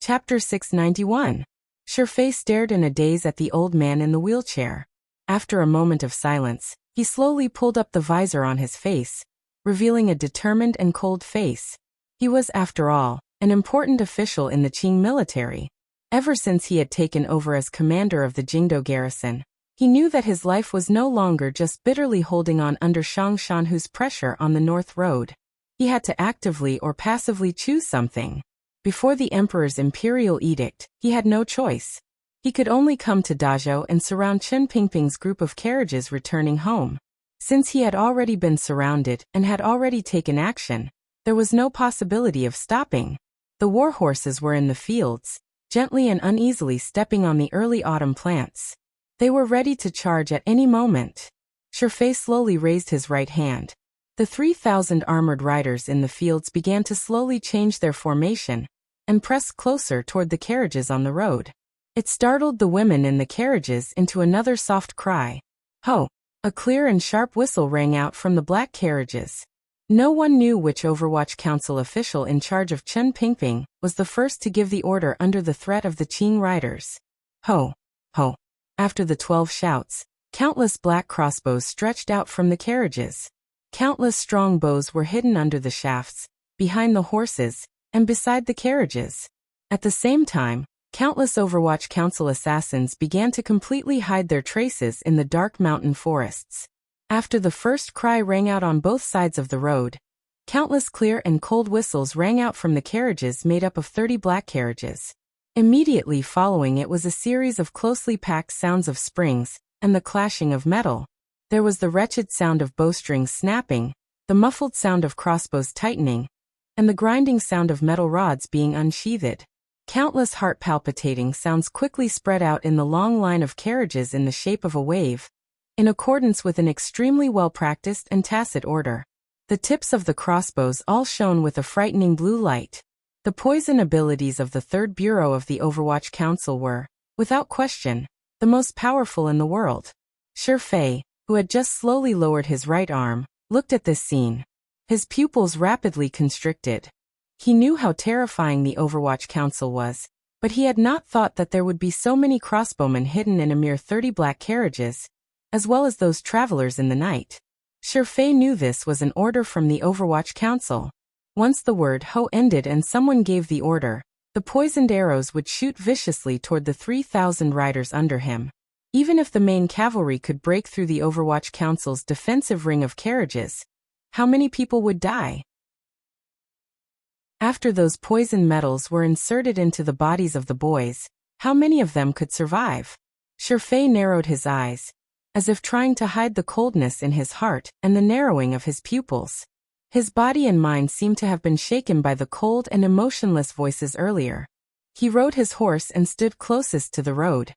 Chapter 691. Shifei stared in a daze at the old man in the wheelchair. After a moment of silence, he slowly pulled up the visor on his face, revealing a determined and cold face. He was, after all, an important official in the Qing military. Ever since he had taken over as commander of the Jingdo garrison, he knew that his life was no longer just bitterly holding on under Shang Shanhu's pressure on the North Road. He had to actively or passively choose something. Before the emperor's imperial edict, he had no choice. He could only come to Dazhou and surround Chen Pingping's group of carriages returning home. Since he had already been surrounded and had already taken action, there was no possibility of stopping. The war horses were in the fields, gently and uneasily stepping on the early autumn plants. They were ready to charge at any moment. Shifei slowly raised his right hand. The 3,000 armored riders in the fields began to slowly change their formation and press closer toward the carriages on the road. It startled the women in the carriages into another soft cry. Ho! A clear and sharp whistle rang out from the black carriages. No one knew which Overwatch Council official in charge of Chen Pingping was the first to give the order under the threat of the Qing riders. Ho! Ho! After the 12 shouts, countless black crossbows stretched out from the carriages. Countless strong bows were hidden under the shafts, behind the horses, and beside the carriages. At the same time, countless Overwatch Council assassins began to completely hide their traces in the dark mountain forests. After the first cry rang out on both sides of the road, countless clear and cold whistles rang out from the carriages made up of 30 black carriages. Immediately following it was a series of closely packed sounds of springs and the clashing of metal. There was the wretched sound of bowstrings snapping, the muffled sound of crossbows tightening, and the grinding sound of metal rods being unsheathed. Countless heart-palpitating sounds quickly spread out in the long line of carriages in the shape of a wave, in accordance with an extremely well-practiced and tacit order. The tips of the crossbows all shone with a frightening blue light. The poison abilities of the Third Bureau of the Overwatch Council were, without question, the most powerful in the world. Shifei, who had just slowly lowered his right arm, looked at this scene. His pupils rapidly constricted. He knew how terrifying the Overwatch Council was, but he had not thought that there would be so many crossbowmen hidden in a mere 30 black carriages, as well as those travelers in the night. Shifei knew this was an order from the Overwatch Council. Once the word "ho" ended and someone gave the order, the poisoned arrows would shoot viciously toward the 3,000 riders under him. Even if the main cavalry could break through the Overwatch Council's defensive ring of carriages, how many people would die? After those poison metals were inserted into the bodies of the boys, how many of them could survive? Shifei narrowed his eyes, as if trying to hide the coldness in his heart and the narrowing of his pupils. His body and mind seemed to have been shaken by the cold and emotionless voices earlier. He rode his horse and stood closest to the road.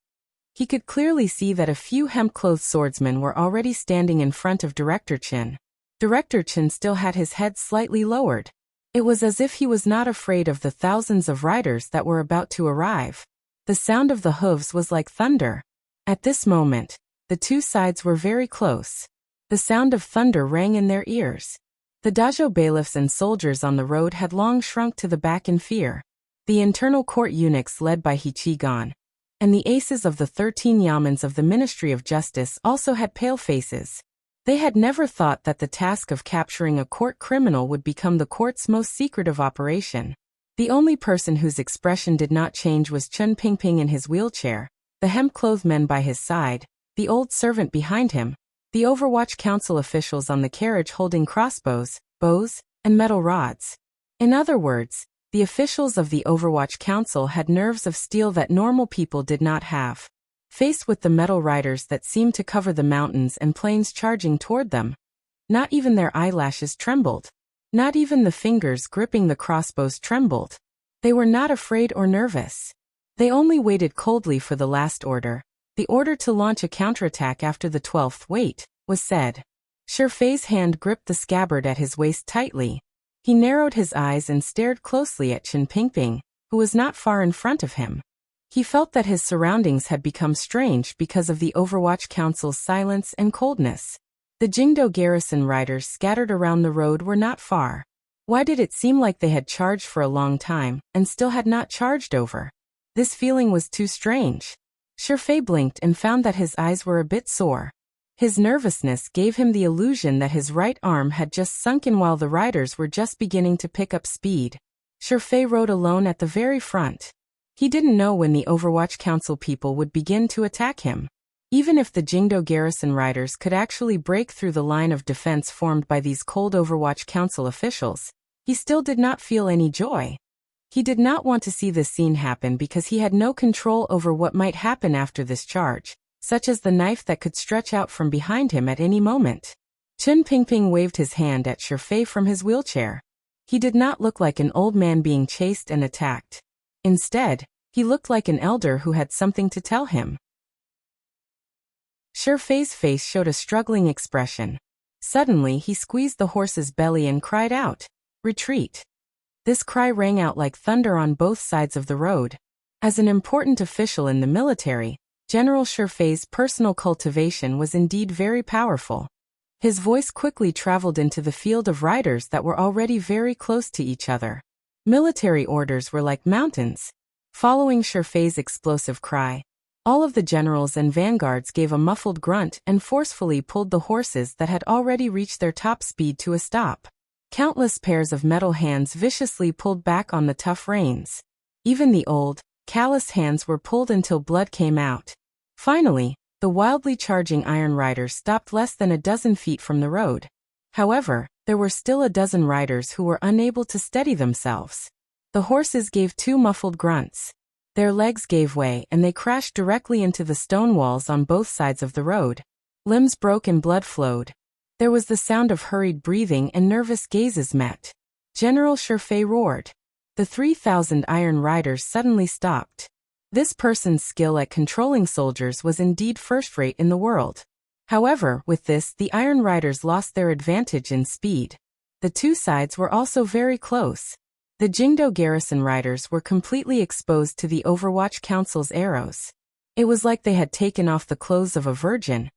He could clearly see that a few hemp-clothed swordsmen were already standing in front of Director Chen. Director Chen still had his head slightly lowered. It was as if he was not afraid of the thousands of riders that were about to arrive. The sound of the hooves was like thunder. At this moment, the two sides were very close. The sound of thunder rang in their ears. The Dazhou bailiffs and soldiers on the road had long shrunk to the back in fear. The internal court eunuchs led by Hichigan, and the aces of the 13 yamens of the Ministry of Justice also had pale faces. They had never thought that the task of capturing a court criminal would become the court's most secretive operation. The only person whose expression did not change was Chen Pingping in his wheelchair, the hemp-clothed men by his side, the old servant behind him, the Overwatch Council officials on the carriage holding crossbows, bows, and metal rods. In other words, the officials of the Overwatch Council had nerves of steel that normal people did not have. Faced with the metal riders that seemed to cover the mountains and plains charging toward them, not even their eyelashes trembled. Not even the fingers gripping the crossbows trembled. They were not afraid or nervous. They only waited coldly for the last order. The order to launch a counterattack after the 12th wait was said. Shifei's hand gripped the scabbard at his waist tightly. He narrowed his eyes and stared closely at Chen Pingping, who was not far in front of him. He felt that his surroundings had become strange because of the Overwatch Council's silence and coldness. The Jingdo garrison riders scattered around the road were not far. Why did it seem like they had charged for a long time and still had not charged over? This feeling was too strange. Shifei blinked and found that his eyes were a bit sore. His nervousness gave him the illusion that his right arm had just sunk in while the riders were just beginning to pick up speed. Shifei rode alone at the very front. He didn't know when the Overwatch Council people would begin to attack him. Even if the Jingdo garrison riders could actually break through the line of defense formed by these cold Overwatch Council officials, he still did not feel any joy. He did not want to see this scene happen because he had no control over what might happen after this charge, such as the knife that could stretch out from behind him at any moment. Chen Pingping waved his hand at Shifei from his wheelchair. He did not look like an old man being chased and attacked. Instead, he looked like an elder who had something to tell him. Shifei's face showed a struggling expression. Suddenly he squeezed the horse's belly and cried out, "Retreat!" This cry rang out like thunder on both sides of the road. As an important official in the military, General Shifei's personal cultivation was indeed very powerful. His voice quickly traveled into the field of riders that were already very close to each other. Military orders were like mountains. Following Shifei's explosive cry, all of the generals and vanguards gave a muffled grunt and forcefully pulled the horses that had already reached their top speed to a stop. Countless pairs of metal hands viciously pulled back on the tough reins. Even the old, callous hands were pulled until blood came out. Finally, the wildly charging iron riders stopped less than a dozen feet from the road. However, there were still a dozen riders who were unable to steady themselves. The horses gave two muffled grunts. Their legs gave way and they crashed directly into the stone walls on both sides of the road. Limbs broke and blood flowed. There was the sound of hurried breathing and nervous gazes met. General Shifei roared. The 3,000 iron riders suddenly stopped. This person's skill at controlling soldiers was indeed first-rate in the world. However, with this, the iron riders lost their advantage in speed. The two sides were also very close. The Jingdo garrison riders were completely exposed to the Overwatch Council's arrows. It was like they had taken off the clothes of a virgin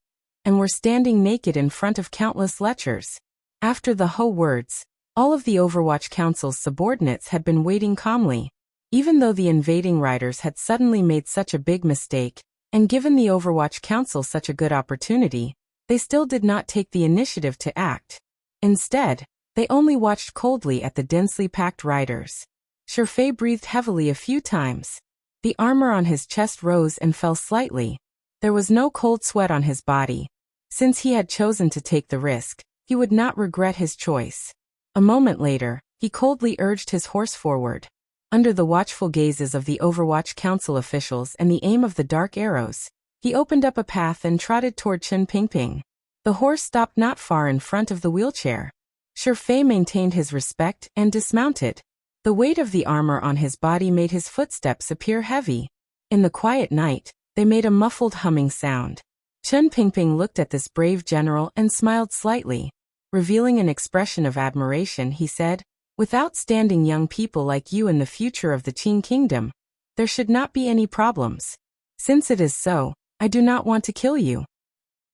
and were standing naked in front of countless lechers. After the Ho words, all of the Overwatch Council's subordinates had been waiting calmly. Even though the invading riders had suddenly made such a big mistake, and given the Overwatch Council such a good opportunity, they still did not take the initiative to act. Instead, they only watched coldly at the densely packed riders. Shifei breathed heavily a few times. The armor on his chest rose and fell slightly. There was no cold sweat on his body. Since he had chosen to take the risk, he would not regret his choice. A moment later, he coldly urged his horse forward. Under the watchful gazes of the Overwatch Council officials and the aim of the dark arrows, he opened up a path and trotted toward Chen Pingping. The horse stopped not far in front of the wheelchair. Shifei maintained his respect and dismounted. The weight of the armor on his body made his footsteps appear heavy. In the quiet night, they made a muffled humming sound. Chen Pingping looked at this brave general and smiled slightly. Revealing an expression of admiration, he said, "With outstanding young people like you in the future of the Qing Kingdom, there should not be any problems. Since it is so, I do not want to kill you."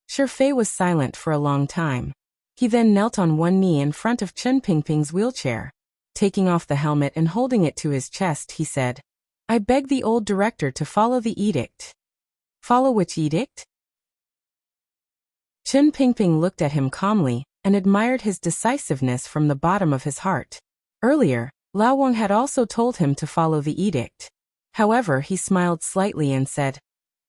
Shifei was silent for a long time. He then knelt on one knee in front of Chen Pingping's wheelchair. Taking off the helmet and holding it to his chest, he said, "I beg the old director to follow the edict." "Follow which edict?" Chen Pingping looked at him calmly and admired his decisiveness from the bottom of his heart. Earlier, Lao Wang had also told him to follow the edict. However, he smiled slightly and said,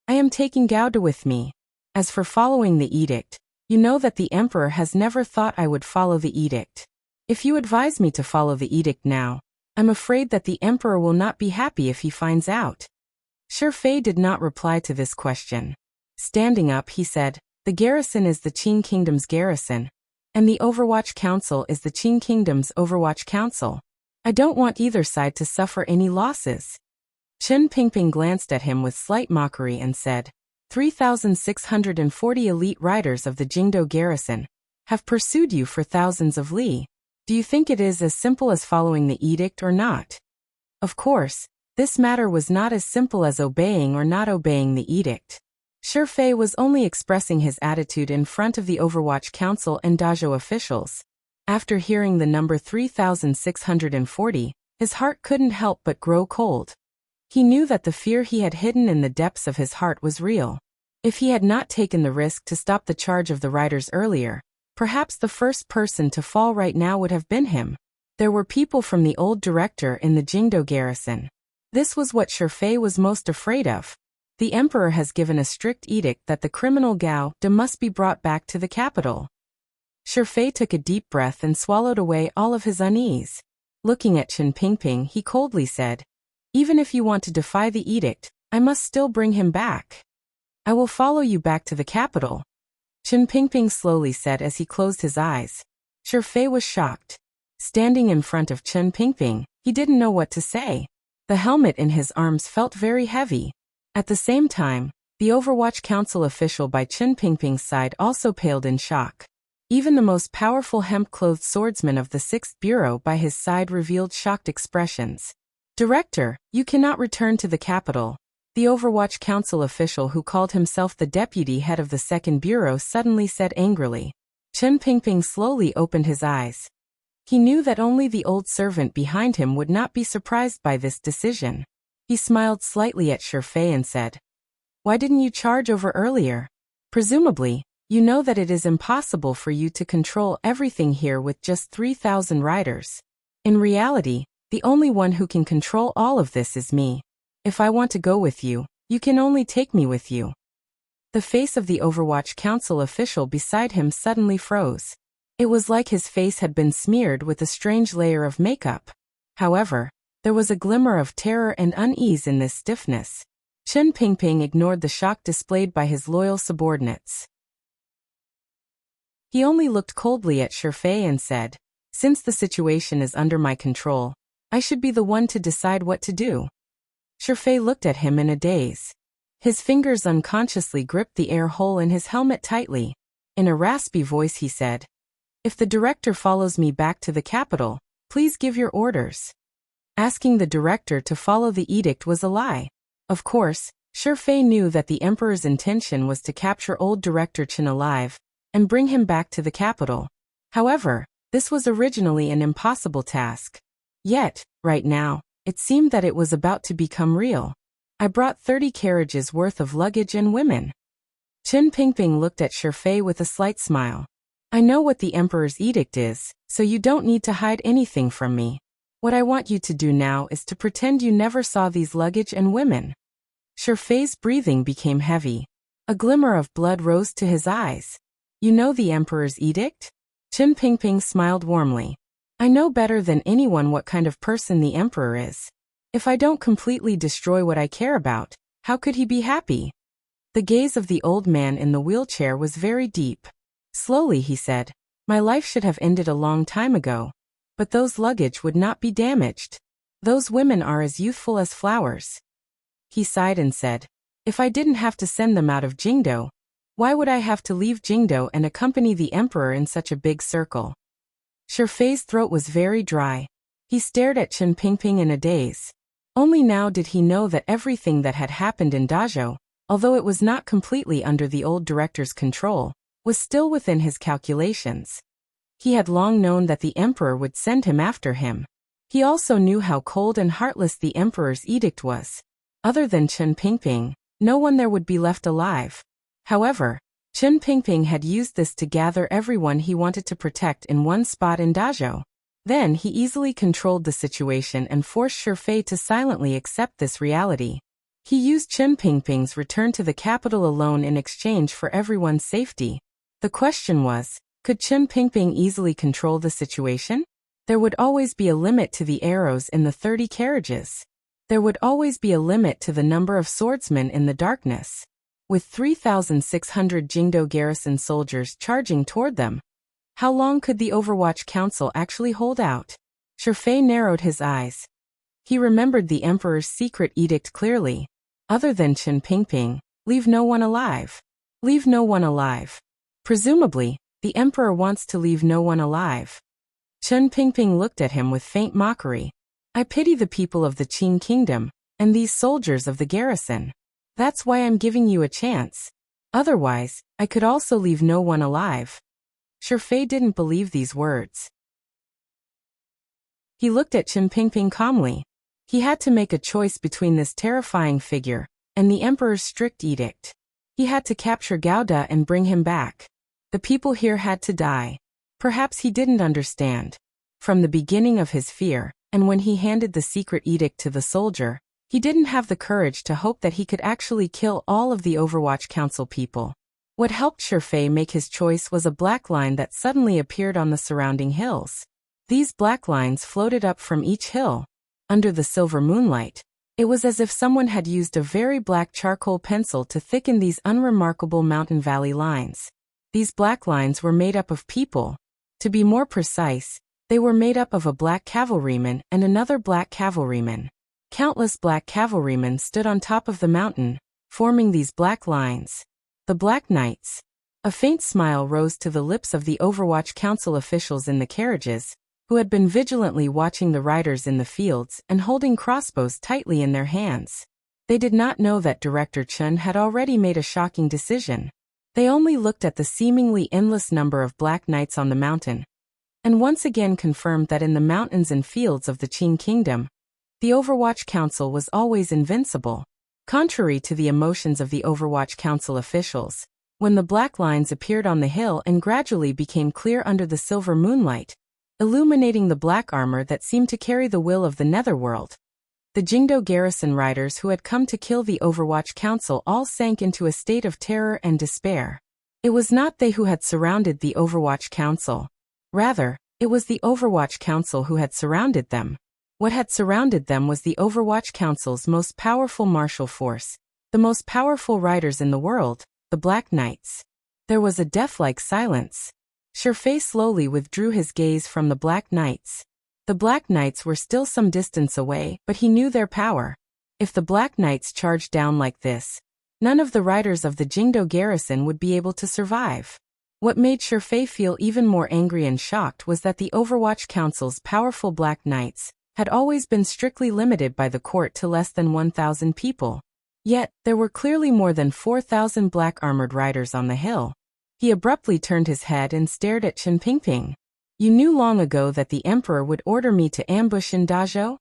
"I am taking Gouda with me. As for following the edict, you know that the emperor has never thought I would follow the edict. If you advise me to follow the edict now, I'm afraid that the emperor will not be happy if he finds out." Shifei did not reply to this question. Standing up, he said, "The garrison is the Qing Kingdom's garrison, and the Overwatch Council is the Qing Kingdom's Overwatch Council. I don't want either side to suffer any losses." Chen Pingping glanced at him with slight mockery and said, 3,640 elite riders of the Jingdo garrison have pursued you for thousands of li. Do you think it is as simple as following the edict or not? Of course, this matter was not as simple as obeying or not obeying the edict. Shifei was only expressing his attitude in front of the Overwatch Council and Dajo officials. After hearing the number 3640, his heart couldn't help but grow cold. He knew that the fear he had hidden in the depths of his heart was real. If he had not taken the risk to stop the charge of the riders earlier, perhaps the first person to fall right now would have been him. There were people from the old director in the Jingdo garrison. This was what Shifei was most afraid of. The emperor has given a strict edict that the criminal Gao De must be brought back to the capital. Shifei took a deep breath and swallowed away all of his unease. Looking at Chen Pingping, he coldly said, "Even if you want to defy the edict, I must still bring him back. I will follow you back to the capital." Chen Pingping slowly said as he closed his eyes. Shifei was shocked. Standing in front of Chen Pingping, he didn't know what to say. The helmet in his arms felt very heavy. At the same time, the Overwatch Council official by Chen Pingping's side also paled in shock. Even the most powerful hemp-clothed swordsman of the 6th Bureau by his side revealed shocked expressions. "Director, you cannot return to the capital." The Overwatch Council official who called himself the deputy head of the 2nd Bureau suddenly said angrily. Chen Pingping slowly opened his eyes. He knew that only the old servant behind him would not be surprised by this decision. He smiled slightly at Shifei and said, "Why didn't you charge over earlier? Presumably, you know that it is impossible for you to control everything here with just 3,000 riders. In reality, the only one who can control all of this is me. If I want to go with you, you can only take me with you." The face of the Overwatch Council official beside him suddenly froze. It was like his face had been smeared with a strange layer of makeup. However, there was a glimmer of terror and unease in this stiffness. Chen Pingping ignored the shock displayed by his loyal subordinates. He only looked coldly at Shifei and said, "Since the situation is under my control, I should be the one to decide what to do." Shifei looked at him in a daze. His fingers unconsciously gripped the air hole in his helmet tightly. In a raspy voice he said, "If the director follows me back to the capital, please give your orders." Asking the director to follow the edict was a lie. Of course, Shifei knew that the emperor's intention was to capture old director Chen alive and bring him back to the capital. However, this was originally an impossible task. Yet, right now, it seemed that it was about to become real. "I brought 30 carriages worth of luggage and women." Chen Pingping looked at Shifei with a slight smile. "I know what the emperor's edict is, so you don't need to hide anything from me. What I want you to do now is to pretend you never saw these luggage and women." Shifei's breathing became heavy. A glimmer of blood rose to his eyes. "You know the emperor's edict?" Chen Pingping smiled warmly. "I know better than anyone what kind of person the emperor is. If I don't completely destroy what I care about, how could he be happy?" The gaze of the old man in the wheelchair was very deep. Slowly he said, "My life should have ended a long time ago. But those luggage would not be damaged. Those women are as youthful as flowers." He sighed and said, "If I didn't have to send them out of Jingdo, why would I have to leave Jingdo and accompany the emperor in such a big circle?" Shifei's throat was very dry. He stared at Chen Pingping in a daze. Only now did he know that everything that had happened in Dazhou, although it was not completely under the old director's control, was still within his calculations. He had long known that the emperor would send him after him. He also knew how cold and heartless the emperor's edict was. Other than Chen Pingping, no one there would be left alive. However, Chen Pingping had used this to gather everyone he wanted to protect in one spot in Dazhou. Then he easily controlled the situation and forced Shifei to silently accept this reality. He used Chen Pingping's return to the capital alone in exchange for everyone's safety. The question was, could Chen Pingping easily control the situation? There would always be a limit to the arrows in the 30 carriages. There would always be a limit to the number of swordsmen in the darkness. With 3,600 Jingdo garrison soldiers charging toward them, how long could the Overwatch Council actually hold out? Shifei narrowed his eyes. He remembered the emperor's secret edict clearly. Other than Chen Pingping, leave no one alive. Leave no one alive. Presumably, the emperor wants to leave no one alive. Chen Pingping looked at him with faint mockery. "I pity the people of the Qing kingdom, and these soldiers of the garrison. That's why I'm giving you a chance. Otherwise, I could also leave no one alive." Shifei didn't believe these words. He looked at Chen Pingping calmly. He had to make a choice between this terrifying figure and the emperor's strict edict. He had to capture Gao De and bring him back. The people here had to die. Perhaps he didn't understand. From the beginning of his fear, and when he handed the secret edict to the soldier, he didn't have the courage to hope that he could actually kill all of the Overwatch Council people. What helped Shifei make his choice was a black line that suddenly appeared on the surrounding hills. These black lines floated up from each hill. Under the silver moonlight, it was as if someone had used a very black charcoal pencil to thicken these unremarkable mountain valley lines. These black lines were made up of people. To be more precise, they were made up of a black cavalryman and another black cavalryman. Countless black cavalrymen stood on top of the mountain, forming these black lines. The Black Knights. A faint smile rose to the lips of the Overwatch Council officials in the carriages, who had been vigilantly watching the riders in the fields and holding crossbows tightly in their hands. They did not know that Director Chen had already made a shocking decision. They only looked at the seemingly endless number of Black Knights on the mountain, and once again confirmed that in the mountains and fields of the Qin Kingdom, the Overwatch Council was always invincible. Contrary to the emotions of the Overwatch Council officials, when the black lines appeared on the hill and gradually became clear under the silver moonlight, illuminating the black armor that seemed to carry the will of the Netherworld, the Jingdo garrison riders who had come to kill the Overwatch Council all sank into a state of terror and despair. It was not they who had surrounded the Overwatch Council. Rather, it was the Overwatch Council who had surrounded them. What had surrounded them was the Overwatch Council's most powerful martial force, the most powerful riders in the world, the Black Knights. There was a death-like silence. Shifei slowly withdrew his gaze from the Black Knights. The Black Knights were still some distance away, but he knew their power. If the Black Knights charged down like this, none of the riders of the Jingdo garrison would be able to survive. What made Shifei feel even more angry and shocked was that the Overwatch Council's powerful Black Knights had always been strictly limited by the court to less than 1,000 people. Yet, there were clearly more than 4,000 black armored riders on the hill. He abruptly turned his head and stared at Chen Pingping. You knew long ago that the Emperor would order me to ambush in Dazhou?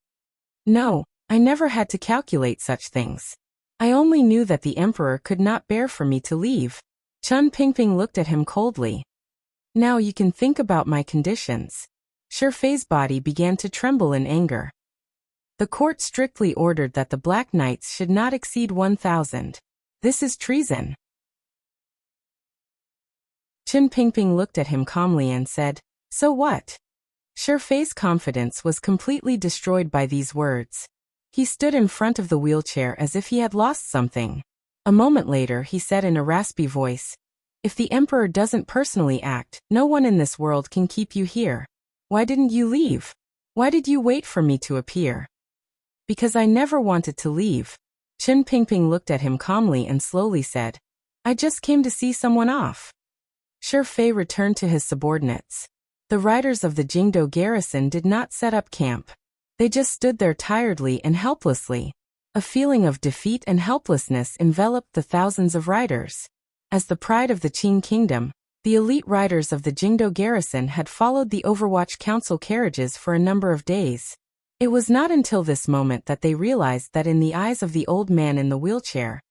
No, I never had to calculate such things. I only knew that the Emperor could not bear for me to leave. Chen Pingping looked at him coldly. Now you can think about my conditions. Shifei's body began to tremble in anger. The court strictly ordered that the Black Knights should not exceed 1,000. This is treason. Chen Pingping looked at him calmly and said, So what? Shifei's confidence was completely destroyed by these words. He stood in front of the wheelchair as if he had lost something. A moment later he said in a raspy voice, If the Emperor doesn't personally act, no one in this world can keep you here. Why didn't you leave? Why did you wait for me to appear? Because I never wanted to leave. Chen Pingping looked at him calmly and slowly said, I just came to see someone off. Shifei returned to his subordinates. The riders of the Jingdo garrison did not set up camp. They just stood there tiredly and helplessly. A feeling of defeat and helplessness enveloped the thousands of riders. As the pride of the Qin Kingdom, the elite riders of the Jingdo garrison had followed the Overwatch Council carriages for a number of days. It was not until this moment that they realized that in the eyes of the old man in the wheelchair,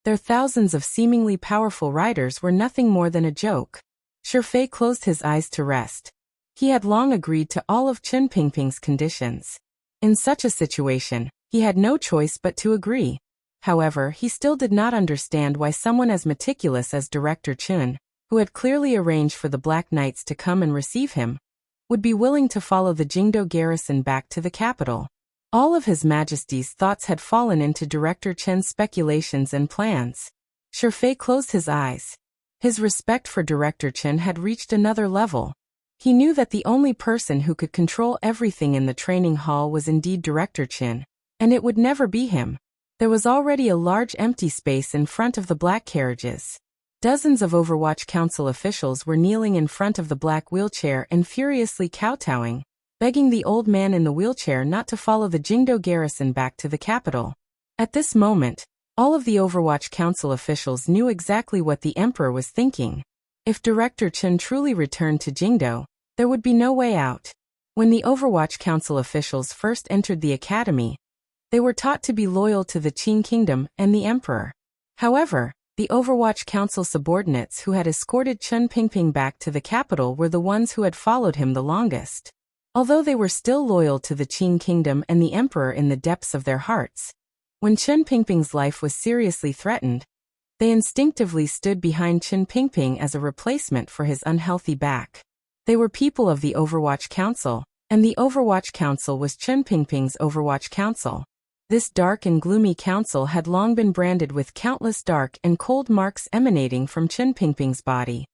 their thousands of seemingly powerful riders were nothing more than a joke. Shifei closed his eyes to rest. He had long agreed to all of Chen Pingping's conditions. In such a situation, he had no choice but to agree. However, he still did not understand why someone as meticulous as Director Chen, who had clearly arranged for the Black Knights to come and receive him, would be willing to follow the Jingdo garrison back to the capital. All of His Majesty's thoughts had fallen into Director Chen's speculations and plans. Shifei closed his eyes. His respect for Director Chen had reached another level. He knew that the only person who could control everything in the training hall was indeed Director Chen, and it would never be him. There was already a large empty space in front of the black carriages. Dozens of Overwatch Council officials were kneeling in front of the black wheelchair and furiously kowtowing, begging the old man in the wheelchair not to follow the Jingdo garrison back to the capital. At this moment, all of the Overwatch Council officials knew exactly what the Emperor was thinking. If Director Chen truly returned to Jingdo, there would be no way out. When the Overwatch Council officials first entered the academy, they were taught to be loyal to the Qing Kingdom and the Emperor. However, the Overwatch Council subordinates who had escorted Chen Pingping back to the capital were the ones who had followed him the longest. Although they were still loyal to the Qing Kingdom and the Emperor in the depths of their hearts, when Chen Pingping's life was seriously threatened, they instinctively stood behind Chen Pingping as a replacement for his unhealthy back. They were people of the Overwatch Council, and the Overwatch Council was Chen Pingping's Overwatch Council. This dark and gloomy council had long been branded with countless dark and cold marks emanating from Chen Pingping's body.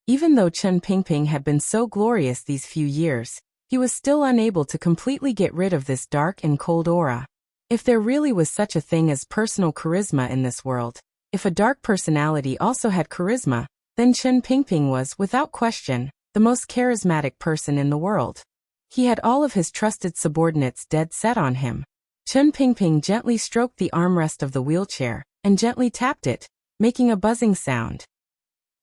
Even though Chen Pingping had been so glorious these few years, he was still unable to completely get rid of this dark and cold aura. If there really was such a thing as personal charisma in this world, if a dark personality also had charisma, then Chen Pingping was, without question, the most charismatic person in the world. He had all of his trusted subordinates dead set on him. Chen Pingping gently stroked the armrest of the wheelchair, and gently tapped it, making a buzzing sound.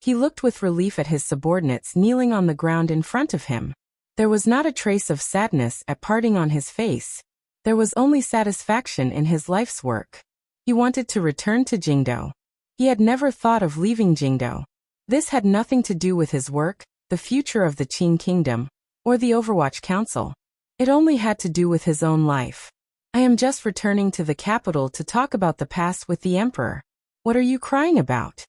He looked with relief at his subordinates kneeling on the ground in front of him. There was not a trace of sadness at parting on his face. There was only satisfaction in his life's work. He wanted to return to Jingdo. He had never thought of leaving Jingdo. This had nothing to do with his work, the future of the Qing Kingdom, or the Overwatch Council. It only had to do with his own life. I am just returning to the capital to talk about the past with the Emperor. What are you crying about?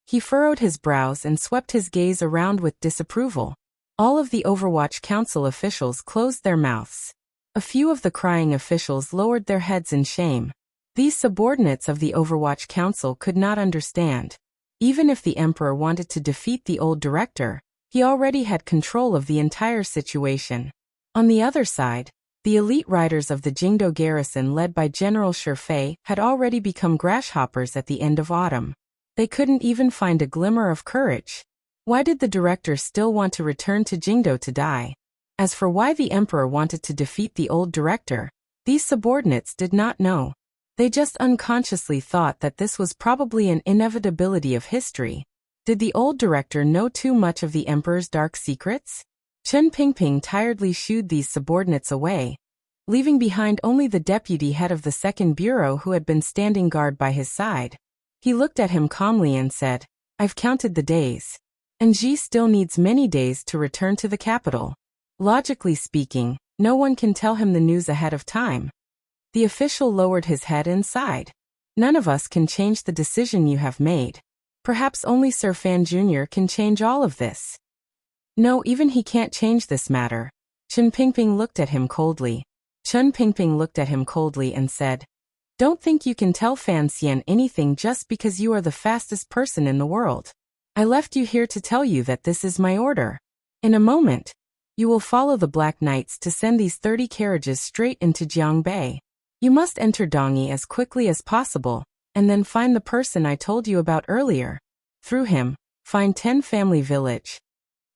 He furrowed his brows and swept his gaze around with disapproval. All of the Overwatch Council officials closed their mouths. A few of the crying officials lowered their heads in shame. These subordinates of the Overwatch Council could not understand. Even if the Emperor wanted to defeat the old director, he already had control of the entire situation. On the other side, the elite riders of the Jingdo garrison led by General Shifei had already become grasshoppers at the end of autumn. They couldn't even find a glimmer of courage. Why did the director still want to return to Jingdo to die? As for why the Emperor wanted to defeat the old director, these subordinates did not know. They just unconsciously thought that this was probably an inevitability of history. Did the old director know too much of the Emperor's dark secrets? Chen Pingping tiredly shooed these subordinates away, leaving behind only the deputy head of the second bureau who had been standing guard by his side. He looked at him calmly and said, "I've counted the days. And Ji still needs many days to return to the capital. Logically speaking, no one can tell him the news ahead of time." The official lowered his head and sighed. "None of us can change the decision you have made. Perhaps only Sir Fan Jr. can change all of this." "No, even he can't change this matter." Chen Pingping looked at him coldly. Chen Pingping looked at him coldly and said, "Don't think you can tell Fan Xian anything just because you are the fastest person in the world. I left you here to tell you that this is my order. In a moment, you will follow the Black Knights to send these 30 carriages straight into Jiangbei. You must enter Dongyi as quickly as possible, and then find the person I told you about earlier. Through him, find 10 Family Village."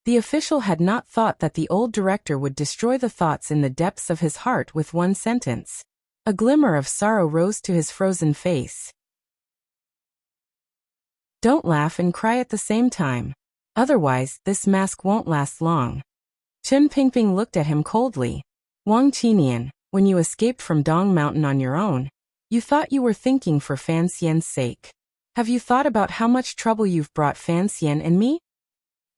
The official had not thought that the old director would destroy the thoughts in the depths of his heart with one sentence. A glimmer of sorrow rose to his frozen face. "Don't laugh and cry at the same time. Otherwise, this mask won't last long." Chen Pingping looked at him coldly. "Wang Qinian, when you escaped from Dong Mountain on your own, you thought you were thinking for Fan Xian's sake. Have you thought about how much trouble you've brought Fan Xian and me?"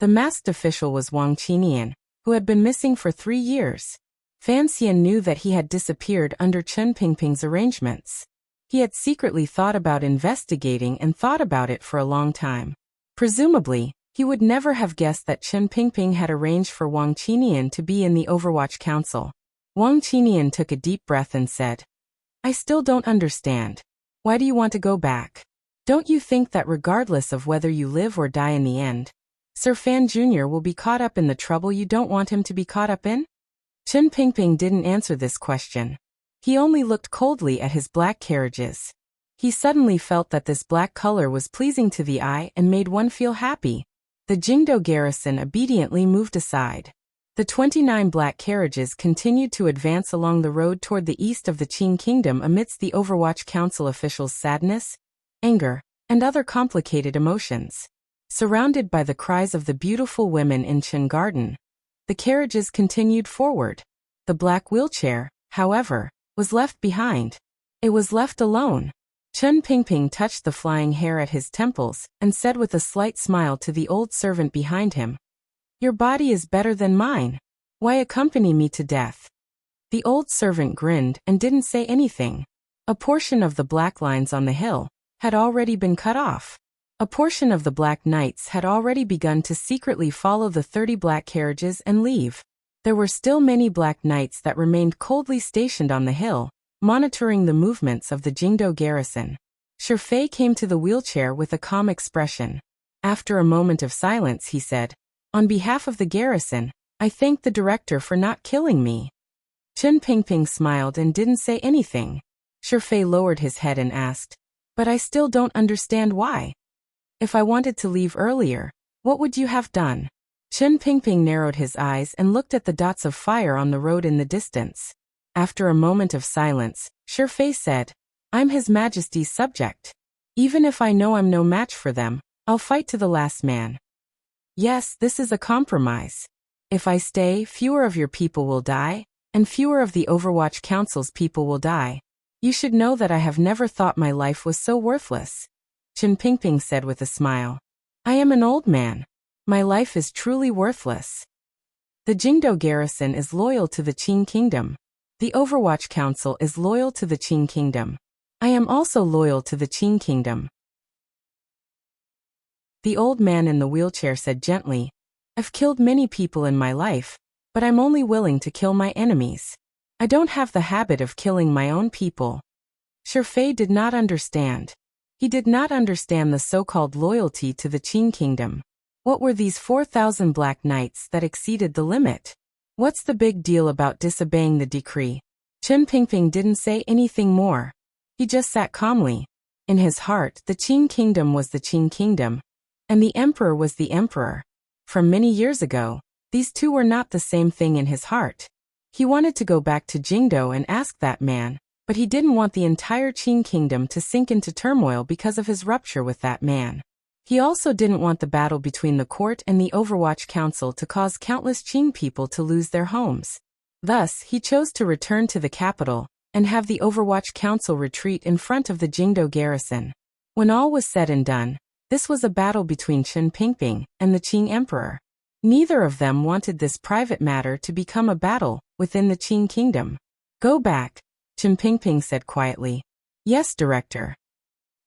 The masked official was Wang Qinian, who had been missing for 3 years. Fan Xian knew that he had disappeared under Chen Pingping's arrangements. He had secretly thought about investigating and thought about it for a long time. Presumably, he would never have guessed that Chen Pingping had arranged for Wang Qinian to be in the Overwatch Council. Wang Qinian took a deep breath and said, "I still don't understand. Why do you want to go back? Don't you think that regardless of whether you live or die in the end, Sir Fan Jr. will be caught up in the trouble you don't want him to be caught up in?" Chen Pingping didn't answer this question. He only looked coldly at his black carriages. He suddenly felt that this black color was pleasing to the eye and made one feel happy. The Jingdo garrison obediently moved aside. The 29 black carriages continued to advance along the road toward the east of the Qing Kingdom amidst the Overwatch Council officials' sadness, anger, and other complicated emotions. Surrounded by the cries of the beautiful women in Qin Garden, The carriages continued forward. The black wheelchair, however, was left behind. It was left alone. Chen Pingping touched the flying hair at his temples and said with a slight smile to the old servant behind him, "Your body is better than mine. Why accompany me to death?" The old servant grinned and didn't say anything. A portion of the black lines on the hill had already been cut off. A portion of the black knights had already begun to secretly follow the 30 black carriages and leave. There were still many black knights that remained coldly stationed on the hill, monitoring the movements of the Jingdo garrison. Shifei came to the wheelchair with a calm expression. After a moment of silence, he said, "On behalf of the garrison, I thank the director for not killing me." Chen Pingping smiled and didn't say anything. Shifei lowered his head and asked, "But I still don't understand why. If I wanted to leave earlier, what would you have done?" Chen Pingping narrowed his eyes and looked at the dots of fire on the road in the distance. After a moment of silence, Shifei said, "I'm His Majesty's subject. Even if I know I'm no match for them, I'll fight to the last man." "Yes, this is a compromise. If I stay, fewer of your people will die, and fewer of the Overwatch Council's people will die. You should know that I have never thought my life was so worthless," Chen Pingping said with a smile. "I am an old man. My life is truly worthless. The Jingdo garrison is loyal to the Qin Kingdom. The Overwatch Council is loyal to the Qin Kingdom. I am also loyal to the Qin Kingdom." The old man in the wheelchair said gently, "I've killed many people in my life, but I'm only willing to kill my enemies. I don't have the habit of killing my own people." Shifei did not understand. He did not understand the so-called loyalty to the Qin Kingdom. What were these 4,000 black knights that exceeded the limit? What's the big deal about disobeying the decree? Chen Pingping didn't say anything more. He just sat calmly. In his heart, the Qin Kingdom was the Qin Kingdom, and the emperor was the emperor. From many years ago, these two were not the same thing in his heart. He wanted to go back to Jingdo and ask that man, but he didn't want the entire Qin Kingdom to sink into turmoil because of his rupture with that man. He also didn't want the battle between the court and the Overwatch Council to cause countless Qin people to lose their homes. Thus, he chose to return to the capital and have the Overwatch Council retreat in front of the Jingdo garrison. When all was said and done, this was a battle between Chen Pingping and the Qin Emperor. Neither of them wanted this private matter to become a battle within the Qin Kingdom. "Go back," Chen Pingping said quietly. "Yes, Director."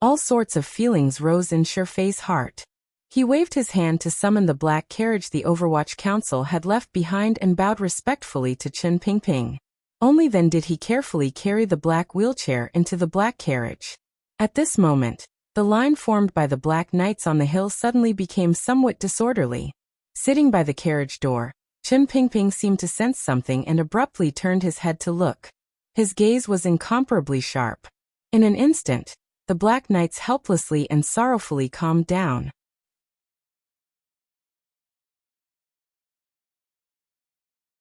All sorts of feelings rose in Shifei's heart. He waved his hand to summon the black carriage the Overwatch Council had left behind and bowed respectfully to Chen Pingping. Only then did he carefully carry the black wheelchair into the black carriage. At this moment, the line formed by the black knights on the hill suddenly became somewhat disorderly. Sitting by the carriage door, Chen Pingping seemed to sense something and abruptly turned his head to look. His gaze was incomparably sharp. In an instant, the black knights helplessly and sorrowfully calmed down.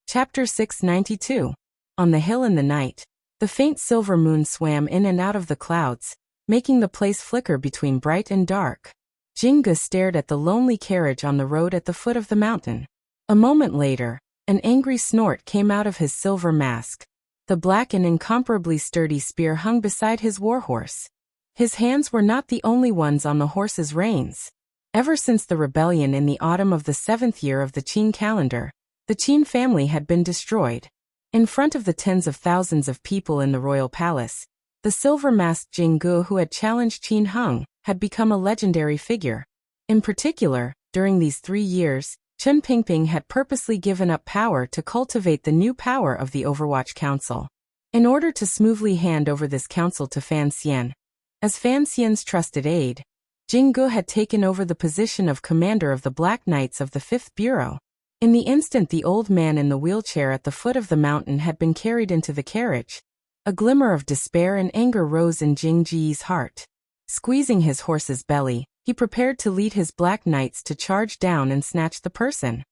Chapter 692. On the hill in the night, the faint silver moon swam in and out of the clouds, making the place flicker between bright and dark. Jingge stared at the lonely carriage on the road at the foot of the mountain. A moment later, an angry snort came out of his silver mask. The black and incomparably sturdy spear hung beside his warhorse. His hands were not the only ones on the horse's reins. Ever since the rebellion in the autumn of the 7th year of the Qin calendar, the Qin family had been destroyed. In front of the tens of thousands of people in the royal palace, the silver-masked Jingge who had challenged Qin Hung had become a legendary figure. In particular, during these 3 years, Chen Pingping had purposely given up power to cultivate the new power of the Overwatch Council. In order to smoothly hand over this council to Fan Xian, as Fan Xian's trusted aide, Jingge had taken over the position of commander of the Black Knights of the 5th Bureau. In the instant the old man in the wheelchair at the foot of the mountain had been carried into the carriage, a glimmer of despair and anger rose in Jing Ji's heart. Squeezing his horse's belly, he prepared to lead his Black Knights to charge down and snatch the person.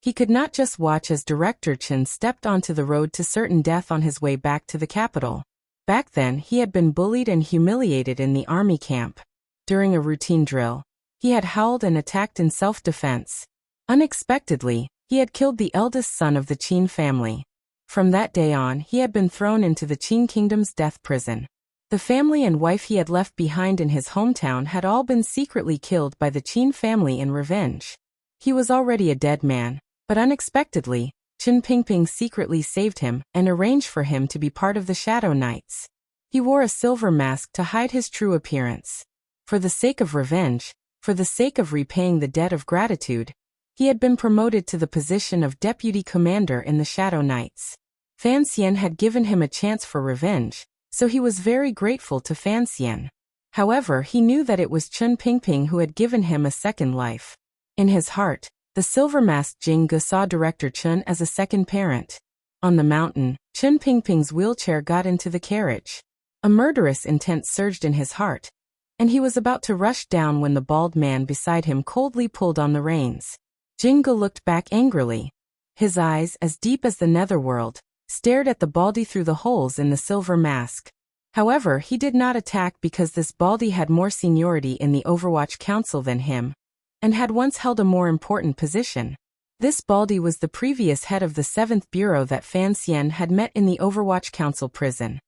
He could not just watch as Director Chen stepped onto the road to certain death on his way back to the capital. Back then, he had been bullied and humiliated in the army camp. During a routine drill, he had howled and attacked in self-defense. Unexpectedly, He had killed the eldest son of the Qin family. From that day on, he had been thrown into the Qin kingdom's death prison. The family and wife he had left behind in his hometown had all been secretly killed by the Qin family in revenge. He was already a dead man, but unexpectedly, Qin Pingping secretly saved him and arranged for him to be part of the Shadow Knights. He wore a silver mask to hide his true appearance. For the sake of revenge, for the sake of repaying the debt of gratitude, he had been promoted to the position of deputy commander in the Shadow Knights. Fan Xian had given him a chance for revenge, so he was very grateful to Fan Xian. However, he knew that it was Qin Pingping who had given him a second life. In his heart, the silver-masked Jing Ge saw Director Chen as a second parent. On the mountain, Qin Pingping's wheelchair got into the carriage. A murderous intent surged in his heart, and he was about to rush down when the bald man beside him coldly pulled on the reins. Jing Ge looked back angrily. His eyes, as deep as the netherworld, stared at the baldy through the holes in the silver mask. However, he did not attack because this baldy had more seniority in the Overwatch Council than him, and had once held a more important position. This baldy was the previous head of the 7th Bureau that Fan Xian had met in the Overwatch Council prison.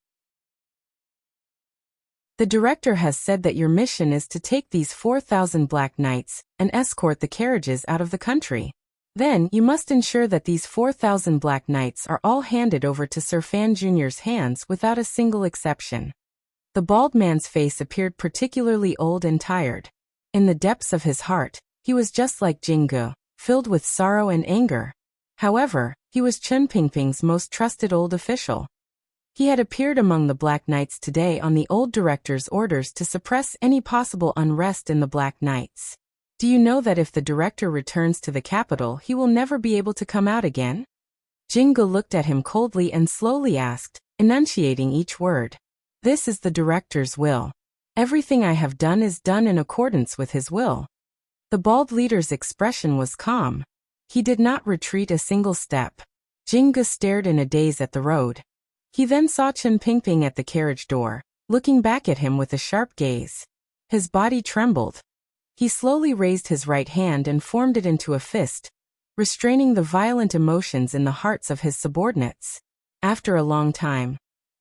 The director has said that your mission is to take these 4,000 Black Knights and escort the carriages out of the country. Then, you must ensure that these 4,000 Black Knights are all handed over to Sir Fan Jr.'s hands without a single exception. The bald man's face appeared particularly old and tired. In the depths of his heart, he was just like Jing Ge, filled with sorrow and anger. However, he was Qin Pingping's most trusted old official. He had appeared among the Black Knights today on the old director's orders to suppress any possible unrest in the Black Knights. Do you know that if the director returns to the capital, he will never be able to come out again? Jing Ge looked at him coldly and slowly asked, enunciating each word. This is the director's will. Everything I have done is done in accordance with his will. The bald leader's expression was calm. He did not retreat a single step. Jing Ge stared in a daze at the road. He then saw Qin Pingping at the carriage door, looking back at him with a sharp gaze. His body trembled. He slowly raised his right hand and formed it into a fist, restraining the violent emotions in the hearts of his subordinates. After a long time,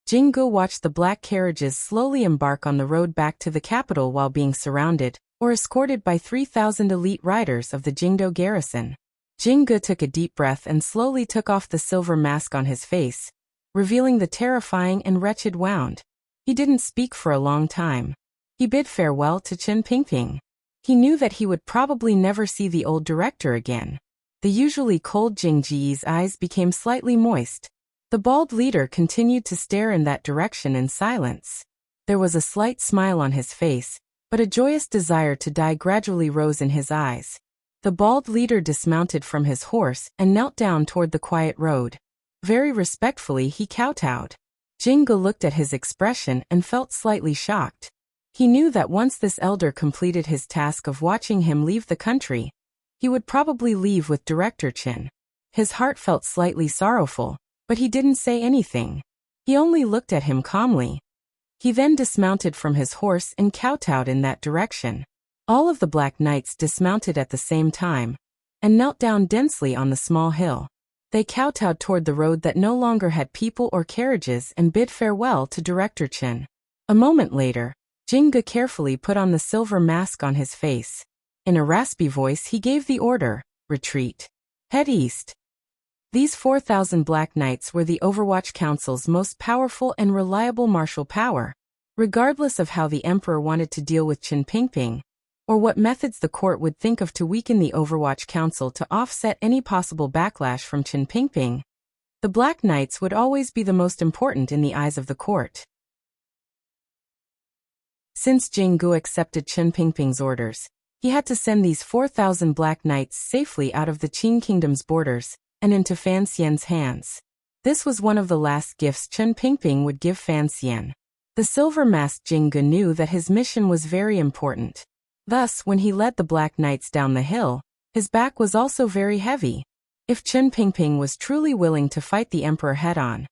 Jing Ge watched the black carriages slowly embark on the road back to the capital while being surrounded or escorted by 3,000 elite riders of the Jingdo garrison. Jing Ge took a deep breath and slowly took off the silver mask on his face, revealing the terrifying and wretched wound. He didn't speak for a long time. He bid farewell to Qin Pingping. He knew that he would probably never see the old director again. The usually cold Jing Ji's eyes became slightly moist. The bald leader continued to stare in that direction in silence. There was a slight smile on his face, but a joyous desire to die gradually rose in his eyes. The bald leader dismounted from his horse and knelt down toward the quiet road. Very respectfully he kowtowed. Jing Ge looked at his expression and felt slightly shocked. He knew that once this elder completed his task of watching him leave the country, he would probably leave with Director Chen. His heart felt slightly sorrowful, but he didn't say anything. He only looked at him calmly. He then dismounted from his horse and kowtowed in that direction. All of the Black Knights dismounted at the same time and knelt down densely on the small hill. They kowtowed toward the road that no longer had people or carriages and bid farewell to Director Chen. A moment later, Jing Ge carefully put on the silver mask on his face. In a raspy voice he gave the order, retreat. Head east. These 4,000 Black Knights were the Overwatch Council's most powerful and reliable martial power. Regardless of how the Emperor wanted to deal with Qin Pingping, or what methods the court would think of to weaken the Overwatch Council to offset any possible backlash from Qin Pingping, the Black Knights would always be the most important in the eyes of the court. Since Jing Ge accepted Qin Pingping's orders, he had to send these 4,000 Black Knights safely out of the Qin Kingdom's borders and into Fan Xian's hands. This was one of the last gifts Qin Pingping would give Fan Xian. The silver-masked Jing Ge knew that his mission was very important. Thus, when he led the Black Knights down the hill, his back was also very heavy. If Qin Pingping was truly willing to fight the Emperor head-on,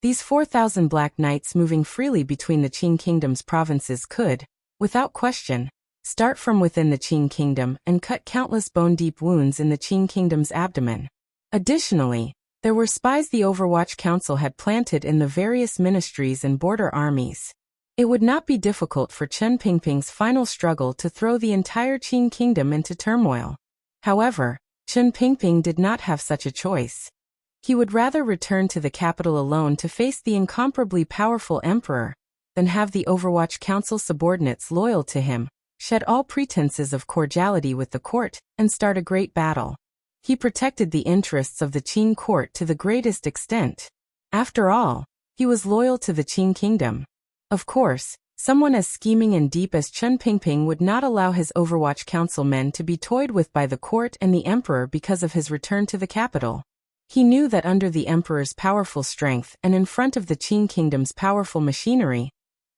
these 4,000 Black Knights moving freely between the Qin Kingdom's provinces could, without question, start from within the Qin Kingdom and cut countless bone-deep wounds in the Qin Kingdom's abdomen. Additionally, there were spies the Overwatch Council had planted in the various ministries and border armies. It would not be difficult for Chen Pingping's final struggle to throw the entire Qing kingdom into turmoil. However, Chen Pingping did not have such a choice. He would rather return to the capital alone to face the incomparably powerful emperor than have the Overwatch Council subordinates loyal to him, shed all pretenses of cordiality with the court, and start a great battle. He protected the interests of the Qing court to the greatest extent. After all, he was loyal to the Qing kingdom. Of course, someone as scheming and deep as Chen Pingping would not allow his Overwatch Council men to be toyed with by the court and the emperor because of his return to the capital. He knew that under the emperor's powerful strength and in front of the Qing kingdom's powerful machinery,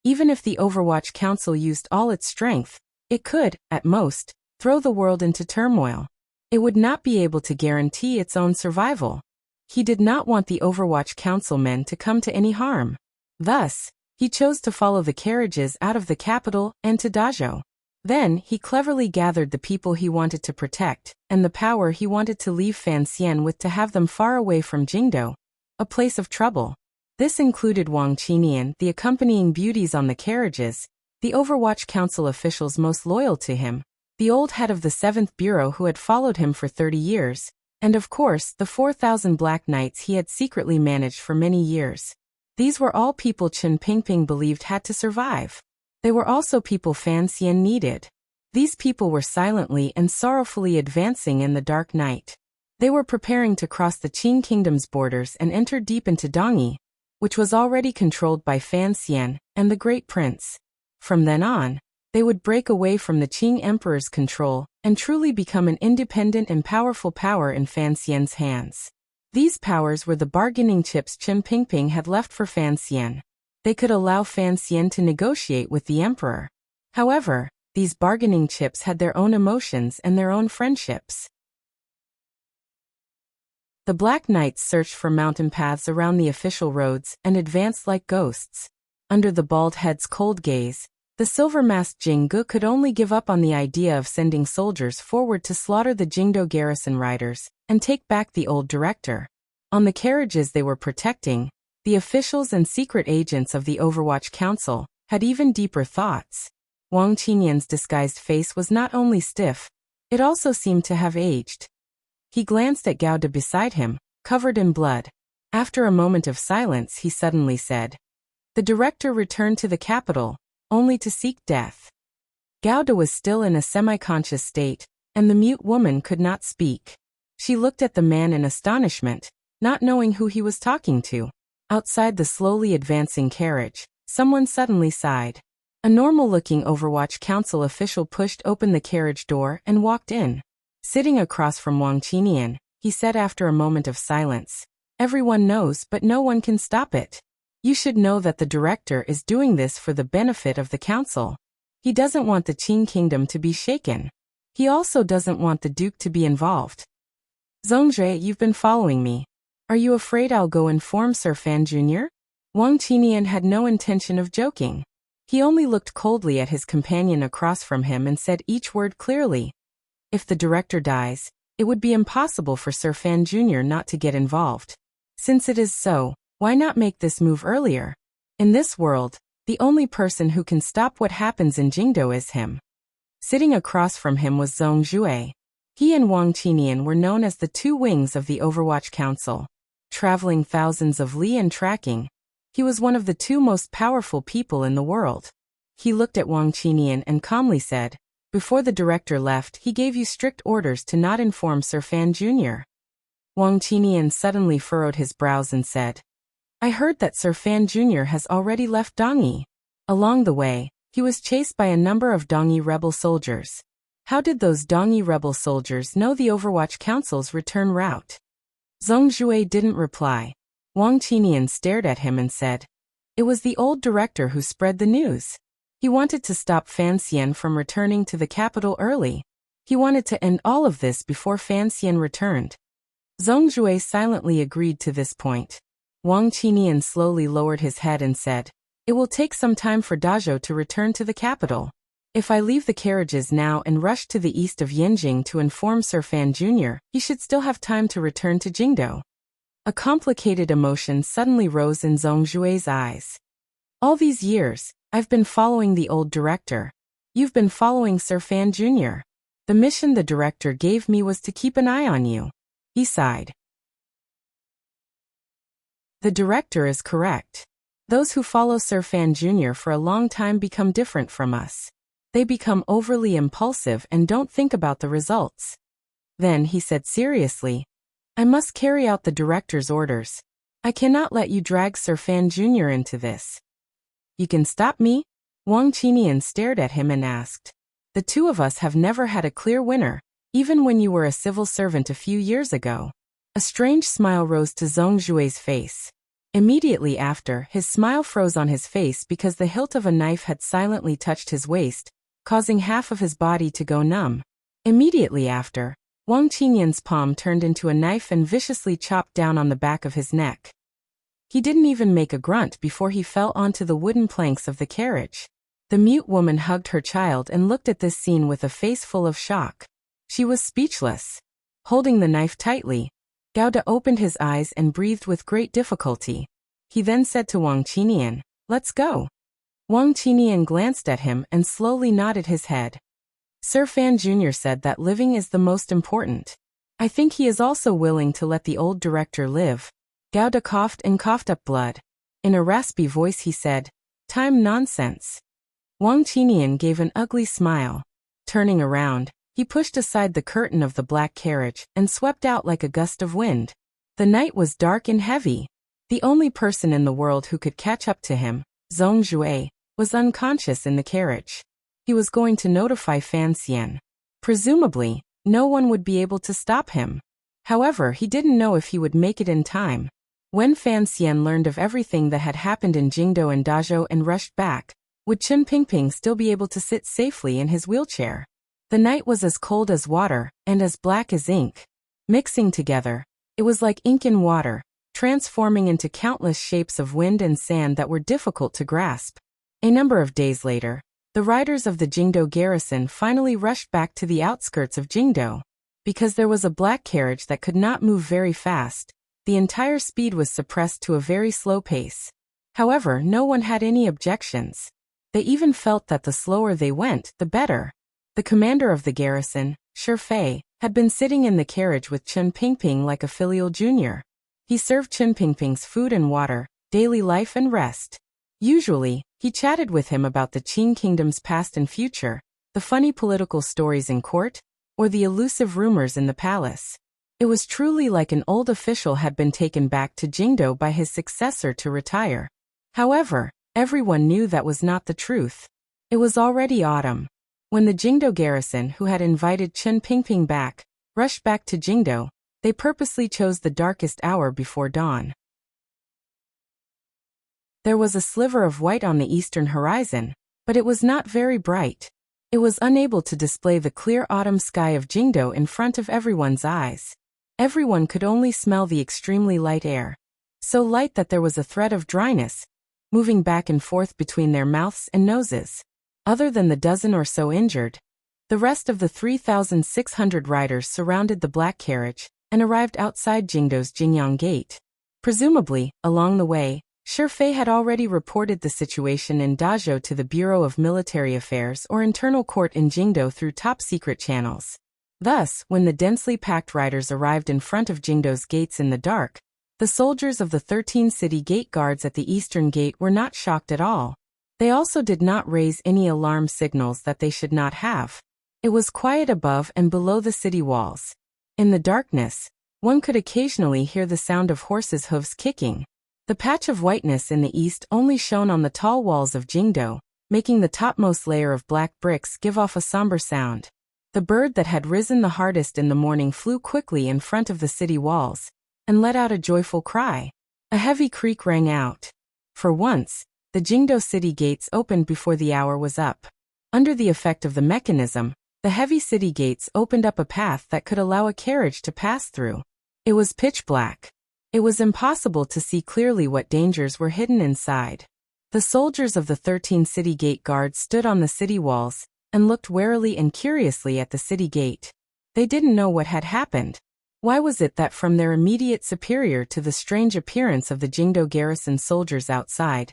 even if the Overwatch Council used all its strength, it could, at most, throw the world into turmoil. It would not be able to guarantee its own survival. He did not want the Overwatch Council men to come to any harm. Thus, he chose to follow the carriages out of the capital and to Dazhou. Then, he cleverly gathered the people he wanted to protect, and the power he wanted to leave Fanxian with to have them far away from Jingdou, a place of trouble. This included Wang Qinian, the accompanying beauties on the carriages, the Overwatch Council officials most loyal to him, the old head of the 7th Bureau who had followed him for 30 years, and of course the 4,000 Black Knights he had secretly managed for many years. These were all people Chen Pingping believed had to survive. They were also people Fanxian needed. These people were silently and sorrowfully advancing in the dark night. They were preparing to cross the Qing kingdom's borders and enter deep into Dongyi, which was already controlled by Fanxian and the Great Prince. From then on, they would break away from the Qing emperor's control and truly become an independent and powerful power in Fanxian's hands. These powers were the bargaining chips Chen Pingping had left for Fanxian. They could allow Fanxian to negotiate with the emperor. However, these bargaining chips had their own emotions and their own friendships. The Black Knights searched for mountain paths around the official roads and advanced like ghosts. Under the bald head's cold gaze, the silver-masked Jingge could only give up on the idea of sending soldiers forward to slaughter the Jingdou garrison riders and take back the old director. On the carriages they were protecting, the officials and secret agents of the Overwatch Council had even deeper thoughts. Wang Qinian's disguised face was not only stiff, it also seemed to have aged. He glanced at Gao De beside him, covered in blood. After a moment of silence he suddenly said, "The director returned to the capital, only to seek death." Gao De was still in a semi-conscious state, and the mute woman could not speak. She looked at the man in astonishment, not knowing who he was talking to. Outside the slowly advancing carriage, someone suddenly sighed. A normal-looking Overwatch Council official pushed open the carriage door and walked in. Sitting across from Wang Qinian, he said after a moment of silence, "Everyone knows but no one can stop it. You should know that the director is doing this for the benefit of the council. He doesn't want the Qing kingdom to be shaken. He also doesn't want the duke to be involved. Zhongzhui, you've been following me. Are you afraid I'll go inform Sir Fan Jr.?" Wang Qinian had no intention of joking. He only looked coldly at his companion across from him and said each word clearly. If the director dies, it would be impossible for Sir Fan Jr. not to get involved. Since it is so, why not make this move earlier? In this world, the only person who can stop what happens in Jingdou is him. Sitting across from him was Zhongzhui. He and Wang Qinian were known as the two wings of the Overwatch Council. Traveling thousands of li and tracking, he was one of the two most powerful people in the world. He looked at Wang Qinian and calmly said, "Before the director left, he gave you strict orders to not inform Sir Fan Jr." Wang Qinian suddenly furrowed his brows and said, "I heard that Sir Fan Jr. has already left Dongyi." Along the way, he was chased by a number of Dongyi rebel soldiers. How did those Dongyi rebel soldiers know the Overwatch Council's return route? Zhongzhui didn't reply. Wang Qinian stared at him and said, "It was the old director who spread the news. He wanted to stop Fanxian from returning to the capital early. He wanted to end all of this before Fanxian returned." Zhongzhui silently agreed to this point. Wang Qinian slowly lowered his head and said, "It will take some time for Dazhou to return to the capital. If I leave the carriages now and rush to the east of Yanjing to inform Sir Fan Jr., he should still have time to return to Jingdo. A complicated emotion suddenly rose in Zhong Zhui's eyes. All these years, I've been following the old director. You've been following Sir Fan Jr. The mission the director gave me was to keep an eye on you. He sighed. The director is correct. Those who follow Sir Fan Jr. for a long time become different from us. They become overly impulsive and don't think about the results. Then he said seriously, I must carry out the director's orders. I cannot let you drag Sir Fan Jr. into this. You can stop me? Wang Qinian stared at him and asked. The two of us have never had a clear winner, even when you were a civil servant a few years ago. A strange smile rose to Zhong Zhui's face. Immediately after, his smile froze on his face because the hilt of a knife had silently touched his waist, causing half of his body to go numb. Immediately after, Wang Qinian's palm turned into a knife and viciously chopped down on the back of his neck. He didn't even make a grunt before he fell onto the wooden planks of the carriage. The mute woman hugged her child and looked at this scene with a face full of shock. She was speechless. Holding the knife tightly, Gauda opened his eyes and breathed with great difficulty. He then said to Wang Qinian, Let's go. Wang Qinian glanced at him and slowly nodded his head. Sir Fan Jr. said that living is the most important. I think he is also willing to let the old director live. Gauda coughed and coughed up blood. In a raspy voice he said, Time nonsense. Wang Qinian gave an ugly smile. Turning around, he pushed aside the curtain of the black carriage and swept out like a gust of wind. The night was dark and heavy. The only person in the world who could catch up to him, Zhong Zhui, was unconscious in the carriage. He was going to notify Fan Xian. Presumably, no one would be able to stop him. However, he didn't know if he would make it in time. When Fan Xian learned of everything that had happened in Jingdo and Dazhou and rushed back, would Chen Pingping still be able to sit safely in his wheelchair? The night was as cold as water and as black as ink. Mixing together, it was like ink and water, transforming into countless shapes of wind and sand that were difficult to grasp. A number of days later, the riders of the Jingdo garrison finally rushed back to the outskirts of Jingdo. Because there was a black carriage that could not move very fast, the entire speed was suppressed to a very slow pace. However, no one had any objections. They even felt that the slower they went, the better. The commander of the garrison, Shi Fei, had been sitting in the carriage with Chen Pingping like a filial junior. He served Chen Pingping's food and water, daily life and rest. Usually, he chatted with him about the Qing kingdom's past and future, the funny political stories in court, or the elusive rumors in the palace. It was truly like an old official had been taken back to Jingdo by his successor to retire. However, everyone knew that was not the truth. It was already autumn. When the Jingdo garrison, who had invited Chen Pingping back, rushed back to Jingdo, they purposely chose the darkest hour before dawn. There was a sliver of white on the eastern horizon, but it was not very bright. It was unable to display the clear autumn sky of Jingdo in front of everyone's eyes. Everyone could only smell the extremely light air. So light that there was a thread of dryness, moving back and forth between their mouths and noses. Other than the dozen or so injured, the rest of the 3,600 riders surrounded the black carriage and arrived outside Jingdo's Jingyang Gate. Presumably, along the way, Shi Fei had already reported the situation in Dazhou to the Bureau of Military Affairs or Internal Court in Jingdo through top-secret channels. Thus, when the densely packed riders arrived in front of Jingdo's gates in the dark, the soldiers of the 13 city gate guards at the eastern gate were not shocked at all. They also did not raise any alarm signals that they should not have. It was quiet above and below the city walls. In the darkness, one could occasionally hear the sound of horses' hooves kicking. The patch of whiteness in the east only shone on the tall walls of Jingdo, making the topmost layer of black bricks give off a somber sound. The bird that had risen the hardest in the morning flew quickly in front of the city walls, and let out a joyful cry. A heavy creak rang out. For once, the Jingdo city gates opened before the hour was up. Under the effect of the mechanism, the heavy city gates opened up a path that could allow a carriage to pass through. It was pitch black. It was impossible to see clearly what dangers were hidden inside. The soldiers of the 13 city gate guards stood on the city walls, and looked warily and curiously at the city gate. They didn't know what had happened. Why was it that from their immediate superior to the strange appearance of the Jingdo garrison soldiers outside,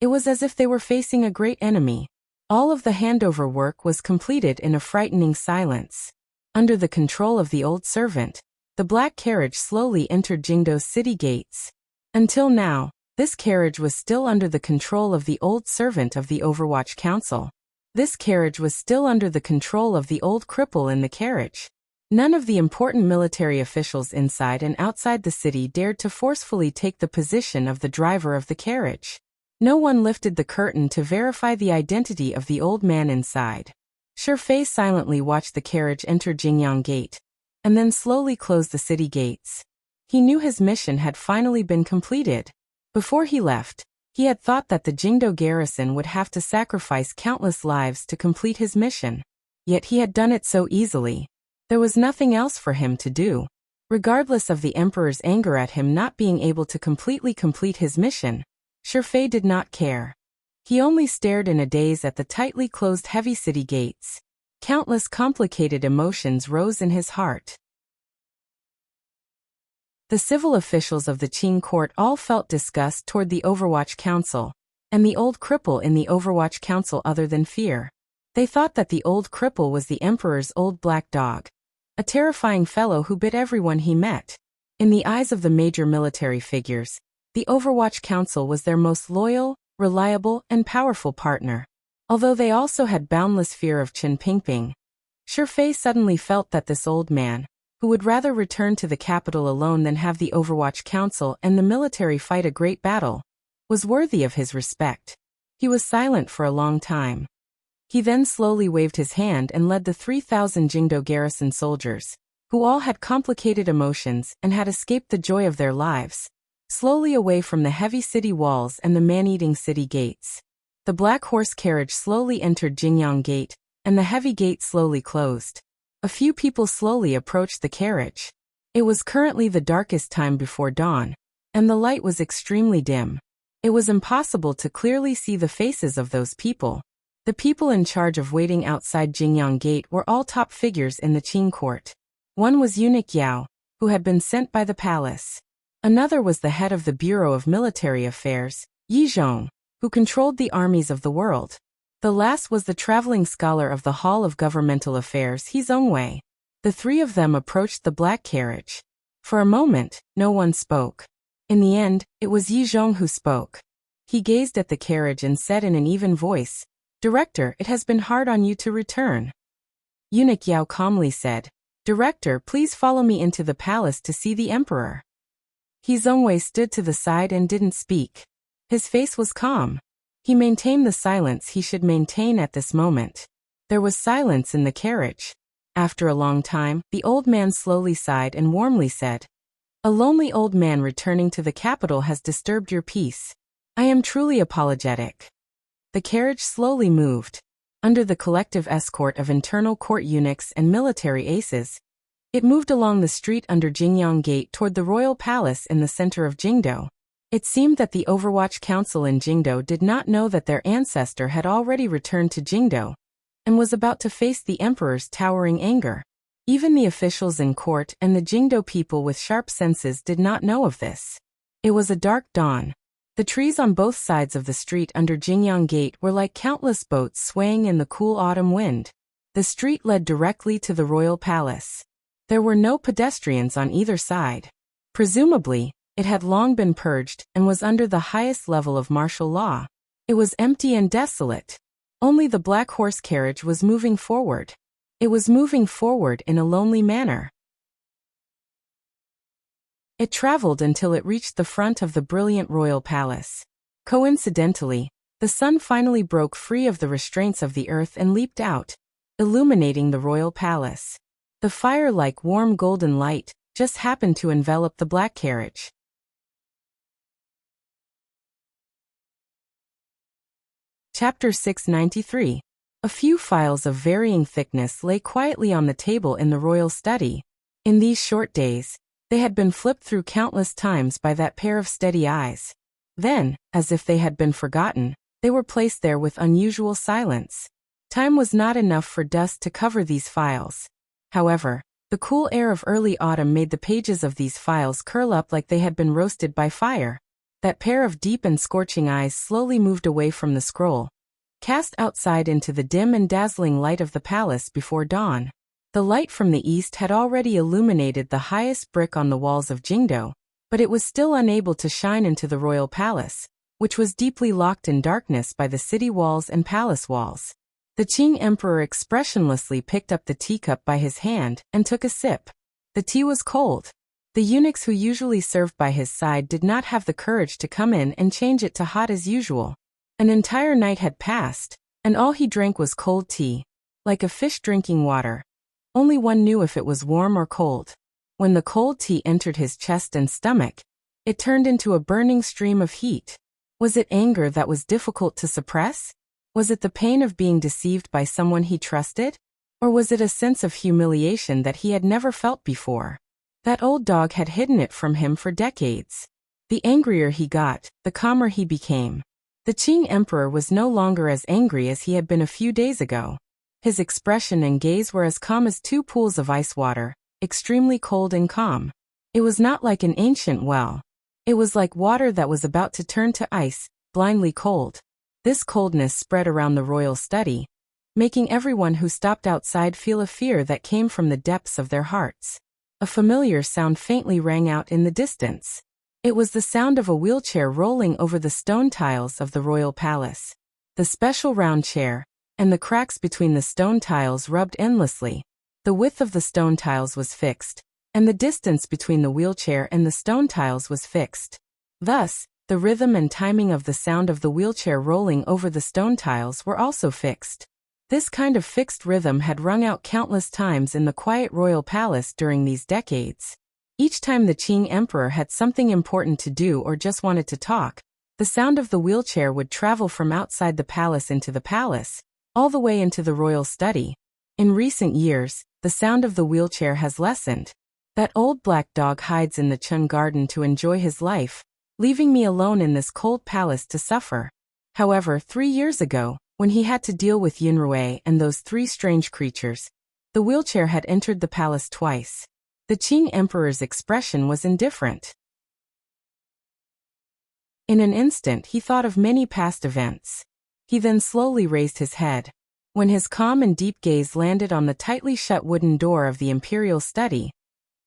it was as if they were facing a great enemy? All of the handover work was completed in a frightening silence. Under the control of the old servant, the black carriage slowly entered Jingdo's city gates. Until now, this carriage was still under the control of the old servant of the Overwatch Council. This carriage was still under the control of the old cripple in the carriage. None of the important military officials inside and outside the city dared to forcefully take the position of the driver of the carriage. No one lifted the curtain to verify the identity of the old man inside. Shifei silently watched the carriage enter Jingyang Gate, and then slowly close the city gates. He knew his mission had finally been completed. Before he left, he had thought that the Jingdo garrison would have to sacrifice countless lives to complete his mission. Yet he had done it so easily. There was nothing else for him to do. Regardless of the emperor's anger at him not being able to completely complete his mission, Shifei did not care. He only stared in a daze at the tightly closed heavy city gates. Countless complicated emotions rose in his heart. The civil officials of the Qing court all felt disgust toward the Overwatch Council, and the old cripple in the Overwatch Council other than fear. They thought that the old cripple was the emperor's old black dog, a terrifying fellow who bit everyone he met. In the eyes of the major military figures, the Overwatch Council was their most loyal, reliable, and powerful partner. Although they also had boundless fear of Chen Pingping, Shifei suddenly felt that this old man, who would rather return to the capital alone than have the Overwatch Council and the military fight a great battle, was worthy of his respect. He was silent for a long time. He then slowly waved his hand and led the 3,000 Jingdo garrison soldiers, who all had complicated emotions and had escaped the joy of their lives, slowly away from the heavy city walls and the man-eating city gates. The black horse carriage slowly entered Jingyang Gate, and the heavy gate slowly closed. A few people slowly approached the carriage. It was currently the darkest time before dawn, and the light was extremely dim. It was impossible to clearly see the faces of those people. The people in charge of waiting outside Jingyang Gate were all top figures in the Qing court. One was Eunuch Yao, who had been sent by the palace. Another was the head of the Bureau of Military Affairs, Yi Zhong, who controlled the armies of the world. The last was the traveling scholar of the Hall of Governmental Affairs, He Zhongwei. The three of them approached the black carriage. For a moment, no one spoke. In the end, it was Yi Zhong who spoke. He gazed at the carriage and said in an even voice, "Director, it has been hard on you to return." Eunuch Yao calmly said, "Director, please follow me into the palace to see the emperor." He Zhongwei stood to the side and didn't speak. His face was calm. He maintained the silence he should maintain at this moment. There was silence in the carriage. After a long time, the old man slowly sighed and warmly said, "A lonely old man returning to the capital has disturbed your peace. I am truly apologetic." The carriage slowly moved. Under the collective escort of internal court eunuchs and military aces, it moved along the street under Jingyang Gate toward the royal palace in the center of Jingdo. It seemed that the Overwatch Council in Jingdo did not know that their ancestor had already returned to Jingdo, and was about to face the emperor's towering anger. Even the officials in court and the Jingdo people with sharp senses did not know of this. It was a dark dawn. The trees on both sides of the street under Jingyang Gate were like countless boats swaying in the cool autumn wind. The street led directly to the royal palace. There were no pedestrians on either side. Presumably, it had long been purged and was under the highest level of martial law. It was empty and desolate. Only the black horse carriage was moving forward. It was moving forward in a lonely manner. It traveled until it reached the front of the brilliant royal palace. Coincidentally, the sun finally broke free of the restraints of the earth and leaped out, illuminating the royal palace. The fire-like warm golden light just happened to envelop the black carriage. Chapter 693. A few files of varying thickness lay quietly on the table in the royal study. In these short days, they had been flipped through countless times by that pair of steady eyes. Then, as if they had been forgotten, they were placed there with unusual silence. Time was not enough for dust to cover these files. However, the cool air of early autumn made the pages of these files curl up like they had been roasted by fire. That pair of deep and scorching eyes slowly moved away from the scroll, cast outside into the dim and dazzling light of the palace before dawn. The light from the east had already illuminated the highest brick on the walls of Jingdo, but it was still unable to shine into the royal palace, which was deeply locked in darkness by the city walls and palace walls. The Qing emperor expressionlessly picked up the teacup by his hand and took a sip. The tea was cold. The eunuchs who usually served by his side did not have the courage to come in and change it to hot as usual. An entire night had passed, and all he drank was cold tea, like a fish drinking water. Only one knew if it was warm or cold. When the cold tea entered his chest and stomach, it turned into a burning stream of heat. Was it anger that was difficult to suppress? Was it the pain of being deceived by someone he trusted? Or was it a sense of humiliation that he had never felt before? That old dog had hidden it from him for decades. The angrier he got, the calmer he became. The Qing emperor was no longer as angry as he had been a few days ago. His expression and gaze were as calm as two pools of ice water, extremely cold and calm. It was not like an ancient well. It was like water that was about to turn to ice, blindly cold. This coldness spread around the royal study, making everyone who stopped outside feel a fear that came from the depths of their hearts. A familiar sound faintly rang out in the distance. It was the sound of a wheelchair rolling over the stone tiles of the royal palace. The special round chair, and the cracks between the stone tiles rubbed endlessly. The width of the stone tiles was fixed, and the distance between the wheelchair and the stone tiles was fixed. Thus, the rhythm and timing of the sound of the wheelchair rolling over the stone tiles were also fixed. This kind of fixed rhythm had rung out countless times in the quiet royal palace during these decades. Each time the Qing emperor had something important to do or just wanted to talk, the sound of the wheelchair would travel from outside the palace into the palace, all the way into the royal study. In recent years, the sound of the wheelchair has lessened. That old black dog hides in the Chun garden to enjoy his life, leaving me alone in this cold palace to suffer. However, 3 years ago, when he had to deal with Yunrui and those 3 strange creatures, the wheelchair had entered the palace twice. The Qing emperor's expression was indifferent. In an instant he thought of many past events. He then slowly raised his head. When his calm and deep gaze landed on the tightly shut wooden door of the imperial study,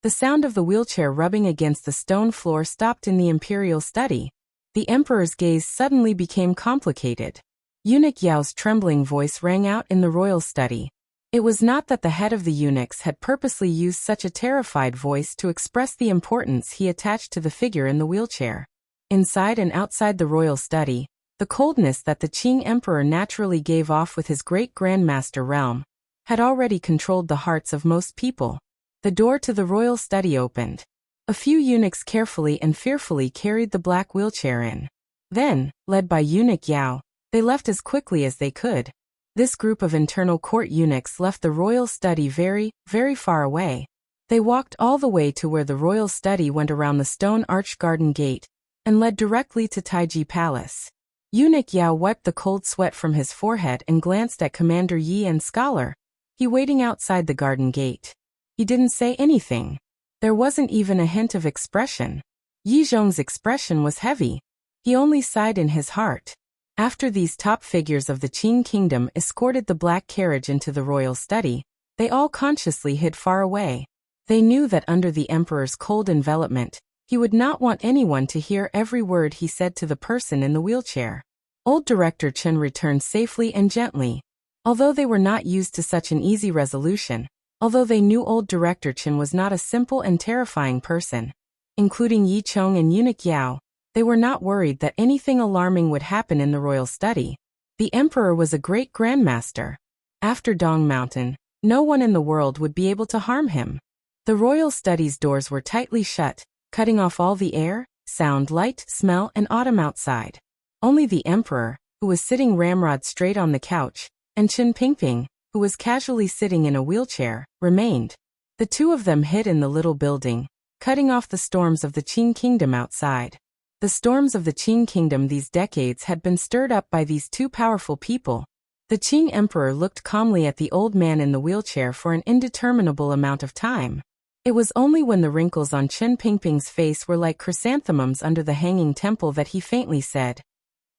the sound of the wheelchair rubbing against the stone floor stopped in the imperial study. The emperor's gaze suddenly became complicated. Eunuch Yao's trembling voice rang out in the royal study. It was not that the head of the eunuchs had purposely used such a terrified voice to express the importance he attached to the figure in the wheelchair. Inside and outside the royal study, the coldness that the Qing emperor naturally gave off with his great grandmaster realm had already controlled the hearts of most people. The door to the royal study opened. A few eunuchs carefully and fearfully carried the black wheelchair in. Then, led by Eunuch Yao, they left as quickly as they could. This group of internal court eunuchs left the royal study very, very far away. They walked all the way to where the royal study went around the stone-arched garden gate, and led directly to Taiji Palace. Eunuch Yao wiped the cold sweat from his forehead and glanced at Commander Yi and Scholar. He waiting outside the garden gate. He didn't say anything. There wasn't even a hint of expression. Yi Zhong's expression was heavy. He only sighed in his heart. After these top figures of the Qing kingdom escorted the black carriage into the royal study, they all consciously hid far away. They knew that under the emperor's cold envelopment, he would not want anyone to hear every word he said to the person in the wheelchair. Old Director Chen returned safely and gently. Although they were not used to such an easy resolution, although they knew old Director Chen was not a simple and terrifying person, including Yi Chong and Eunuch Yao, they were not worried that anything alarming would happen in the royal study. The emperor was a great grandmaster. After Dong Mountain, no one in the world would be able to harm him. The royal study's doors were tightly shut, cutting off all the air, sound, light, smell, and autumn outside. Only the emperor, who was sitting ramrod straight on the couch, and Chen Pingping, who was casually sitting in a wheelchair, remained. The two of them hid in the little building, cutting off the storms of the Qing kingdom outside. The storms of the Qing kingdom these decades had been stirred up by these two powerful people. The Qing emperor looked calmly at the old man in the wheelchair for an indeterminable amount of time. It was only when the wrinkles on Chen Pingping's face were like chrysanthemums under the hanging temple that he faintly said,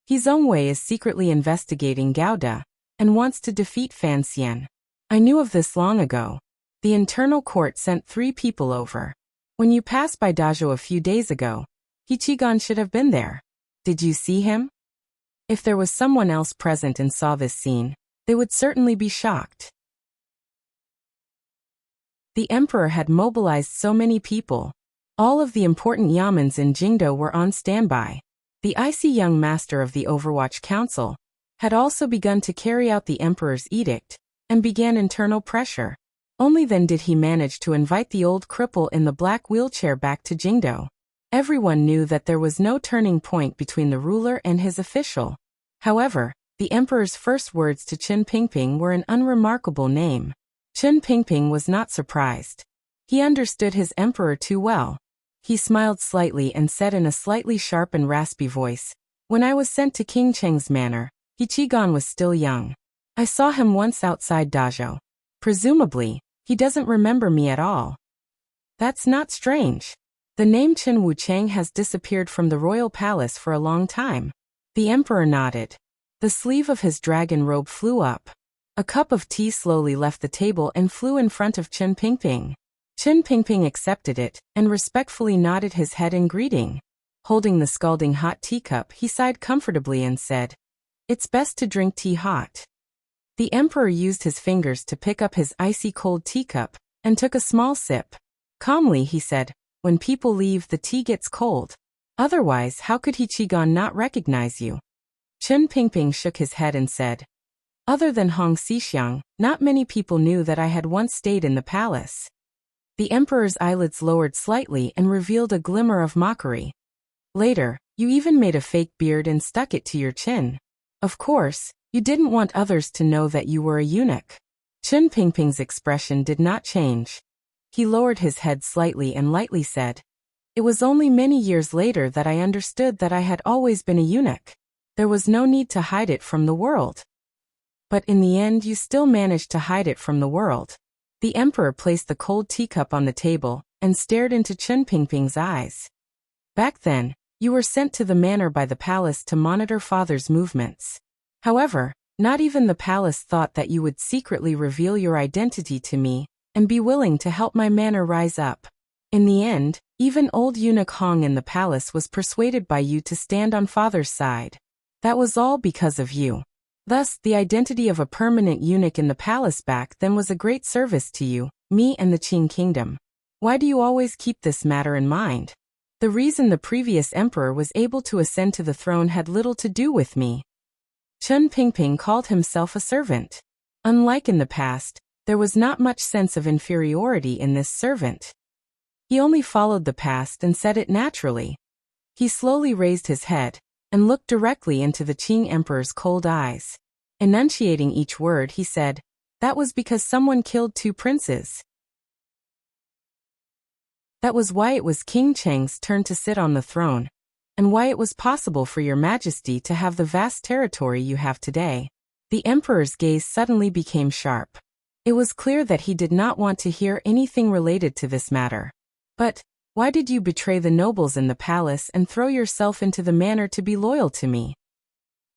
"He Zhongwei is secretly investigating Gouda and wants to defeat Fan Xian. I knew of this long ago. The internal court sent 3 people over. When you passed by Dazhou a few days ago, He Qigong should have been there. Did you see him?" If there was someone else present and saw this scene, they would certainly be shocked. The emperor had mobilized so many people. All of the important yamens in Jingdou were on standby. The icy young master of the Overwatch Council had also begun to carry out the emperor's edict and began internal pressure. Only then did he manage to invite the old cripple in the black wheelchair back to Jingdou. Everyone knew that there was no turning point between the ruler and his official. However, the emperor's first words to Chen Pingping were an unremarkable name. Chen Pingping was not surprised. He understood his emperor too well. He smiled slightly and said in a slightly sharp and raspy voice, "When I was sent to King Cheng's manor, He Qigong was still young. I saw him once outside Dazhou. Presumably, he doesn't remember me at all." "That's not strange. The name Chen Wuchang has disappeared from the royal palace for a long time." The emperor nodded. The sleeve of his dragon robe flew up. A cup of tea slowly left the table and flew in front of Chen Pingping. Chen Pingping accepted it and respectfully nodded his head in greeting. Holding the scalding hot teacup, he sighed comfortably and said, "It's best to drink tea hot." The emperor used his fingers to pick up his icy cold teacup and took a small sip. Calmly he said, "When people leave, the tea gets cold. Otherwise, how could He Qigong not recognize you?" Chen Pingping shook his head and said, "Other than Hong Xixiang, not many people knew that I had once stayed in the palace." The emperor's eyelids lowered slightly and revealed a glimmer of mockery. "Later, you even made a fake beard and stuck it to your chin. Of course, you didn't want others to know that you were a eunuch." Chen Pingping's expression did not change. He lowered his head slightly and lightly said, "It was only many years later that I understood that I had always been a eunuch. There was no need to hide it from the world." "But in the end you still managed to hide it from the world." The emperor placed the cold teacup on the table and stared into Chen Pingping's eyes. "Back then, you were sent to the manor by the palace to monitor father's movements. However, not even the palace thought that you would secretly reveal your identity to me and be willing to help my manor rise up. In the end, even old eunuch Hong in the palace was persuaded by you to stand on father's side. That was all because of you. Thus, the identity of a permanent eunuch in the palace back then was a great service to you, me and the Qing kingdom. Why do you always keep this matter in mind? The reason the previous emperor was able to ascend to the throne had little to do with me." Chen Pingping called himself a servant. Unlike in the past, there was not much sense of inferiority in this servant. He only followed the past and said it naturally. He slowly raised his head and looked directly into the Qing emperor's cold eyes. Enunciating each word, he said, "That was because someone killed 2 princes. That was why it was King Cheng's turn to sit on the throne, and why it was possible for your majesty to have the vast territory you have today." The emperor's gaze suddenly became sharp. It was clear that he did not want to hear anything related to this matter. "But why did you betray the nobles in the palace and throw yourself into the manor to be loyal to me?"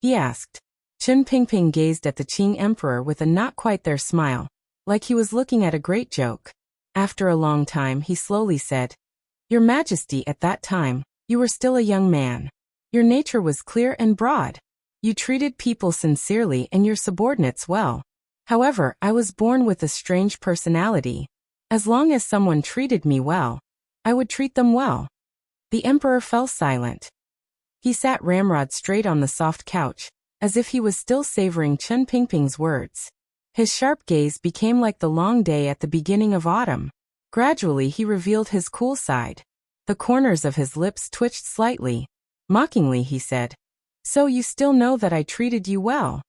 he asked. Chen Pingping gazed at the Qing emperor with a not quite there smile, like he was looking at a great joke. After a long time he slowly said, "Your Majesty, at that time, you were still a young man. Your nature was clear and broad. You treated people sincerely and your subordinates well. However, I was born with a strange personality. As long as someone treated me well, I would treat them well." The emperor fell silent. He sat ramrod straight on the soft couch, as if he was still savoring Chen Pingping's words. His sharp gaze became like the long day at the beginning of autumn. Gradually he revealed his cool side. The corners of his lips twitched slightly. Mockingly he said, "So you still know that I treated you well?"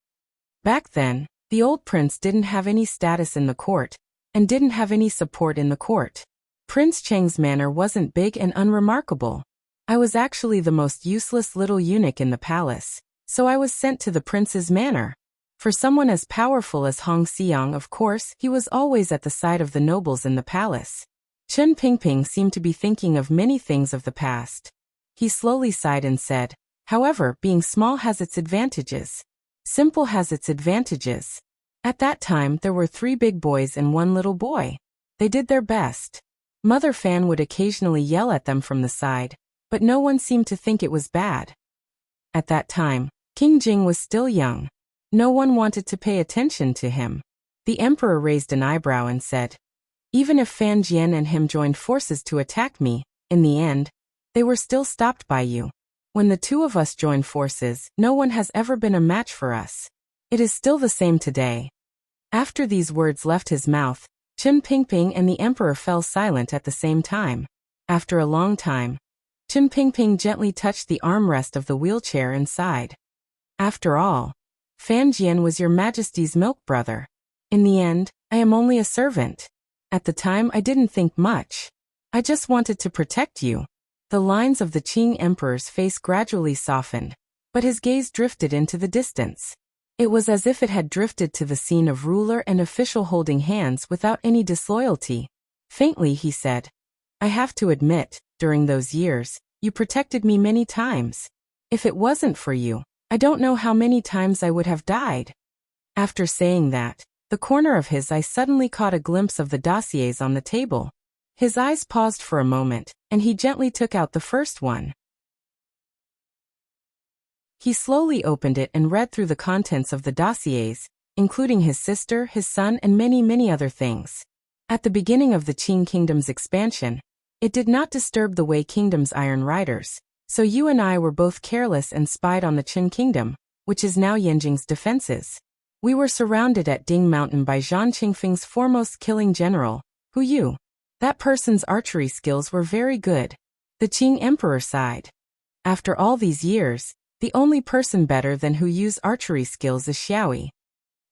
Back then, the old prince didn't have any status in the court, and didn't have any support in the court. Prince Cheng's manor wasn't big and unremarkable. I was actually the most useless little eunuch in the palace, so I was sent to the prince's manor. For someone as powerful as Hong Xiang, of course, he was always at the side of the nobles in the palace. Chen Pingping seemed to be thinking of many things of the past. He slowly sighed and said, "However, being small has its advantages. Simple has its advantages." At that time, there were 3 big boys and 1 little boy. They did their best. Mother Fan would occasionally yell at them from the side, but no one seemed to think it was bad. At that time, King Jing was still young. No one wanted to pay attention to him. The emperor raised an eyebrow and said, "Even if Fan Jian and him joined forces to attack me, in the end, they were still stopped by you. When the 2 of us join forces, no one has ever been a match for us. It is still the same today." After these words left his mouth, Chen Pingping and the emperor fell silent at the same time. After a long time, Chen Pingping gently touched the armrest of the wheelchair and sighed. "After all, Fan Jian was your Majesty's milk brother. In the end, I am only a servant. At the time I didn't think much. I just wanted to protect you." The lines of the Qing emperor's face gradually softened, but his gaze drifted into the distance. It was as if it had drifted to the scene of ruler and official holding hands without any disloyalty. Faintly he said, "I have to admit, during those years, you protected me many times. If it wasn't for you, I don't know how many times I would have died." After saying that, the corner of his eye suddenly caught a glimpse of the dossiers on the table. His eyes paused for a moment, and he gently took out the first one. He slowly opened it and read through the contents of the dossiers, including his sister, his son, and many other things. At the beginning of the Qing kingdom's expansion, it did not disturb the Wei kingdom's iron riders, so you and I were both careless and spied on the Qin kingdom, which is now Yanjing's defenses. We were surrounded at Ding Mountain by Zhang Qingfeng's foremost killing general, Hu Yu. That person's archery skills were very good. The Qing emperor sighed. After all these years, the only person better than Hu Yu's archery skills is Xiaoyi.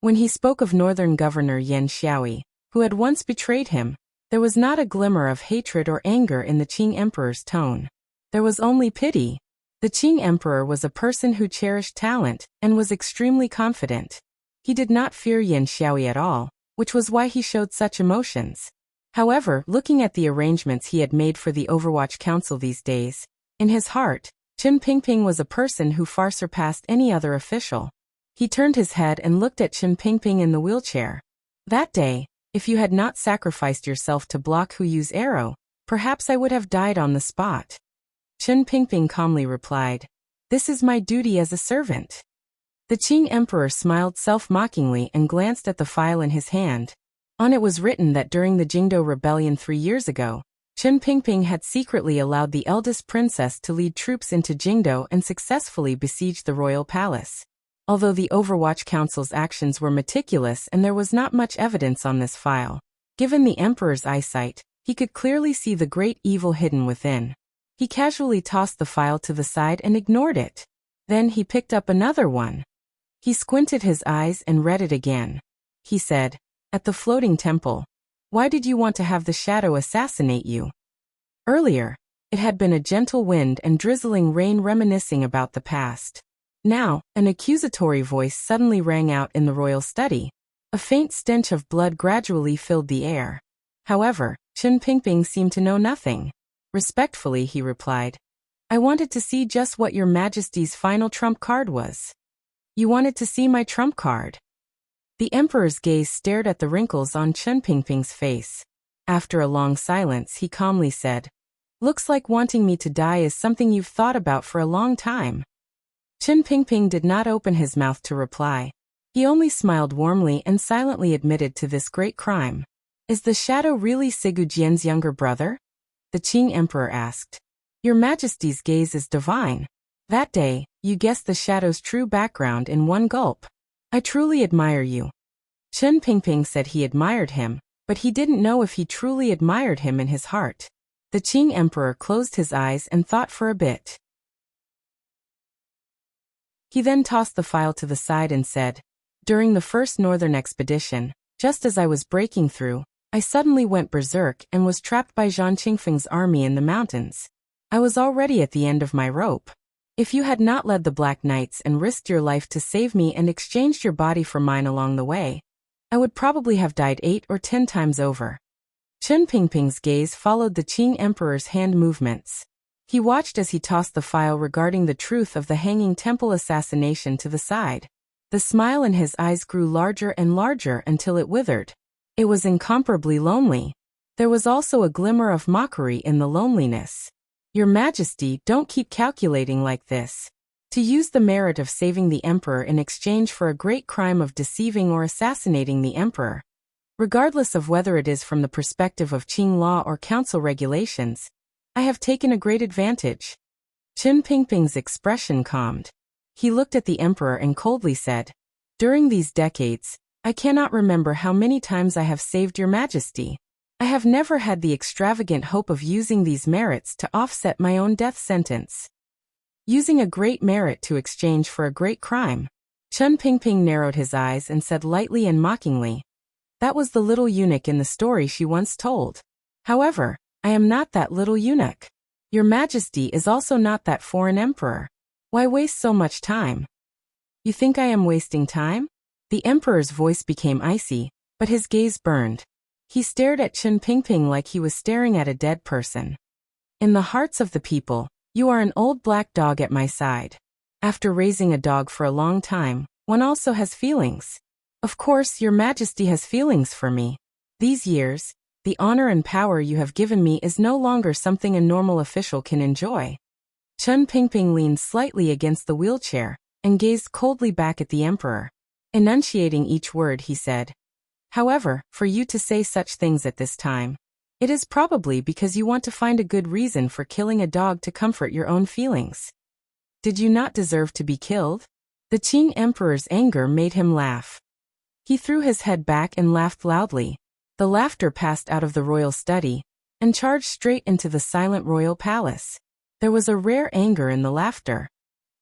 When he spoke of northern governor Yan Xiaoyi, who had once betrayed him, there was not a glimmer of hatred or anger in the Qing emperor's tone. There was only pity. The Qing emperor was a person who cherished talent and was extremely confident. He did not fear Yan Xiaoyi at all, which was why he showed such emotions. However, looking at the arrangements he had made for the Overwatch Council these days, in his heart, Chen Pingping was a person who far surpassed any other official. He turned his head and looked at Chen Pingping in the wheelchair. "That day, if you had not sacrificed yourself to block Hu Yu's arrow, perhaps I would have died on the spot." Chen Pingping calmly replied, "This is my duty as a servant." The Qing emperor smiled self-mockingly and glanced at the file in his hand. On it was written that during the Jingdo rebellion 3 years ago, Chen Pingping had secretly allowed the eldest princess to lead troops into Jingdo and successfully besiege the royal palace. Although the Overwatch Council's actions were meticulous and there was not much evidence on this file, given the emperor's eyesight, he could clearly see the great evil hidden within. He casually tossed the file to the side and ignored it. Then he picked up another one. He squinted his eyes and read it again. He said, "At the floating temple. Why did you want to have the shadow assassinate you?" Earlier, it had been a gentle wind and drizzling rain reminiscing about the past. Now, an accusatory voice suddenly rang out in the royal study. A faint stench of blood gradually filled the air. However, Chen Pingping seemed to know nothing. Respectfully, he replied, "I wanted to see just what your Majesty's final trump card was." "You wanted to see my trump card?" The emperor's gaze stared at the wrinkles on Chen Pingping's face. After a long silence, he calmly said, "Looks like wanting me to die is something you've thought about for a long time." Chen Pingping did not open his mouth to reply. He only smiled warmly and silently admitted to this great crime. "Is the shadow really Sigu Jian's younger brother?" The Qing emperor asked. "Your Majesty's gaze is divine. That day, you guessed the shadow's true background in one gulp. I truly admire you." Chen Pingping said he admired him, but he didn't know if he truly admired him in his heart. The Qing emperor closed his eyes and thought for a bit. He then tossed the file to the side and said, "During the first northern expedition, just as I was breaking through, I suddenly went berserk and was trapped by Zhang Qingfeng's army in the mountains. I was already at the end of my rope. If you had not led the Black Knights and risked your life to save me and exchanged your body for mine along the way, I would probably have died 8 or 10 times over. Chen Pingping's gaze followed the Qing Emperor's hand movements. He watched as he tossed the file regarding the truth of the Hanging Temple assassination to the side. The smile in his eyes grew larger and larger until it withered. It was incomparably lonely. There was also a glimmer of mockery in the loneliness. Your Majesty, don't keep calculating like this. To use the merit of saving the Emperor in exchange for a great crime of deceiving or assassinating the Emperor, regardless of whether it is from the perspective of Qing law or council regulations, I have taken a great advantage. Chen Pingping's expression calmed. He looked at the Emperor and coldly said, "During these decades, I cannot remember how many times I have saved your Majesty. I have never had the extravagant hope of using these merits to offset my own death sentence. Using a great merit to exchange for a great crime." Chen Pingping narrowed his eyes and said lightly and mockingly, "That was the little eunuch in the story she once told. However, I am not that little eunuch. Your Majesty is also not that foreign emperor. Why waste so much time?" "You think I am wasting time?" The Emperor's voice became icy, but his gaze burned. He stared at Chen Pingping like he was staring at a dead person. "In the hearts of the people, you are an old black dog at my side. After raising a dog for a long time, one also has feelings. Of course, your Majesty has feelings for me. These years, the honor and power you have given me is no longer something a normal official can enjoy." Chen Pingping leaned slightly against the wheelchair and gazed coldly back at the Emperor. Enunciating each word, he said, "However, for you to say such things at this time, it is probably because you want to find a good reason for killing a dog to comfort your own feelings. Did you not deserve to be killed?" The Qing Emperor's anger made him laugh. He threw his head back and laughed loudly. The laughter passed out of the royal study and charged straight into the silent royal palace. There was a rare anger in the laughter.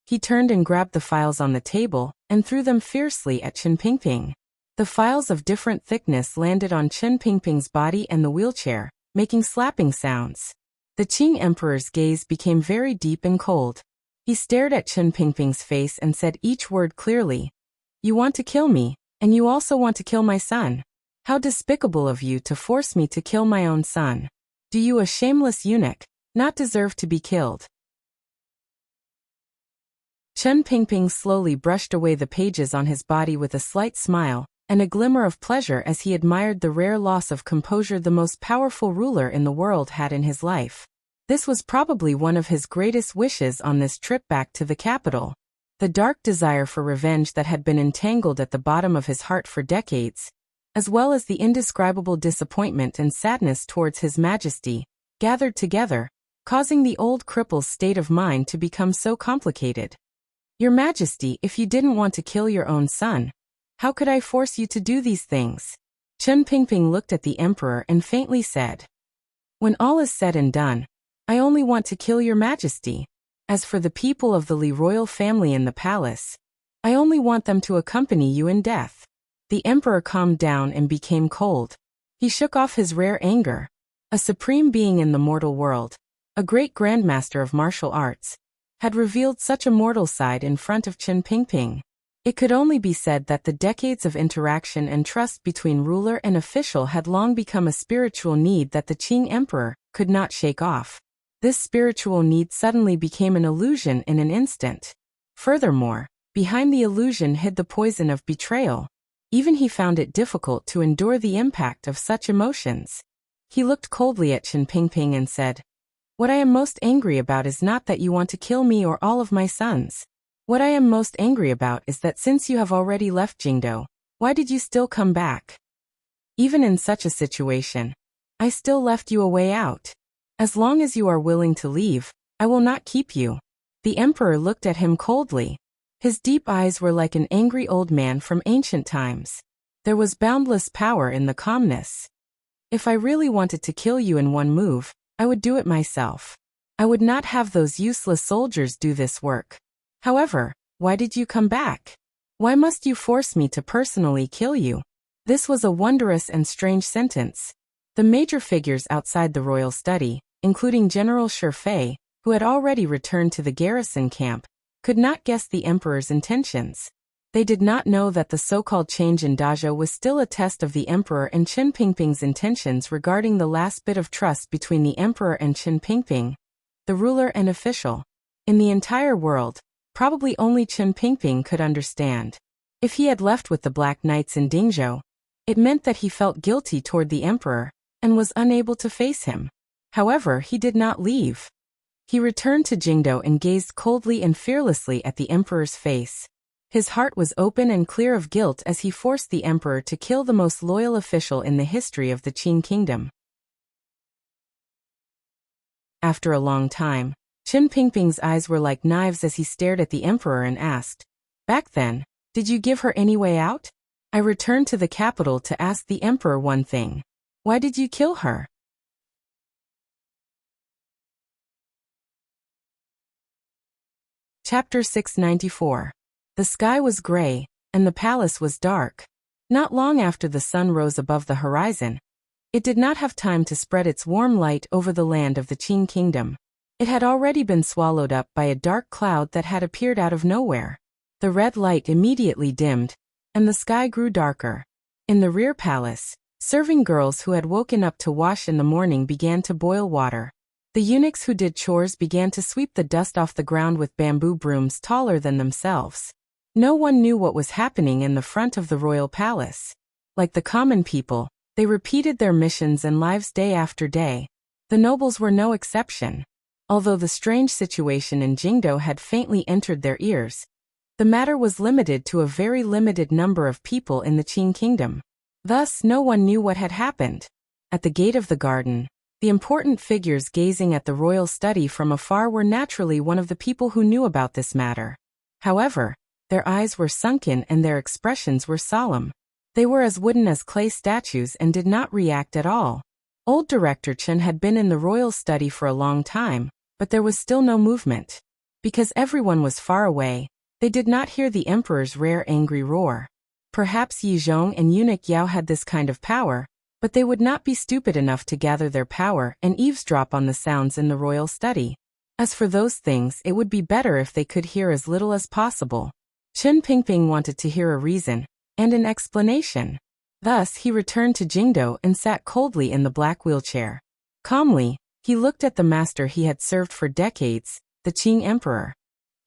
He turned and grabbed the files on the table and threw them fiercely at Chen Pingping. The files of different thickness landed on Chen Pingping's body and the wheelchair, making slapping sounds. The Qing Emperor's gaze became very deep and cold. He stared at Chen Pingping's face and said each word clearly. "You want to kill me, and you also want to kill my son. How despicable of you to force me to kill my own son. Do you, a shameless eunuch, not deserve to be killed?" Chen Pingping slowly brushed away the pages on his body with a slight smile and a glimmer of pleasure as he admired the rare loss of composure the most powerful ruler in the world had in his life. This was probably one of his greatest wishes on this trip back to the capital. The dark desire for revenge that had been entangled at the bottom of his heart for decades, as well as the indescribable disappointment and sadness towards His Majesty, gathered together, causing the old cripple's state of mind to become so complicated. "Your Majesty, if you didn't want to kill your own son, how could I force you to do these things?" Chen Pingping looked at the Emperor and faintly said, "When all is said and done, I only want to kill your Majesty. As for the people of the Li royal family in the palace, I only want them to accompany you in death." The Emperor calmed down and became cold. He shook off his rare anger. A supreme being in the mortal world, a great grandmaster of martial arts, had revealed such a mortal side in front of Chen Pingping. It could only be said that the decades of interaction and trust between ruler and official had long become a spiritual need that the Qing Emperor could not shake off. This spiritual need suddenly became an illusion in an instant. Furthermore, behind the illusion hid the poison of betrayal. Even he found it difficult to endure the impact of such emotions. He looked coldly at Chen Pingping and said, "What I am most angry about is not that you want to kill me or all of my sons. What I am most angry about is that since you have already left Jingdo, why did you still come back? Even in such a situation, I still left you a way out. As long as you are willing to leave, I will not keep you." The Emperor looked at him coldly. His deep eyes were like an angry old man from ancient times. There was boundless power in the calmness. "If I really wanted to kill you in one move, I would do it myself. I would not have those useless soldiers do this work. However, why did you come back? Why must you force me to personally kill you?" This was a wondrous and strange sentence. The major figures outside the royal study, including General Shifei, who had already returned to the garrison camp, could not guess the emperor's intentions. They did not know that the so-called change in Dazhou was still a test of the emperor and Qin Pingping's intentions regarding the last bit of trust between the emperor and Qin Pingping, the ruler and official. In the entire world, probably only Qin Pingping could understand. If he had left with the Black Knights in Dingzhou, it meant that he felt guilty toward the emperor and was unable to face him. However, he did not leave. He returned to Jingdou and gazed coldly and fearlessly at the emperor's face. His heart was open and clear of guilt as he forced the emperor to kill the most loyal official in the history of the Qin kingdom. After a long time, Qin Pingping's eyes were like knives as he stared at the emperor and asked, "Back then, did you give her any way out? I returned to the capital to ask the emperor one thing. Why did you kill her?" Chapter 694. The sky was gray, and the palace was dark. Not long after the sun rose above the horizon, it did not have time to spread its warm light over the land of the Qin kingdom. It had already been swallowed up by a dark cloud that had appeared out of nowhere. The red light immediately dimmed, and the sky grew darker. In the rear palace, serving girls who had woken up to wash in the morning began to boil water. The eunuchs who did chores began to sweep the dust off the ground with bamboo brooms taller than themselves. No one knew what was happening in the front of the royal palace. Like the common people, they repeated their missions and lives day after day. The nobles were no exception. Although the strange situation in Jingdou had faintly entered their ears, the matter was limited to a very limited number of people in the Qin kingdom. Thus, no one knew what had happened. At the gate of the garden, the important figures gazing at the royal study from afar were naturally one of the people who knew about this matter. However, their eyes were sunken and their expressions were solemn. They were as wooden as clay statues and did not react at all. Old Director Chen had been in the royal study for a long time, but there was still no movement. Because everyone was far away, they did not hear the emperor's rare angry roar. Perhaps Yi Zhong and eunuch Yao had this kind of power, but they would not be stupid enough to gather their power and eavesdrop on the sounds in the royal study. As for those things, it would be better if they could hear as little as possible. Qin Pingping wanted to hear a reason and an explanation. Thus, he returned to Jingdou and sat coldly in the black wheelchair. Calmly, he looked at the master he had served for decades, the Qing emperor.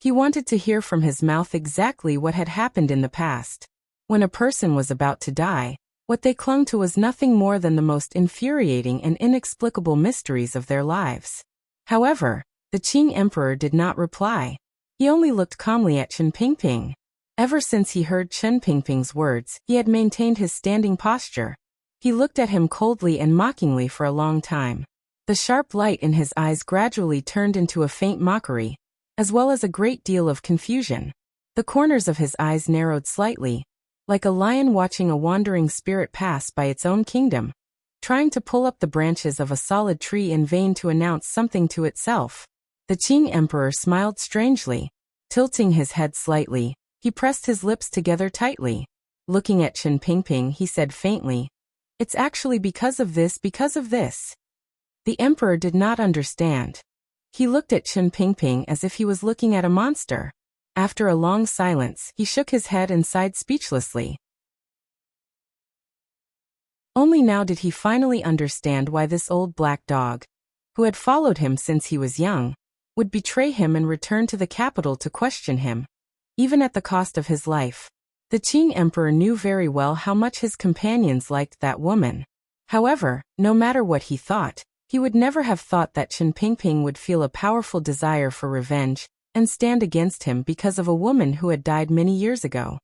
He wanted to hear from his mouth exactly what had happened in the past. When a person was about to die, what they clung to was nothing more than the most infuriating and inexplicable mysteries of their lives. However, the Qing emperor did not reply. He only looked calmly at Qin Pingping. Ever since he heard Qin Pingping's words, he had maintained his standing posture. He looked at him coldly and mockingly for a long time. The sharp light in his eyes gradually turned into a faint mockery, as well as a great deal of confusion. The corners of his eyes narrowed slightly, like a lion watching a wandering spirit pass by its own kingdom, trying to pull up the branches of a solid tree in vain to announce something to itself. The Qing emperor smiled strangely. Tilting his head slightly, he pressed his lips together tightly. Looking at Qin Pingping, he said faintly, "It's actually because of this, because of this." The emperor did not understand. He looked at Qin Pingping as if he was looking at a monster. After a long silence, he shook his head and sighed speechlessly. Only now did he finally understand why this old black dog, who had followed him since he was young, would betray him and return to the capital to question him, even at the cost of his life. The Qing emperor knew very well how much his companions liked that woman. However, no matter what he thought, he would never have thought that Qin Pingping would feel a powerful desire for revenge and stand against him because of a woman who had died many years ago.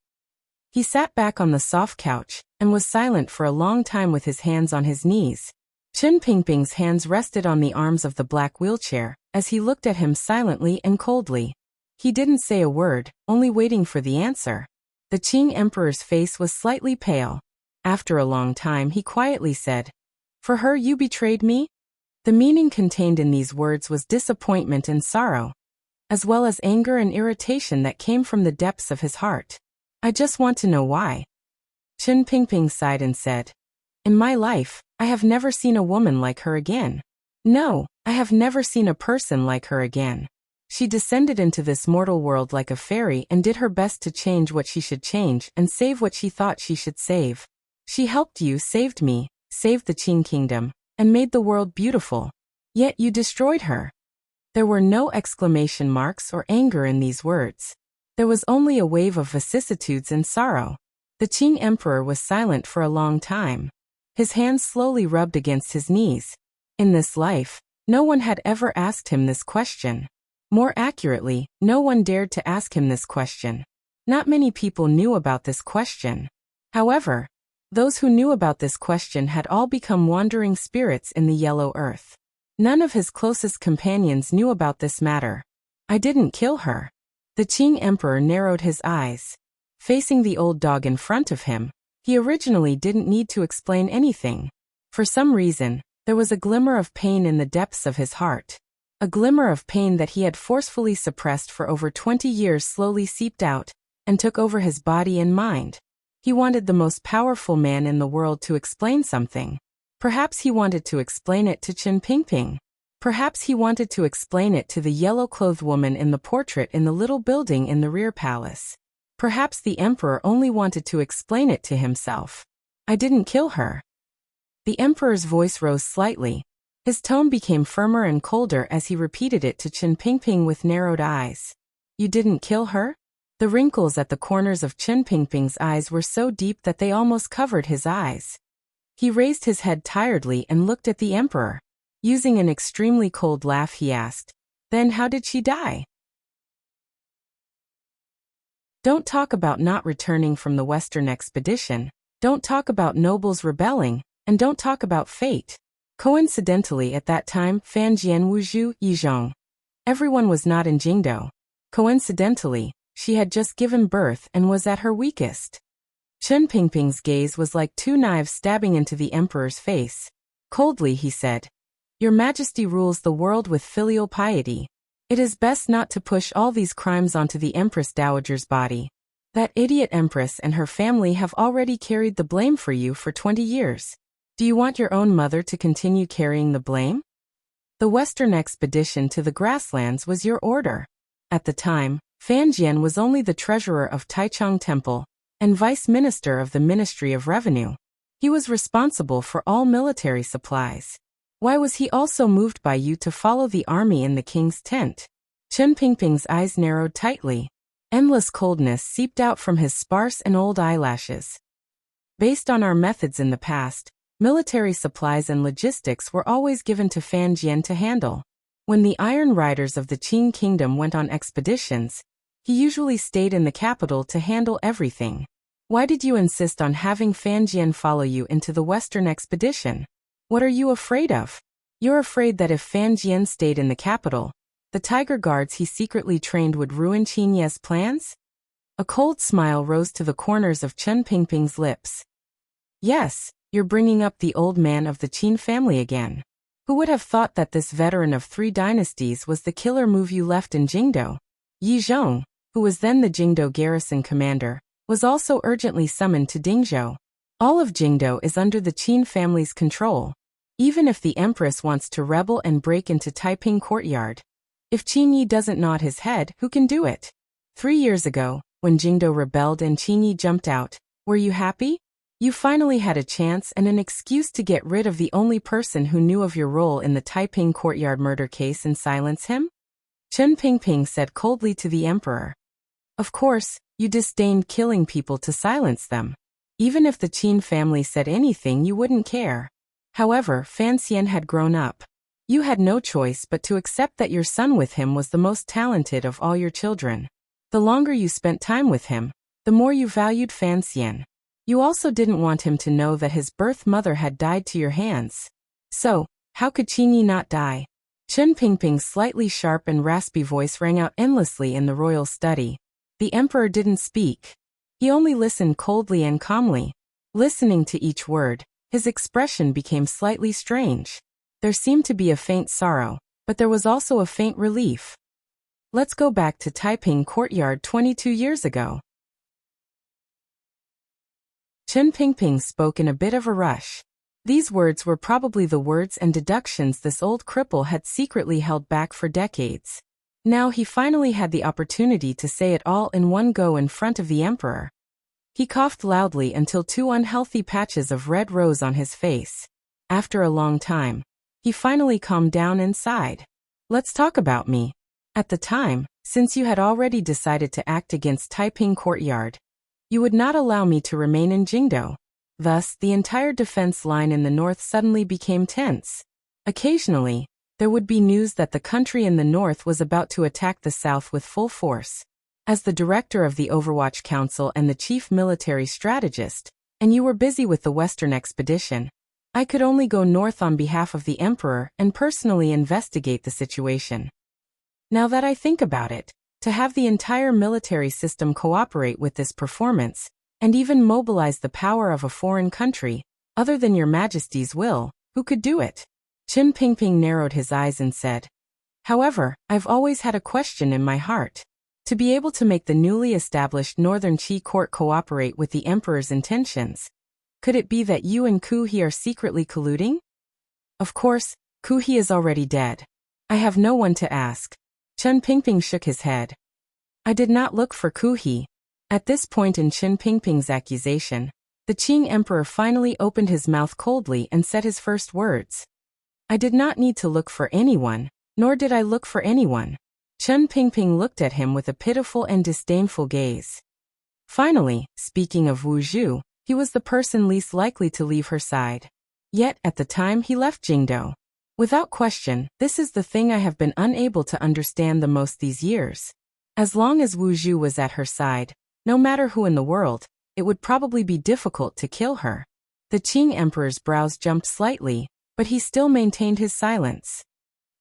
He sat back on the soft couch and was silent for a long time with his hands on his knees. Qin Pingping's hands rested on the arms of the black wheelchair as he looked at him silently and coldly. He didn't say a word, only waiting for the answer. The Qing emperor's face was slightly pale. After a long time he quietly said, "For her you betrayed me?" The meaning contained in these words was disappointment and sorrow, as well as anger and irritation that came from the depths of his heart. "I just want to know why." Qin Pingping sighed and said, "In my life, I have never seen a woman like her again. No, I have never seen a person like her again. She descended into this mortal world like a fairy and did her best to change what she should change and save what she thought she should save. She helped you, saved me, saved the Qin kingdom, and made the world beautiful. Yet you destroyed her. There were no exclamation marks or anger in these words. There was only a wave of vicissitudes and sorrow. The Qin emperor was silent for a long time. His hands slowly rubbed against his knees. In this life, no one had ever asked him this question. More accurately, no one dared to ask him this question. Not many people knew about this question. However, those who knew about this question had all become wandering spirits in the yellow earth. None of his closest companions knew about this matter. I didn't kill her. The Qin emperor narrowed his eyes. Facing the old dog in front of him, he originally didn't need to explain anything. For some reason, there was a glimmer of pain in the depths of his heart. A glimmer of pain that he had forcefully suppressed for over 20 years slowly seeped out and took over his body and mind. He wanted the most powerful man in the world to explain something. Perhaps he wanted to explain it to Qin Pingping. Perhaps he wanted to explain it to the yellow-clothed woman in the portrait in the little building in the rear palace. Perhaps the emperor only wanted to explain it to himself. I didn't kill her. The emperor's voice rose slightly. His tone became firmer and colder as he repeated it to Qin Pingping with narrowed eyes. You didn't kill her? The wrinkles at the corners of Qin Pingping's eyes were so deep that they almost covered his eyes. He raised his head tiredly and looked at the emperor. Using an extremely cold laugh, he asked, Then how did she die? Don't talk about not returning from the Western expedition. Don't talk about nobles rebelling, and don't talk about fate. Coincidentally, at that time, Fanjian Wuzhu Yizhong. Everyone was not in Jingdo. Coincidentally, she had just given birth and was at her weakest. Qin Pingping's gaze was like two knives stabbing into the emperor's face. Coldly, he said, Your Majesty rules the world with filial piety. It is best not to push all these crimes onto the Empress Dowager's body. That idiot Empress and her family have already carried the blame for you for 20 years. Do you want your own mother to continue carrying the blame? The Western expedition to the grasslands was your order. At the time, Fan Jian was only the treasurer of Taichung Temple and vice minister of the Ministry of Revenue. He was responsible for all military supplies. Why was he also moved by you to follow the army in the king's tent? Qin Pingping's eyes narrowed tightly. Endless coldness seeped out from his sparse and old eyelashes. Based on our methods in the past, military supplies and logistics were always given to Fan Jian to handle. When the Iron Riders of the Qin Kingdom went on expeditions, he usually stayed in the capital to handle everything. Why did you insist on having Fan Jian follow you into the Western expedition? What are you afraid of? You're afraid that if Fan Jian stayed in the capital, the tiger guards he secretly trained would ruin Qin Ye's plans? A cold smile rose to the corners of Qin Pingping's lips. Yes. You're bringing up the old man of the Qin family again. Who would have thought that this veteran of 3 dynasties was the killer move you left in Jingdo? Yi Zhong, who was then the Jingdo garrison commander, was also urgently summoned to Dingzhou. All of Jingdo is under the Qin family's control. Even if the empress wants to rebel and break into Taiping courtyard. If Qin Yi doesn't nod his head, who can do it? 3 years ago, when Jingdo rebelled and Qin Yi jumped out, were you happy? You finally had a chance and an excuse to get rid of the only person who knew of your role in the Taiping courtyard murder case and silence him? Qin Pingping said coldly to the emperor. Of course, you disdained killing people to silence them. Even if the Qin family said anything, you wouldn't care. However, Fan Xian had grown up. You had no choice but to accept that your son with him was the most talented of all your children. The longer you spent time with him, the more you valued Fan Xian. You also didn't want him to know that his birth mother had died to your hands. So, how could Qin Yi not die? Qin Pingping's slightly sharp and raspy voice rang out endlessly in the royal study. The emperor didn't speak. He only listened coldly and calmly. Listening to each word, his expression became slightly strange. There seemed to be a faint sorrow, but there was also a faint relief. Let's go back to Taiping courtyard 22 years ago. Qin Pingping spoke in a bit of a rush. These words were probably the words and deductions this old cripple had secretly held back for decades. Now he finally had the opportunity to say it all in one go in front of the emperor. He coughed loudly until 2 unhealthy patches of red rose on his face. After a long time, he finally calmed down and sighed. Let's talk about me. At the time, since you had already decided to act against Taiping Courtyard, you would not allow me to remain in Jingdo. Thus, the entire defense line in the north suddenly became tense. Occasionally, there would be news that the country in the north was about to attack the south with full force. As the director of the Overwatch Council and the chief military strategist, and you were busy with the Western expedition, I could only go north on behalf of the emperor and personally investigate the situation. Now that I think about it, to have the entire military system cooperate with this performance, and even mobilize the power of a foreign country, other than your majesty's will, who could do it? Qin Pingping narrowed his eyes and said, however, I've always had a question in my heart. To be able to make the newly established Northern Qi court cooperate with the emperor's intentions, could it be that you and Ku He are secretly colluding? Of course, Ku He is already dead. I have no one to ask. Qin Pingping shook his head. I did not look for Ku He. At this point in Qin Pingping's accusation, the Qing emperor finally opened his mouth coldly and said his first words. I did not need to look for anyone, nor did I look for anyone. Qin Pingping looked at him with a pitiful and disdainful gaze. Finally, speaking of Wu Zhu, he was the person least likely to leave her side. Yet, at the time he left Jingdo. Without question, this is the thing I have been unable to understand the most these years. As long as Wu Zhu was at her side, no matter who in the world, it would probably be difficult to kill her. The Qing emperor's brows jumped slightly, but he still maintained his silence.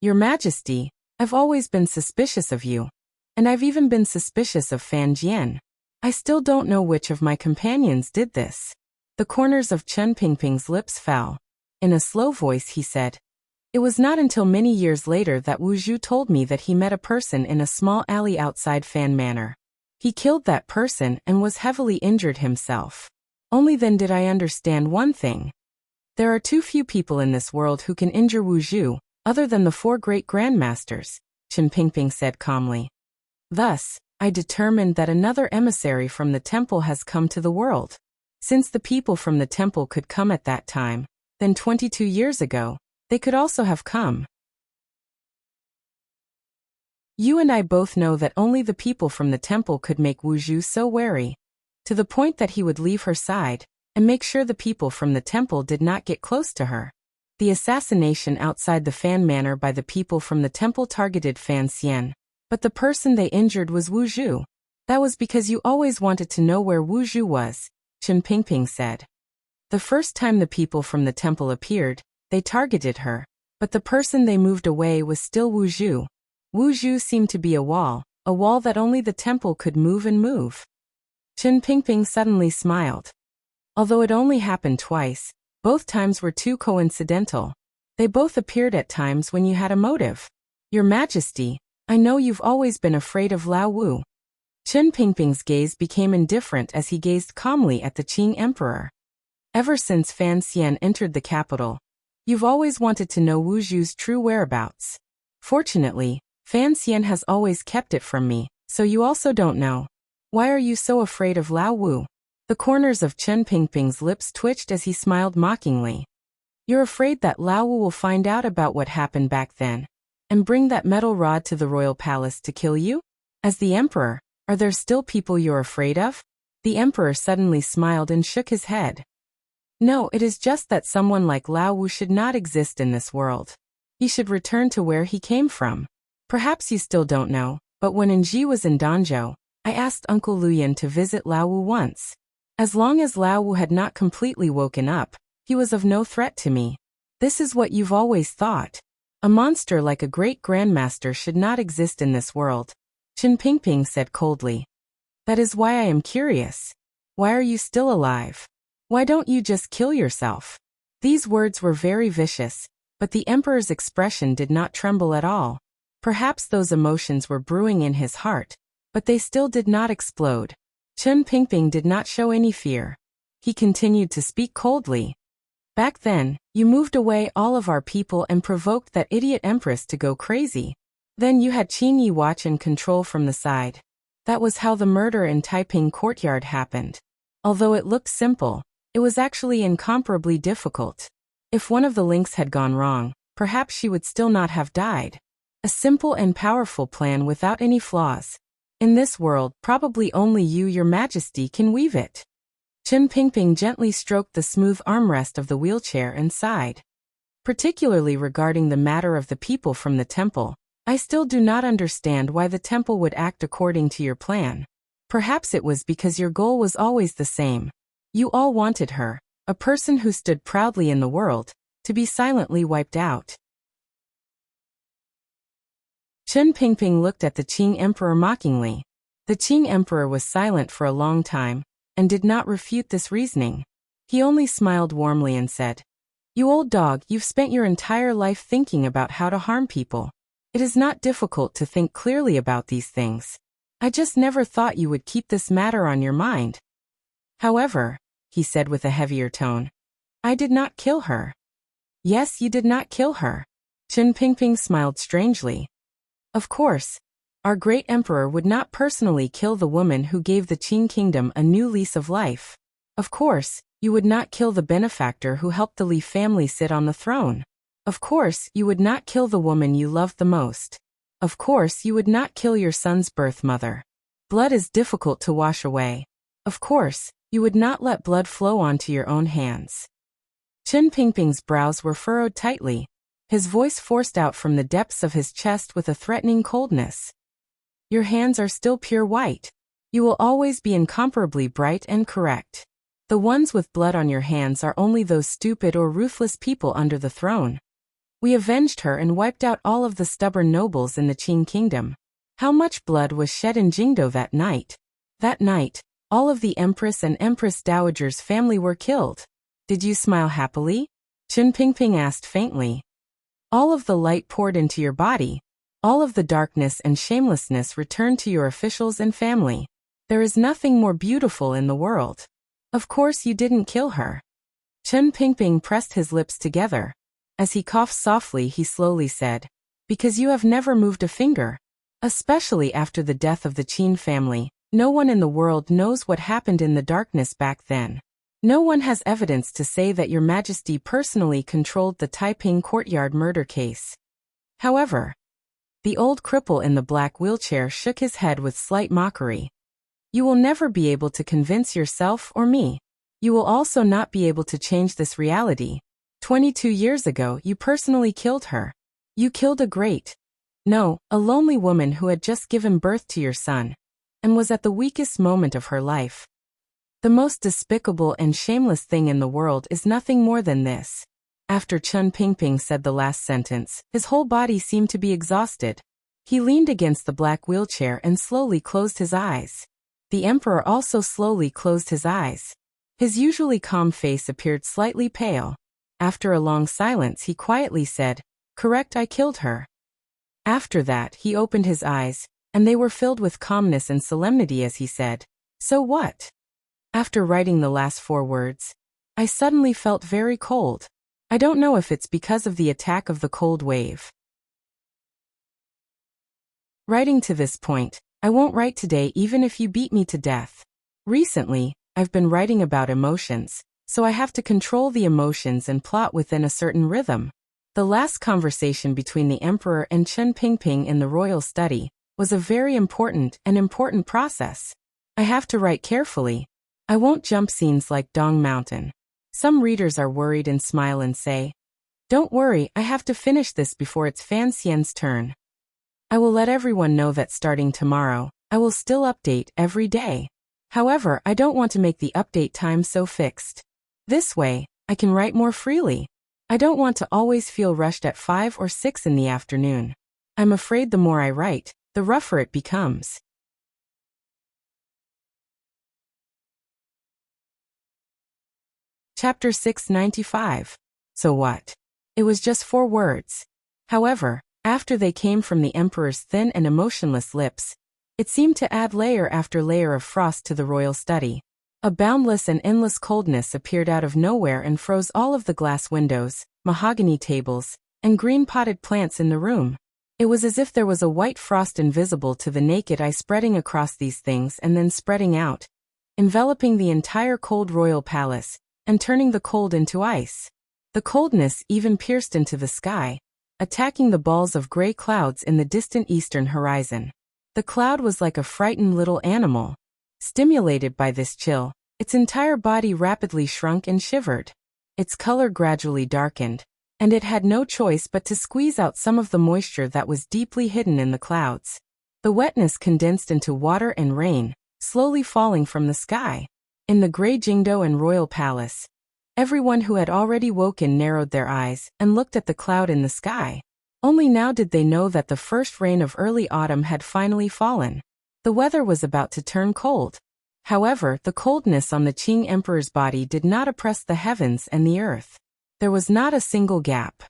Your Majesty, I've always been suspicious of you. And I've even been suspicious of Fan Jian. I still don't know which of my companions did this. The corners of Qin Pingping's lips fell. In a slow voice he said, it was not until many years later that Wu Zhu told me that he met a person in a small alley outside Fan Manor. He killed that person and was heavily injured himself. Only then did I understand one thing. There are too few people in this world who can injure Wu Zhu, other than the 4 great grandmasters, Qin Pingping said calmly. Thus, I determined that another emissary from the temple has come to the world. Since the people from the temple could come at that time, then 22 years ago, they could also have come. You and I both know that only the people from the temple could make Wu Zhu so wary, to the point that he would leave her side, and make sure the people from the temple did not get close to her. The assassination outside the Fan Manor by the people from the temple targeted Fan Xian, but the person they injured was Wu Zhu. That was because you always wanted to know where Wu Zhu was, Qin Pingping said. The first time the people from the temple appeared, they targeted her, but the person they moved away was still Wu Zhu. Wu Zhu seemed to be a wall that only the temple could move and move. Qin Pingping suddenly smiled. Although it only happened twice, both times were too coincidental. They both appeared at times when you had a motive. Your Majesty, I know you've always been afraid of Lao Wu. Qin Pingping's gaze became indifferent as he gazed calmly at the Qing emperor. Ever since Fan Xian entered the capital, you've always wanted to know Wu Zhu's true whereabouts. Fortunately, Fan Xian has always kept it from me, so you also don't know. Why are you so afraid of Lao Wu? The corners of Qin Pingping's lips twitched as he smiled mockingly. You're afraid that Lao Wu will find out about what happened back then, and bring that metal rod to the royal palace to kill you? As the emperor, are there still people you're afraid of? The emperor suddenly smiled and shook his head. No, it is just that someone like Lao Wu should not exist in this world. He should return to where he came from. Perhaps you still don't know, but when Nji was in Danzhou, I asked Uncle Luyan to visit Lao Wu once. As long as Lao Wu had not completely woken up, he was of no threat to me. This is what you've always thought. A monster like a great grandmaster should not exist in this world, Qin Pingping said coldly. That is why I am curious. Why are you still alive? Why don't you just kill yourself? These words were very vicious, but the emperor's expression did not tremble at all. Perhaps those emotions were brewing in his heart, but they still did not explode. Qin Pingping did not show any fear. He continued to speak coldly. Back then, you moved away all of our people and provoked that idiot empress to go crazy. Then you had Qin Yi watch and control from the side. That was how the murder in Taiping courtyard happened. Although it looked simple, it was actually incomparably difficult. If one of the links had gone wrong, perhaps she would still not have died. A simple and powerful plan without any flaws. In this world, probably only you, Your Majesty, can weave it. Chen Pingping gently stroked the smooth armrest of the wheelchair and sighed. Particularly regarding the matter of the people from the temple, I still do not understand why the temple would act according to your plan. Perhaps it was because your goal was always the same. You all wanted her, a person who stood proudly in the world, to be silently wiped out. Chen Pingping looked at the Qing Emperor mockingly. The Qing Emperor was silent for a long time, and did not refute this reasoning. He only smiled warmly and said, "You old dog, you've spent your entire life thinking about how to harm people. It is not difficult to think clearly about these things. I just never thought you would keep this matter on your mind." However, he said with a heavier tone, "I did not kill her." "Yes, you did not kill her." Chen Pingping smiled strangely. "Of course, our great emperor would not personally kill the woman who gave the Qing kingdom a new lease of life. Of course, you would not kill the benefactor who helped the Li family sit on the throne. Of course, you would not kill the woman you loved the most. Of course, you would not kill your son's birth mother. Blood is difficult to wash away. Of course, you would not let blood flow onto your own hands." Chen Pingping's brows were furrowed tightly. His voice forced out from the depths of his chest with a threatening coldness. "Your hands are still pure white. You will always be incomparably bright and correct. The ones with blood on your hands are only those stupid or ruthless people under the throne. We avenged her and wiped out all of the stubborn nobles in the Qing kingdom. How much blood was shed in Jingdo that night? That night, all of the Empress and Empress Dowager's family were killed. Did you smile happily?" Chen Pingping asked faintly. "All of the light poured into your body. All of the darkness and shamelessness returned to your officials and family. There is nothing more beautiful in the world. Of course you didn't kill her." Chen Pingping pressed his lips together. As he coughed softly, he slowly said, "Because you have never moved a finger. Especially after the death of the Qin family, no one in the world knows what happened in the darkness back then. No one has evidence to say that Your Majesty personally controlled the Taiping courtyard murder case." However, the old cripple in the black wheelchair shook his head with slight mockery. "You will never be able to convince yourself or me. You will also not be able to change this reality. 22 years ago, you personally killed her. You killed a lonely woman who had just given birth to your son, and was at the weakest moment of her life. The most despicable and shameless thing in the world is nothing more than this." After Chen Pingping said the last sentence, his whole body seemed to be exhausted. He leaned against the black wheelchair and slowly closed his eyes. The emperor also slowly closed his eyes. His usually calm face appeared slightly pale. After a long silence, he quietly said, "Correct, I killed her." After that, he opened his eyes, and they were filled with calmness and solemnity as he said, "So what?" After writing the last 4 words, I suddenly felt very cold. I don't know if it's because of the attack of the cold wave. Writing to this point, I won't write today even if you beat me to death. Recently, I've been writing about emotions, so I have to control the emotions and plot within a certain rhythm. The last conversation between the Emperor and Chen Pingping in the royal study was a very important process. I have to write carefully. I won't jump scenes like Dong Mountain. Some readers are worried and smile and say, "Don't worry, I have to finish this before it's Fan Xian's turn." I will let everyone know that starting tomorrow, I will still update every day. However, I don't want to make the update time so fixed. This way, I can write more freely. I don't want to always feel rushed at 5 or 6 in the afternoon. I'm afraid the more I write, the rougher it becomes. Chapter 695. So what? It was just 4 words. However, after they came from the emperor's thin and emotionless lips, it seemed to add layer after layer of frost to the royal study. A boundless and endless coldness appeared out of nowhere and froze all of the glass windows, mahogany tables, and green potted plants in the room. It was as if there was a white frost invisible to the naked eye spreading across these things and then spreading out, enveloping the entire cold royal palace, and turning the cold into ice. The coldness even pierced into the sky, attacking the balls of gray clouds in the distant eastern horizon. The cloud was like a frightened little animal. Stimulated by this chill, its entire body rapidly shrunk and shivered. Its color gradually darkened, and it had no choice but to squeeze out some of the moisture that was deeply hidden in the clouds. The wetness condensed into water and rain, slowly falling from the sky. In the gray Jingdo and royal palace, everyone who had already woken narrowed their eyes and looked at the cloud in the sky. Only now did they know that the first rain of early autumn had finally fallen. The weather was about to turn cold. However, the coldness on the Qing Emperor's body did not oppress the heavens and the earth. There was not a single gap.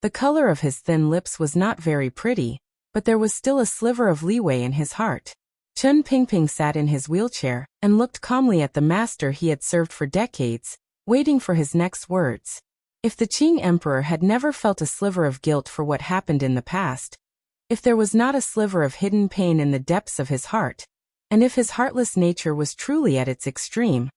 The color of his thin lips was not very pretty, but there was still a sliver of leeway in his heart. Chen Pingping sat in his wheelchair and looked calmly at the master he had served for decades, waiting for his next words. If the Qing Emperor had never felt a sliver of guilt for what happened in the past, if there was not a sliver of hidden pain in the depths of his heart, and if his heartless nature was truly at its extreme,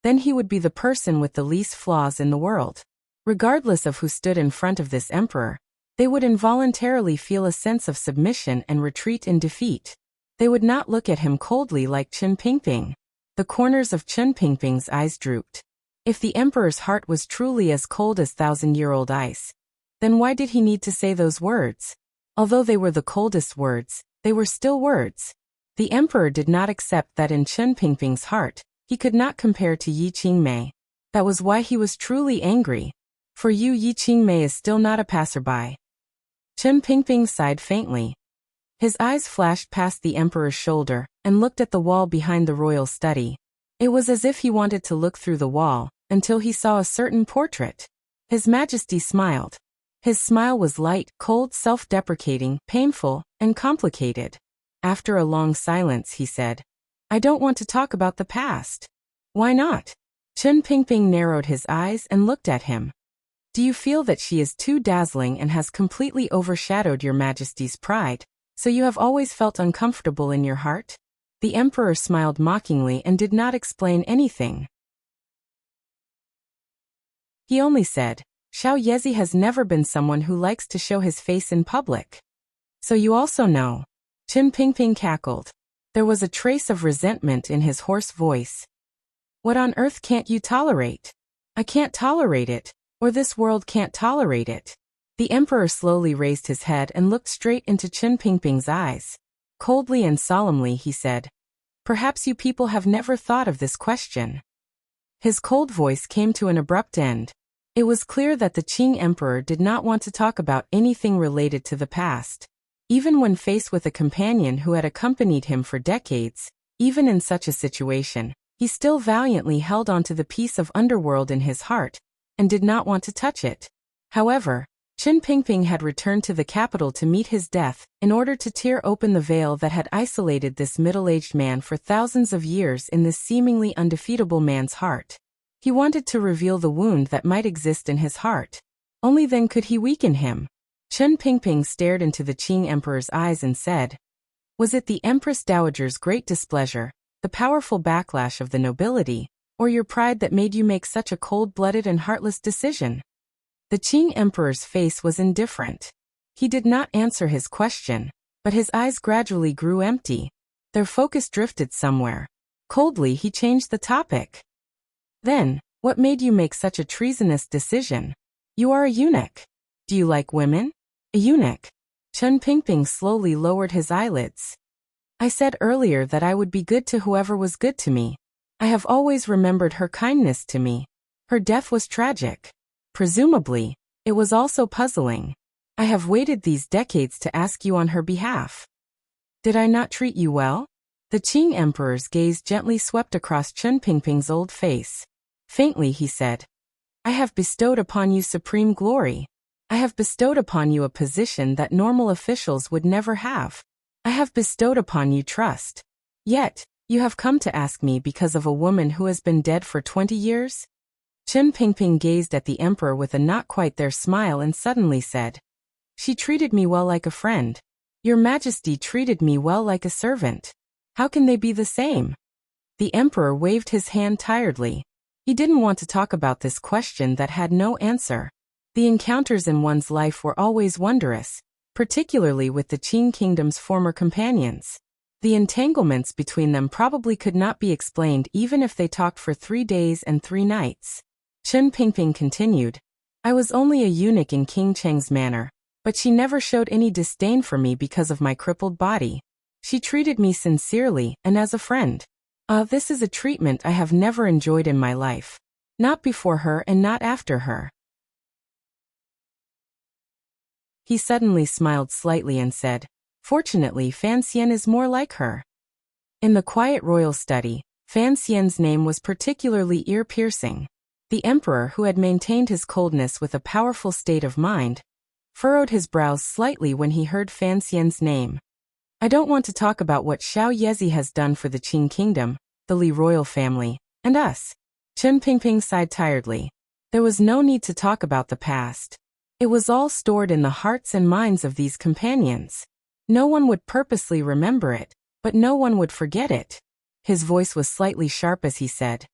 then he would be the person with the least flaws in the world. Regardless of who stood in front of this emperor, they would involuntarily feel a sense of submission and retreat in defeat. They would not look at him coldly like Chen Pingping. The corners of Chen Pingping's eyes drooped. If the emperor's heart was truly as cold as thousand-year-old ice, then why did he need to say those words? Although they were the coldest words, they were still words. The emperor did not accept that in Chen Pingping's heart, he could not compare to Yi Qingmei. That was why he was truly angry. For you, Yi Qingmei is still not a passerby. Chen Pingping sighed faintly. His eyes flashed past the emperor's shoulder and looked at the wall behind the royal study. It was as if he wanted to look through the wall until he saw a certain portrait. His Majesty smiled. His smile was light, cold, self-deprecating, painful, and complicated. After a long silence, he said, "I don't want to talk about the past." "Why not?" Chen Pingping narrowed his eyes and looked at him. "Do you feel that she is too dazzling and has completely overshadowed your Majesty's pride, so you have always felt uncomfortable in your heart?" The emperor smiled mockingly and did not explain anything. He only said, "Xiao Yezi has never been someone who likes to show his face in public." "So you also know." Chen Pingping cackled. There was a trace of resentment in his hoarse voice. "What on earth can't you tolerate?" "I can't tolerate it, or this world can't tolerate it." The emperor slowly raised his head and looked straight into Chen Pingping's eyes. Coldly and solemnly he said, "Perhaps you people have never thought of this question." His cold voice came to an abrupt end. It was clear that the Qing emperor did not want to talk about anything related to the past. Even when faced with a companion who had accompanied him for decades, even in such a situation, he still valiantly held on to the piece of underworld in his heart, and did not want to touch it. However, Chen Pingping had returned to the capital to meet his death, in order to tear open the veil that had isolated this middle-aged man for thousands of years in this seemingly undefeatable man's heart. He wanted to reveal the wound that might exist in his heart. Only then could he weaken him. Chen Pingping stared into the Qing emperor's eyes and said, "Was it the Empress Dowager's great displeasure, the powerful backlash of the nobility, or your pride that made you make such a cold-blooded and heartless decision?" The Qing emperor's face was indifferent. He did not answer his question, but his eyes gradually grew empty. Their focus drifted somewhere. Coldly he changed the topic. "Then, what made you make such a treasonous decision? You are a eunuch. Do you like women?" "A eunuch?" Chen Pingping slowly lowered his eyelids. "I said earlier that I would be good to whoever was good to me. I have always remembered her kindness to me. Her death was tragic. Presumably, it was also puzzling. I have waited these decades to ask you on her behalf. Did I not treat you well?" The Qing emperor's gaze gently swept across Chen Pingping's old face. Faintly he said, "I have bestowed upon you supreme glory. I have bestowed upon you a position that normal officials would never have. I have bestowed upon you trust. Yet, You have come to ask me because of a woman who has been dead for 20 years? Chen Pingping gazed at the emperor with a not quite there smile and suddenly said, She treated me well like a friend. Your Majesty treated me well like a servant. How can they be the same? The emperor waved his hand tiredly. He didn't want to talk about this question that had no answer. The encounters in one's life were always wondrous, particularly with the Qing kingdom's former companions. The entanglements between them probably could not be explained even if they talked for 3 days and 3 nights. Chen Pingping continued, I was only a eunuch in King Cheng's manor, but she never showed any disdain for me because of my crippled body. She treated me sincerely and as a friend. This is a treatment I have never enjoyed in my life. Not before her and not after her. He suddenly smiled slightly and said, Fortunately, Fan Xian is more like her. In the quiet royal study, Fan Xian's name was particularly ear-piercing. The emperor, who had maintained his coldness with a powerful state of mind, furrowed his brows slightly when he heard Fan Xian's name. I don't want to talk about what Xiao Yezi has done for the Qing kingdom, the Li royal family, and us. Chen Pingping sighed tiredly. There was no need to talk about the past. It was all stored in the hearts and minds of these companions. No one would purposely remember it, but no one would forget it. His voice was slightly sharp as he said,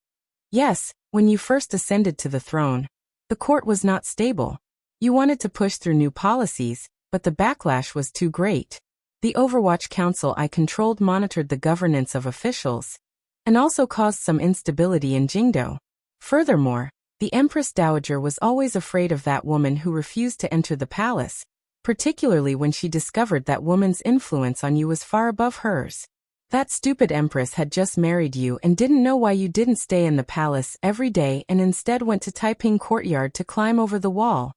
Yes, when you first ascended to the throne, the court was not stable. You wanted to push through new policies, but the backlash was too great. The Overwatch Council I controlled monitored the governance of officials, and also caused some instability in Jingdo. Furthermore, the Empress Dowager was always afraid of that woman who refused to enter the palace, particularly when she discovered that woman's influence on you was far above hers. That stupid empress had just married you and didn't know why you didn't stay in the palace every day and instead went to Taiping Courtyard to climb over the wall.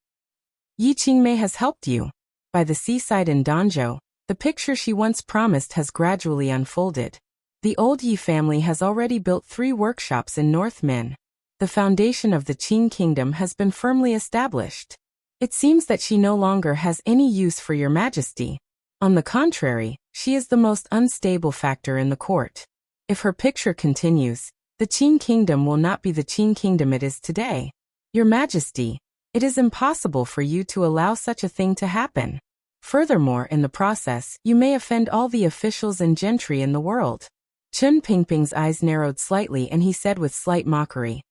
Yi Qingmei has helped you. By the seaside in Danzhou, the picture she once promised has gradually unfolded. The old Yi family has already built 3 workshops in North Min. The foundation of the Qing kingdom has been firmly established. It seems that she no longer has any use for your majesty. On the contrary, she is the most unstable factor in the court. If her picture continues, the Qing kingdom will not be the Qing kingdom it is today. Your majesty, it is impossible for you to allow such a thing to happen. Furthermore, in the process, you may offend all the officials and gentry in the world. Chen Pingping's eyes narrowed slightly and he said with slight mockery,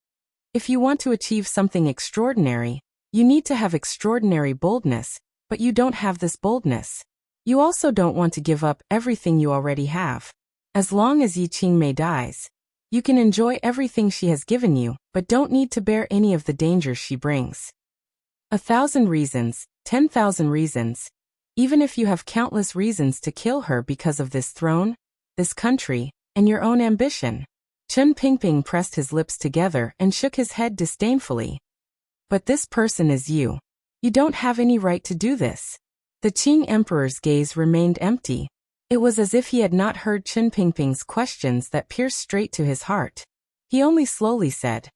If you want to achieve something extraordinary, you need to have extraordinary boldness, but you don't have this boldness. You also don't want to give up everything you already have. As long as Yi Qingmei dies, you can enjoy everything she has given you, but don't need to bear any of the dangers she brings. 1,000 reasons, 10,000 reasons. Even if you have countless reasons to kill her because of this throne, this country, and your own ambition. Chen Pingping pressed his lips together and shook his head disdainfully. But this person is you. You don't have any right to do this. The Qing emperor's gaze remained empty. It was as if he had not heard Chen Pingping's questions that pierced straight to his heart. He only slowly said,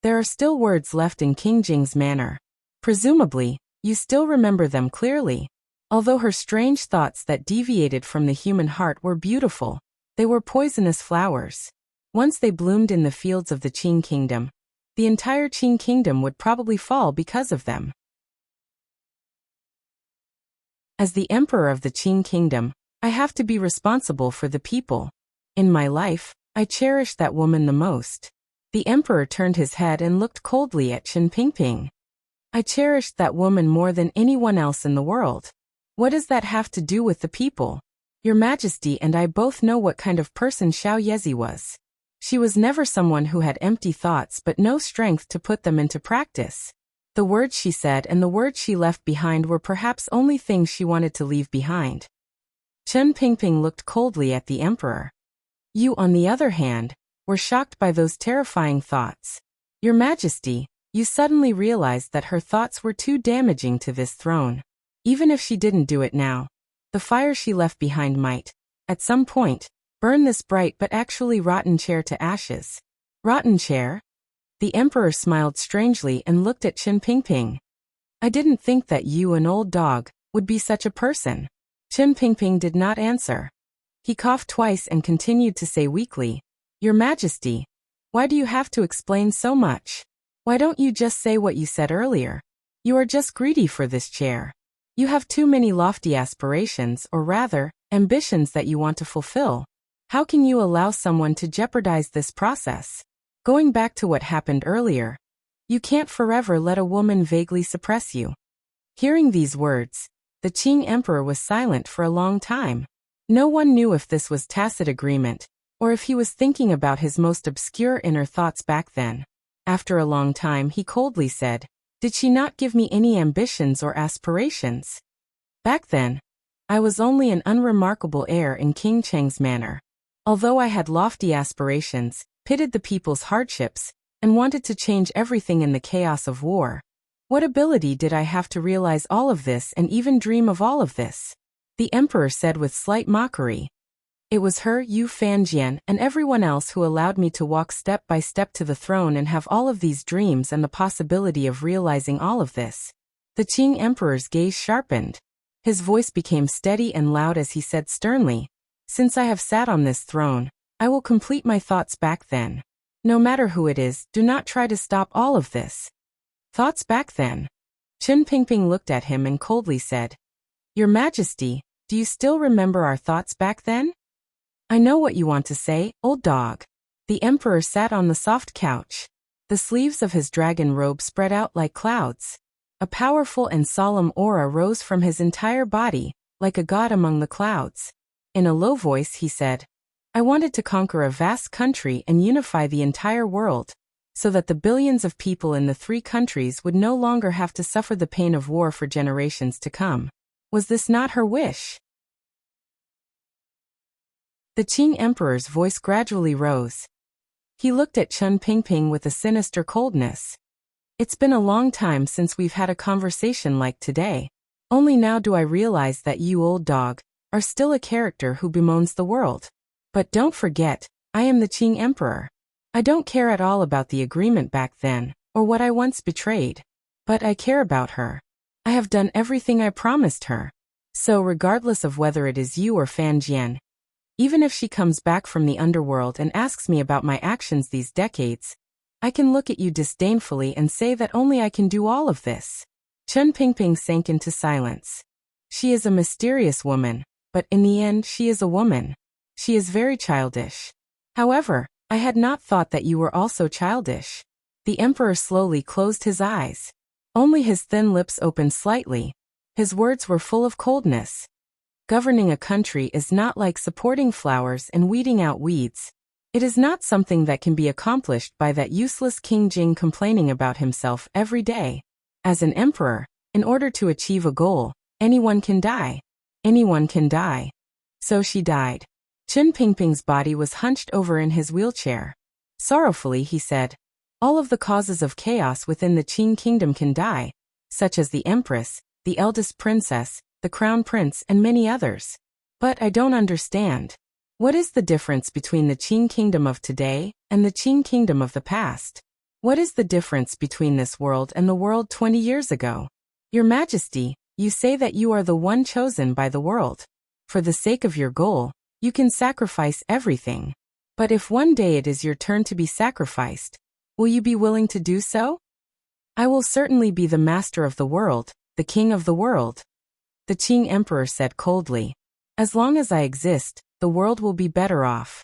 There are still words left in King Jing's manor. Presumably, you still remember them clearly. Although her strange thoughts that deviated from the human heart were beautiful, they were poisonous flowers. Once they bloomed in the fields of the Qing kingdom, the entire Qing kingdom would probably fall because of them. As the emperor of the Qing kingdom, I have to be responsible for the people. In my life, I cherish that woman the most. The emperor turned his head and looked coldly at Chen Pingping. I cherished that woman more than anyone else in the world. What does that have to do with the people? Your Majesty and I both know what kind of person Xiao Yezi was. She was never someone who had empty thoughts but no strength to put them into practice. The words she said and the words she left behind were perhaps only things she wanted to leave behind. Chen Pingping looked coldly at the emperor. You, on the other hand, were shocked by those terrifying thoughts. Your Majesty, you suddenly realized that her thoughts were too damaging to this throne. Even if she didn't do it now, the fire she left behind might, at some point, burn this bright but actually rotten chair to ashes. Rotten chair? The emperor smiled strangely and looked at Chen Pingping. I didn't think that you, an old dog, would be such a person. Chen Pingping did not answer. He coughed twice and continued to say weakly, "Your Majesty, why do you have to explain so much? Why don't you just say what you said earlier? You are just greedy for this chair. You have too many lofty aspirations, or rather, ambitions that you want to fulfill. How can you allow someone to jeopardize this process? Going back to what happened earlier, you can't forever let a woman vaguely suppress you." Hearing these words, the Qing emperor was silent for a long time. No one knew if this was tacit agreement, or if he was thinking about his most obscure inner thoughts back then. After a long time he coldly said, "Did she not give me any ambitions or aspirations? Back then, I was only an unremarkable heir in King Cheng's manor. Although I had lofty aspirations, pitied the people's hardships, and wanted to change everything in the chaos of war, what ability did I have to realize all of this and even dream of all of this?" The emperor said with slight mockery. "It was her, Yu Fanjian, and everyone else who allowed me to walk step by step to the throne and have all of these dreams and the possibility of realizing all of this." The Qing emperor's gaze sharpened. His voice became steady and loud as he said sternly, "Since I have sat on this throne, I will complete my thoughts back then. No matter who it is, do not try to stop all of this." Thoughts back then? Chen Pingping looked at him and coldly said, "Your Majesty, do you still remember our thoughts back then?" "I know what you want to say, old dog." The emperor sat on the soft couch. The sleeves of his dragon robe spread out like clouds. A powerful and solemn aura rose from his entire body, like a god among the clouds. In a low voice he said, "I wanted to conquer a vast country and unify the entire world, so that the billions of people in the 3 countries would no longer have to suffer the pain of war for generations to come. Was this not her wish?" The Qing emperor's voice gradually rose. He looked at Chen Pingping with a sinister coldness. "It's been a long time since we've had a conversation like today. Only now do I realize that you, old dog, are still a character who bemoans the world. But don't forget, I am the Qing emperor. I don't care at all about the agreement back then, or what I once betrayed. But I care about her. I have done everything I promised her. So regardless of whether it is you or Fan Jian, even if she comes back from the underworld and asks me about my actions these decades, I can look at you disdainfully and say that only I can do all of this." Chen Pingping sank into silence. She is a mysterious woman, but in the end she is a woman. She is very childish. However, I had not thought that you were also childish. The emperor slowly closed his eyes. Only his thin lips opened slightly. His words were full of coldness. Governing a country is not like supporting flowers and weeding out weeds. It is not something that can be accomplished by that useless King Jing complaining about himself every day. As an emperor, in order to achieve a goal, anyone can die. Anyone can die. So she died. Chen Pingping's body was hunched over in his wheelchair. Sorrowfully he said, "All of the causes of chaos within the Qing kingdom can die, such as the empress, the eldest princess, the crown prince, and many others. But I don't understand. What is the difference between the Qing kingdom of today and the Qing kingdom of the past? What is the difference between this world and the world 20 years ago? Your Majesty, you say that you are the one chosen by the world. For the sake of your goal, you can sacrifice everything. But if one day it is your turn to be sacrificed, will you be willing to do so?" "I will certainly be the master of the world, the king of the world," the Qing emperor said coldly. "As long as I exist, the world will be better off."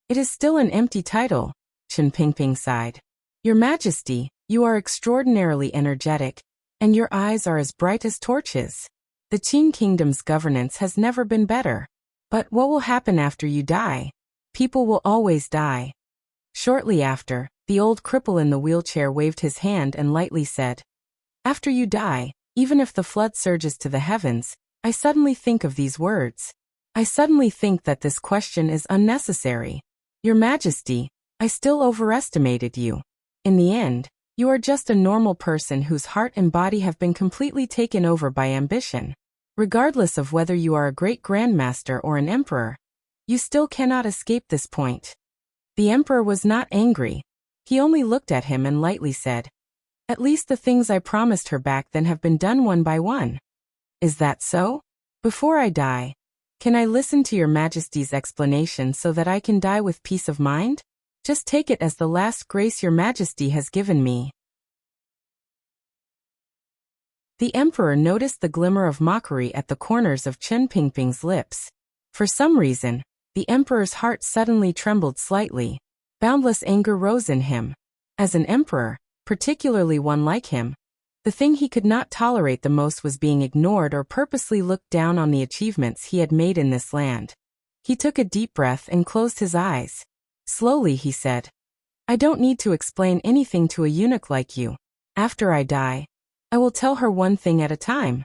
"It is still an empty title," Chen Pingping sighed. "Your Majesty, you are extraordinarily energetic, and your eyes are as bright as torches. The Qing kingdom's governance has never been better. But what will happen after you die? People will always die." Shortly after, the old cripple in the wheelchair waved his hand and lightly said, "After you die, even if the flood surges to the heavens, I suddenly think of these words. I suddenly think that this question is unnecessary. Your Majesty, I still overestimated you. In the end, you are just a normal person whose heart and body have been completely taken over by ambition. Regardless of whether you are a great grandmaster or an emperor, you still cannot escape this point." The emperor was not angry. He only looked at him and lightly said, "At least the things I promised her back then have been done one by one." "Is that so? Before I die, Can I listen to your Majesty's explanation so that I can die with peace of mind? Just take it as the last grace your Majesty has given me. The Emperor noticed the glimmer of mockery at the corners of Chen Pingping's lips. For some reason, the Emperor's heart suddenly trembled slightly. Boundless anger rose in him. As an emperor, particularly one like him, the thing he could not tolerate the most was being ignored or purposely looked down on the achievements he had made in this land. He took a deep breath and closed his eyes. Slowly he said, I don't need to explain anything to a eunuch like you. After I die, I will tell her one thing at a time.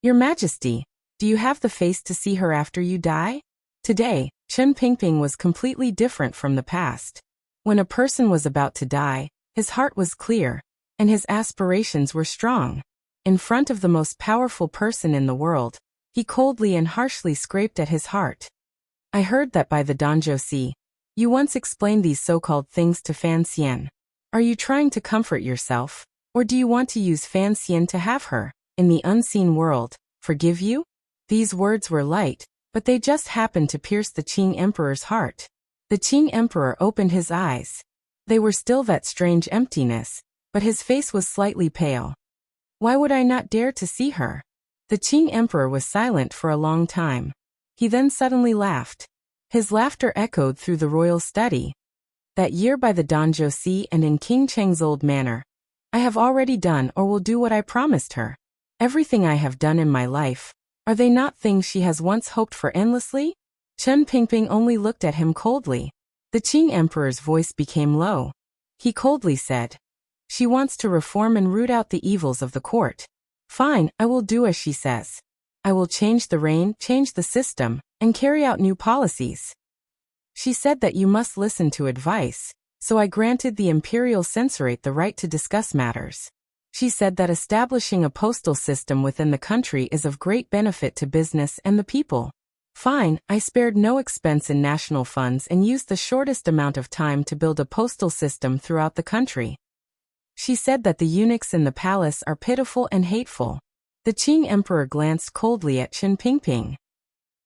Your Majesty, do you have the face to see her after you die? Today, Chen Pingping was completely different from the past. When a person was about to die, his heart was clear, and his aspirations were strong. In front of the most powerful person in the world, he coldly and harshly scraped at his heart. I heard that by the Danzhou, you once explained these so-called things to Fan Xian. Are you trying to comfort yourself, or do you want to use Fan Xian to have her, in the unseen world, forgive you? These words were light, but they just happened to pierce the Qing Emperor's heart. The Qing Emperor opened his eyes. They were still that strange emptiness, but his face was slightly pale. Why would I not dare to see her? The Qing Emperor was silent for a long time. He then suddenly laughed. His laughter echoed through the royal study. That year by the Danzhou and in King Cheng's old manor, I have already done or will do what I promised her. Everything I have done in my life, are they not things she has once hoped for endlessly? Chen Pingping only looked at him coldly. The Qing Emperor's voice became low. He coldly said, she wants to reform and root out the evils of the court. Fine, I will do as she says. I will change the reign, change the system, and carry out new policies. She said that you must listen to advice, so I granted the imperial censorate the right to discuss matters. She said that establishing a postal system within the country is of great benefit to business and the people. Fine, I spared no expense in national funds and used the shortest amount of time to build a postal system throughout the country. She said that the eunuchs in the palace are pitiful and hateful. The Qing Emperor glanced coldly at Chen Pingping.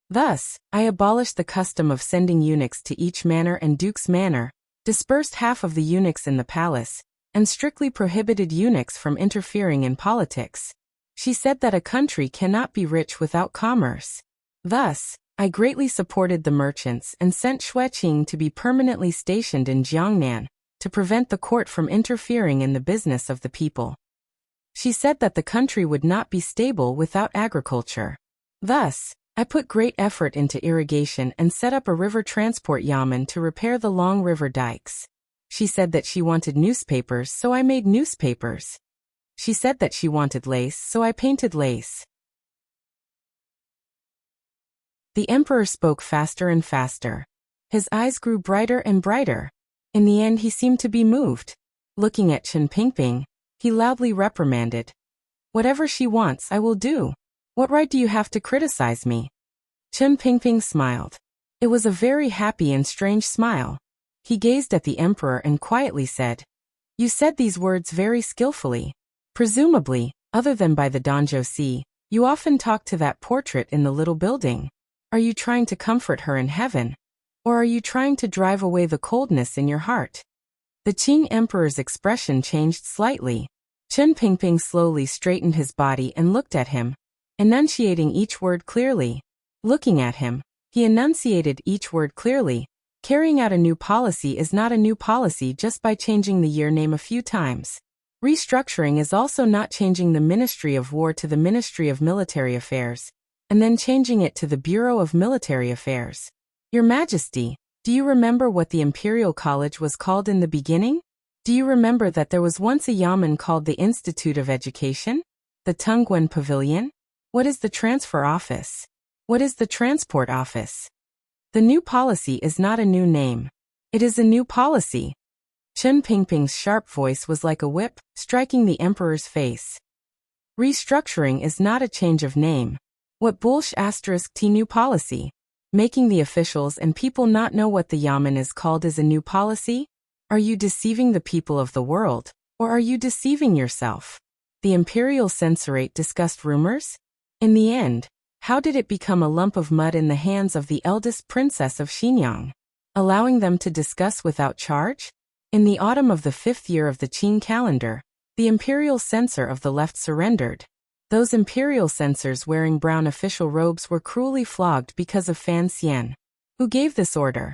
Thus, I abolished the custom of sending eunuchs to each manor and duke's manor, dispersed half of the eunuchs in the palace, and strictly prohibited eunuchs from interfering in politics. She said that a country cannot be rich without commerce. Thus, I greatly supported the merchants and sent Xueqing to be permanently stationed in Jiangnan, to prevent the court from interfering in the business of the people. She said that the country would not be stable without agriculture. Thus, I put great effort into irrigation and set up a river transport yamen to repair the long river dikes. She said that she wanted newspapers, so I made newspapers. She said that she wanted lace, so I painted lace. The emperor spoke faster and faster. His eyes grew brighter and brighter. In the end he seemed to be moved. Looking at Chen Pingping, he loudly reprimanded. Whatever she wants I will do. What right do you have to criticize me? Chen Pingping smiled. It was a very happy and strange smile. He gazed at the emperor and quietly said, you said these words very skillfully. Presumably, other than by the Danzhou, you often talk to that portrait in the little building. Are you trying to comfort her in heaven? Or are you trying to drive away the coldness in your heart? The Qing Emperor's expression changed slightly. Chen Pingping slowly straightened his body and looked at him, enunciating each word clearly. Looking at him, he enunciated each word clearly. Carrying out a new policy is not a new policy just by changing the year name a few times. Restructuring is also not changing the Ministry of War to the Ministry of Military Affairs, and then changing it to the Bureau of Military Affairs. Your Majesty, do you remember what the Imperial College was called in the beginning? Do you remember that there was once a yamen called the Institute of Education? The Tunguen Pavilion? What is the Transfer Office? What is the Transport Office? The new policy is not a new name. It is a new policy. Chen Pingping's sharp voice was like a whip, striking the emperor's face. Restructuring is not a change of name. What bullsh *t new policy? Making the officials and people not know what the yamen is called is a new policy? Are you deceiving the people of the world, or are you deceiving yourself? The imperial censorate discussed rumors? In the end, How did it become a lump of mud in the hands of the eldest princess of Xinyang, allowing them to discuss without charge? In the autumn of the 5th year of the Qing calendar, the imperial censor of the left surrendered. Those imperial censors wearing brown official robes were cruelly flogged because of Fan Xian. Who gave this order?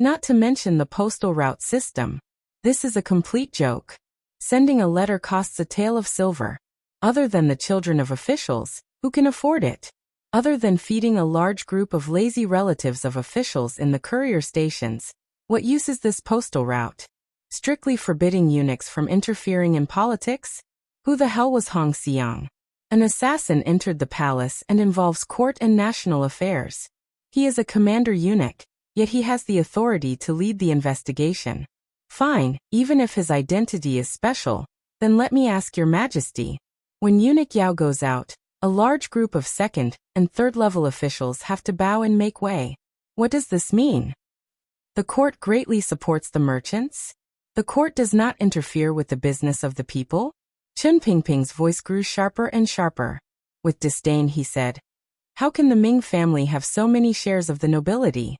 Not to mention the postal route system. This is a complete joke. Sending a letter costs a tael of silver. Other than the children of officials, who can afford it? Other than feeding a large group of lazy relatives of officials in the courier stations, what use is this postal route? Strictly forbidding eunuchs from interfering in politics? Who the hell was Hong Xiang? An assassin entered the palace and involves court and national affairs. He is a commander eunuch, yet he has the authority to lead the investigation. Fine, even if his identity is special, then let me ask your majesty. When eunuch Yao goes out, a large group of second and third level officials have to bow and make way. What does this mean? The court greatly supports the merchants? The court does not interfere with the business of the people? Chun Pingping's voice grew sharper and sharper. With disdain he said, "How can the Ming family have so many shares of the nobility?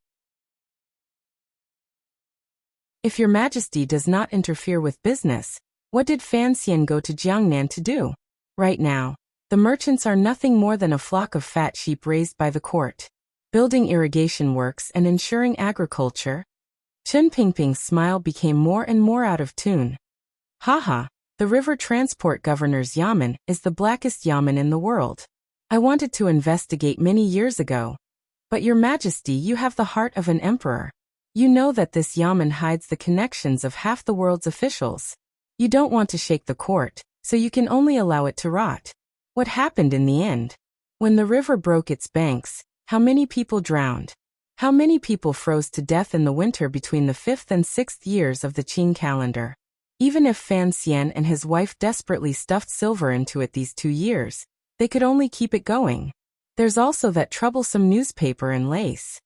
If your majesty does not interfere with business, what did Fan Xian go to Jiangnan to do? Right now, the merchants are nothing more than a flock of fat sheep raised by the court. Building irrigation works and ensuring agriculture." Chun Pingping's smile became more and more out of tune. Haha, the river transport governor's yamen is the blackest yamen in the world. I wanted to investigate many years ago. But your majesty, you have the heart of an emperor. You know that this yamen hides the connections of half the world's officials. You don't want to shake the court, so you can only allow it to rot. What happened in the end? When the river broke its banks, how many people drowned? How many people froze to death in the winter between the 5th and 6th years of the Qing calendar? Even if Fan Xian and his wife desperately stuffed silver into it these 2 years, they could only keep it going. There's also that troublesome newspaper and lace.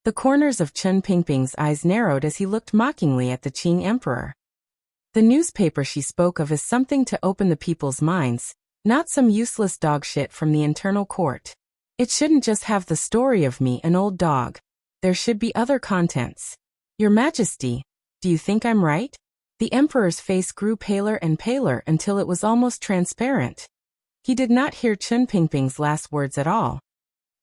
The corners of Chun Pingping's eyes narrowed as he looked mockingly at the Qing emperor. The newspaper she spoke of is something to open the people's minds, not some useless dog shit from the internal court. It shouldn't just have the story of me, an old dog. There should be other contents. Your Majesty, do you think I'm right? The emperor's face grew paler and paler until it was almost transparent. He did not hear Chun Pingping's last words at all.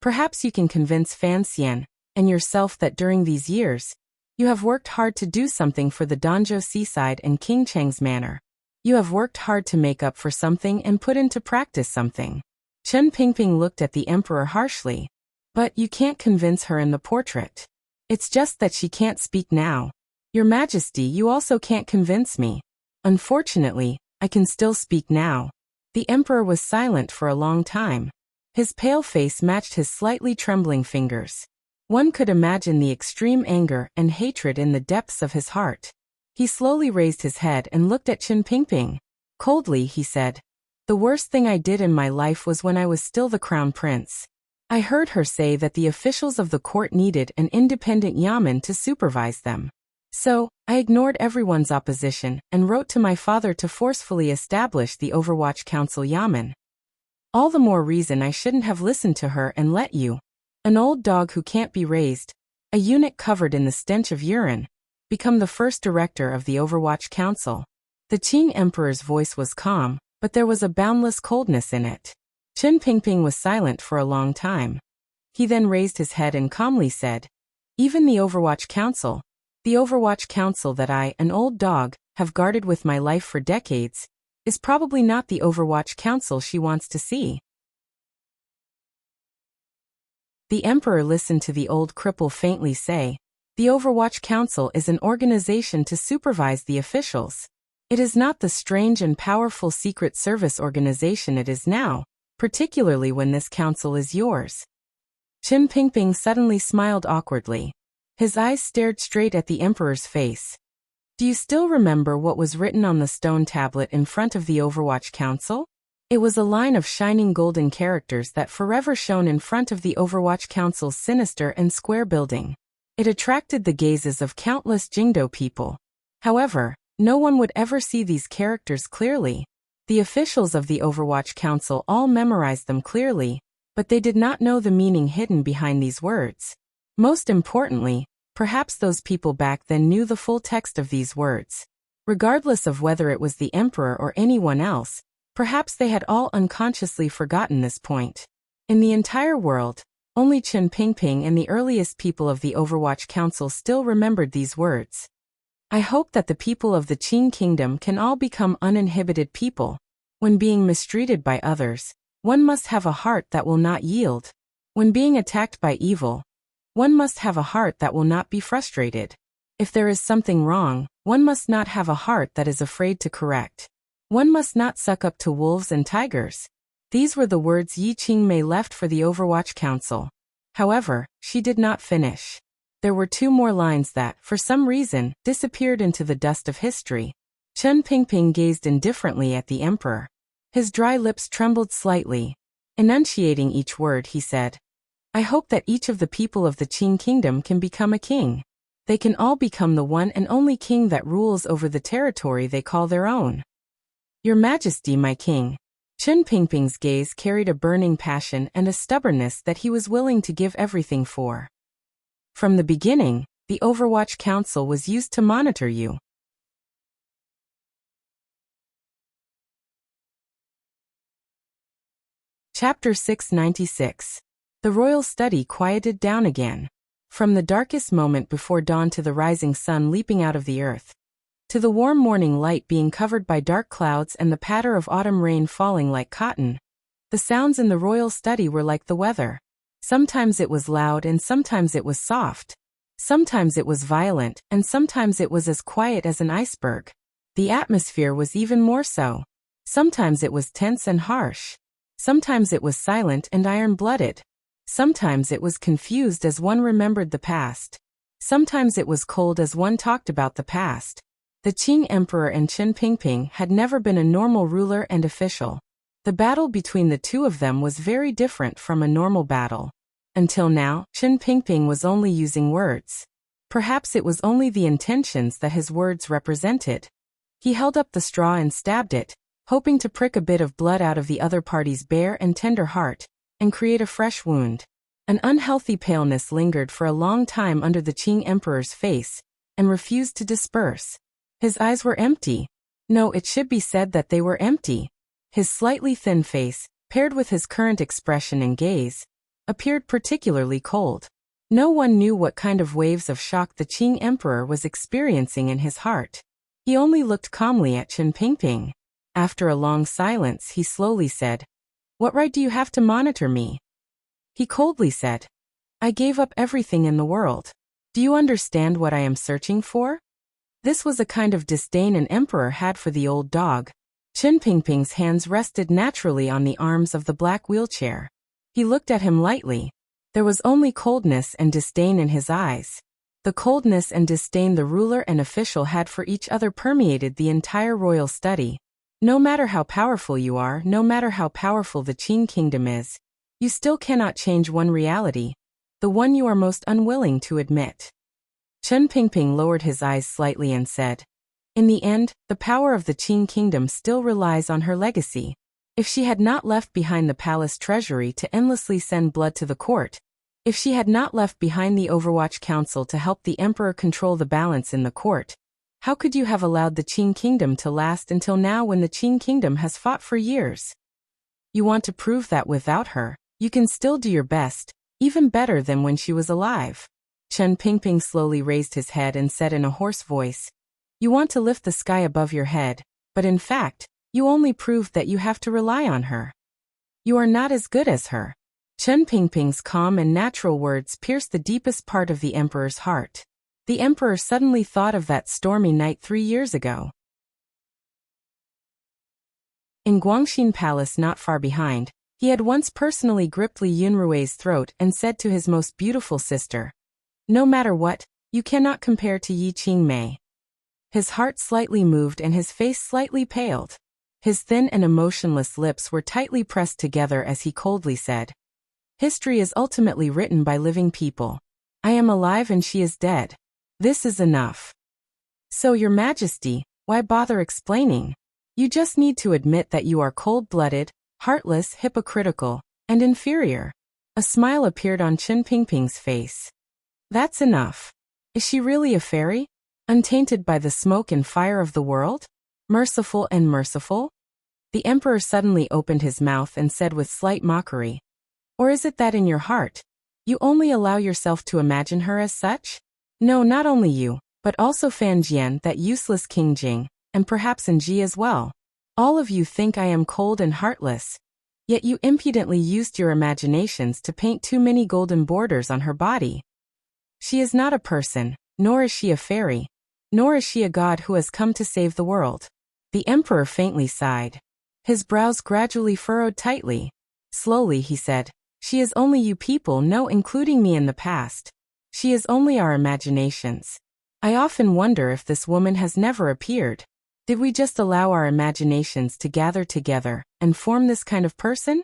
Perhaps you can convince Fan Xian and yourself that during these years, you have worked hard to do something for the Danzhou seaside and King Cheng's manor. You have worked hard to make up for something and put into practice something. Chun Pingping looked at the emperor harshly. But you can't convince her in the portrait. It's just that she can't speak now. Your Majesty, you also can't convince me. Unfortunately, I can still speak now. The emperor was silent for a long time. His pale face matched his slightly trembling fingers. One could imagine the extreme anger and hatred in the depths of his heart. He slowly raised his head and looked at Chun Pingping. Coldly, he said, "The worst thing I did in my life was when I was still the crown prince. I heard her say that the officials of the court needed an independent yamen to supervise them. So, I ignored everyone's opposition and wrote to my father to forcefully establish the Overwatch Council yamen. All the more reason I shouldn't have listened to her and let you, an old dog who can't be raised, a eunuch covered in the stench of urine, become the first director of the Overwatch Council." The Qing emperor's voice was calm, but there was a boundless coldness in it. Chun Pingping was silent for a long time. He then raised his head and calmly said, "Even the Overwatch Council that I, an old dog, have guarded with my life for decades, is probably not the Overwatch Council she wants to see." The emperor listened to the old cripple faintly say, "The Overwatch Council is an organization to supervise the officials. It is not the strange and powerful secret service organization it is now, particularly when this council is yours." Chun Pingping suddenly smiled awkwardly. His eyes stared straight at the emperor's face. "Do you still remember what was written on the stone tablet in front of the Overwatch Council?" It was a line of shining golden characters that forever shone in front of the Overwatch Council's sinister and square building. It attracted the gazes of countless Jingdo people. However, no one would ever see these characters clearly. The officials of the Overwatch Council all memorized them clearly, But they did not know the meaning hidden behind these words. Most importantly, perhaps those people back then knew the full text of these words. Regardless of whether it was the emperor or anyone else, perhaps they had all unconsciously forgotten this point. In the entire world, only Chen Pingping and the earliest people of the Overwatch Council still remembered these words. I hope that the people of the Qing Kingdom can all become uninhibited people. When being mistreated by others, one must have a heart that will not yield. When being attacked by evil, one must have a heart that will not be frustrated. If there is something wrong, one must not have a heart that is afraid to correct. One must not suck up to wolves and tigers. These were the words Yi Qingmei left for the Overwatch Council. However, she did not finish. There were two more lines that, for some reason, disappeared into the dust of history. Chen Pingping gazed indifferently at the emperor. His dry lips trembled slightly. Enunciating each word, he said, I hope that each of the people of the Qing Kingdom can become a king. They can all become the one and only king that rules over the territory they call their own. Your Majesty, my king. Chen Pingping's gaze carried a burning passion and a stubbornness that he was willing to give everything for. From the beginning, the Overwatch Council was used to monitor you. Chapter 696. The royal study quieted down again. From the darkest moment before dawn to the rising sun leaping out of the earth, to the warm morning light being covered by dark clouds and the patter of autumn rain falling like cotton, the sounds in the royal study were like the weather. Sometimes it was loud and sometimes it was soft. Sometimes it was violent and sometimes it was as quiet as an iceberg. The atmosphere was even more so. Sometimes it was tense and harsh. Sometimes it was silent and iron-blooded. Sometimes it was confused as one remembered the past. Sometimes it was cold as one talked about the past. The Qing Emperor and Chen Pingping had never been a normal ruler and official. The battle between the two of them was very different from a normal battle. Until now, Chen Pingping was only using words. Perhaps it was only the intentions that his words represented. He held up the straw and stabbed it, hoping to prick a bit of blood out of the other party's bare and tender heart, and create a fresh wound. An unhealthy paleness lingered for a long time under the Qing Emperor's face, and refused to disperse. His eyes were empty. No, it should be said that they were empty. His slightly thin face, paired with his current expression and gaze, appeared particularly cold. No one knew what kind of waves of shock the Qing Emperor was experiencing in his heart. He only looked calmly at Chen Pingping. After a long silence, he slowly said, What right do you have to monitor me? He coldly said, I gave up everything in the world. Do you understand what I am searching for? This was a kind of disdain an emperor had for the old dog. Chen Pingping's hands rested naturally on the arms of the black wheelchair. He looked at him lightly. There was only coldness and disdain in his eyes. The coldness and disdain the ruler and official had for each other permeated the entire royal study. No matter how powerful you are, no matter how powerful the Qing Kingdom is, you still cannot change one reality, the one you are most unwilling to admit. Chen Pingping lowered his eyes slightly and said, In the end, the power of the Qing Kingdom still relies on her legacy. If she had not left behind the palace treasury to endlessly send blood to the court, if she had not left behind the Overwatch Council to help the emperor control the balance in the court, how could you have allowed the Qing Kingdom to last until now when the Qing Kingdom has fought for years? You want to prove that without her, you can still do your best, even better than when she was alive. Chen Pingping slowly raised his head and said in a hoarse voice, You want to lift the sky above your head, but in fact, you only proved that you have to rely on her. You are not as good as her. Chen Pingping's calm and natural words pierced the deepest part of the emperor's heart. The emperor suddenly thought of that stormy night 3 years ago. In Guangxin Palace not far behind, he had once personally gripped Li Yunrui's throat and said to his most beautiful sister, No matter what, you cannot compare to Yi Qingmei. His heart slightly moved and his face slightly paled. His thin and emotionless lips were tightly pressed together as he coldly said, History is ultimately written by living people. I am alive and she is dead. This is enough. So, Your Majesty, why bother explaining? You just need to admit that you are cold-blooded, heartless, hypocritical, and inferior. A smile appeared on Qin Pingping's face. That's enough. Is she really a fairy? Untainted by the smoke and fire of the world? Merciful and merciful? The emperor suddenly opened his mouth and said with slight mockery. Or is it that in your heart, you only allow yourself to imagine her as such? No, not only you, but also Fan Jian, that useless King Jing, and perhaps Ji as well. All of you think I am cold and heartless, yet you impudently used your imaginations to paint too many golden borders on her body. She is not a person, nor is she a fairy, nor is she a god who has come to save the world. The emperor faintly sighed. His brows gradually furrowed tightly. Slowly he said, she is only you people know, including me in the past. She is only our imaginations. I often wonder if this woman has never appeared. Did we just allow our imaginations to gather together and form this kind of person?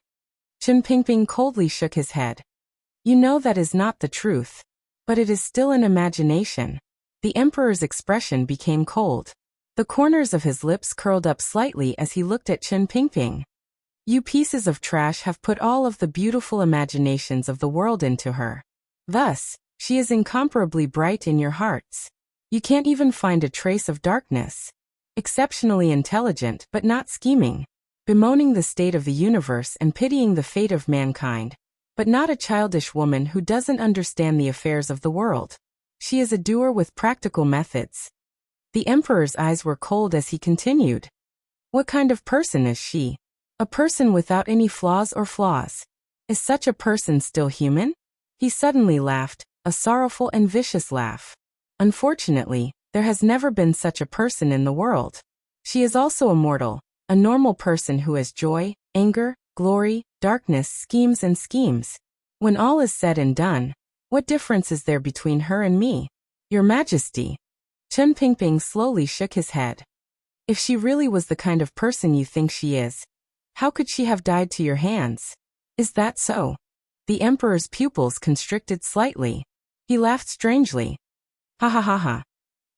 Qin Pingping coldly shook his head. You know that is not the truth. But it is still an imagination. The emperor's expression became cold. The corners of his lips curled up slightly as he looked at Qin Pingping. You pieces of trash have put all of the beautiful imaginations of the world into her. Thus, she is incomparably bright in your hearts. You can't even find a trace of darkness. Exceptionally intelligent but not scheming. Bemoaning the state of the universe and pitying the fate of mankind. But not a childish woman who doesn't understand the affairs of the world. She is a doer with practical methods. The emperor's eyes were cold as he continued. What kind of person is she? A person without any flaws or flaws. Is such a person still human? He suddenly laughed, a sorrowful and vicious laugh. Unfortunately, there has never been such a person in the world. She is also immortal, a normal person who has joy, anger, glory, darkness, schemes and schemes. When all is said and done, what difference is there between her and me? Your Majesty. Qin Pingping slowly shook his head. If she really was the kind of person you think she is, how could she have died to your hands? Is that so? The emperor's pupils constricted slightly. He laughed strangely. Ha ha ha ha.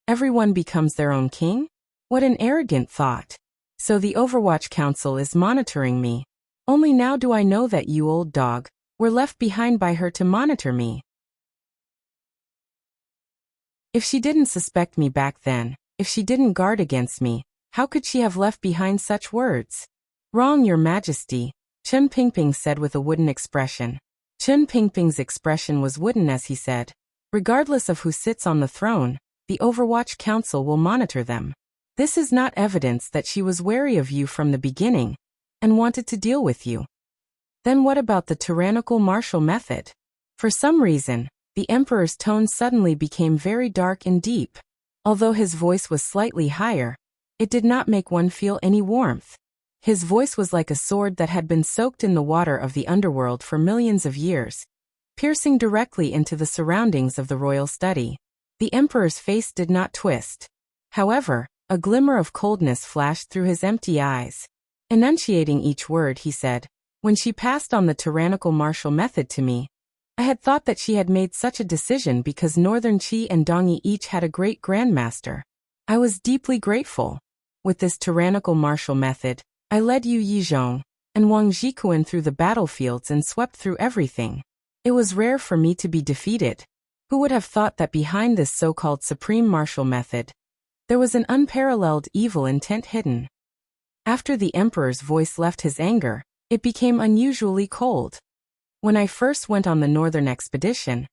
Everyone becomes their own king? What an arrogant thought. So the Overwatch Council is monitoring me. Only now do I know that you old dog were left behind by her to monitor me. If she didn't suspect me back then, if she didn't guard against me, how could she have left behind such words? Wrong, Your Majesty, Qin Pingping said with a wooden expression. Qin Pingping's expression was wooden as he said, regardless of who sits on the throne, the Overwatch Council will monitor them. This is not evidence that she was wary of you from the beginning and wanted to deal with you. Then what about the tyrannical martial method? For some reason, the emperor's tone suddenly became very dark and deep. Although his voice was slightly higher, it did not make one feel any warmth. His voice was like a sword that had been soaked in the water of the underworld for millions of years, piercing directly into the surroundings of the royal study. The emperor's face did not twist. However, a glimmer of coldness flashed through his empty eyes. Enunciating each word, he said, when she passed on the tyrannical martial method to me, I had thought that she had made such a decision because Northern Qi and Dongyi each had a great grandmaster. I was deeply grateful. With this tyrannical martial method, I led Yu Yizhong and Wang Jikuan through the battlefields and swept through everything. It was rare for me to be defeated. Who would have thought that behind this so-called supreme martial method, there was an unparalleled evil intent hidden? After the emperor's voice left his anger, it became unusually cold. When I first went on the northern expedition,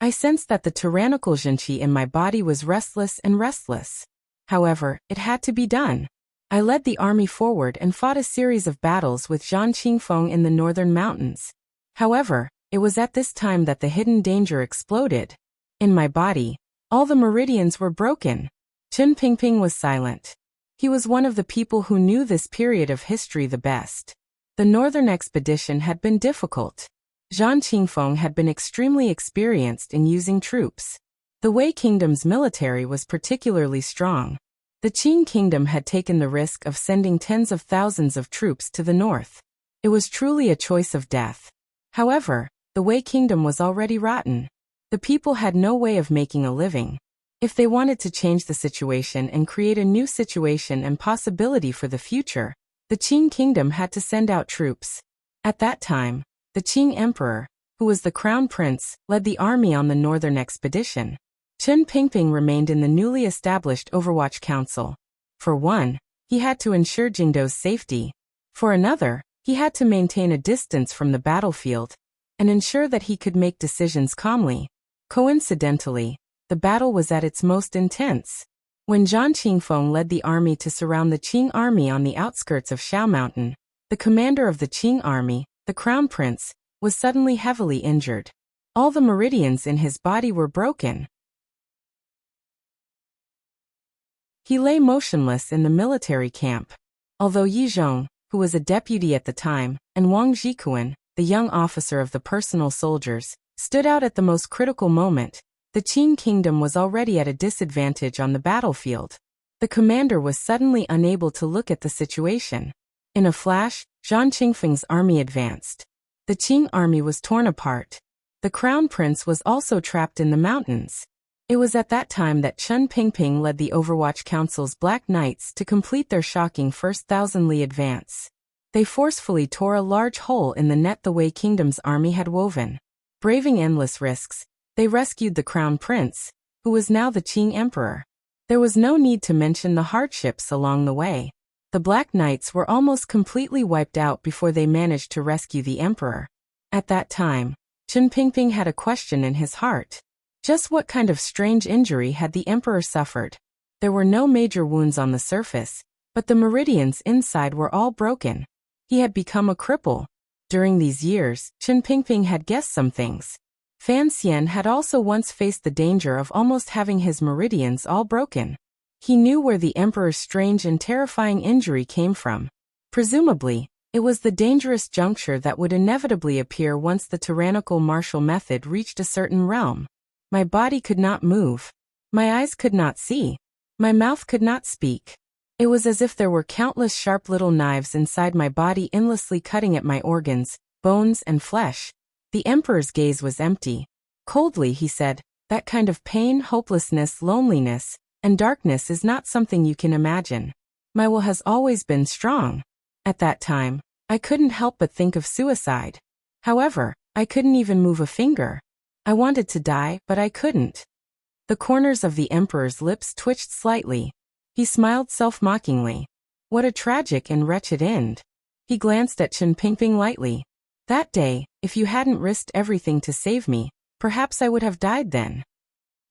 I sensed that the tyrannical Zhenqi in my body was restless and restless. However, it had to be done. I led the army forward and fought a series of battles with Zhang Qingfeng in the northern mountains. However, it was at this time that the hidden danger exploded. In my body, all the meridians were broken. Qin Pingping was silent. He was one of the people who knew this period of history the best. The northern expedition had been difficult. Zhang Qingfeng had been extremely experienced in using troops. The Wei Kingdom's military was particularly strong. The Qin Kingdom had taken the risk of sending tens of thousands of troops to the north. It was truly a choice of death. However, the Wei Kingdom was already rotten. The people had no way of making a living. If they wanted to change the situation and create a new situation and possibility for the future, the Qin Kingdom had to send out troops. At that time, The Qing emperor, who was the crown prince, led the army on the northern expedition. Chen Pingping remained in the newly established Overwatch Council. For one, he had to ensure Jingdo's safety. For another, he had to maintain a distance from the battlefield and ensure that he could make decisions calmly. Coincidentally, the battle was at its most intense. When Zhang Qingfeng led the army to surround the Qing army on the outskirts of Shao Mountain, the commander of the Qing army, the crown prince, was suddenly heavily injured. All the meridians in his body were broken. He lay motionless in the military camp. Although Yi Zhong, who was a deputy at the time, and Wang Zhikuan, the young officer of the personal soldiers, stood out at the most critical moment, the Qing kingdom was already at a disadvantage on the battlefield. The commander was suddenly unable to look at the situation. In a flash, Zhang Qingfeng's army advanced. The Qing army was torn apart. The crown prince was also trapped in the mountains. It was at that time that Chen Pingping led the Overwatch Council's Black Knights to complete their shocking first 1,000-li advance. They forcefully tore a large hole in the net the Wei Kingdom's army had woven. Braving endless risks, they rescued the crown prince, who was now the Qing emperor. There was no need to mention the hardships along the way. The Black Knights were almost completely wiped out before they managed to rescue the emperor. At that time, Chen Pingping had a question in his heart. Just what kind of strange injury had the emperor suffered? There were no major wounds on the surface, but the meridians inside were all broken. He had become a cripple. During these years, Chen Pingping had guessed some things. Fan Xian had also once faced the danger of almost having his meridians all broken. He knew where the emperor's strange and terrifying injury came from. Presumably, it was the dangerous juncture that would inevitably appear once the tyrannical martial method reached a certain realm. My body could not move. My eyes could not see. My mouth could not speak. It was as if there were countless sharp little knives inside my body endlessly cutting at my organs, bones, and flesh. The emperor's gaze was empty. Coldly he said, "That kind of pain, hopelessness, loneliness, and darkness is not something you can imagine. My will has always been strong." At that time, I couldn't help but think of suicide. However, I couldn't even move a finger. I wanted to die, but I couldn't. The corners of the emperor's lips twitched slightly. He smiled self-mockingly. What a tragic and wretched end. He glanced at Chen Pingping lightly. That day, if you hadn't risked everything to save me, perhaps I would have died then.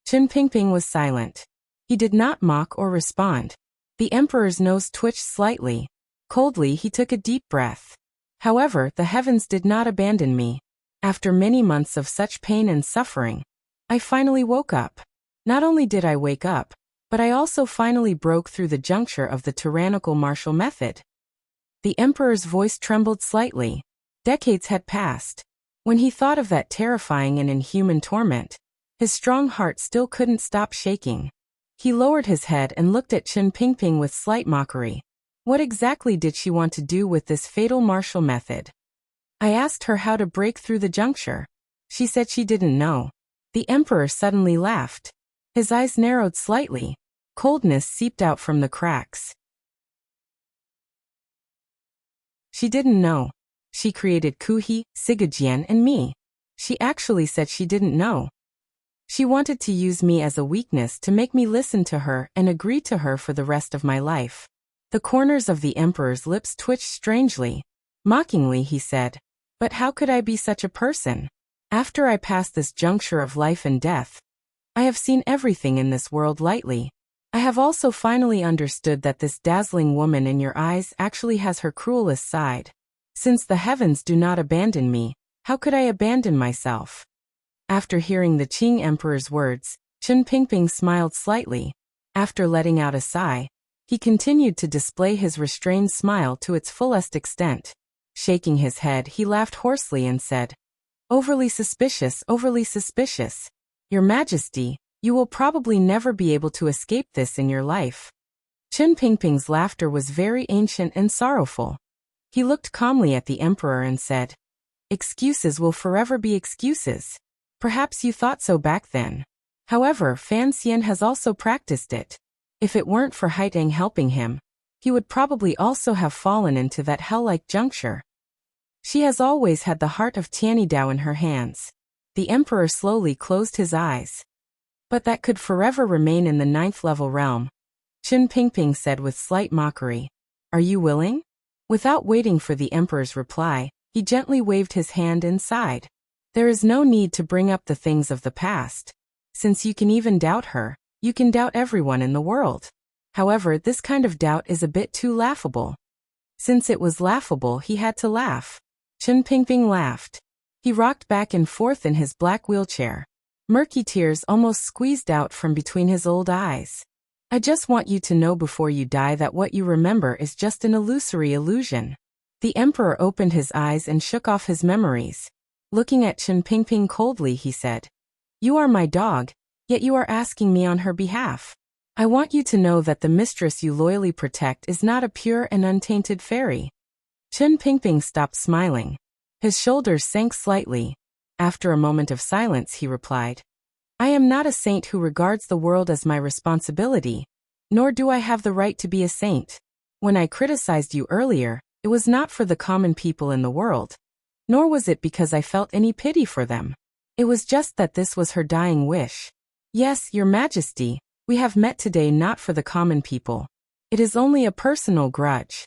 Chen Pingping was silent. He did not mock or respond. The emperor's nose twitched slightly. Coldly he took a deep breath. However, the heavens did not abandon me. After many months of such pain and suffering, I finally woke up. Not only did I wake up, but I also finally broke through the juncture of the tyrannical martial method. The emperor's voice trembled slightly. Decades had passed. When he thought of that terrifying and inhuman torment, his strong heart still couldn't stop shaking. He lowered his head and looked at Chen Pingping with slight mockery. What exactly did she want to do with this fatal martial method? I asked her how to break through the juncture. She said she didn't know. The emperor suddenly laughed. His eyes narrowed slightly. Coldness seeped out from the cracks. She didn't know. She created Kuhi, Sigajian, and me. She actually said she didn't know. She wanted to use me as a weakness to make me listen to her and agree to her for the rest of my life. The corners of the emperor's lips twitched strangely. Mockingly he said, "But how could I be such a person? After I pass this juncture of life and death, I have seen everything in this world lightly. I have also finally understood that this dazzling woman in your eyes actually has her cruelest side. Since the heavens do not abandon me, how could I abandon myself?" After hearing the Qing emperor's words, Chen Pingping smiled slightly. After letting out a sigh, he continued to display his restrained smile to its fullest extent. Shaking his head, he laughed hoarsely and said, overly suspicious. Your Majesty, you will probably never be able to escape this in your life." Chen Pingping's laughter was very ancient and sorrowful. He looked calmly at the emperor and said, "Excuses will forever be excuses. Perhaps you thought so back then. However, Fan Xian has also practiced it. If it weren't for Haiteng helping him, he would probably also have fallen into that hell-like juncture." She has always had the heart of Tianidao in her hands. The emperor slowly closed his eyes. But that could forever remain in the 9th level realm. Qin Pingping said with slight mockery. Are you willing? Without waiting for the emperor's reply, he gently waved his hand inside. There is no need to bring up the things of the past. Since you can even doubt her, you can doubt everyone in the world. However, this kind of doubt is a bit too laughable. Since it was laughable, he had to laugh. Qin Pingping laughed. He rocked back and forth in his black wheelchair. Murky tears almost squeezed out from between his old eyes. I just want you to know before you die that what you remember is just an illusory illusion. The emperor opened his eyes and shook off his memories. Looking at Qin Pingping coldly, he said, You are my dog, yet you are asking me on her behalf. I want you to know that the mistress you loyally protect is not a pure and untainted fairy. Qin Pingping stopped smiling. His shoulders sank slightly. After a moment of silence, he replied, I am not a saint who regards the world as my responsibility, nor do I have the right to be a saint. When I criticized you earlier, it was not for the common people in the world, nor was it because I felt any pity for them. It was just that this was her dying wish. Yes, Your Majesty, we have met today not for the common people. It is only a personal grudge.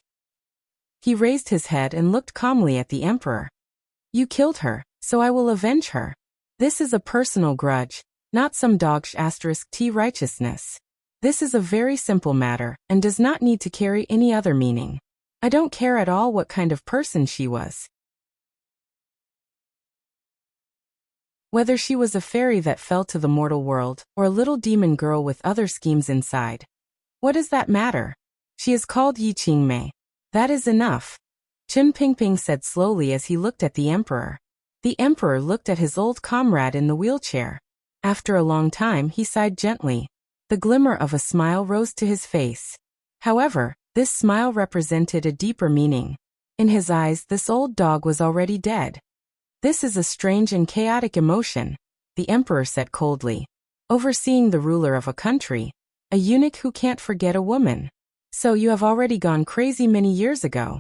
He raised his head and looked calmly at the emperor. You killed her, so I will avenge her. This is a personal grudge, not some dog*t righteousness. This is a very simple matter and does not need to carry any other meaning. I don't care at all what kind of person she was. Whether she was a fairy that fell to the mortal world or a little demon girl with other schemes inside. What does that matter? She is called Yi Qingmei. That is enough. Qin Pingping said slowly as he looked at the emperor. The emperor looked at his old comrade in the wheelchair. After a long time, he sighed gently. The glimmer of a smile rose to his face. However, this smile represented a deeper meaning. In his eyes, this old dog was already dead. This is a strange and chaotic emotion, the emperor said coldly. Overseeing the ruler of a country, a eunuch who can't forget a woman. So you have already gone crazy many years ago.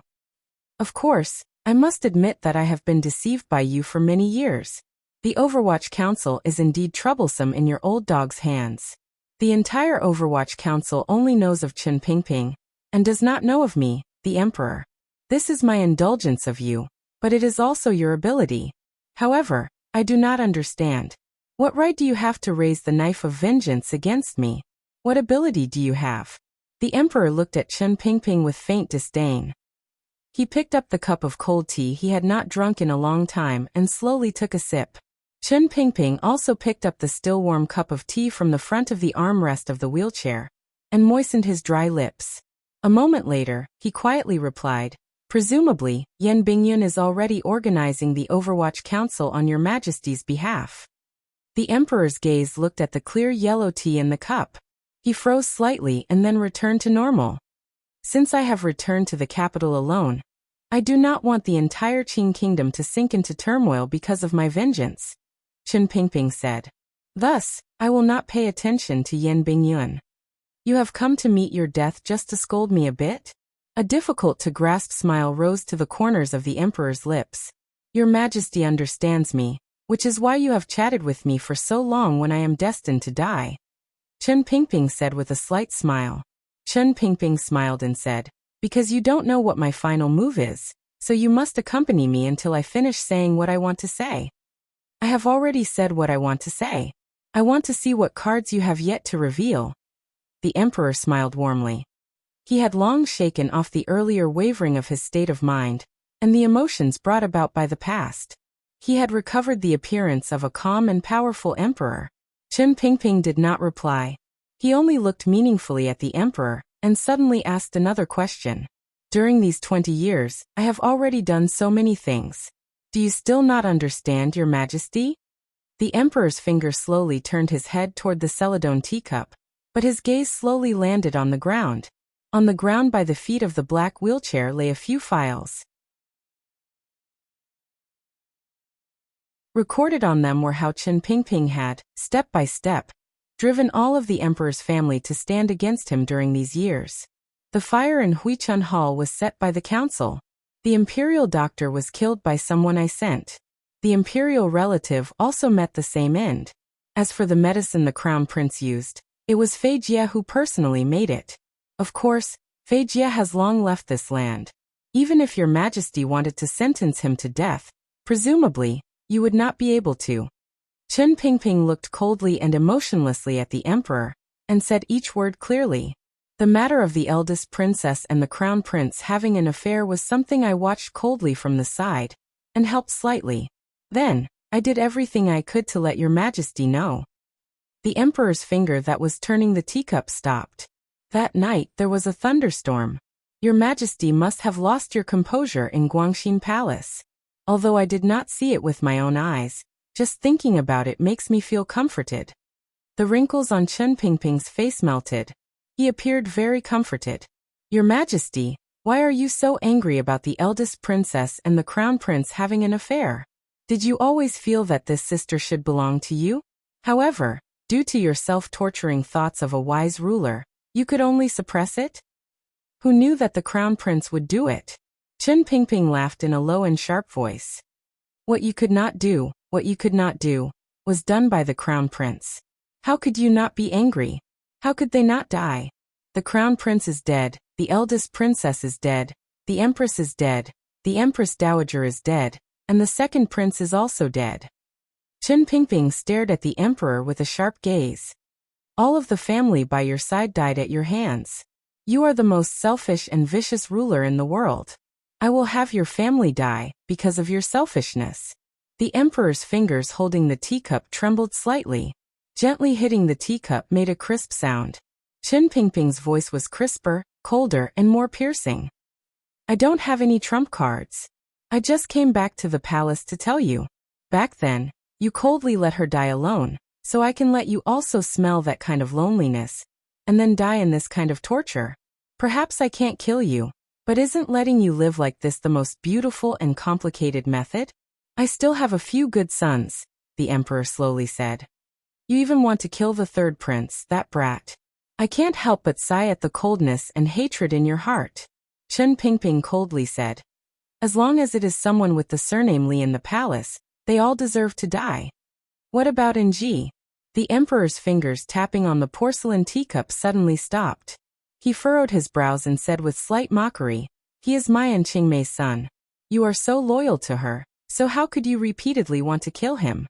Of course, I must admit that I have been deceived by you for many years. The Overwatch Council is indeed troublesome in your old dog's hands. The entire Overwatch Council only knows of Qin Pingping, and does not know of me, the emperor. This is my indulgence of you, but it is also your ability. However, I do not understand. What right do you have to raise the knife of vengeance against me? What ability do you have? The emperor looked at Qin Pingping with faint disdain. He picked up the cup of cold tea he had not drunk in a long time and slowly took a sip. Qin Pingping also picked up the still warm cup of tea from the front of the armrest of the wheelchair and moistened his dry lips. A moment later, he quietly replied, Presumably, Yan Bingyun is already organizing the Overwatch Council on Your Majesty's behalf. The emperor's gaze looked at the clear yellow tea in the cup. He froze slightly and then returned to normal. Since I have returned to the capital alone, I do not want the entire Qing kingdom to sink into turmoil because of my vengeance, Qin Pingping said. Thus, I will not pay attention to Yan Bingyun. You have come to meet your death just to scold me a bit? A difficult-to-grasp smile rose to the corners of the emperor's lips. Your Majesty understands me, which is why you have chatted with me for so long when I am destined to die. Qin Pingping said with a slight smile. Qin Pingping smiled and said, Because you don't know what my final move is, so you must accompany me until I finish saying what I want to say. I have already said what I want to say. I want to see what cards you have yet to reveal. The emperor smiled warmly. He had long shaken off the earlier wavering of his state of mind, and the emotions brought about by the past. He had recovered the appearance of a calm and powerful emperor. Qin Pingping did not reply. He only looked meaningfully at the emperor, and suddenly asked another question. During these 20 years, I have already done so many things. Do you still not understand, Your Majesty? The emperor's finger slowly turned his head toward the Celadon teacup, but his gaze slowly landed on the ground. On the ground by the feet of the black wheelchair lay a few files. Recorded on them were how Qin Pingping had, step by step, driven all of the emperor's family to stand against him during these years. The fire in Huichun Hall was set by the council. The imperial doctor was killed by someone I sent. The imperial relative also met the same end. As for the medicine the crown prince used, it was Fei Jie who personally made it. Of course, Fei Jie has long left this land. Even if your majesty wanted to sentence him to death, presumably, you would not be able to. Chen Pingping looked coldly and emotionlessly at the emperor, and said each word clearly. The matter of the eldest princess and the crown prince having an affair was something I watched coldly from the side, and helped slightly. Then, I did everything I could to let your majesty know. The emperor's finger that was turning the teacup stopped. That night there was a thunderstorm. Your majesty must have lost your composure in Guangxin Palace. Although I did not see it with my own eyes, just thinking about it makes me feel comforted. The wrinkles on Chen Pingping's face melted. He appeared very comforted. Your majesty, why are you so angry about the eldest princess and the crown prince having an affair? Did you always feel that this sister should belong to you? However, due to your self-torturing thoughts of a wise ruler, you could only suppress it? Who knew that the crown prince would do it? Chen Pingping laughed in a low and sharp voice. What you could not do, was done by the crown prince. How could you not be angry? How could they not die? The crown prince is dead, the eldest princess is dead, the empress is dead, the empress dowager is dead, and the second prince is also dead. Chen Pingping stared at the emperor with a sharp gaze. All of the family by your side died at your hands. You are the most selfish and vicious ruler in the world. I will have your family die, because of your selfishness. The emperor's fingers holding the teacup trembled slightly. Gently hitting the teacup made a crisp sound. Chen Pingping's voice was crisper, colder, and more piercing. I don't have any trump cards. I just came back to the palace to tell you. Back then, you coldly let her die alone, so I can let you also smell that kind of loneliness, and then die in this kind of torture. Perhaps I can't kill you, but isn't letting you live like this the most beautiful and complicated method? I still have a few good sons, the emperor slowly said. You even want to kill the third prince, that brat. I can't help but sigh at the coldness and hatred in your heart. Chen Pingping coldly said. As long as it is someone with the surname Li in the palace, they all deserve to die. What about Nji? The emperor's fingers tapping on the porcelain teacup suddenly stopped. He furrowed his brows and said with slight mockery, he is my and Qingmei's son. You are so loyal to her, so how could you repeatedly want to kill him?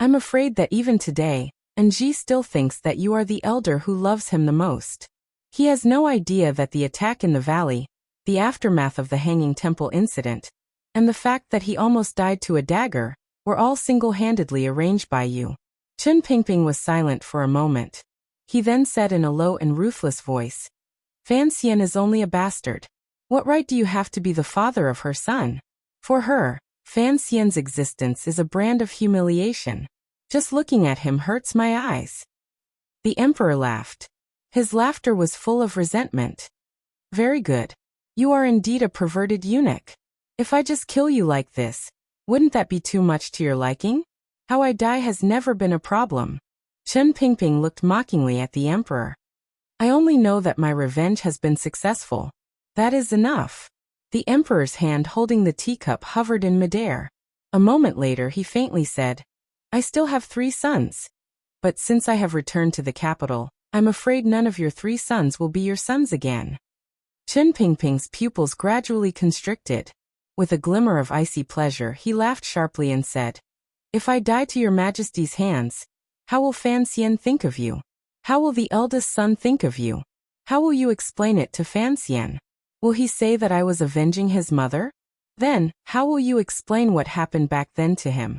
I'm afraid that even today, Nji still thinks that you are the elder who loves him the most. He has no idea that the attack in the valley, the aftermath of the Hanging Temple incident, and the fact that he almost died to a dagger, were all single-handedly arranged by you. Chen Pingping was silent for a moment. He then said in a low and ruthless voice, Fan Xian is only a bastard. What right do you have to be the father of her son? For her, Fan Xian's existence is a brand of humiliation. Just looking at him hurts my eyes. The emperor laughed. His laughter was full of resentment. Very good. You are indeed a perverted eunuch. If I just kill you like this, wouldn't that be too much to your liking? How I die has never been a problem. Chen Pingping looked mockingly at the emperor. I only know that my revenge has been successful. That is enough. The emperor's hand holding the teacup hovered in midair. A moment later he faintly said, I still have 3 sons. But since I have returned to the capital, I'm afraid none of your 3 sons will be your sons again. Chen Pingping's pupils gradually constricted. With a glimmer of icy pleasure he laughed sharply and said, If I die to your majesty's hands, how will Fan Xian think of you? How will the eldest son think of you? How will you explain it to Fan Xian? Will he say that I was avenging his mother? Then, how will you explain what happened back then to him?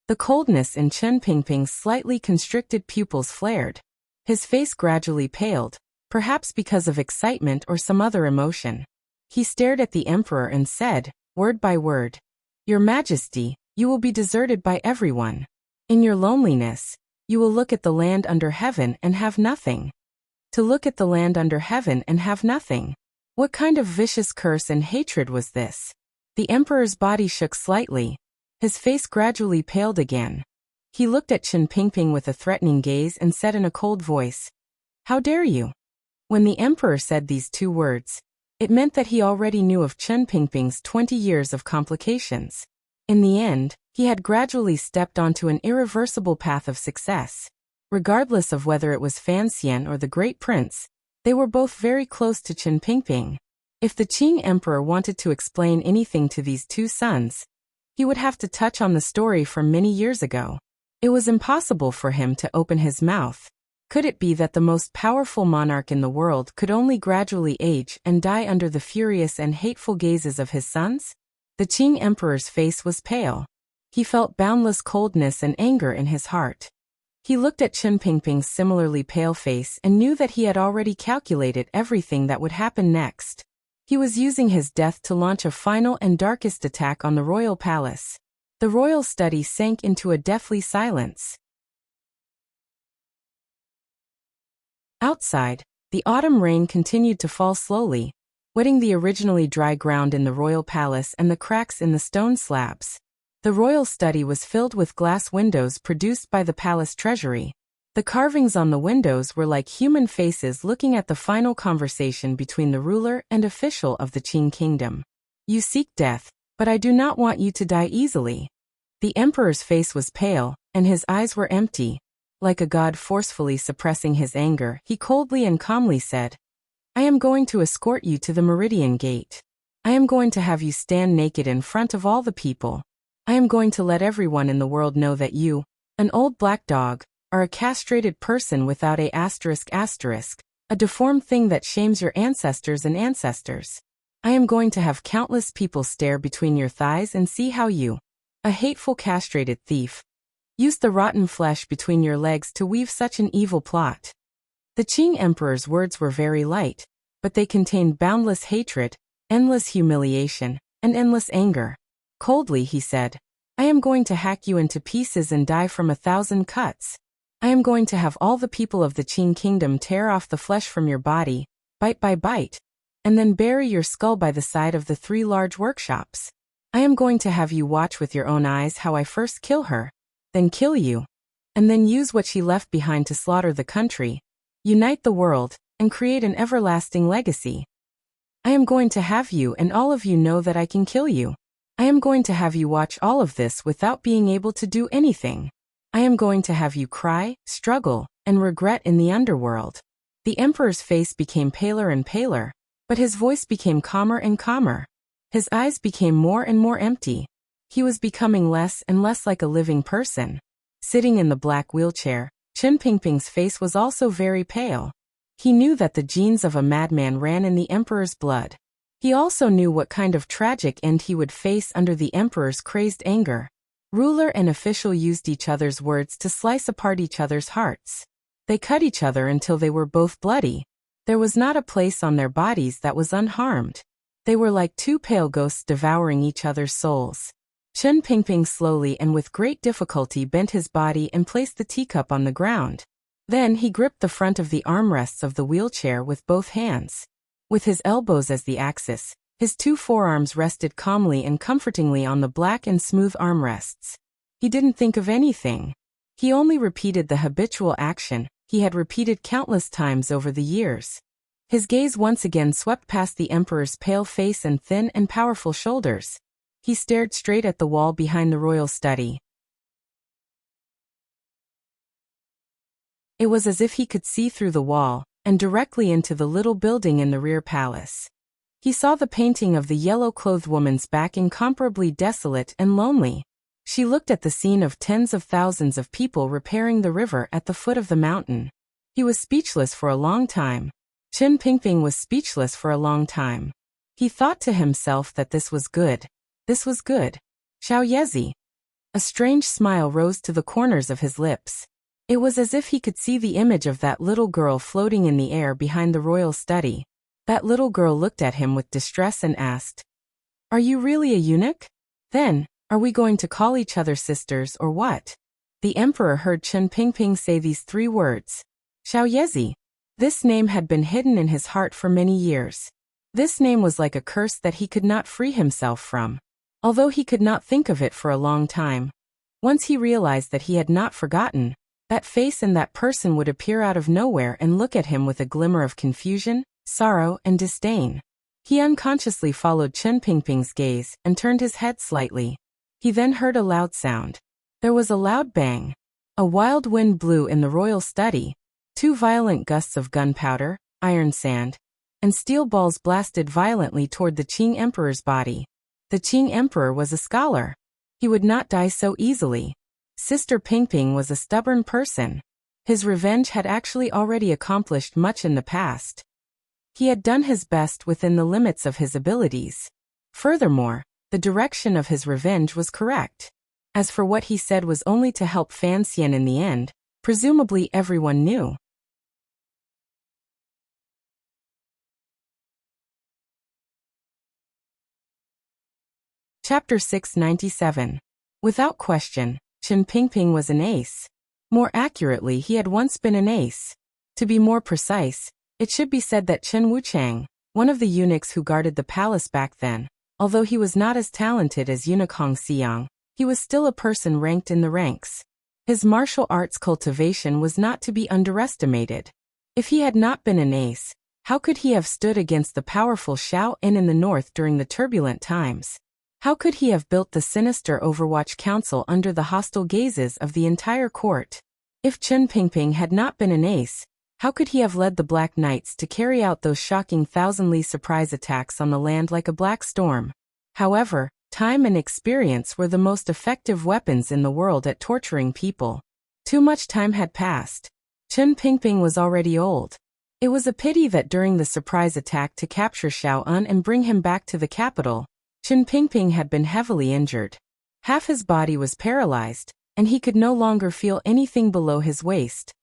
The coldness in Chen Pingping's slightly constricted pupils flared. His face gradually paled, perhaps because of excitement or some other emotion. He stared at the emperor and said, word by word, Your Majesty, you will be deserted by everyone. In your loneliness, you will look at the land under heaven and have nothing. To look at the land under heaven and have nothing. What kind of vicious curse and hatred was this? The emperor's body shook slightly. His face gradually paled again. He looked at Chen Pingping with a threatening gaze and said in a cold voice, How dare you? When the emperor said these two words, it meant that he already knew of Chen Pingping's 20 years of complications. In the end, he had gradually stepped onto an irreversible path of success. Regardless of whether it was Fan Xian or the Great Prince, they were both very close to Chen Pingping. If the Qing emperor wanted to explain anything to these two sons, he would have to touch on the story from many years ago. It was impossible for him to open his mouth. Could it be that the most powerful monarch in the world could only gradually age and die under the furious and hateful gazes of his sons? The Qing emperor's face was pale. He felt boundless coldness and anger in his heart. He looked at Chen Pingping's similarly pale face and knew that he had already calculated everything that would happen next. He was using his death to launch a final and darkest attack on the royal palace. The royal study sank into a deathly silence. Outside, the autumn rain continued to fall slowly, wetting the originally dry ground in the royal palace and the cracks in the stone slabs. The royal study was filled with glass windows produced by the palace treasury. The carvings on the windows were like human faces looking at the final conversation between the ruler and official of the Qing kingdom. You seek death, but I do not want you to die easily. The emperor's face was pale, and his eyes were empty. Like a god forcefully suppressing his anger, he coldly and calmly said, I am going to escort you to the Meridian Gate. I am going to have you stand naked in front of all the people. I am going to let everyone in the world know that you, an old black dog, are a castrated person without a ***, a deformed thing that shames your ancestors and ancestors. I am going to have countless people stare between your thighs and see how you, a hateful castrated thief, use the rotten flesh between your legs to weave such an evil plot. The Qing emperor's words were very light, but they contained boundless hatred, endless humiliation, and endless anger. Coldly he said, I am going to hack you into pieces and die from 1,000 cuts. I am going to have all the people of the Qing kingdom tear off the flesh from your body, bite by bite, and then bury your skull by the side of the 3 large workshops. I am going to have you watch with your own eyes how I first kill her, then kill you, and then use what she left behind to slaughter the country, unite the world, and create an everlasting legacy. I am going to have you and all of you know that I can kill you. I am going to have you watch all of this without being able to do anything. I am going to have you cry, struggle, and regret in the underworld. The emperor's face became paler and paler, but his voice became calmer and calmer. His eyes became more and more empty. He was becoming less and less like a living person. Sitting in the black wheelchair, Chen Pingping's face was also very pale. He knew that the genes of a madman ran in the emperor's blood. He also knew what kind of tragic end he would face under the emperor's crazed anger. Ruler and official used each other's words to slice apart each other's hearts. They cut each other until they were both bloody. There was not a place on their bodies that was unharmed. They were like 2 pale ghosts devouring each other's souls. Chen Pingping slowly and with great difficulty bent his body and placed the teacup on the ground. Then he gripped the front of the armrests of the wheelchair with both hands. With his elbows as the axis, his 2 forearms rested calmly and comfortingly on the black and smooth armrests. He didn't think of anything. He only repeated the habitual action he had repeated countless times over the years. His gaze once again swept past the emperor's pale face and thin and powerful shoulders. He stared straight at the wall behind the royal study. It was as if he could see through the wall and directly into the little building in the rear palace. He saw the painting of the yellow-clothed woman's back incomparably desolate and lonely. She looked at the scene of tens of thousands of people repairing the river at the foot of the mountain. He was speechless for a long time. Chen Pingping was speechless for a long time. He thought to himself that this was good. This was good. Xiao Yezi. A strange smile rose to the corners of his lips. It was as if he could see the image of that little girl floating in the air behind the royal study. That little girl looked at him with distress and asked, Are you really a eunuch? Then, are we going to call each other sisters or what? The emperor heard Chen Pingping say these 3 words. Xiao Yezi. This name had been hidden in his heart for many years. This name was like a curse that he could not free himself from. Although he could not think of it for a long time. Once he realized that he had not forgotten, That face and that person would appear out of nowhere and look at him with a glimmer of confusion, sorrow, and disdain. He unconsciously followed Chen Pingping's gaze and turned his head slightly. He then heard a loud sound. There was a loud bang. A wild wind blew in the royal study. 2 violent gusts of gunpowder, iron sand, and steel balls blasted violently toward the Qing emperor's body. The Qing emperor was a scholar. He would not die so easily. Sister Pingping was a stubborn person. His revenge had actually already accomplished much in the past. He had done his best within the limits of his abilities. Furthermore, the direction of his revenge was correct. As for what he said was only to help Fan Xian in the end, presumably everyone knew. Chapter 697. Without question, Chen Pingping was an ace. More accurately, he had once been an ace. To be more precise, it should be said that Chen Wuchang, one of the eunuchs who guarded the palace back then, although he was not as talented as eunuch Hong Xiang, he was still a person ranked in the ranks. His martial arts cultivation was not to be underestimated. If he had not been an ace, how could he have stood against the powerful Xiao En in the north during the turbulent times? How could he have built the sinister Overwatch Council under the hostile gazes of the entire court? If Chen Pingping had not been an ace, how could he have led the Black Knights to carry out those shocking thousandly surprise attacks on the land like a black storm? However, time and experience were the most effective weapons in the world at torturing people. Too much time had passed. Chen Pingping was already old. It was a pity that during the surprise attack to capture Xiao En and bring him back to the capital, Chen Pingping had been heavily injured. Half his body was paralyzed, and he could no longer feel anything below his waist.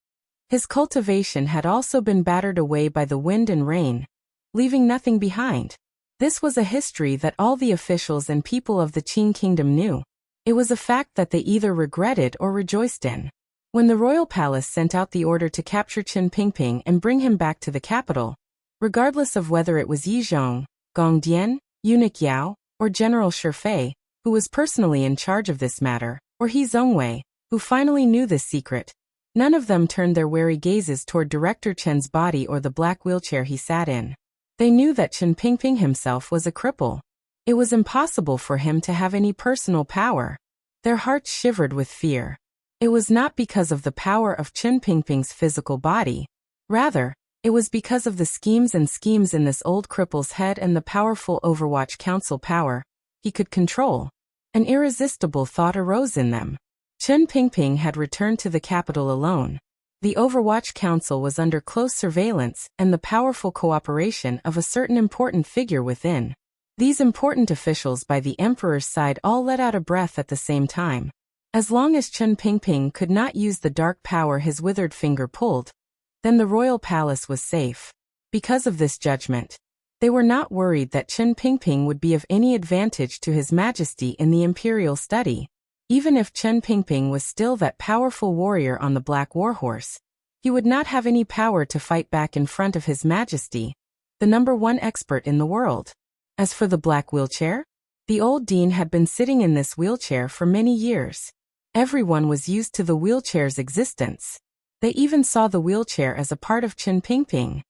His cultivation had also been battered away by the wind and rain, leaving nothing behind. This was a history that all the officials and people of the Qing kingdom knew. It was a fact that they either regretted or rejoiced in. When the royal palace sent out the order to capture Chen Pingping and bring him back to the capital, regardless of whether it was Yi Zhong, Gong Dian, eunuch Yao, or General Shifei, who was personally in charge of this matter, or He Zongwei, who finally knew this secret, none of them turned their wary gazes toward Director Chen's body or the black wheelchair he sat in. They knew that Chen Pingping himself was a cripple. It was impossible for him to have any personal power. Their hearts shivered with fear. It was not because of the power of Chen Pingping's physical body. Rather, it was because of the schemes in this old cripple's head and the powerful Overwatch Council power he could control. An irresistible thought arose in them. Chen Pingping had returned to the capital alone. The Overwatch Council was under close surveillance and the powerful cooperation of a certain important figure within. These important officials by the emperor's side all let out a breath at the same time. As long as Chen Pingping could not use the dark power his withered finger pulled, then the royal palace was safe. Because of this judgment, they were not worried that Chen Pingping would be of any advantage to His Majesty in the imperial study. Even if Chen Pingping was still that powerful warrior on the black warhorse, he would not have any power to fight back in front of His Majesty, the #1 expert in the world. As for the black wheelchair, the old dean had been sitting in this wheelchair for many years. Everyone was used to the wheelchair's existence. They even saw the wheelchair as a part of Chen Pingping.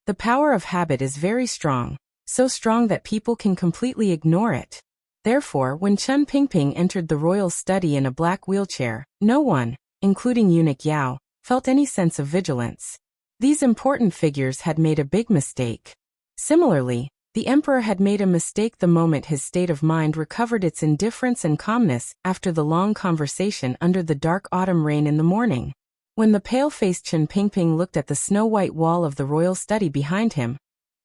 The power of habit is very strong, so strong that people can completely ignore it. Therefore, when Chen Pingping entered the royal study in a black wheelchair, no one, including eunuch Yao, felt any sense of vigilance. These important figures had made a big mistake. Similarly, the emperor had made a mistake the moment his state of mind recovered its indifference and calmness after the long conversation under the dark autumn rain in the morning. When the pale-faced Chen Pingping looked at the snow-white wall of the royal study behind him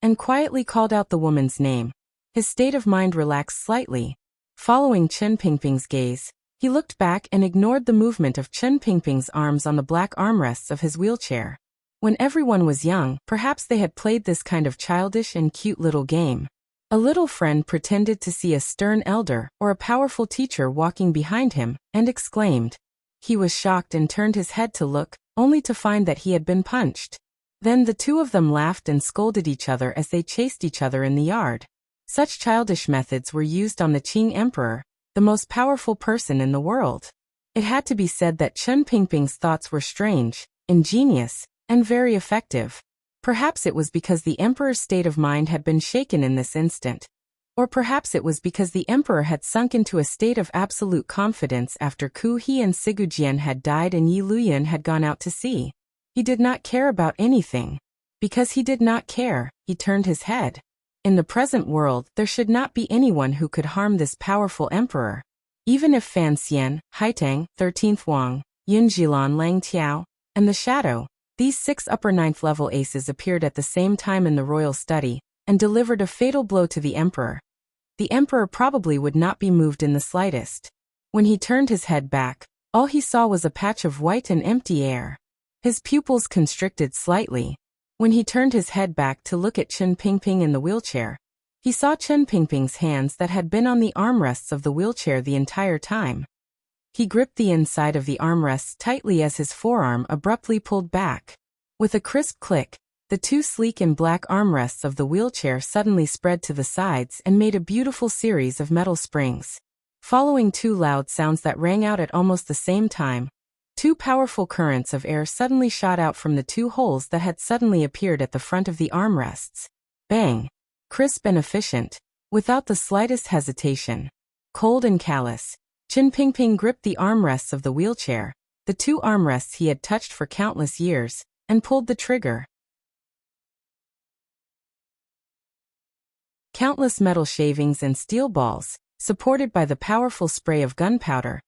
and quietly called out the woman's name, his state of mind relaxed slightly. Following Chen Pingping's gaze, he looked back and ignored the movement of Chen Pingping's arms on the black armrests of his wheelchair. When everyone was young, perhaps they had played this kind of childish and cute little game. A little friend pretended to see a stern elder or a powerful teacher walking behind him and exclaimed. He was shocked and turned his head to look, only to find that he had been punched. Then the two of them laughed and scolded each other as they chased each other in the yard. Such childish methods were used on the Qing emperor, the most powerful person in the world. It had to be said that Chen Pingping's thoughts were strange, ingenious, and very effective. Perhaps it was because the emperor's state of mind had been shaken in this instant. Or perhaps it was because the emperor had sunk into a state of absolute confidence after Ku He and Sigujian had died and Yi Luyan had gone out to sea. He did not care about anything. Because he did not care, he turned his head. In the present world, there should not be anyone who could harm this powerful emperor. Even if Fan Xian, Haitang, 13th Wang, Yun Jilan, Lang Tiao, and the Shadow, these 6 upper 9th level aces appeared at the same time in the royal study, and delivered a fatal blow to the emperor. The emperor probably would not be moved in the slightest. When he turned his head back, all he saw was a patch of white and empty air. His pupils constricted slightly. When he turned his head back to look at Chen Pingping in the wheelchair, he saw Chen Pingping's hands that had been on the armrests of the wheelchair the entire time. He gripped the inside of the armrests tightly as his forearm abruptly pulled back. With a crisp click, the 2 sleek and black armrests of the wheelchair suddenly spread to the sides and made a beautiful series of metal springs. Following 2 loud sounds that rang out at almost the same time, 2 powerful currents of air suddenly shot out from the 2 holes that had suddenly appeared at the front of the armrests. Bang! Crisp and efficient, without the slightest hesitation. Cold and callous, Chen Pingping gripped the armrests of the wheelchair, the 2 armrests he had touched for countless years, and pulled the trigger. Countless metal shavings and steel balls, supported by the powerful spray of gunpowder,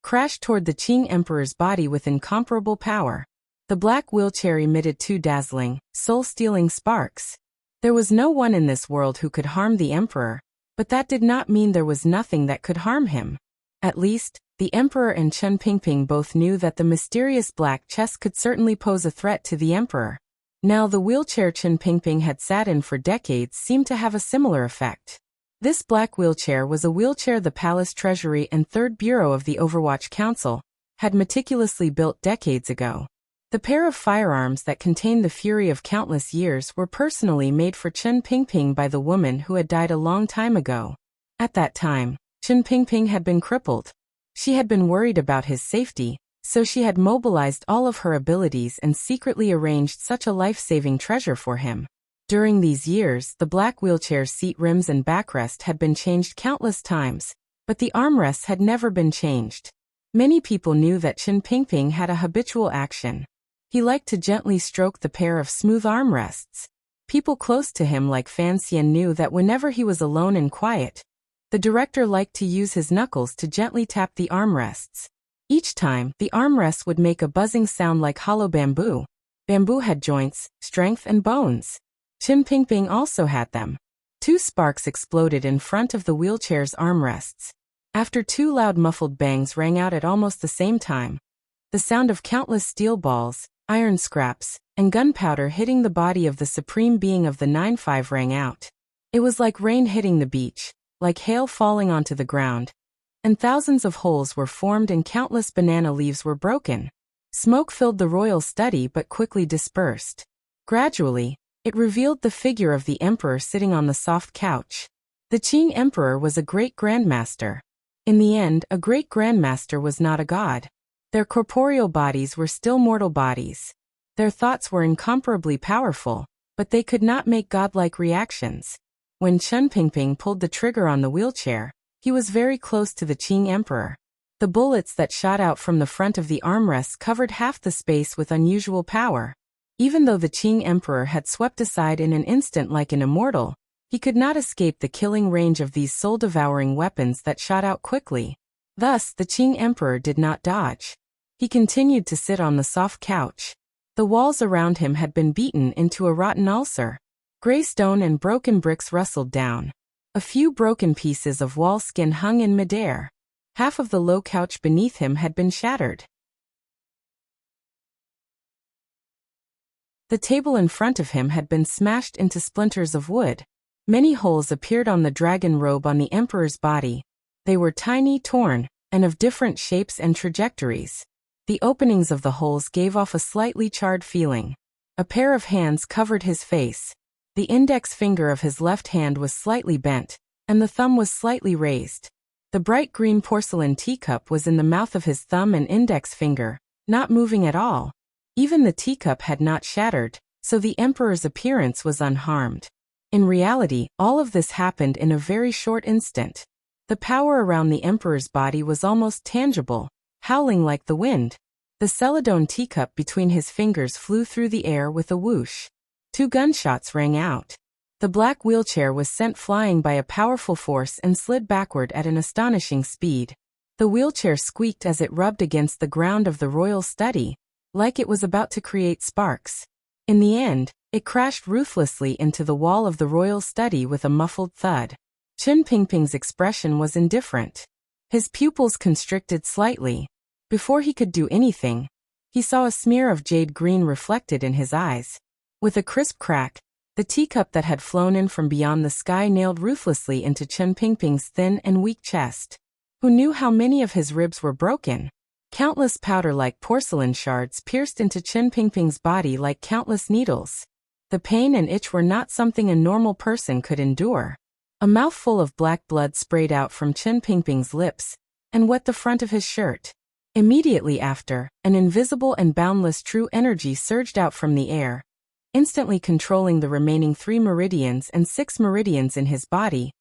crashed toward the Qing Emperor's body with incomparable power. The black wheelchair emitted 2 dazzling, soul-stealing sparks. There was no one in this world who could harm the emperor, but that did not mean there was nothing that could harm him. At least, the emperor and Chen Pingping both knew that the mysterious black chest could certainly pose a threat to the emperor. Now the wheelchair Chen Pingping had sat in for decades seemed to have a similar effect. This black wheelchair was a wheelchair the Palace Treasury and 3rd Bureau of the Overwatch Council had meticulously built decades ago. The pair of firearms that contained the fury of countless years were personally made for Chen Pingping by the woman who had died a long time ago. At that time, Chen Pingping had been crippled. She had been worried about his safety, so she had mobilized all of her abilities and secretly arranged such a life-saving treasure for him. During these years, the black wheelchair's seat rims and backrest had been changed countless times, but the armrests had never been changed. Many people knew that Chen Pingping had a habitual action. He liked to gently stroke the pair of smooth armrests. People close to him like Fan Xian knew that whenever he was alone and quiet, the director liked to use his knuckles to gently tap the armrests. Each time, the armrests would make a buzzing sound like hollow bamboo. Bamboo had joints, strength, and bones. Chen Pingping also had them. 2 sparks exploded in front of the wheelchair's armrests. After 2 loud muffled bangs rang out at almost the same time, the sound of countless steel balls, iron scraps, and gunpowder hitting the body of the supreme being of the 9-5 rang out. It was like rain hitting the beach, like hail falling onto the ground, and thousands of holes were formed and countless banana leaves were broken. Smoke filled the royal study but quickly dispersed. Gradually, it revealed the figure of the emperor sitting on the soft couch. The Qing emperor was a great grandmaster. In the end, a great grandmaster was not a god. Their corporeal bodies were still mortal bodies. Their thoughts were incomparably powerful, but they could not make godlike reactions. When Chen Pingping pulled the trigger on the wheelchair, he was very close to the Qing emperor. The bullets that shot out from the front of the armrests covered half the space with unusual power. Even though the Qing emperor had swept aside in an instant like an immortal, he could not escape the killing range of these soul-devouring weapons that shot out quickly. Thus, the Qing emperor did not dodge. He continued to sit on the soft couch. The walls around him had been beaten into a rotten ulcer. Gray stone and broken bricks rustled down. A few broken pieces of wall skin hung in midair. Half of the low couch beneath him had been shattered. The table in front of him had been smashed into splinters of wood. Many holes appeared on the dragon robe on the emperor's body. They were tiny, torn, and of different shapes and trajectories. The openings of the holes gave off a slightly charred feeling. A pair of hands covered his face. The index finger of his left hand was slightly bent, and the thumb was slightly raised. The bright green porcelain teacup was in the mouth of his thumb and index finger, not moving at all. Even the teacup had not shattered, so the emperor's appearance was unharmed. In reality, all of this happened in a very short instant. The power around the emperor's body was almost tangible, howling like the wind. The celadone teacup between his fingers flew through the air with a whoosh. 2 gunshots rang out. The black wheelchair was sent flying by a powerful force and slid backward at an astonishing speed. The wheelchair squeaked as it rubbed against the ground of the royal study, like it was about to create sparks. In the end, it crashed ruthlessly into the wall of the royal study with a muffled thud. Chen Pingping's expression was indifferent. His pupils constricted slightly. Before he could do anything, he saw a smear of jade green reflected in his eyes. With a crisp crack, the teacup that had flown in from beyond the sky nailed ruthlessly into Chen Pingping's thin and weak chest. Who knew how many of his ribs were broken? Countless powder-like porcelain shards pierced into Chen Pingping's body like countless needles. The pain and itch were not something a normal person could endure. A mouthful of black blood sprayed out from Chen Pingping's lips and wet the front of his shirt. Immediately after, an invisible and boundless true energy surged out from the air, instantly controlling the remaining 3 meridians and 6 meridians in his body,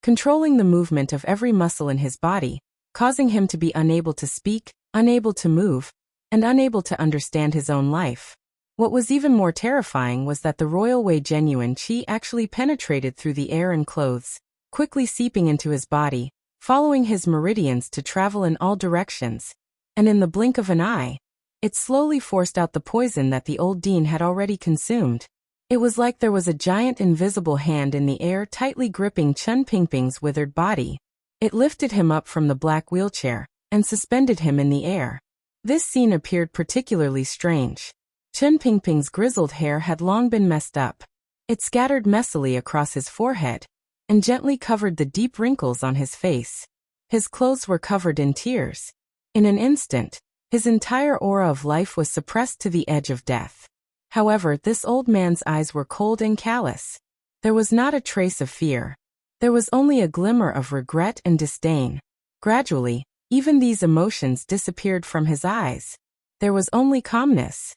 controlling the movement of every muscle in his body, causing him to be unable to speak, unable to move, and unable to understand his own life. What was even more terrifying was that the royal Wei genuine qi actually penetrated through the air and clothes, quickly seeping into his body, following his meridians to travel in all directions, and in the blink of an eye, it slowly forced out the poison that the old dean had already consumed. It was like there was a giant invisible hand in the air tightly gripping Chen Pingping's withered body. It lifted him up from the black wheelchair and suspended him in the air. This scene appeared particularly strange. Chen Pingping's grizzled hair had long been messed up. It scattered messily across his forehead and gently covered the deep wrinkles on his face. His clothes were covered in tears. In an instant, his entire aura of life was suppressed to the edge of death. However, this old man's eyes were cold and callous. There was not a trace of fear. There was only a glimmer of regret and disdain. Gradually, even these emotions disappeared from his eyes. There was only calmness.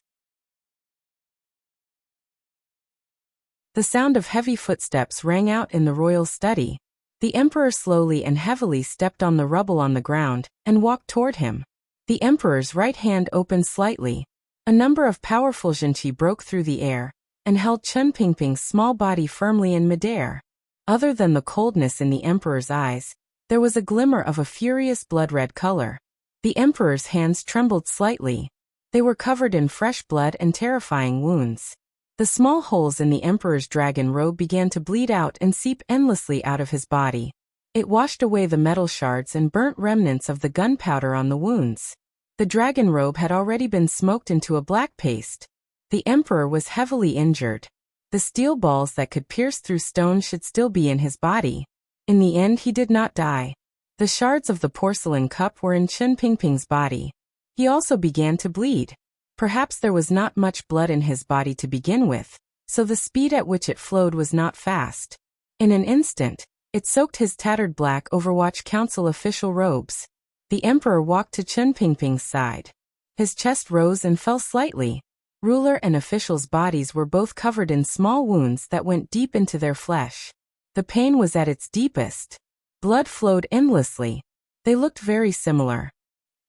The sound of heavy footsteps rang out in the royal study. The emperor slowly and heavily stepped on the rubble on the ground and walked toward him. The emperor's right hand opened slightly. A number of powerful zhenqi broke through the air and held Chen Pingping's small body firmly in midair. Other than the coldness in the emperor's eyes, there was a glimmer of a furious blood-red color. The emperor's hands trembled slightly. They were covered in fresh blood and terrifying wounds. The small holes in the emperor's dragon robe began to bleed out and seep endlessly out of his body. It washed away the metal shards and burnt remnants of the gunpowder on the wounds. The dragon robe had already been smoked into a black paste. The emperor was heavily injured. The steel balls that could pierce through stone should still be in his body. In the end, he did not die. The shards of the porcelain cup were in Chen Pingping's body. He also began to bleed. Perhaps there was not much blood in his body to begin with, so the speed at which it flowed was not fast. In an instant, it soaked his tattered black Overwatch Council official robes. The emperor walked to Chen Pingping's side. His chest rose and fell slightly. Ruler and officials' bodies were both covered in small wounds that went deep into their flesh. The pain was at its deepest. Blood flowed endlessly. They looked very similar.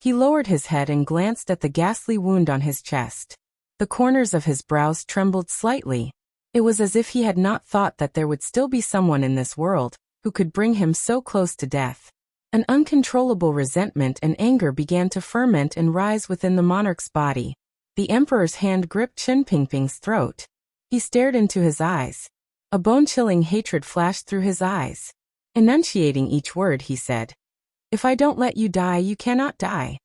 He lowered his head and glanced at the ghastly wound on his chest. The corners of his brows trembled slightly. It was as if he had not thought that there would still be someone in this world who could bring him so close to death. An uncontrollable resentment and anger began to ferment and rise within the monarch's body. The emperor's hand gripped Chen Pingping's throat. He stared into his eyes. A bone-chilling hatred flashed through his eyes. Enunciating each word, he said, "If I don't let you die, you cannot die."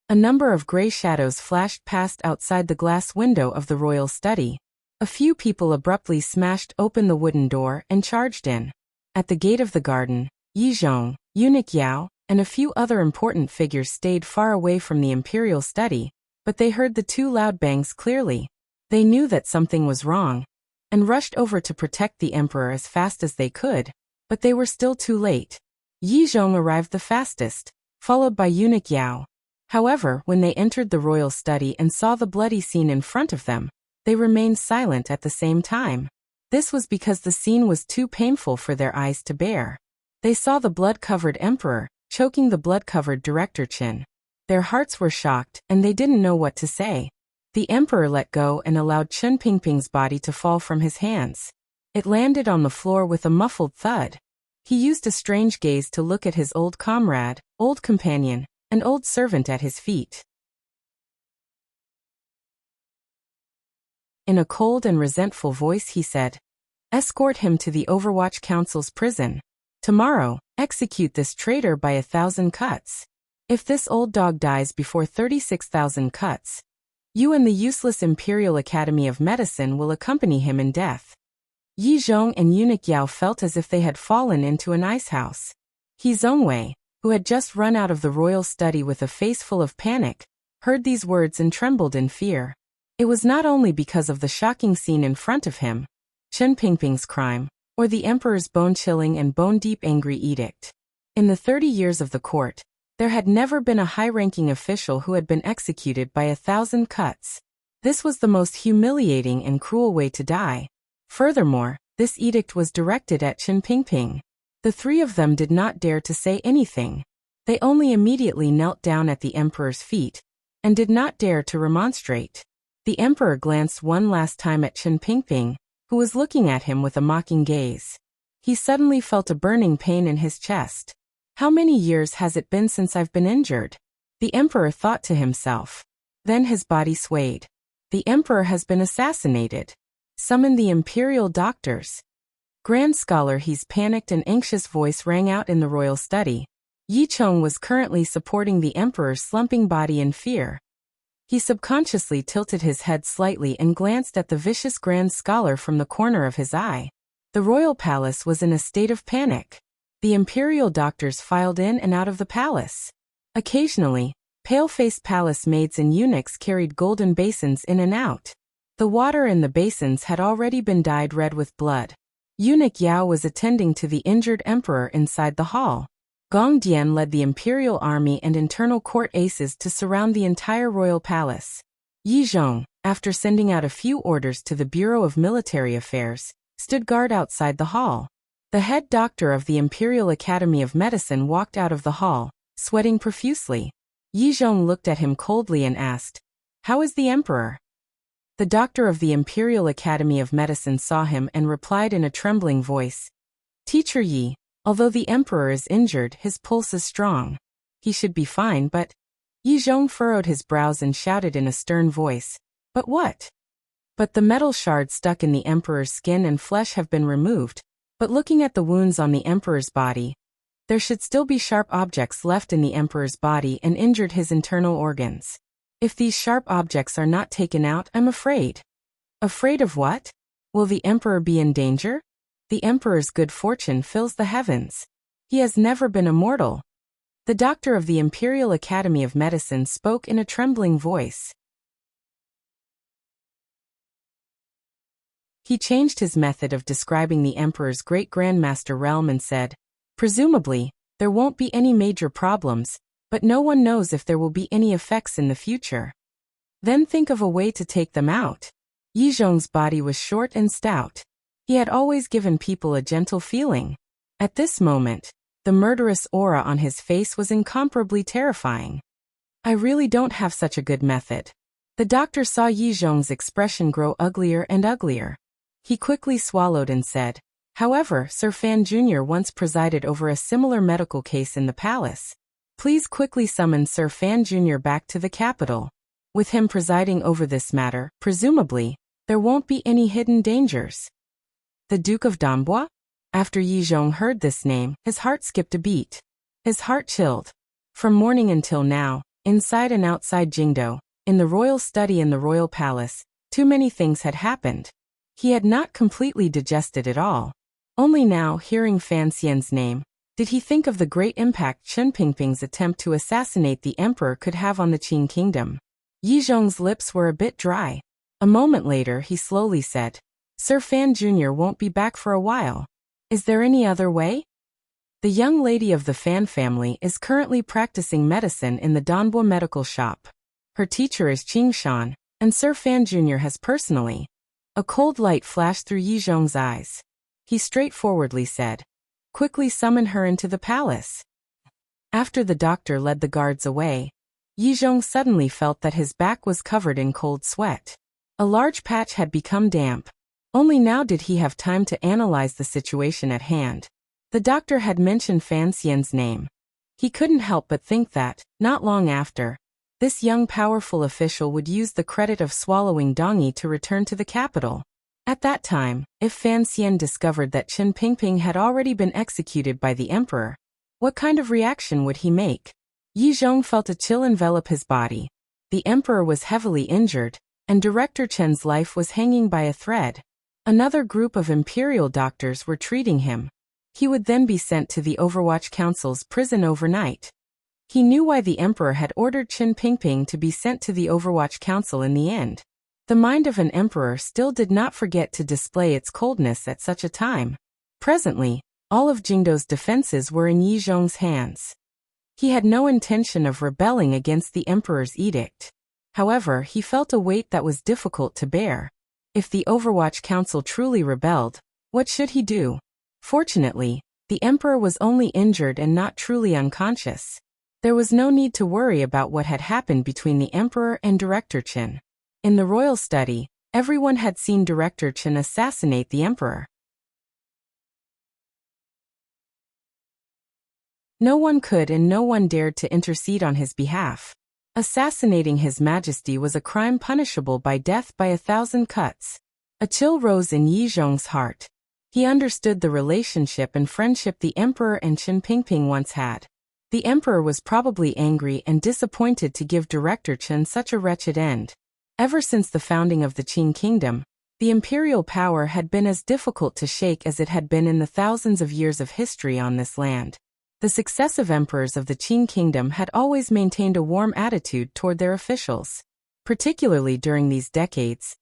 A number of gray shadows flashed past outside the glass window of the royal study. A few people abruptly smashed open the wooden door and charged in. At the gate of the garden, Yi Zhong, Eunuch Yao, and a few other important figures stayed far away from the imperial study, but they heard the 2 loud bangs clearly. They knew that something was wrong, and rushed over to protect the emperor as fast as they could, but they were still too late. Yi Zhong arrived the fastest, followed by eunuch Yao. However, when they entered the royal study and saw the bloody scene in front of them, they remained silent at the same time. This was because the scene was too painful for their eyes to bear. They saw the blood-covered emperor, choking the blood-covered director Qin. Their hearts were shocked, and they didn't know what to say. The emperor let go and allowed Chen Pingping's body to fall from his hands. It landed on the floor with a muffled thud. He used a strange gaze to look at his old comrade, old companion, and old servant at his feet. In a cold and resentful voice he said, "Escort him to the Overwatch Council's prison. Tomorrow, execute this traitor by 1,000 cuts. If this old dog dies before 36,000 cuts, you and the useless Imperial Academy of Medicine will accompany him in death." Yi Zhong and eunuch Yao felt as if they had fallen into an icehouse. He Zhongwei, who had just run out of the royal study with a face full of panic, heard these words and trembled in fear. It was not only because of the shocking scene in front of him, Chen Pingping's crime, or the emperor's bone-chilling and bone-deep angry edict. In the 30 years of the court, there had never been a high-ranking official who had been executed by 1,000 cuts. This was the most humiliating and cruel way to die. Furthermore, this edict was directed at Chen Pingping. The three of them did not dare to say anything. They only immediately knelt down at the emperor's feet, and did not dare to remonstrate. The emperor glanced one last time at Chen Pingping, who was looking at him with a mocking gaze. He suddenly felt a burning pain in his chest. "How many years has it been since I've been injured?" the emperor thought to himself. Then his body swayed. The emperor has been assassinated. Summon the imperial doctors. Grand Scholar He's panicked and anxious voice rang out in the royal study. Yi Chong was currently supporting the emperor's slumping body in fear. He subconsciously tilted his head slightly and glanced at the vicious Grand Scholar from the corner of his eye. The royal palace was in a state of panic. The imperial doctors filed in and out of the palace. Occasionally, pale-faced palace maids and eunuchs carried golden basins in and out. The water in the basins had already been dyed red with blood. Eunuch Yao was attending to the injured emperor inside the hall. Gong Dian led the imperial army and internal court aces to surround the entire royal palace. Yi Zhong, after sending out a few orders to the Bureau of Military Affairs, stood guard outside the hall. The head doctor of the Imperial Academy of Medicine walked out of the hall, sweating profusely. Yi Zhong looked at him coldly and asked, "How is the emperor?" The doctor of the Imperial Academy of Medicine saw him and replied in a trembling voice, "Teacher Yi, although the emperor is injured, his pulse is strong. He should be fine, but..." Yi Zhong furrowed his brows and shouted in a stern voice, "But what?" "But the metal shards stuck in the emperor's skin and flesh have been removed, but looking at the wounds on the emperor's body, there should still be sharp objects left in the emperor's body and injured his internal organs. If these sharp objects are not taken out, I'm afraid." "Afraid of what? Will the emperor be in danger? The emperor's good fortune fills the heavens. He has never been immortal." The doctor of the Imperial Academy of Medicine spoke in a trembling voice. He changed his method of describing the emperor's great-grandmaster realm and said, "Presumably, there won't be any major problems, but no one knows if there will be any effects in the future. Then think of a way to take them out." Yi Zhong's body was short and stout. He had always given people a gentle feeling. At this moment, the murderous aura on his face was incomparably terrifying. "I really don't have such a good method." The doctor saw Yi Zhong's expression grow uglier and uglier. He quickly swallowed and said, "However, Sir Fan Jr. once presided over a similar medical case in the palace. Please quickly summon Sir Fan Jr. back to the capital. With him presiding over this matter, presumably, there won't be any hidden dangers." The Duke of Dambois? After Yi Zhong heard this name, his heart skipped a beat. His heart chilled. From morning until now, inside and outside Jingdo, in the royal study and the royal palace, too many things had happened. He had not completely digested it all. Only now, hearing Fan Xian's name, did he think of the great impact Chen Pingping's attempt to assassinate the emperor could have on the Qin kingdom. Yi Zhong's lips were a bit dry. A moment later he slowly said, "Sir Fan Jr. won't be back for a while. Is there any other way?" The young lady of the Fan family is currently practicing medicine in the Danbo medical shop. Her teacher is Qing Shan, and Sir Fan Jr. has personally. A cold light flashed through Yi Zhong's eyes. He straightforwardly said, "Quickly summon her into the palace." After the doctor led the guards away, Yi Zhong suddenly felt that his back was covered in cold sweat. A large patch had become damp. Only now did he have time to analyze the situation at hand. The doctor had mentioned Fan Xian's name. He couldn't help but think that, not long after, this young powerful official would use the credit of swallowing Dongyi to return to the capital. At that time, if Fan Xian discovered that Qin Pingping had already been executed by the emperor, what kind of reaction would he make? Yi Zhong felt a chill envelop his body. The emperor was heavily injured, and Director Chen's life was hanging by a thread. Another group of imperial doctors were treating him. He would then be sent to the Overwatch Council's prison overnight. He knew why the emperor had ordered Qin Pingping to be sent to the Overwatch Council in the end. The mind of an emperor still did not forget to display its coldness at such a time. Presently, all of Jingdo's defenses were in Yi Zhong's hands. He had no intention of rebelling against the emperor's edict. However, he felt a weight that was difficult to bear. If the Overwatch Council truly rebelled, what should he do? Fortunately, the emperor was only injured and not truly unconscious. There was no need to worry about what had happened between the emperor and Director Qin. In the royal study, everyone had seen Director Qin assassinate the emperor. No one could and no one dared to intercede on his behalf. Assassinating His Majesty was a crime punishable by death by 1,000 cuts. A chill rose in Yi Zhong's heart. He understood the relationship and friendship the emperor and Qin Pingping once had. The emperor was probably angry and disappointed to give Director Qin such a wretched end. Ever since the founding of the Qin kingdom, the imperial power had been as difficult to shake as it had been in the thousands of years of history on this land. The successive emperors of the Qin kingdom had always maintained a warm attitude toward their officials. Particularly during these decades,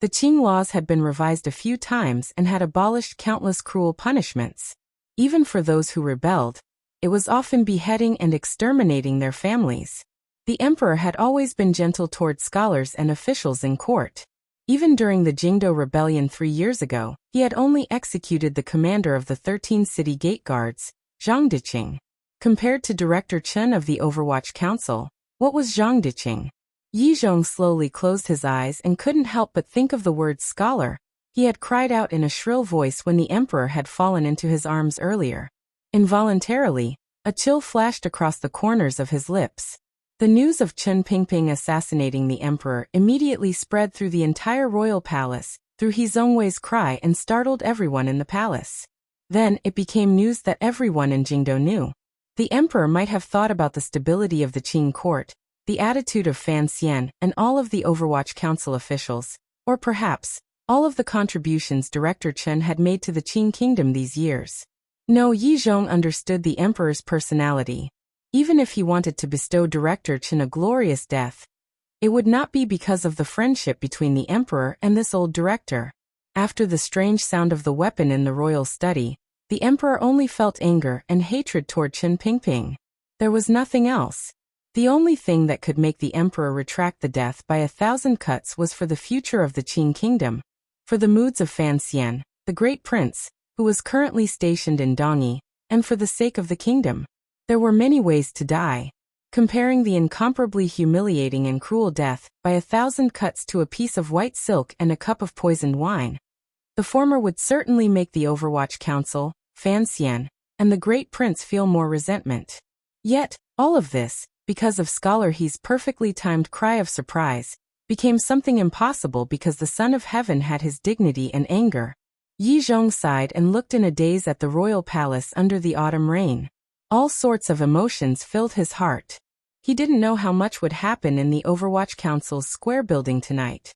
the Qing laws had been revised a few times and had abolished countless cruel punishments. Even for those who rebelled, it was often beheading and exterminating their families. The emperor had always been gentle toward scholars and officials in court. Even during the Jingdo rebellion 3 years ago, he had only executed the commander of the 13 city gate guards, Zhang Diqing. Compared to Director Chen of the Overwatch Council, what was Zhang Diqing? Yi Zhong slowly closed his eyes and couldn't help but think of the word scholar. He had cried out in a shrill voice when the emperor had fallen into his arms earlier. Involuntarily, a chill flashed across the corners of his lips. The news of Qin Pingping assassinating the emperor immediately spread through the entire royal palace, through He Zongwei's cry, and startled everyone in the palace. Then, it became news that everyone in Jingdo knew. The emperor might have thought about the stability of the Qing court, the attitude of Fan Xian, and all of the Overwatch Council officials, or perhaps, all of the contributions Director Chen had made to the Qing kingdom these years. No, Yi Zhong understood the emperor's personality. Even if he wanted to bestow Director Chen a glorious death, it would not be because of the friendship between the emperor and this old director. After the strange sound of the weapon in the royal study, the emperor only felt anger and hatred toward Qin Pingping. There was nothing else. The only thing that could make the emperor retract the death by 1,000 cuts was for the future of the Qin kingdom, for the moods of Fan Xian, the great prince, who was currently stationed in Dongyi, and for the sake of the kingdom. There were many ways to die. Comparing the incomparably humiliating and cruel death by 1,000 cuts to a piece of white silk and a cup of poisoned wine, the former would certainly make the Overwatch Council, Fan Xian, and the great prince feel more resentment. Yet, all of this, because of Scholar He's perfectly timed cry of surprise, became something impossible because the Son of Heaven had his dignity and anger. Yi Zhong sighed and looked in a daze at the royal palace under the autumn rain. All sorts of emotions filled his heart. He didn't know how much would happen in the Overwatch Council's square building tonight.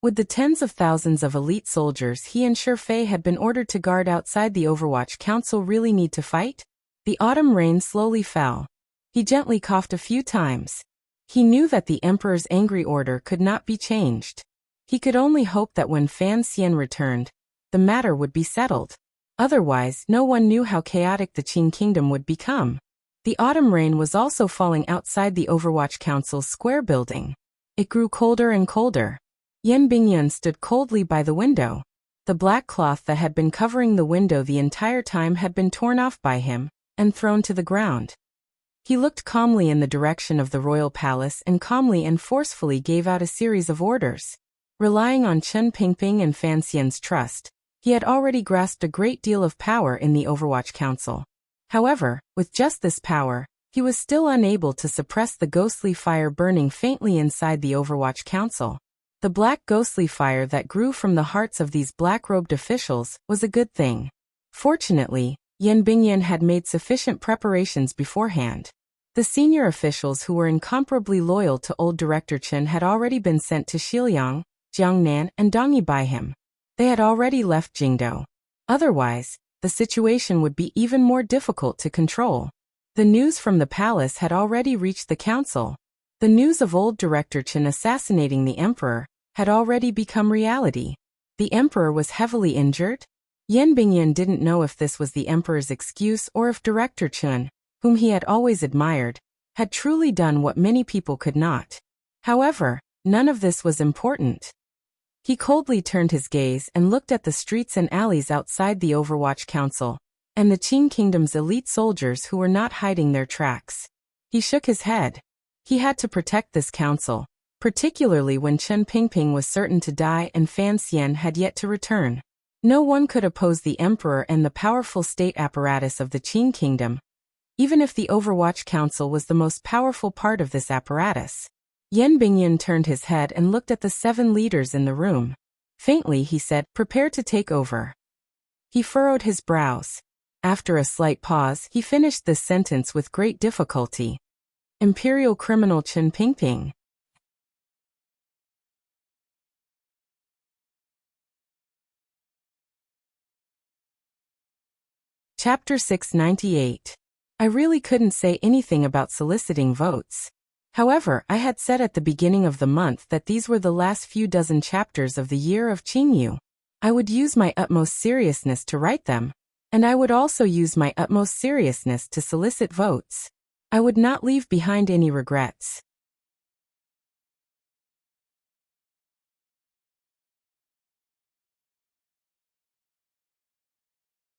With the tens of thousands of elite soldiers he and Shifei had been ordered to guard outside the Overwatch Council really need to fight? The autumn rain slowly fell. He gently coughed a few times. He knew that the emperor's angry order could not be changed. He could only hope that when Fan Xian returned, the matter would be settled. Otherwise, no one knew how chaotic the Qin kingdom would become. The autumn rain was also falling outside the Overwatch Council's square building. It grew colder and colder. Yan Bingyun stood coldly by the window. The black cloth that had been covering the window the entire time had been torn off by him and thrown to the ground. He looked calmly in the direction of the royal palace and calmly and forcefully gave out a series of orders. Relying on Chen Pingping and Fan Xian's trust, he had already grasped a great deal of power in the Overwatch Council. However, with just this power, he was still unable to suppress the ghostly fire burning faintly inside the Overwatch Council. The black ghostly fire that grew from the hearts of these black-robed officials was a good thing. Fortunately, Yan Bingyun had made sufficient preparations beforehand. The senior officials who were incomparably loyal to old Director Chen had already been sent to Xiliang, Jiangnan, and Dongyi by him. They had already left Jingdou. Otherwise, the situation would be even more difficult to control. The news from the palace had already reached the council. The news of old Director Chen assassinating the emperor had already become reality. The emperor was heavily injured? Yan Bingyun didn't know if this was the emperor's excuse or if Director Chen, whom he had always admired, had truly done what many people could not. However, none of this was important. He coldly turned his gaze and looked at the streets and alleys outside the Overwatch Council, and the Qin Kingdom's elite soldiers who were not hiding their tracks. He shook his head. He had to protect this council, particularly when Chen Pingping was certain to die and Fan Xian had yet to return. No one could oppose the emperor and the powerful state apparatus of the Qin Kingdom, even if the Overwatch Council was the most powerful part of this apparatus. Yan Bingyun turned his head and looked at the 7 leaders in the room. Faintly he said, "Prepare to take over." He furrowed his brows. After a slight pause, he finished this sentence with great difficulty. Imperial criminal Chen Pingping. Chapter 698. I really couldn't say anything about soliciting votes. However, I had said at the beginning of the month that these were the last few dozen chapters of the year of Qingyu. I would use my utmost seriousness to write them, and I would also use my utmost seriousness to solicit votes. I would not leave behind any regrets.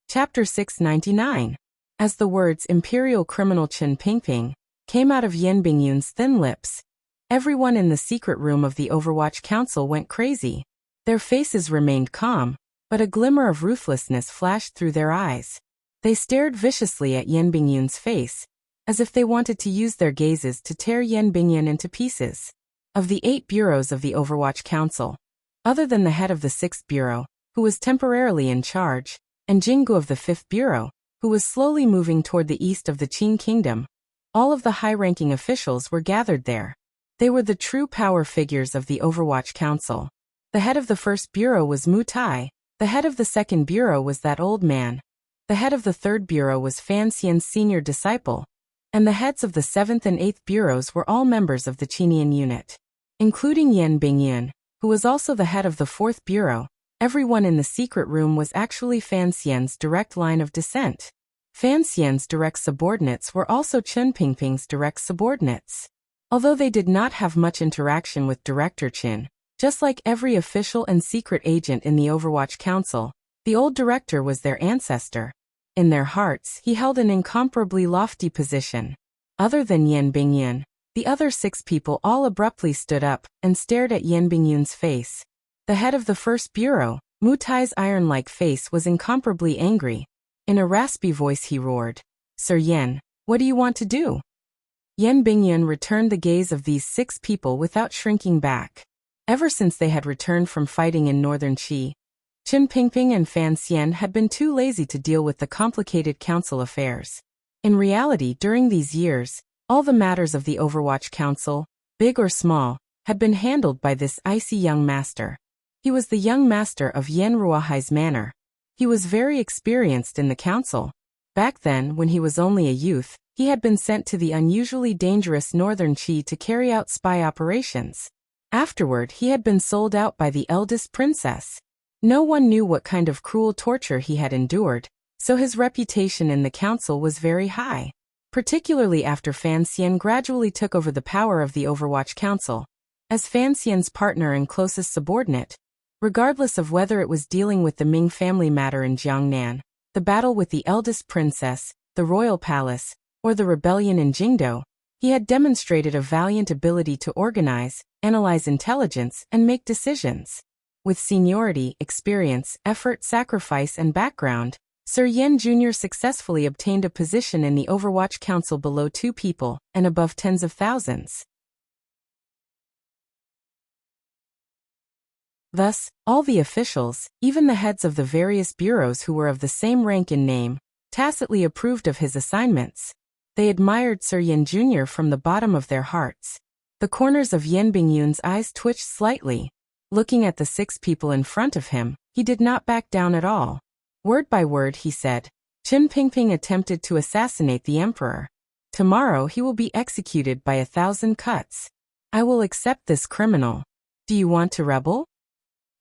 Chapter 699. As the words Imperial Criminal Chen Pingping came out of Yan Bingyun's thin lips, everyone in the secret room of the Overwatch Council went crazy. Their faces remained calm, but a glimmer of ruthlessness flashed through their eyes. They stared viciously at Yan Bingyun's face, as if they wanted to use their gazes to tear Yan Bingyun into pieces. Of the 8 bureaus of the Overwatch Council, other than the head of the 6th bureau, who was temporarily in charge, and Jinggu of the 5th bureau, who was slowly moving toward the east of the Qin Kingdom, all of the high-ranking officials were gathered there. They were the true power figures of the Overwatch Council. The head of the 1st bureau was Mu Tai, the head of the 2nd bureau was that old man, the head of the 3rd bureau was Fan Xian's senior disciple, and the heads of the 7th and 8th bureaus were all members of the Qinian unit. Including Yan Bingyun, who was also the head of the 4th bureau, everyone in the secret room was actually Fan Xian's direct line of descent. Fan Xian's direct subordinates were also Chen Pingping's direct subordinates. Although they did not have much interaction with Director Chen, just like every official and secret agent in the Overwatch Council, the old director was their ancestor. In their hearts, he held an incomparably lofty position. Other than Yan Bingyun, the other 6 people all abruptly stood up and stared at Yan Bingyun's face. The head of the 1st bureau, Mu Tai's iron-like face was incomparably angry. In a raspy voice he roared, "Sir Yan, what do you want to do?" Yan Bingyun returned the gaze of these 6 people without shrinking back. Ever since they had returned from fighting in northern Qi, Chen Pingping and Fan Xian had been too lazy to deal with the complicated council affairs. In reality, during these years, all the matters of the Overwatch Council, big or small, had been handled by this icy young master. He was the young master of Yan Ruohai's manor. He was very experienced in the council. Back then, when he was only a youth, he had been sent to the unusually dangerous northern Qi to carry out spy operations. Afterward, he had been sold out by the eldest princess. No one knew what kind of cruel torture he had endured, so his reputation in the council was very high, particularly after Fan Xian gradually took over the power of the Overwatch Council. As Fan Xian's partner and closest subordinate, regardless of whether it was dealing with the Ming family matter in Jiangnan, the battle with the eldest princess, the royal palace, or the rebellion in Jingdo, he had demonstrated a valiant ability to organize, analyze intelligence, and make decisions. With seniority, experience, effort, sacrifice, and background, Sir Yan Jr. successfully obtained a position in the Overwatch Council below 2 people and above tens of thousands. Thus, all the officials, even the heads of the various bureaus who were of the same rank in name, tacitly approved of his assignments. They admired Sir Yan Jr. from the bottom of their hearts. The corners of Yan Bingyun's eyes twitched slightly. Looking at the 6 people in front of him, he did not back down at all. Word by word he said, Qin Pingping attempted to assassinate the emperor. Tomorrow he will be executed by 1,000 cuts. I will accept this criminal. Do you want to rebel?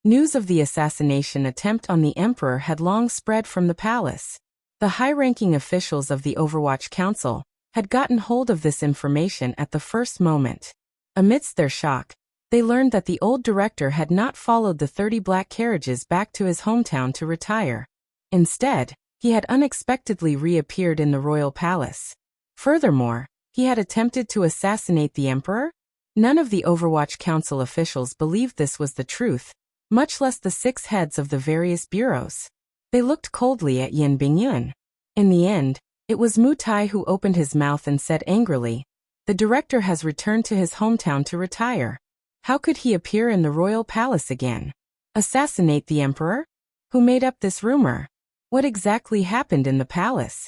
News of the assassination attempt on the emperor had long spread from the palace. The high-ranking officials of the Overwatch Council had gotten hold of this information at the first moment. Amidst their shock, they learned that the old director had not followed the 30 black carriages back to his hometown to retire. Instead, he had unexpectedly reappeared in the royal palace. Furthermore, he had attempted to assassinate the emperor? None of the Overwatch Council officials believed this was the truth, much less the 6 heads of the various bureaus. They looked coldly at Yan Bingyun. In the end, it was Mu Tai who opened his mouth and said angrily, "The director has returned to his hometown to retire. How could he appear in the royal palace again? Assassinate the emperor? Who made up this rumor? What exactly happened in the palace?"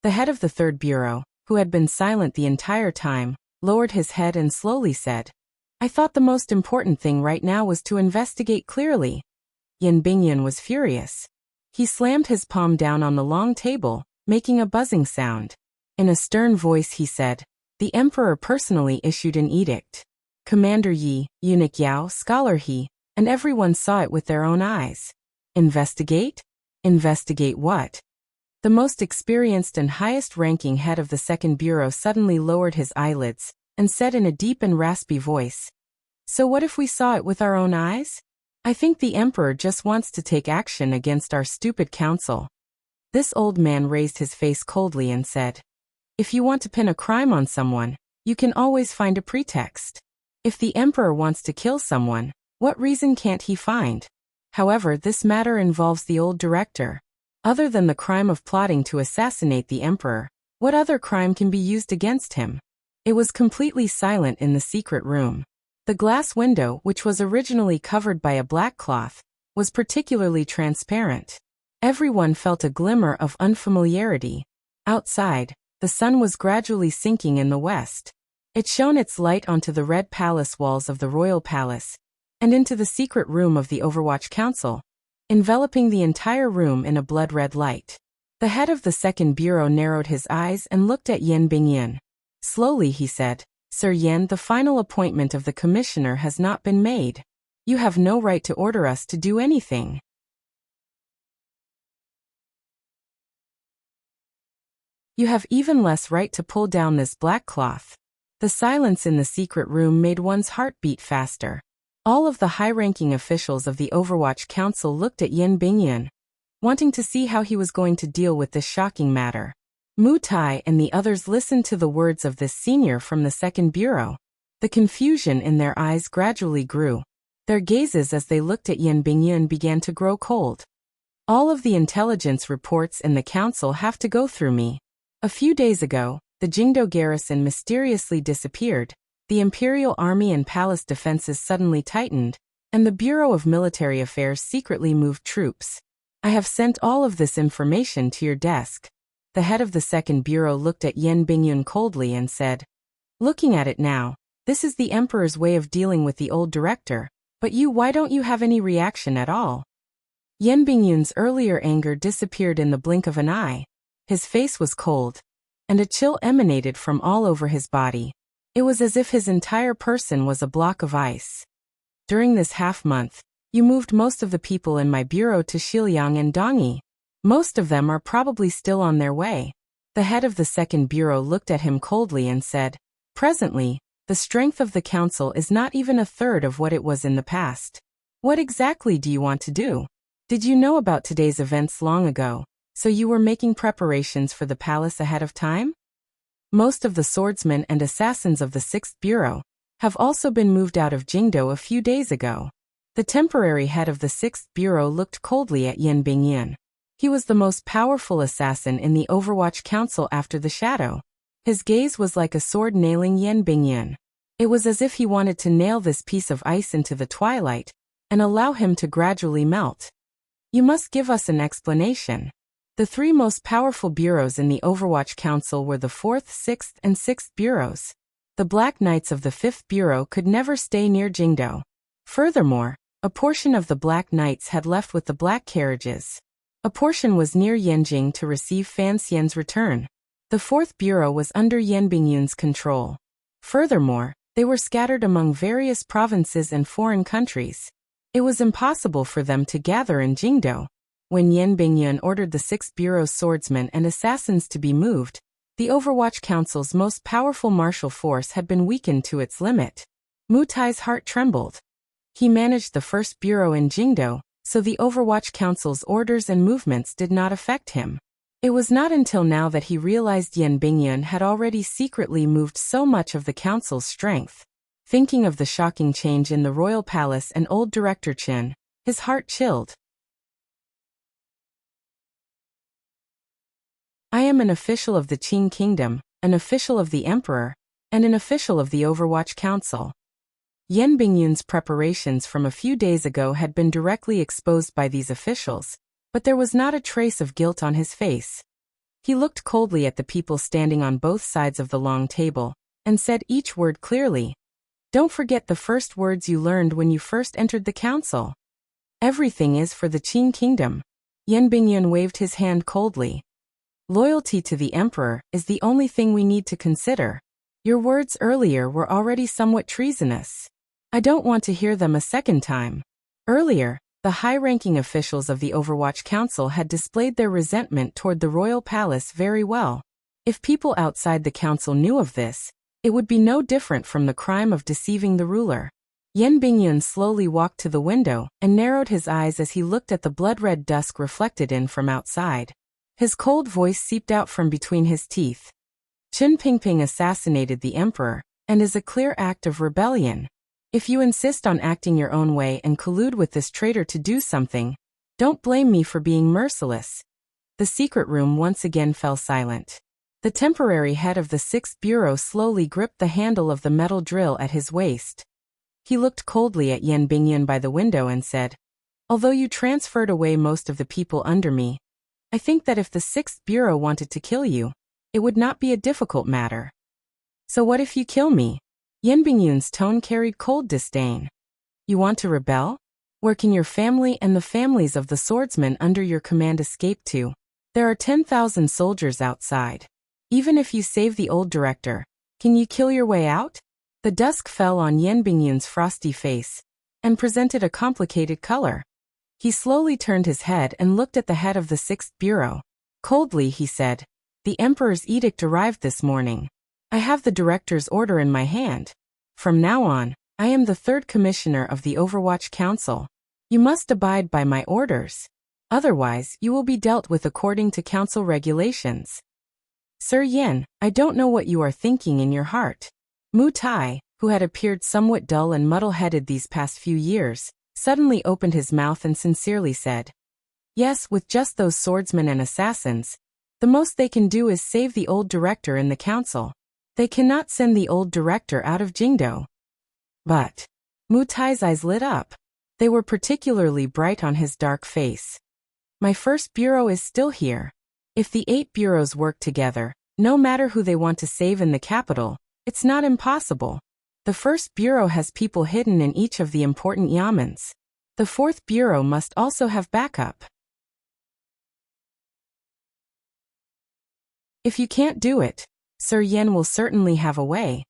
The head of the 3rd bureau, who had been silent the entire time, lowered his head and slowly said, "I thought the most important thing right now was to investigate clearly." Yan Bingyun was furious. He slammed his palm down on the long table, making a buzzing sound. In a stern voice he said, "The emperor personally issued an edict. Commander Yi, Eunuch Yao, Scholar He, and everyone saw it with their own eyes. Investigate? Investigate what?" The most experienced and highest-ranking head of the 2nd Bureau suddenly lowered his eyelids and said in a deep and raspy voice, "So what if we saw it with our own eyes? I think the emperor just wants to take action against our stupid council." This old man raised his face coldly and said, "If you want to pin a crime on someone, you can always find a pretext. If the emperor wants to kill someone, what reason can't he find? However, this matter involves the old director. Other than the crime of plotting to assassinate the emperor, what other crime can be used against him?" It was completely silent in the secret room. The glass window, which was originally covered by a black cloth, was particularly transparent. Everyone felt a glimmer of unfamiliarity. Outside, the sun was gradually sinking in the west. It shone its light onto the red palace walls of the royal palace, and into the secret room of the Overwatch Council, enveloping the entire room in a blood-red light. The head of the 2nd Bureau narrowed his eyes and looked at Yan Bingyun. Slowly he said, "Sir Yan, the final appointment of the commissioner has not been made. You have no right to order us to do anything. You have even less right to pull down this black cloth." The silence in the secret room made one's heart beat faster. All of the high-ranking officials of the Overwatch Council looked at Yan Bingyun, wanting to see how he was going to deal with this shocking matter. Mu Tai and the others listened to the words of this senior from the 2nd Bureau. The confusion in their eyes gradually grew. Their gazes as they looked at Yan Bingyun began to grow cold. "All of the intelligence reports in the council have to go through me. A few days ago, the Jingdo garrison mysteriously disappeared, the Imperial Army and palace defenses suddenly tightened, and the Bureau of Military Affairs secretly moved troops. I have sent all of this information to your desk." The head of the 2nd Bureau looked at Yan Bingyun coldly and said, "Looking at it now, this is the emperor's way of dealing with the old director, but why don't you have any reaction at all?" Yan Bingyun's earlier anger disappeared in the blink of an eye. His face was cold, and a chill emanated from all over his body. It was as if his entire person was a block of ice. During this half-month, You moved most of the people in my bureau to Xiliang and Dongyi. Most of them are probably still on their way. The head of the second bureau looked at him coldly and said, "Presently, the strength of the council is not even a third of what it was in the past. What exactly do you want to do? Did you know about today's events long ago, so you were making preparations for the palace ahead of time? Most of the swordsmen and assassins of the 6th Bureau have also been moved out of Jingdo a few days ago." The temporary head of the 6th Bureau looked coldly at Yan Bingyan. He was the most powerful assassin in the Overwatch Council after the Shadow. His gaze was like a sword nailing Yan Bingyan. It was as if he wanted to nail this piece of ice into the twilight and allow him to gradually melt. "You must give us an explanation." The 3 most powerful bureaus in the Overwatch Council were the 4th, 6th, and 6th bureaus. The Black Knights of the 5th Bureau could never stay near Jingdo. Furthermore, a portion of the Black Knights had left with the black carriages. A portion was near Yanjing to receive Fan Xian's return. The 4th Bureau was under Yan Bingyun's control. Furthermore, they were scattered among various provinces and foreign countries. It was impossible for them to gather in Jingdo. When Yan Bingyun ordered the 6th Bureau's swordsmen and assassins to be moved, the Overwatch Council's most powerful martial force had been weakened to its limit. Mu Tai's heart trembled. He managed the 1st Bureau in Jingdo, so the Overwatch Council's orders and movements did not affect him. It was not until now that he realized Yan Bingyun had already secretly moved so much of the council's strength. Thinking of the shocking change in the royal palace and old director Qin, his heart chilled. "I am an official of the Qing Kingdom, an official of the Emperor, and an official of the Overwatch Council." Yan Bingyun's preparations from a few days ago had been directly exposed by these officials, but there was not a trace of guilt on his face. He looked coldly at the people standing on both sides of the long table, and said each word clearly. "Don't forget the first words you learned when you first entered the council. Everything is for the Qing Kingdom." Yan Bingyun waved his hand coldly. "Loyalty to the Emperor is the only thing we need to consider. Your words earlier were already somewhat treasonous. I don't want to hear them a second time." Earlier, the high-ranking officials of the Overwatch Council had displayed their resentment toward the royal palace very well. If people outside the council knew of this, it would be no different from the crime of deceiving the ruler. Yan Bingyun slowly walked to the window and narrowed his eyes as he looked at the blood-red dusk reflected in from outside. His cold voice seeped out from between his teeth. "Qin Pingping assassinated the emperor, and is a clear act of rebellion. If you insist on acting your own way and collude with this traitor to do something, don't blame me for being merciless." The secret room once again fell silent. The temporary head of the 6th Bureau slowly gripped the handle of the metal drill at his waist. He looked coldly at Yan Bingyun by the window and said, "Although you transferred away most of the people under me, I think that if the 6th Bureau wanted to kill you, it would not be a difficult matter." "So what if you kill me?" Yan Bingyun's tone carried cold disdain. "You want to rebel? Where can your family and the families of the swordsmen under your command escape to? There are 10,000 soldiers outside. Even if you save the old director, can you kill your way out?" The dusk fell on Yan Bingyun's frosty face and presented a complicated color. He slowly turned his head and looked at the head of the 6th Bureau. Coldly he said, "The Emperor's edict arrived this morning. I have the director's order in my hand. From now on, I am the 3rd Commissioner of the Overwatch Council. You must abide by my orders. Otherwise, you will be dealt with according to council regulations." "Sir Yan, I don't know what you are thinking in your heart." Mu Tai, who had appeared somewhat dull and muddle-headed these past few years, suddenly opened his mouth and sincerely said, "Yes, with just those swordsmen and assassins, the most they can do is save the old director in the council. They cannot send the old director out of Jingdo." "But..." Mu Tai's eyes lit up. They were particularly bright on his dark face. "My 1st Bureau is still here. If the 8 bureaus work together, no matter who they want to save in the capital, it's not impossible. The 1st Bureau has people hidden in each of the important yamens. The 4th Bureau must also have backup. If you can't do it, Sir Yan will certainly have a way."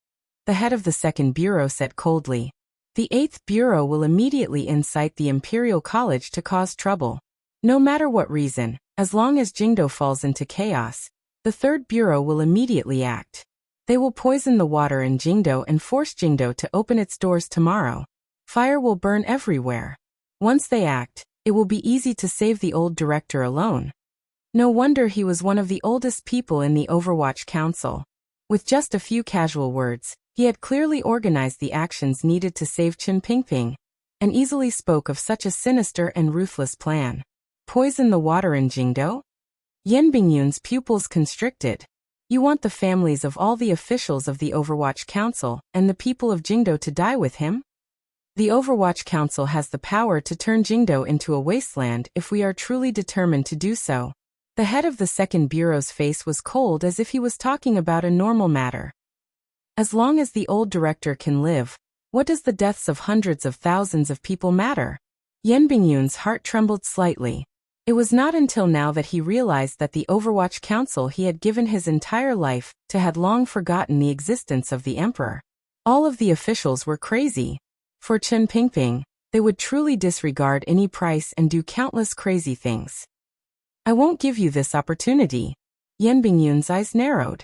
The head of the 2nd Bureau said coldly. The 8th Bureau will immediately incite the Imperial College to cause trouble. No matter what reason, as long as Jingdo falls into chaos, the 3rd Bureau will immediately act. They will poison the water in Jingdo and force Jingdo to open its doors tomorrow. Fire will burn everywhere. Once they act, it will be easy to save the old director alone. No wonder he was one of the oldest people in the Overwatch Council. With just a few casual words, he had clearly organized the actions needed to save Chen Pingping, and easily spoke of such a sinister and ruthless plan. Poison the water in Jingdo? Yan Bingyun's pupils constricted. You want the families of all the officials of the Overwatch Council and the people of Jingdo to die with him? The Overwatch Council has the power to turn Jingdo into a wasteland if we are truly determined to do so. The head of the 2nd Bureau's face was cold as if he was talking about a normal matter. As long as the old director can live, what does the deaths of hundreds of thousands of people matter? Yan Bingyun's heart trembled slightly. It was not until now that he realized that the Overwatch Council he had given his entire life to had long forgotten the existence of the Emperor. All of the officials were crazy. For Chen Pingping, they would truly disregard any price and do countless crazy things. I won't give you this opportunity. Yan Bingyun's eyes narrowed.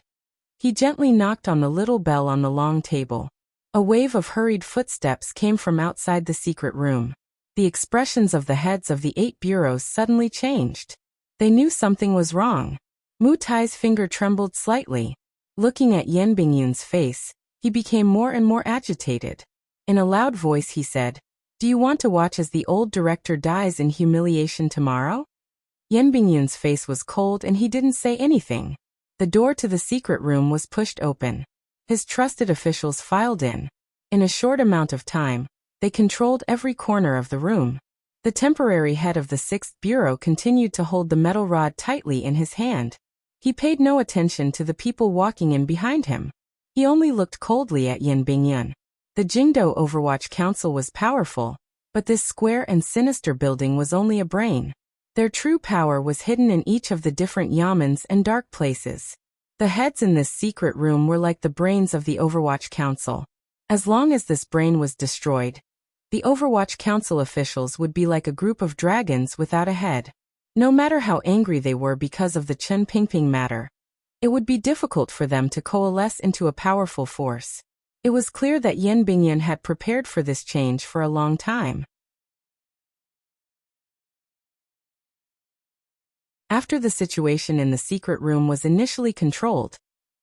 He gently knocked on the little bell on the long table. A wave of hurried footsteps came from outside the secret room. The expressions of the heads of the 8 bureaus suddenly changed. They knew something was wrong. Mu Tai's finger trembled slightly. Looking at Yan Bingyun's face, he became more and more agitated. In a loud voice he said, "Do you want to watch as the old director dies in humiliation tomorrow?" Yan Bingyun's face was cold and he didn't say anything. The door to the secret room was pushed open. His trusted officials filed in. In a short amount of time, they controlled every corner of the room. The temporary head of the 6th Bureau continued to hold the metal rod tightly in his hand. He paid no attention to the people walking in behind him. He only looked coldly at Yan Bingyun. The Jingdo Overwatch Council was powerful, but this square and sinister building was only a brain. Their true power was hidden in each of the different yamens and dark places. The heads in this secret room were like the brains of the Overwatch Council. As long as this brain was destroyed, the Overwatch Council officials would be like a group of dragons without a head. No matter how angry they were because of the Chen Pingping matter, it would be difficult for them to coalesce into a powerful force. It was clear that Yan Bingyun had prepared for this change for a long time. After the situation in the secret room was initially controlled,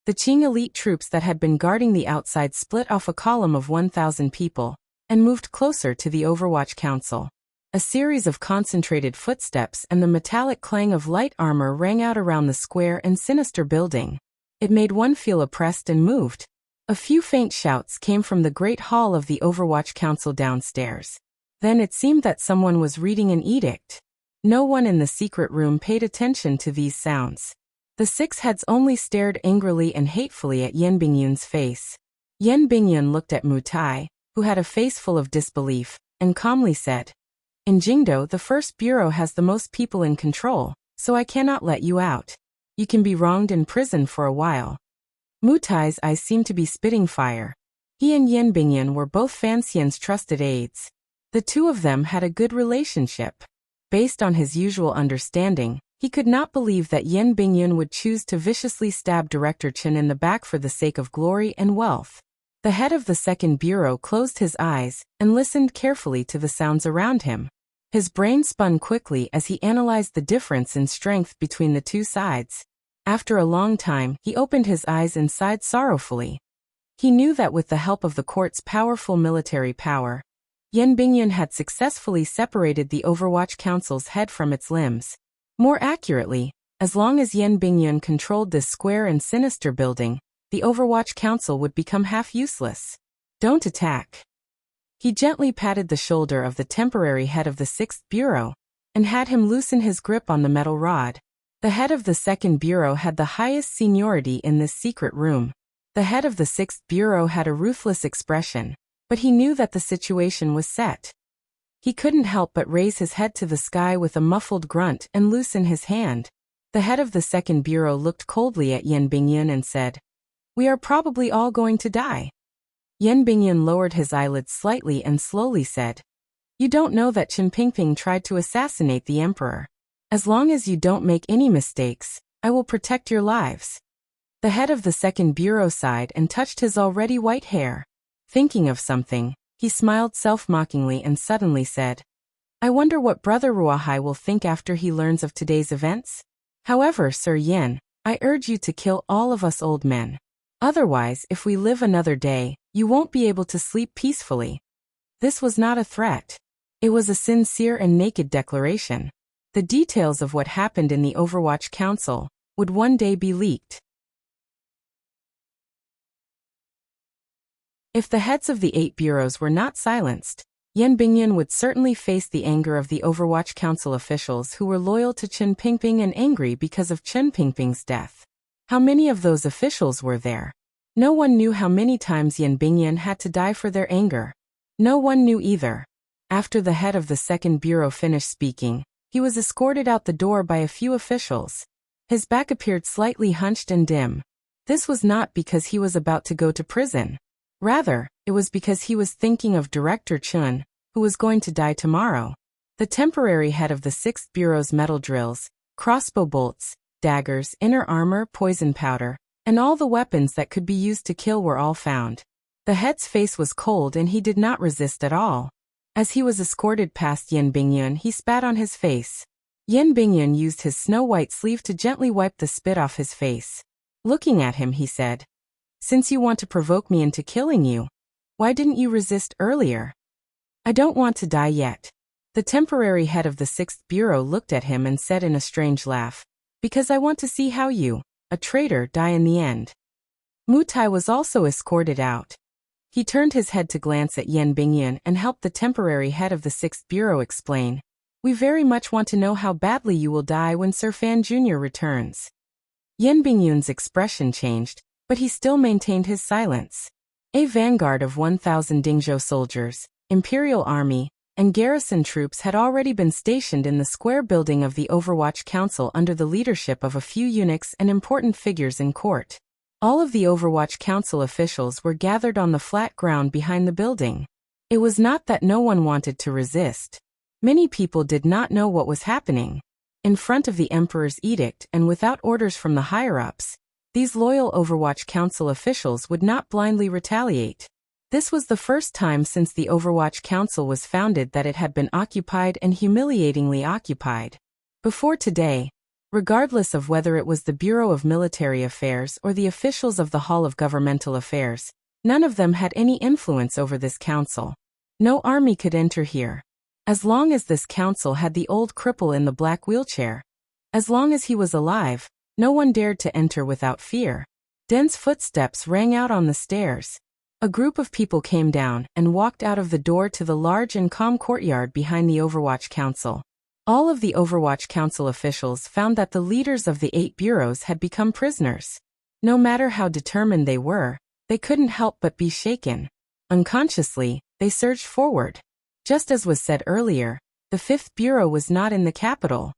the Qing elite troops that had been guarding the outside split off a column of 1,000 people and moved closer to the Overwatch Council. A series of concentrated footsteps and the metallic clang of light armor rang out around the square and sinister building. It made one feel oppressed and moved. A few faint shouts came from the great hall of the Overwatch Council downstairs. Then it seemed that someone was reading an edict. No one in the secret room paid attention to these sounds. The 6 heads only stared angrily and hatefully at Yan Bingyun's face. Yan Bingyun looked at Mu Tai, who had a face full of disbelief, and calmly said, "In Jingdo, the 1st Bureau has the most people in control, so I cannot let you out. You can be wronged in prison for a while." Mu Tai's eyes seemed to be spitting fire. He and Yan Bingyun were both Fan Xian's trusted aides. The two of them had a good relationship. Based on his usual understanding, he could not believe that Yan Bingyun would choose to viciously stab Director Chen in the back for the sake of glory and wealth. The head of the 2nd Bureau closed his eyes and listened carefully to the sounds around him. His brain spun quickly as he analyzed the difference in strength between the two sides. After a long time, he opened his eyes and sighed sorrowfully. He knew that with the help of the court's powerful military power, Yan Bingyun had successfully separated the Overwatch Council's head from its limbs. More accurately, as long as Yan Bingyun controlled this square and sinister building, the Overwatch Council would become half useless. "Don't attack." He gently patted the shoulder of the temporary head of the 6th Bureau and had him loosen his grip on the metal rod. The head of the 2nd Bureau had the highest seniority in this secret room. The head of the 6th Bureau had a ruthless expression, but he knew that the situation was set. He couldn't help but raise his head to the sky with a muffled grunt and loosen his hand. The head of the 2nd Bureau looked coldly at Yan Bingyun and said, "We are probably all going to die." Yan Bingyan lowered his eyelids slightly and slowly said, "You don't know that Qin Pingping tried to assassinate the emperor. As long as you don't make any mistakes, I will protect your lives." The head of the second bureau sighed and touched his already white hair. Thinking of something, he smiled self-mockingly and suddenly said, "I wonder what Brother Ruahai will think after he learns of today's events? However, Sir Yin, I urge you to kill all of us old men. Otherwise, if we live another day, you won't be able to sleep peacefully." This was not a threat. It was a sincere and naked declaration. The details of what happened in the Overwatch Council would one day be leaked. If the heads of the 8 bureaus were not silenced, Yan Bingyan would certainly face the anger of the Overwatch Council officials who were loyal to Qin Pingping and angry because of Qin Pingping's death. How many of those officials were there? No one knew how many times Yan Bingyan had to die for their anger. No one knew either. After the head of the second bureau finished speaking, he was escorted out the door by a few officials. His back appeared slightly hunched and dim. This was not because he was about to go to prison. Rather, it was because he was thinking of Director Chun, who was going to die tomorrow. The temporary head of the 6th Bureau's metal drills, crossbow bolts, daggers, inner armor, poison powder, and all the weapons that could be used to kill were all found. The head's face was cold and he did not resist at all. As he was escorted past Yan Bingyan, he spat on his face. Yan Bingyan used his snow-white sleeve to gently wipe the spit off his face. Looking at him, he said, "Since you want to provoke me into killing you, why didn't you resist earlier?" "I don't want to die yet." The temporary head of the 6th Bureau looked at him and said in a strange laugh, "Because I want to see how you, a traitor, die in the end." Mutai was also escorted out. He turned his head to glance at Yan Bingyan and helped the temporary head of the 6th Bureau explain, "We very much want to know how badly you will die when Sir Fan Jr. returns." Yan Bingyan's expression changed, but he still maintained his silence. A vanguard of 1,000 Dingzhou soldiers, Imperial Army, and garrison troops had already been stationed in the square building of the Overwatch Council under the leadership of a few eunuchs and important figures in court. All of the Overwatch Council officials were gathered on the flat ground behind the building. It was not that no one wanted to resist. Many people did not know what was happening. In front of the Emperor's edict and without orders from the higher-ups, these loyal Overwatch Council officials would not blindly retaliate. This was the first time since the Overwatch Council was founded that it had been occupied and humiliatingly occupied. Before today, regardless of whether it was the Bureau of Military Affairs or the officials of the Hall of Governmental Affairs, none of them had any influence over this council. No army could enter here. As long as this council had the old cripple in the black wheelchair, as long as he was alive, no one dared to enter without fear. Den's footsteps rang out on the stairs. A group of people came down and walked out of the door to the large and calm courtyard behind the Overwatch Council. All of the Overwatch Council officials found that the leaders of the 8 bureaus had become prisoners. No matter how determined they were, they couldn't help but be shaken. Unconsciously, they surged forward. Just as was said earlier, the 5th Bureau was not in the capital.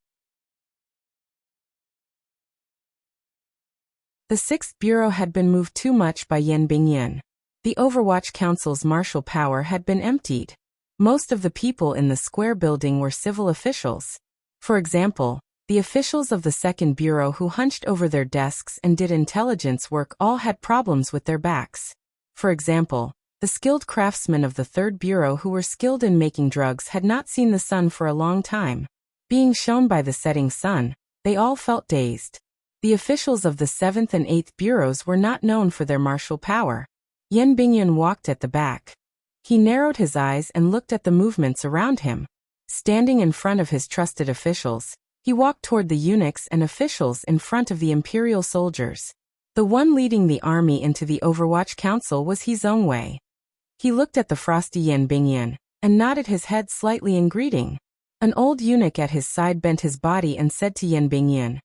The 6th Bureau had been moved too much by Yan Bingyan. The Overwatch Council's martial power had been emptied. Most of the people in the square building were civil officials. For example, the officials of the 2nd Bureau who hunched over their desks and did intelligence work all had problems with their backs. For example, the skilled craftsmen of the 3rd Bureau who were skilled in making drugs had not seen the sun for a long time. Being shown by the setting sun, they all felt dazed. The officials of the 7th and 8th Bureaus were not known for their martial power. Yan Bingyan walked at the back. He narrowed his eyes and looked at the movements around him. Standing in front of his trusted officials, he walked toward the eunuchs and officials in front of the imperial soldiers. The one leading the army into the Overwatch Council was He Zhongwei. He looked at the frosty Yan Bingyan and nodded his head slightly in greeting. An old eunuch at his side bent his body and said to Yan Bingyan,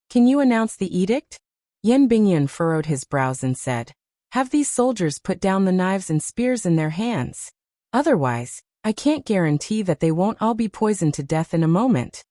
"Can you announce the edict?" Yan Bingyan furrowed his brows and said, "Have these soldiers put down the knives and spears in their hands. Otherwise, I can't guarantee that they won't all be poisoned to death in a moment."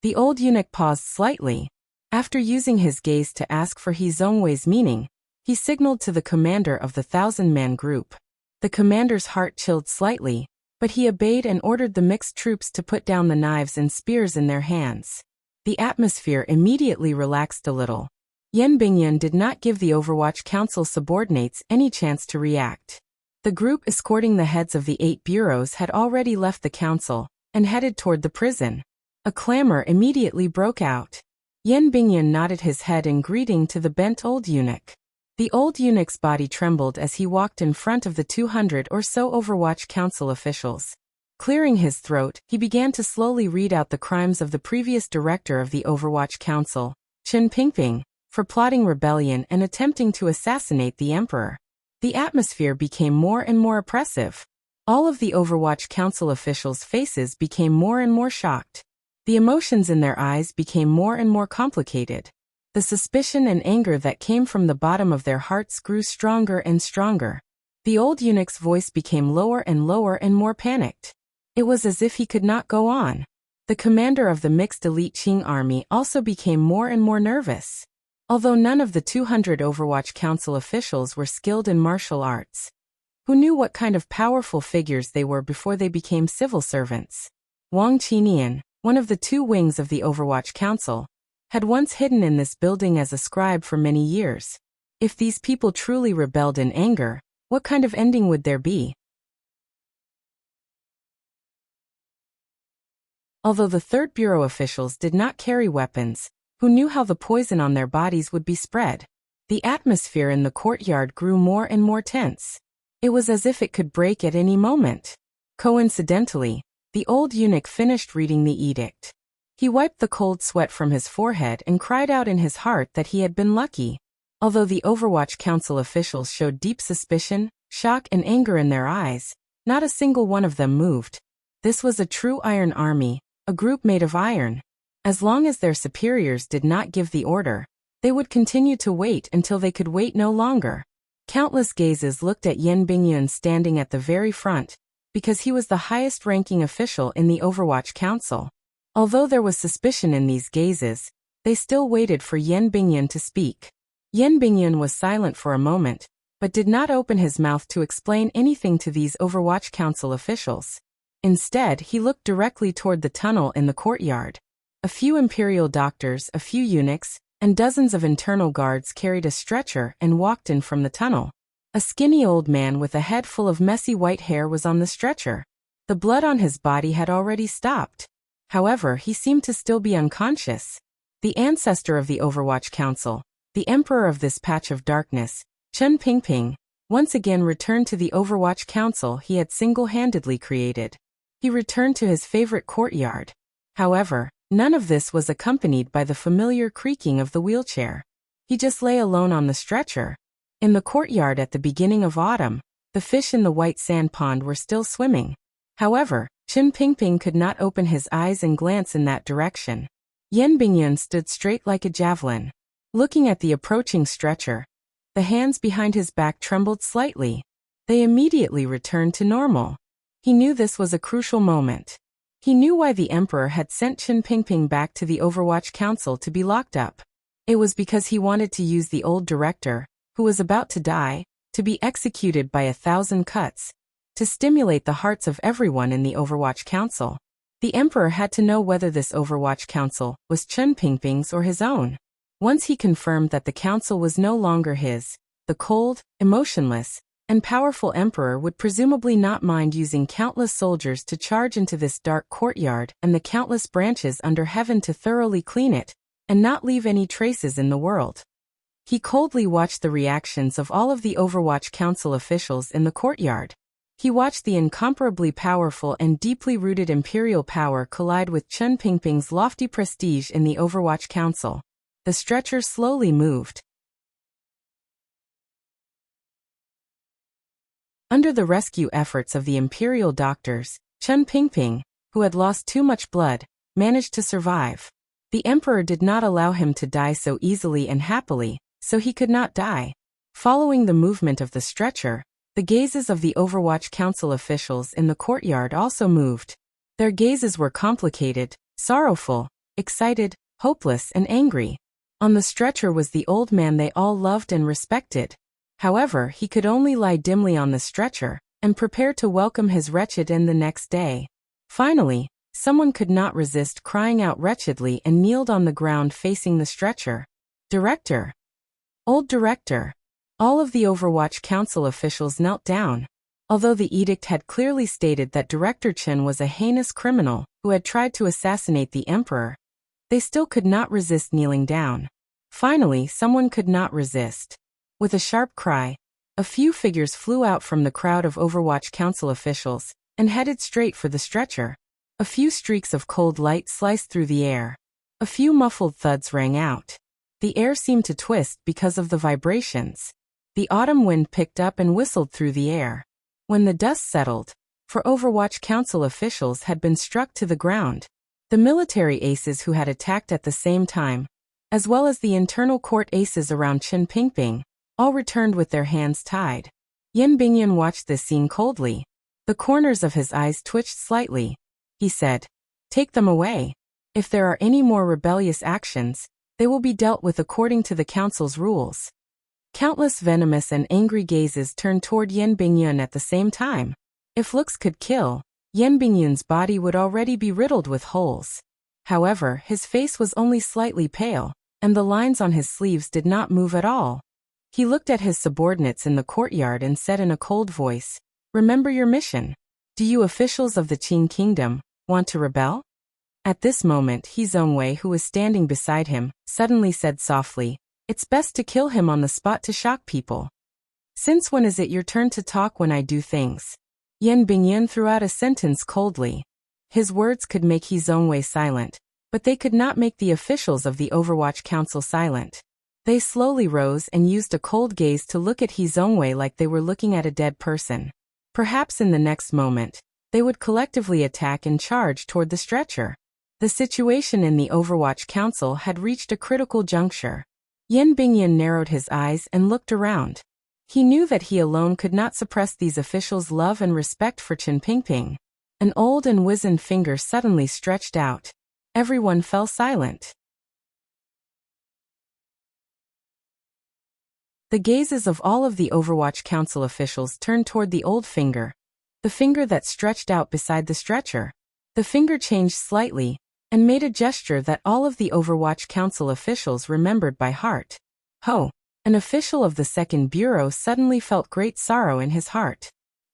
The old eunuch paused slightly. After using his gaze to ask for He Zhongwei's meaning, he signaled to the commander of the 1,000-man group, The commander's heart chilled slightly, but he obeyed and ordered the mixed troops to put down the knives and spears in their hands. The atmosphere immediately relaxed a little. Yan Bingyun did not give the Overwatch Council subordinates any chance to react. The group escorting the heads of the 8 bureaus had already left the council and headed toward the prison. A clamor immediately broke out. Yan Bingyun nodded his head in greeting to the bent old eunuch. The old eunuch's body trembled as he walked in front of the 200 or so Overwatch Council officials. Clearing his throat, he began to slowly read out the crimes of the previous director of the Overwatch Council, Chen Pingping, for plotting rebellion and attempting to assassinate the emperor. The atmosphere became more and more oppressive. All of the Overwatch Council officials' faces became more and more shocked. The emotions in their eyes became more and more complicated. The suspicion and anger that came from the bottom of their hearts grew stronger and stronger. The old eunuch's voice became lower and lower and more panicked. It was as if he could not go on. The commander of the mixed elite Qing army also became more and more nervous. Although none of the 200 Overwatch Council officials were skilled in martial arts, who knew what kind of powerful figures they were before they became civil servants? Wang Qinian, one of the 2 wings of the Overwatch Council, had once hidden in this building as a scribe for many years. If these people truly rebelled in anger, what kind of ending would there be? Although the 3rd Bureau officials did not carry weapons, who knew how the poison on their bodies would be spread, the atmosphere in the courtyard grew more and more tense. It was as if it could break at any moment. Coincidentally, the old eunuch finished reading the edict. He wiped the cold sweat from his forehead and cried out in his heart that he had been lucky. Although the Overwatch Council officials showed deep suspicion, shock and anger in their eyes, not a single one of them moved. This was a true iron army, a group made of iron. As long as their superiors did not give the order, they would continue to wait until they could wait no longer. Countless gazes looked at Yan Bingyun standing at the very front, because he was the highest-ranking official in the Overwatch Council. Although there was suspicion in these gazes, they still waited for Yan Bingyun to speak. Yan Bingyun was silent for a moment, but did not open his mouth to explain anything to these Overwatch Council officials. Instead, he looked directly toward the tunnel in the courtyard. A few imperial doctors, a few eunuchs, and dozens of internal guards carried a stretcher and walked in from the tunnel. A skinny old man with a head full of messy white hair was on the stretcher. The blood on his body had already stopped. However, he seemed to still be unconscious. The ancestor of the Overwatch Council, the emperor of this patch of darkness, Chen Pingping, once again returned to the Overwatch Council he had single-handedly created. He returned to his favorite courtyard. However, none of this was accompanied by the familiar creaking of the wheelchair. He just lay alone on the stretcher. In the courtyard at the beginning of autumn, the fish in the white sand pond were still swimming. However, Chen Pingping could not open his eyes and glance in that direction. Yan Bingyun stood straight like a javelin. Looking at the approaching stretcher, the hands behind his back trembled slightly. They immediately returned to normal. He knew this was a crucial moment. He knew why the emperor had sent Chen Pingping back to the Overwatch Council to be locked up. It was because he wanted to use the old director, who was about to die, to be executed by 1,000 cuts, to stimulate the hearts of everyone in the Overwatch Council. The emperor had to know whether this Overwatch Council was Chen Pingping's or his own. Once he confirmed that the council was no longer his, the cold, emotionless, and powerful emperor would presumably not mind using countless soldiers to charge into this dark courtyard and the countless branches under heaven to thoroughly clean it, and not leave any traces in the world. He coldly watched the reactions of all of the Overwatch Council officials in the courtyard. He watched the incomparably powerful and deeply rooted imperial power collide with Chen Pingping's lofty prestige in the Overwatch Council. The stretcher slowly moved. Under the rescue efforts of the imperial doctors, Chen Pingping, who had lost too much blood, managed to survive. The emperor did not allow him to die so easily and happily, so he could not die. Following the movement of the stretcher, the gazes of the Overwatch Council officials in the courtyard also moved. Their gazes were complicated, sorrowful, excited, hopeless, and angry. On the stretcher was the old man they all loved and respected. However, he could only lie dimly on the stretcher, and prepare to welcome his wretched end the next day. Finally, someone could not resist crying out wretchedly and kneeled on the ground facing the stretcher. Director! Old Director! All of the Overwatch Council officials knelt down. Although the edict had clearly stated that Director Chen was a heinous criminal who had tried to assassinate the Emperor, they still could not resist kneeling down. Finally, someone could not resist. With a sharp cry, a few figures flew out from the crowd of Overwatch Council officials and headed straight for the stretcher. A few streaks of cold light sliced through the air. A few muffled thuds rang out. The air seemed to twist because of the vibrations. The autumn wind picked up and whistled through the air. When the dust settled, for Overwatch Council officials had been struck to the ground. The military aces who had attacked at the same time, as well as the internal court aces around Chen Pingping, all returned with their hands tied. Yan Bingyun watched this scene coldly. The corners of his eyes twitched slightly. He said, "Take them away. If there are any more rebellious actions, they will be dealt with according to the council's rules." Countless venomous and angry gazes turned toward Yan Bingyun at the same time. If looks could kill, Yan Bingyun's body would already be riddled with holes. However, his face was only slightly pale, and the lines on his sleeves did not move at all. He looked at his subordinates in the courtyard and said in a cold voice, "Remember your mission. Do you officials of the Qin Kingdom want to rebel?" At this moment, He Zhongwei, who was standing beside him, suddenly said softly, "It's best to kill him on the spot to shock people." "Since when is it your turn to talk when I do things?" Yan Bingyun threw out a sentence coldly. His words could make He Zhongwei silent, but they could not make the officials of the Overwatch Council silent. They slowly rose and used a cold gaze to look at He Zhongwei like they were looking at a dead person. Perhaps in the next moment, they would collectively attack and charge toward the stretcher. The situation in the Overwatch Council had reached a critical juncture. Yan Bingyun narrowed his eyes and looked around. He knew that he alone could not suppress these officials' love and respect for Chen Pingping. An old and wizened finger suddenly stretched out. Everyone fell silent. The gazes of all of the Overwatch Council officials turned toward the old finger, the finger that stretched out beside the stretcher. The finger changed slightly and made a gesture that all of the Overwatch Council officials remembered by heart. Ho! An official of the Second Bureau suddenly felt great sorrow in his heart.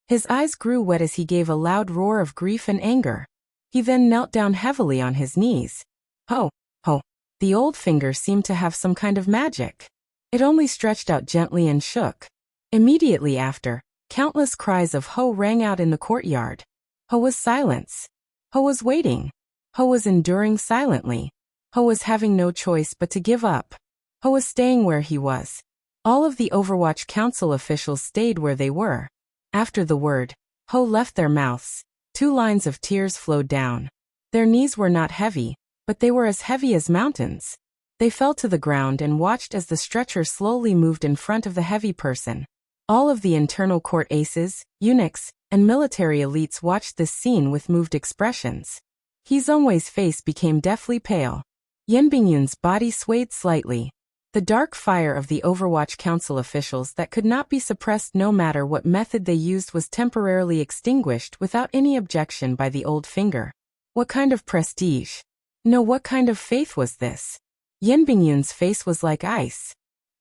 His eyes grew wet as he gave a loud roar of grief and anger. He then knelt down heavily on his knees. Ho! Ho! The old finger seemed to have some kind of magic. It only stretched out gently and shook. Immediately after, countless cries of Ho rang out in the courtyard. Ho was silence. Ho was waiting. Ho was enduring silently. Ho was having no choice but to give up. Ho was staying where he was. All of the Overwatch Council officials stayed where they were. After the word, Ho left their mouths, 2 lines of tears flowed down. Their knees were not heavy, but they were as heavy as mountains. They fell to the ground and watched as the stretcher slowly moved in front of the heavy person. All of the internal court aces, eunuchs, and military elites watched this scene with moved expressions. He Zhongwei's face became deathly pale. Yan Bingyun's body swayed slightly. The dark fire of the Overwatch Council officials that could not be suppressed no matter what method they used was temporarily extinguished without any objection by the old finger. What kind of prestige? No, what kind of faith was this? Yan Bingyun's face was like ice.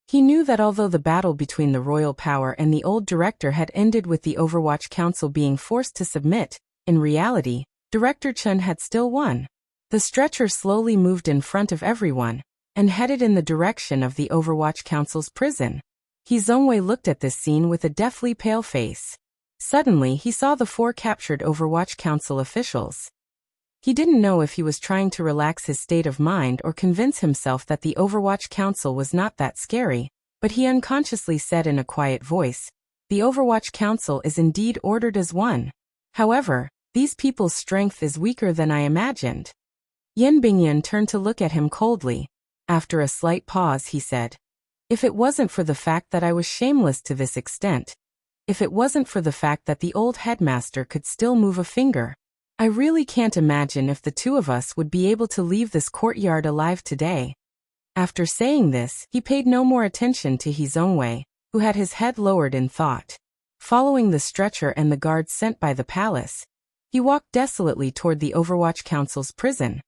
He knew that although the battle between the royal power and the old director had ended with the Overwatch Council being forced to submit, in reality, Director Chen had still won. The stretcher slowly moved in front of everyone and headed in the direction of the Overwatch Council's prison. He Zhongwei looked at this scene with a deathly pale face. Suddenly, he saw the 4 captured Overwatch Council officials. He didn't know if he was trying to relax his state of mind or convince himself that the Overwatch Council was not that scary, but he unconsciously said in a quiet voice, "The Overwatch Council is indeed ordered as one. However, these people's strength is weaker than I imagined." Yan Bingyun turned to look at him coldly. After a slight pause, he said, "If it wasn't for the fact that I was shameless to this extent, if it wasn't for the fact that the old headmaster could still move a finger, I really can't imagine if the 2 of us would be able to leave this courtyard alive today." After saying this, he paid no more attention to He Zhongwei, who had his head lowered in thought. Following the stretcher and the guards sent by the palace, he walked desolately toward the Overwatch Council's prison.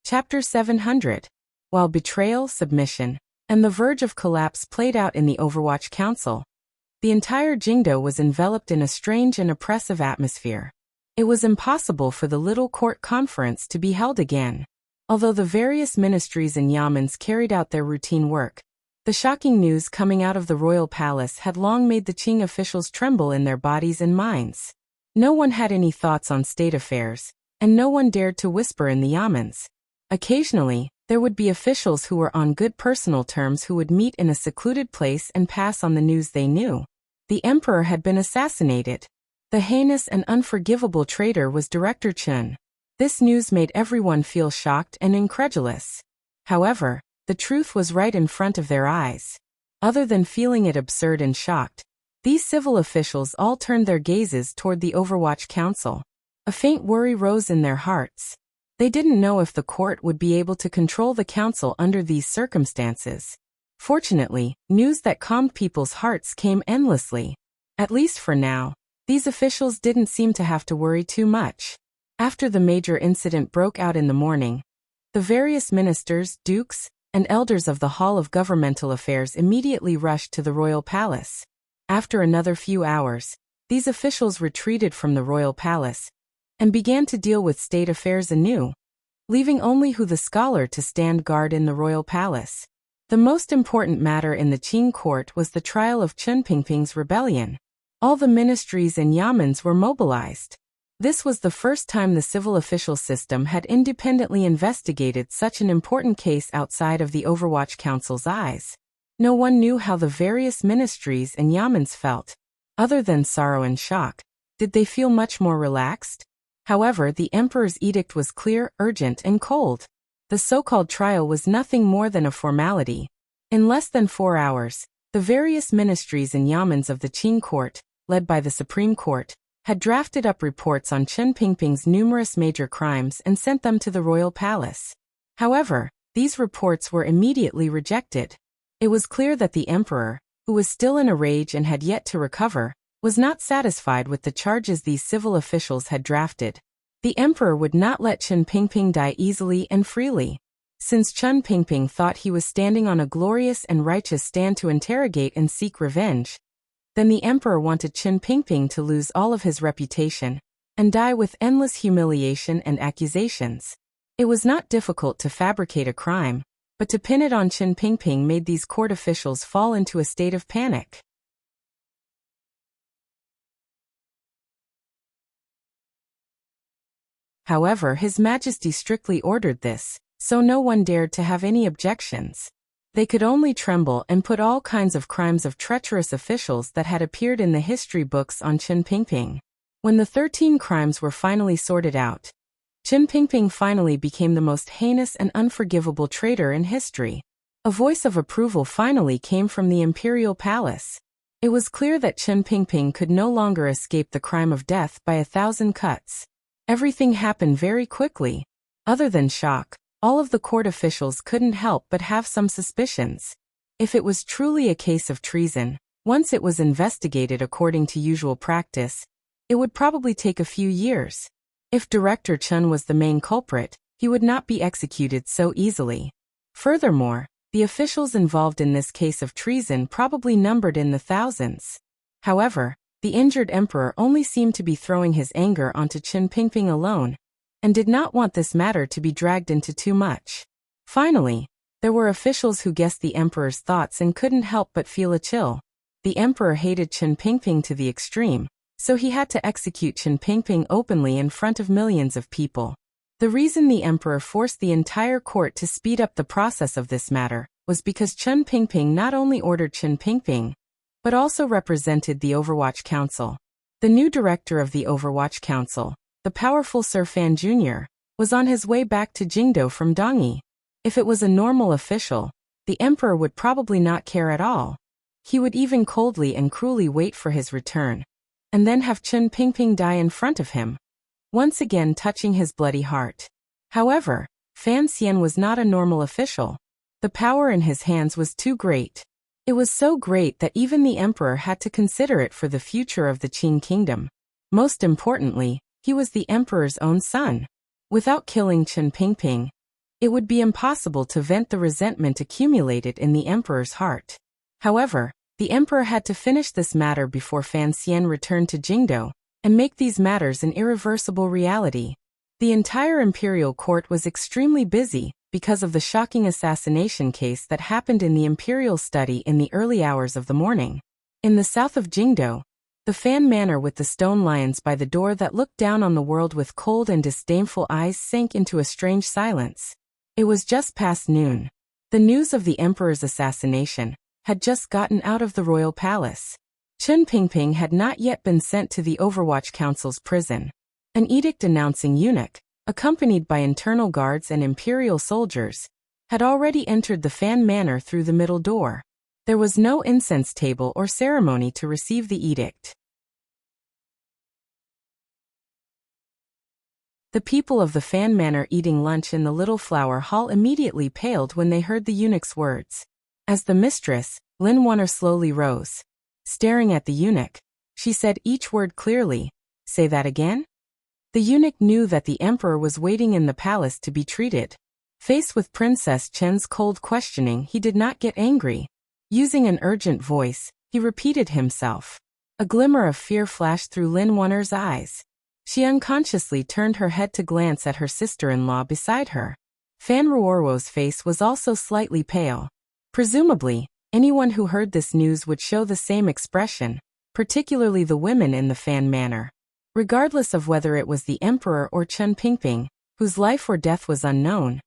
Chapter 700. While betrayal, submission, and the verge of collapse played out in the Overwatch Council, the entire Jingdo was enveloped in a strange and oppressive atmosphere. It was impossible for the little court conference to be held again. Although the various ministries and yamens carried out their routine work, the shocking news coming out of the royal palace had long made the Qing officials tremble in their bodies and minds. No one had any thoughts on state affairs, and no one dared to whisper in the yamens. Occasionally, there would be officials who were on good personal terms who would meet in a secluded place and pass on the news they knew. The emperor had been assassinated. The heinous and unforgivable traitor was Director Chun. This news made everyone feel shocked and incredulous. However, the truth was right in front of their eyes. Other than feeling it absurd and shocked, these civil officials all turned their gazes toward the Overwatch Council. A faint worry rose in their hearts. They didn't know if the court would be able to control the council under these circumstances. Fortunately, news that calmed people's hearts came endlessly. At least for now, these officials didn't seem to have to worry too much. After the major incident broke out in the morning, the various ministers, dukes, and elders of the Hall of Governmental Affairs immediately rushed to the royal palace. After another few hours, these officials retreated from the royal palace and began to deal with state affairs anew, leaving only Hu the scholar to stand guard in the royal palace. The most important matter in the Qing court was the trial of Chen Pingping's rebellion. All the ministries and yamens were mobilized. This was the first time the civil official system had independently investigated such an important case outside of the Overwatch Council's eyes. No one knew how the various ministries and yamens felt. Other than sorrow and shock, did they feel much more relaxed? However, the emperor's edict was clear, urgent, and cold. The so-called trial was nothing more than a formality. In less than 4 hours, the various ministries and yamens of the Qing court, led by the Supreme Court, had drafted up reports on Chen Pingping's numerous major crimes and sent them to the royal palace. However, these reports were immediately rejected. It was clear that the emperor, who was still in a rage and had yet to recover, was not satisfied with the charges these civil officials had drafted. The emperor would not let Chen Pingping die easily and freely. Since Chen Pingping thought he was standing on a glorious and righteous stand to interrogate and seek revenge, then the emperor wanted Chen Pingping to lose all of his reputation and die with endless humiliation and accusations. It was not difficult to fabricate a crime, but to pin it on Chen Pingping made these court officials fall into a state of panic. However, His Majesty strictly ordered this, so no one dared to have any objections. They could only tremble and put all kinds of crimes of treacherous officials that had appeared in the history books on Chen Pingping. When the 13 crimes were finally sorted out, Chen Pingping finally became the most heinous and unforgivable traitor in history. A voice of approval finally came from the imperial palace. It was clear that Chen Pingping could no longer escape the crime of death by 1,000 cuts. Everything happened very quickly. Other than shock, all of the court officials couldn't help but have some suspicions. If it was truly a case of treason, once it was investigated according to usual practice, it would probably take a few years. If Director Chun was the main culprit, he would not be executed so easily. Furthermore, the officials involved in this case of treason probably numbered in the thousands. However, the injured emperor only seemed to be throwing his anger onto Chen Pingping alone, and did not want this matter to be dragged into too much. Finally, there were officials who guessed the emperor's thoughts and couldn't help but feel a chill. The emperor hated Chen Pingping to the extreme, so he had to execute Chen Pingping openly in front of millions of people. The reason the emperor forced the entire court to speed up the process of this matter was because Chen Pingping not only ordered Chen Pingping, but also represented the Overwatch Council. The new director of the Overwatch Council, the powerful Sir Fan Jr., was on his way back to Jingdo from Dongyi. If it was a normal official, the emperor would probably not care at all. He would even coldly and cruelly wait for his return, and then have Chen Pingping die in front of him, once again touching his bloody heart. However, Fan Xian was not a normal official. The power in his hands was too great. It was so great that even the emperor had to consider it for the future of the Qing kingdom. Most importantly, he was the emperor's own son. Without killing Chen Pingping, it would be impossible to vent the resentment accumulated in the emperor's heart. However, the emperor had to finish this matter before Fan Xian returned to Jingdo, and make these matters an irreversible reality. The entire imperial court was extremely busy because of the shocking assassination case that happened in the imperial study in the early hours of the morning. In the south of Jingdo, the Fan Manor with the stone lions by the door that looked down on the world with cold and disdainful eyes sank into a strange silence. It was just past noon. The news of the emperor's assassination had just gotten out of the royal palace. Chen Pingping had not yet been sent to the Overwatch Council's prison. An edict announcing eunuch, accompanied by internal guards and imperial soldiers, had already entered the Fan Manor through the middle door. There was no incense table or ceremony to receive the edict. The people of the Fan Manor eating lunch in the little flower hall immediately paled when they heard the eunuch's words. As the mistress, Lin Wanner slowly rose. Staring at the eunuch, she said each word clearly. "Say that again?" The eunuch knew that the emperor was waiting in the palace to be treated. Faced with Princess Chen's cold questioning, he did not get angry. Using an urgent voice, he repeated himself. A glimmer of fear flashed through Lin Wanner's eyes. She unconsciously turned her head to glance at her sister-in-law beside her. Fan Ruorwo's face was also slightly pale. Presumably, anyone who heard this news would show the same expression, particularly the women in the Fan Manor. Regardless of whether it was the emperor or Chen Pingping, whose life or death was unknown,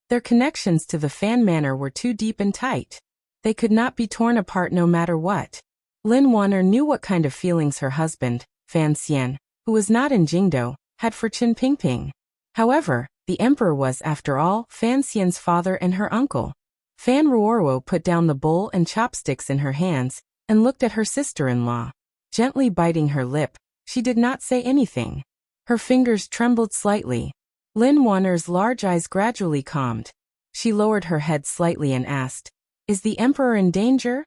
their connections to the Fan Manor were too deep and tight. They could not be torn apart no matter what. Lin Wanner knew what kind of feelings her husband, Fan Xian, who was not in Jingdo, had for Chen Pingping. However, the emperor was, after all, Fan Xian's father and her uncle. Fan Ruorwo put down the bowl and chopsticks in her hands and looked at her sister-in-law. Gently biting her lip, she did not say anything. Her fingers trembled slightly. Lin Wanner's large eyes gradually calmed. She lowered her head slightly and asked, "Is the emperor in danger?"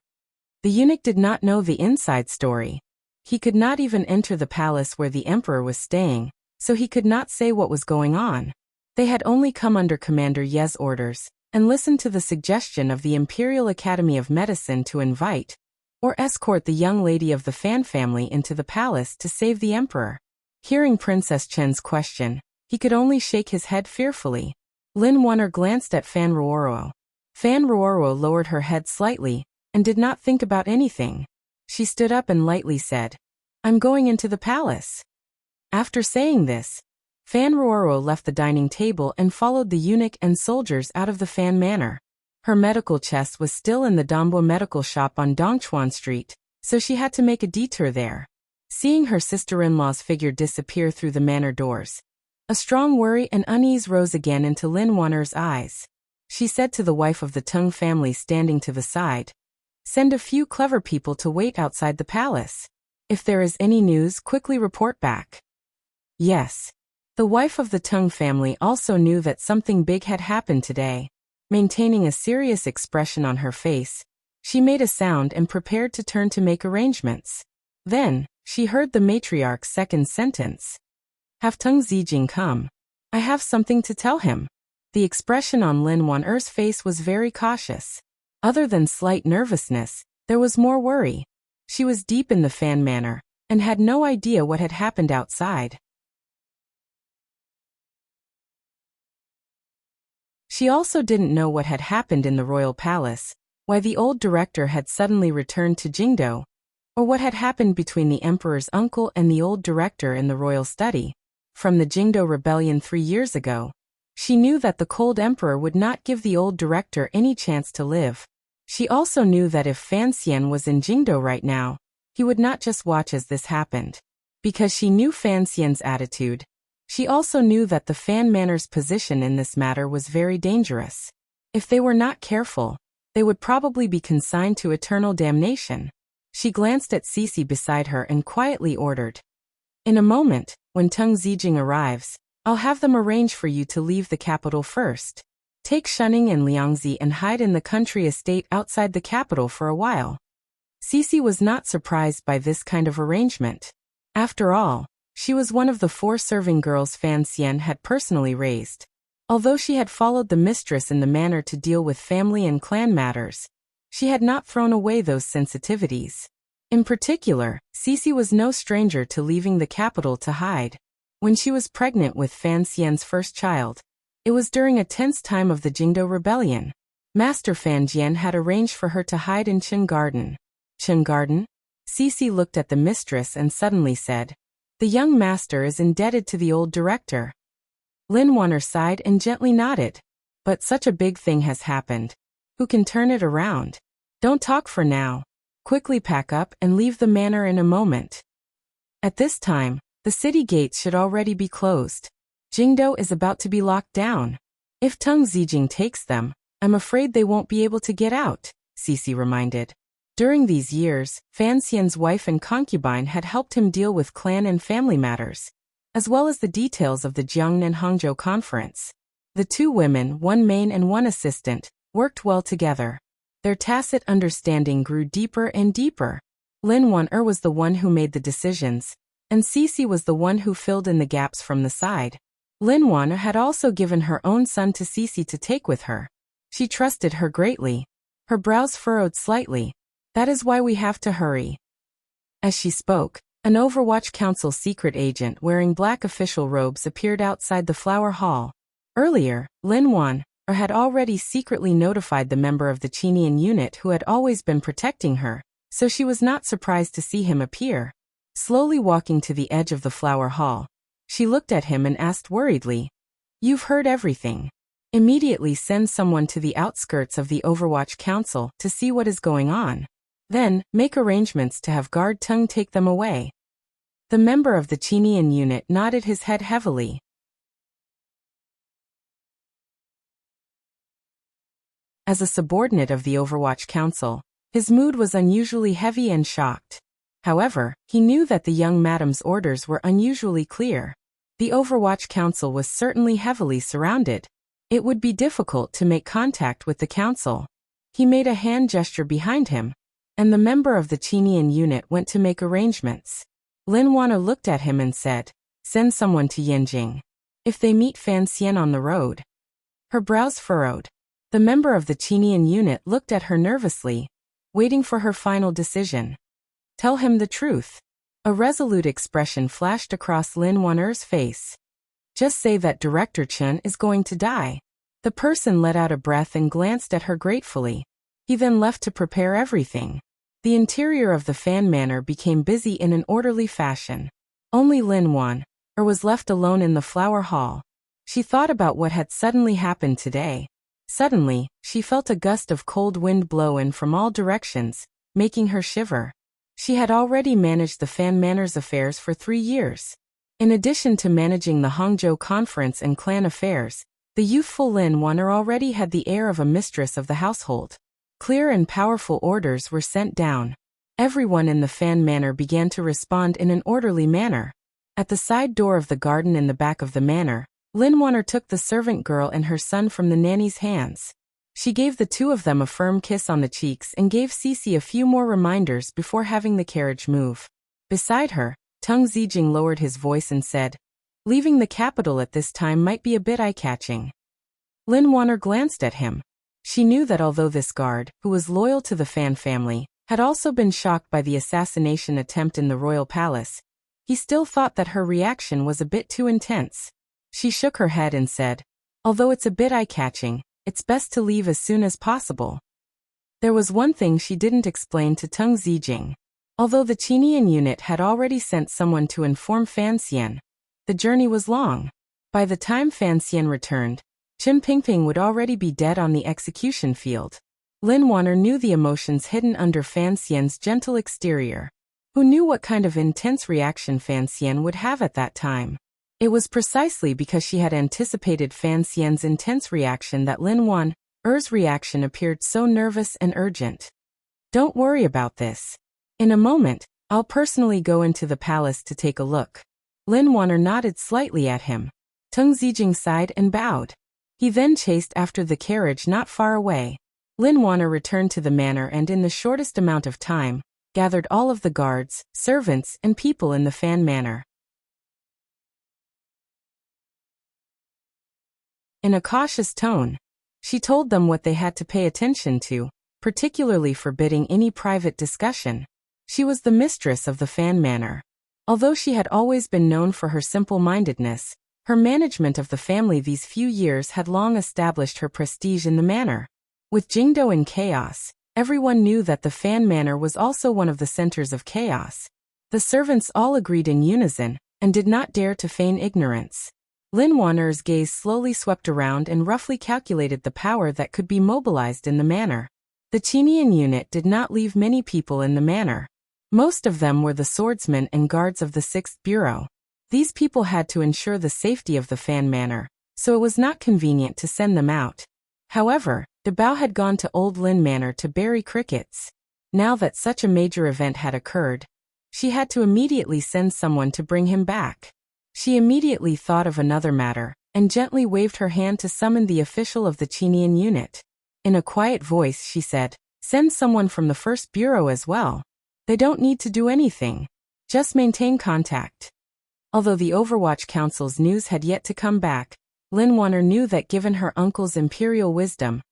The eunuch did not know the inside story. He could not even enter the palace where the emperor was staying, so he could not say what was going on. They had only come under Commander Ye's orders, and listened to the suggestion of the Imperial Academy of Medicine to invite or escort the young lady of the Fan family into the palace to save the emperor. Hearing Princess Chen's question, he could only shake his head fearfully. Lin Wanner glanced at Fan Ruorwo. Fan Ruorwo lowered her head slightly, and did not think about anything. She stood up and lightly said, "I'm going into the palace." After saying this, Fan Ruorwo left the dining table and followed the eunuch and soldiers out of the Fan Manor. Her medical chest was still in the Dongbo medical shop on Dongchuan Street, so she had to make a detour there. Seeing her sister-in-law's figure disappear through the manor doors, a strong worry and unease rose again into Lin Wanner's eyes. She said to the wife of the Tung family standing to the side, "Send a few clever people to wait outside the palace. If there is any news, quickly report back." Yes. The wife of the Tung family also knew that something big had happened today. Maintaining a serious expression on her face, she made a sound and prepared to turn to make arrangements. Then, she heard the matriarch's second sentence. "Have Tung Zijing come. I have something to tell him." The expression on Lin Wanner's face was very cautious. Other than slight nervousness, there was more worry. She was deep in the Fan Manor, and had no idea what had happened outside. She also didn't know what had happened in the royal palace, why the old director had suddenly returned to Jingdo, or what had happened between the emperor's uncle and the old director in the royal study. From the Jingdo rebellion 3 years ago, she knew that the cold emperor would not give the old director any chance to live. She also knew that if Fan Xian was in Jingdo right now, he would not just watch as this happened. Because she knew Fan Xian's attitude, she also knew that the Fan Manor's position in this matter was very dangerous. If they were not careful, they would probably be consigned to eternal damnation. She glanced at Cece beside her and quietly ordered, "In a moment, when Tung Zijing arrives, I'll have them arrange for you to leave the capital first. Take Shunning and Liangzi and hide in the country estate outside the capital for a while. Cece was not surprised by this kind of arrangement. After all, she was one of the 4 serving girls Fan Xian had personally raised. Although she had followed the mistress in the manner to deal with family and clan matters, she had not thrown away those sensitivities. In particular, Cece was no stranger to leaving the capital to hide. When she was pregnant with Fan Xian's first child, it was during a tense time of the Jingdo Rebellion. Master Fan Jian had arranged for her to hide in Qin Garden. Qin Garden? Cece looked at the mistress and suddenly said, "The young master is indebted to the old director." Lin Wanner sighed and gently nodded. "But such a big thing has happened. Who can turn it around? Don't talk for now. Quickly pack up and leave the manor in a moment." At this time, the city gates should already be closed. Jingdo is about to be locked down. If Teng Zijing takes them, I'm afraid they won't be able to get out, Cece reminded. During these years, Fan Xian's wife and concubine had helped him deal with clan and family matters, as well as the details of the Jiangnan Hangzhou conference. The 2 women, 1 maid and 1 assistant, worked well together. Their tacit understanding grew deeper and deeper. Lin Wan'er was the one who made the decisions, and Cece was the one who filled in the gaps from the side. Lin Wan'er had also given her own son to Cece to take with her. She trusted her greatly. Her brows furrowed slightly. "That is why we have to hurry." As she spoke, an Overwatch Council secret agent wearing black official robes appeared outside the flower hall. Earlier, Lin Wan'er had already secretly notified the member of the Qinian unit who had always been protecting her, so she was not surprised to see him appear. Slowly walking to the edge of the flower hall, she looked at him and asked worriedly, "You've heard everything. Immediately send someone to the outskirts of the Overwatch Council to see what is going on. Then, make arrangements to have Guard Tung take them away." The member of the Qinian unit nodded his head heavily. As a subordinate of the Overwatch Council, his mood was unusually heavy and shocked. However, he knew that the young madam's orders were unusually clear. The Overwatch Council was certainly heavily surrounded. It would be difficult to make contact with the council. He made a hand gesture behind him, and the member of the Qinian unit went to make arrangements. Lin Wan'er looked at him and said, "Send someone to Yanjing. If they meet Fan Xian on the road." Her brows furrowed. The member of the Qinian unit looked at her nervously, waiting for her final decision. "Tell him the truth." A resolute expression flashed across Lin Wan'er's face. "Just say that Director Chen is going to die." The person let out a breath and glanced at her gratefully. He then left to prepare everything. The interior of the Fan Manor became busy in an orderly fashion. Only Lin Wan'er was left alone in the flower hall. She thought about what had suddenly happened today. Suddenly, she felt a gust of cold wind blow in from all directions, making her shiver. She had already managed the Fan Manor's affairs for 3 years. In addition to managing the Hangzhou conference and clan affairs, the youthful Lin Wan'er already had the air of a mistress of the household. Clear and powerful orders were sent down. Everyone in the Fan Manor began to respond in an orderly manner. At the side door of the garden in the back of the manor, Lin Wan'er took the servant girl and her son from the nanny's hands. She gave the 2 of them a firm kiss on the cheeks and gave Cece a few more reminders before having the carriage move. Beside her, Teng Zijing lowered his voice and said, "Leaving the capital at this time might be a bit eye-catching." Lin Wan'er glanced at him. She knew that although this guard, who was loyal to the Fan family, had also been shocked by the assassination attempt in the royal palace, he still thought that her reaction was a bit too intense. She shook her head and said, "Although it's a bit eye-catching, it's best to leave as soon as possible." There was one thing she didn't explain to Teng Zijing. Although the Qinian unit had already sent someone to inform Fan Xian, the journey was long. By the time Fan Xian returned, Qin Pingping would already be dead on the execution field. Lin Wan'er knew the emotions hidden under Fan Xian's gentle exterior. Who knew what kind of intense reaction Fan Xian would have at that time? It was precisely because she had anticipated Fan Xian's intense reaction that Lin Wan'er's reaction appeared so nervous and urgent. "Don't worry about this. In a moment, I'll personally go into the palace to take a look." Lin Wan'er nodded slightly at him. Tung Zijing sighed and bowed. He then chased after the carriage not far away. Lin Wanner returned to the manor and in the shortest amount of time, gathered all of the guards, servants, and people in the Fan Manor. In a cautious tone, she told them what they had to pay attention to, particularly forbidding any private discussion. She was the mistress of the Fan Manor. Although she had always been known for her simple-mindedness, her management of the family these few years had long established her prestige in the manor. With Jingdo in chaos, everyone knew that the Fan Manor was also one of the centers of chaos. The servants all agreed in unison, and did not dare to feign ignorance. Lin Wanner's gaze slowly swept around and roughly calculated the power that could be mobilized in the manor. The Qinian unit did not leave many people in the manor. Most of them were the swordsmen and guards of the 6th Bureau. These people had to ensure the safety of the Fan Manor, so it was not convenient to send them out. However, De Bao had gone to Old Lin Manor to bury crickets. Now that such a major event had occurred, she had to immediately send someone to bring him back. She immediately thought of another matter, and gently waved her hand to summon the official of the Qinian unit. In a quiet voice she said, "Send someone from the 1st Bureau as well. They don't need to do anything. Just maintain contact." Although the Overwatch Council's news had yet to come back, Lin Wanner knew that given her uncle's imperial wisdom,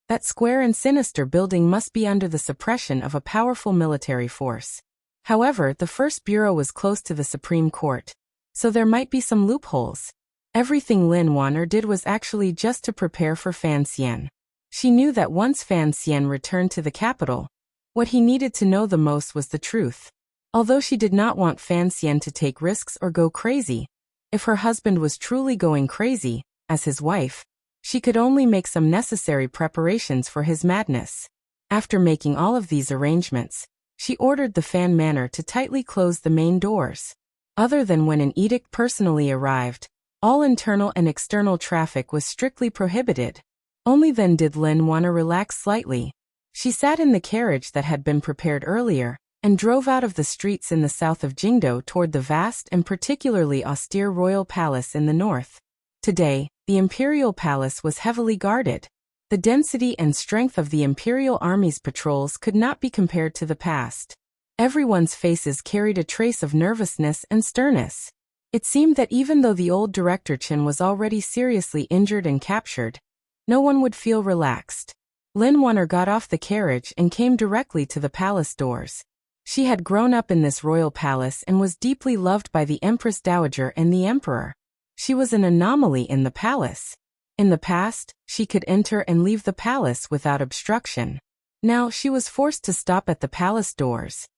that square and sinister building must be under the suppression of a powerful military force. However, the 1st Bureau was close to the Supreme Court, so there might be some loopholes. Everything Lin Wanner did was actually just to prepare for Fan Xian. She knew that once Fan Xian returned to the capital, what he needed to know the most was the truth. Although she did not want Fan Xian to take risks or go crazy, if her husband was truly going crazy, as his wife, she could only make some necessary preparations for his madness. After making all of these arrangements, she ordered the Fan Manor to tightly close the main doors. Other than when an edict personally arrived, all internal and external traffic was strictly prohibited. Only then did Lin Wanner relax slightly. She sat in the carriage that had been prepared earlier, and drove out of the streets in the south of Jingdo toward the vast and particularly austere royal palace in the north. Today, the imperial palace was heavily guarded. The density and strength of the imperial army's patrols could not be compared to the past. Everyone's faces carried a trace of nervousness and sternness. It seemed that even though the old director Chen was already seriously injured and captured, no one would feel relaxed. Lin Wanner got off the carriage and came directly to the palace doors. She had grown up in this royal palace and was deeply loved by the Empress Dowager and the Emperor. She was an anomaly in the palace. In the past, she could enter and leave the palace without obstruction. Now she was forced to stop at the palace doors.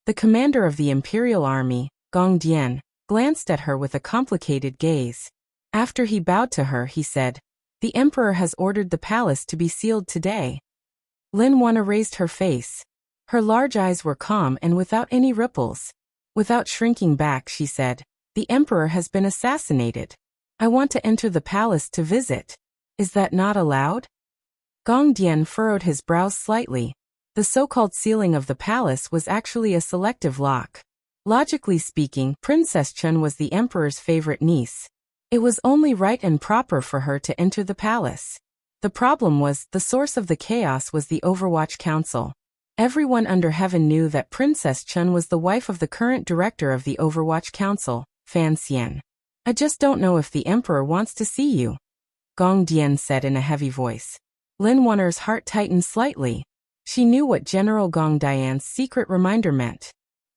The commander of the imperial army, Gong Dian, glanced at her with a complicated gaze. After he bowed to her, he said, "The emperor has ordered the palace to be sealed today." Lin Wanner raised her face. Her large eyes were calm and without any ripples. Without shrinking back, she said, "The emperor has been assassinated. I want to enter the palace to visit. Is that not allowed?" Gong Dian furrowed his brows slightly. The so-called sealing of the palace was actually a selective lock. Logically speaking, Princess Chen was the emperor's favorite niece. It was only right and proper for her to enter the palace. The problem was, the source of the chaos was the Overwatch Council. Everyone under heaven knew that Princess Chen was the wife of the current director of the Overwatch Council, Fan Xian. "I just don't know if the emperor wants to see you," Gong Dian said in a heavy voice. Lin Wanner's heart tightened slightly. She knew what General Gong Dian's secret reminder meant.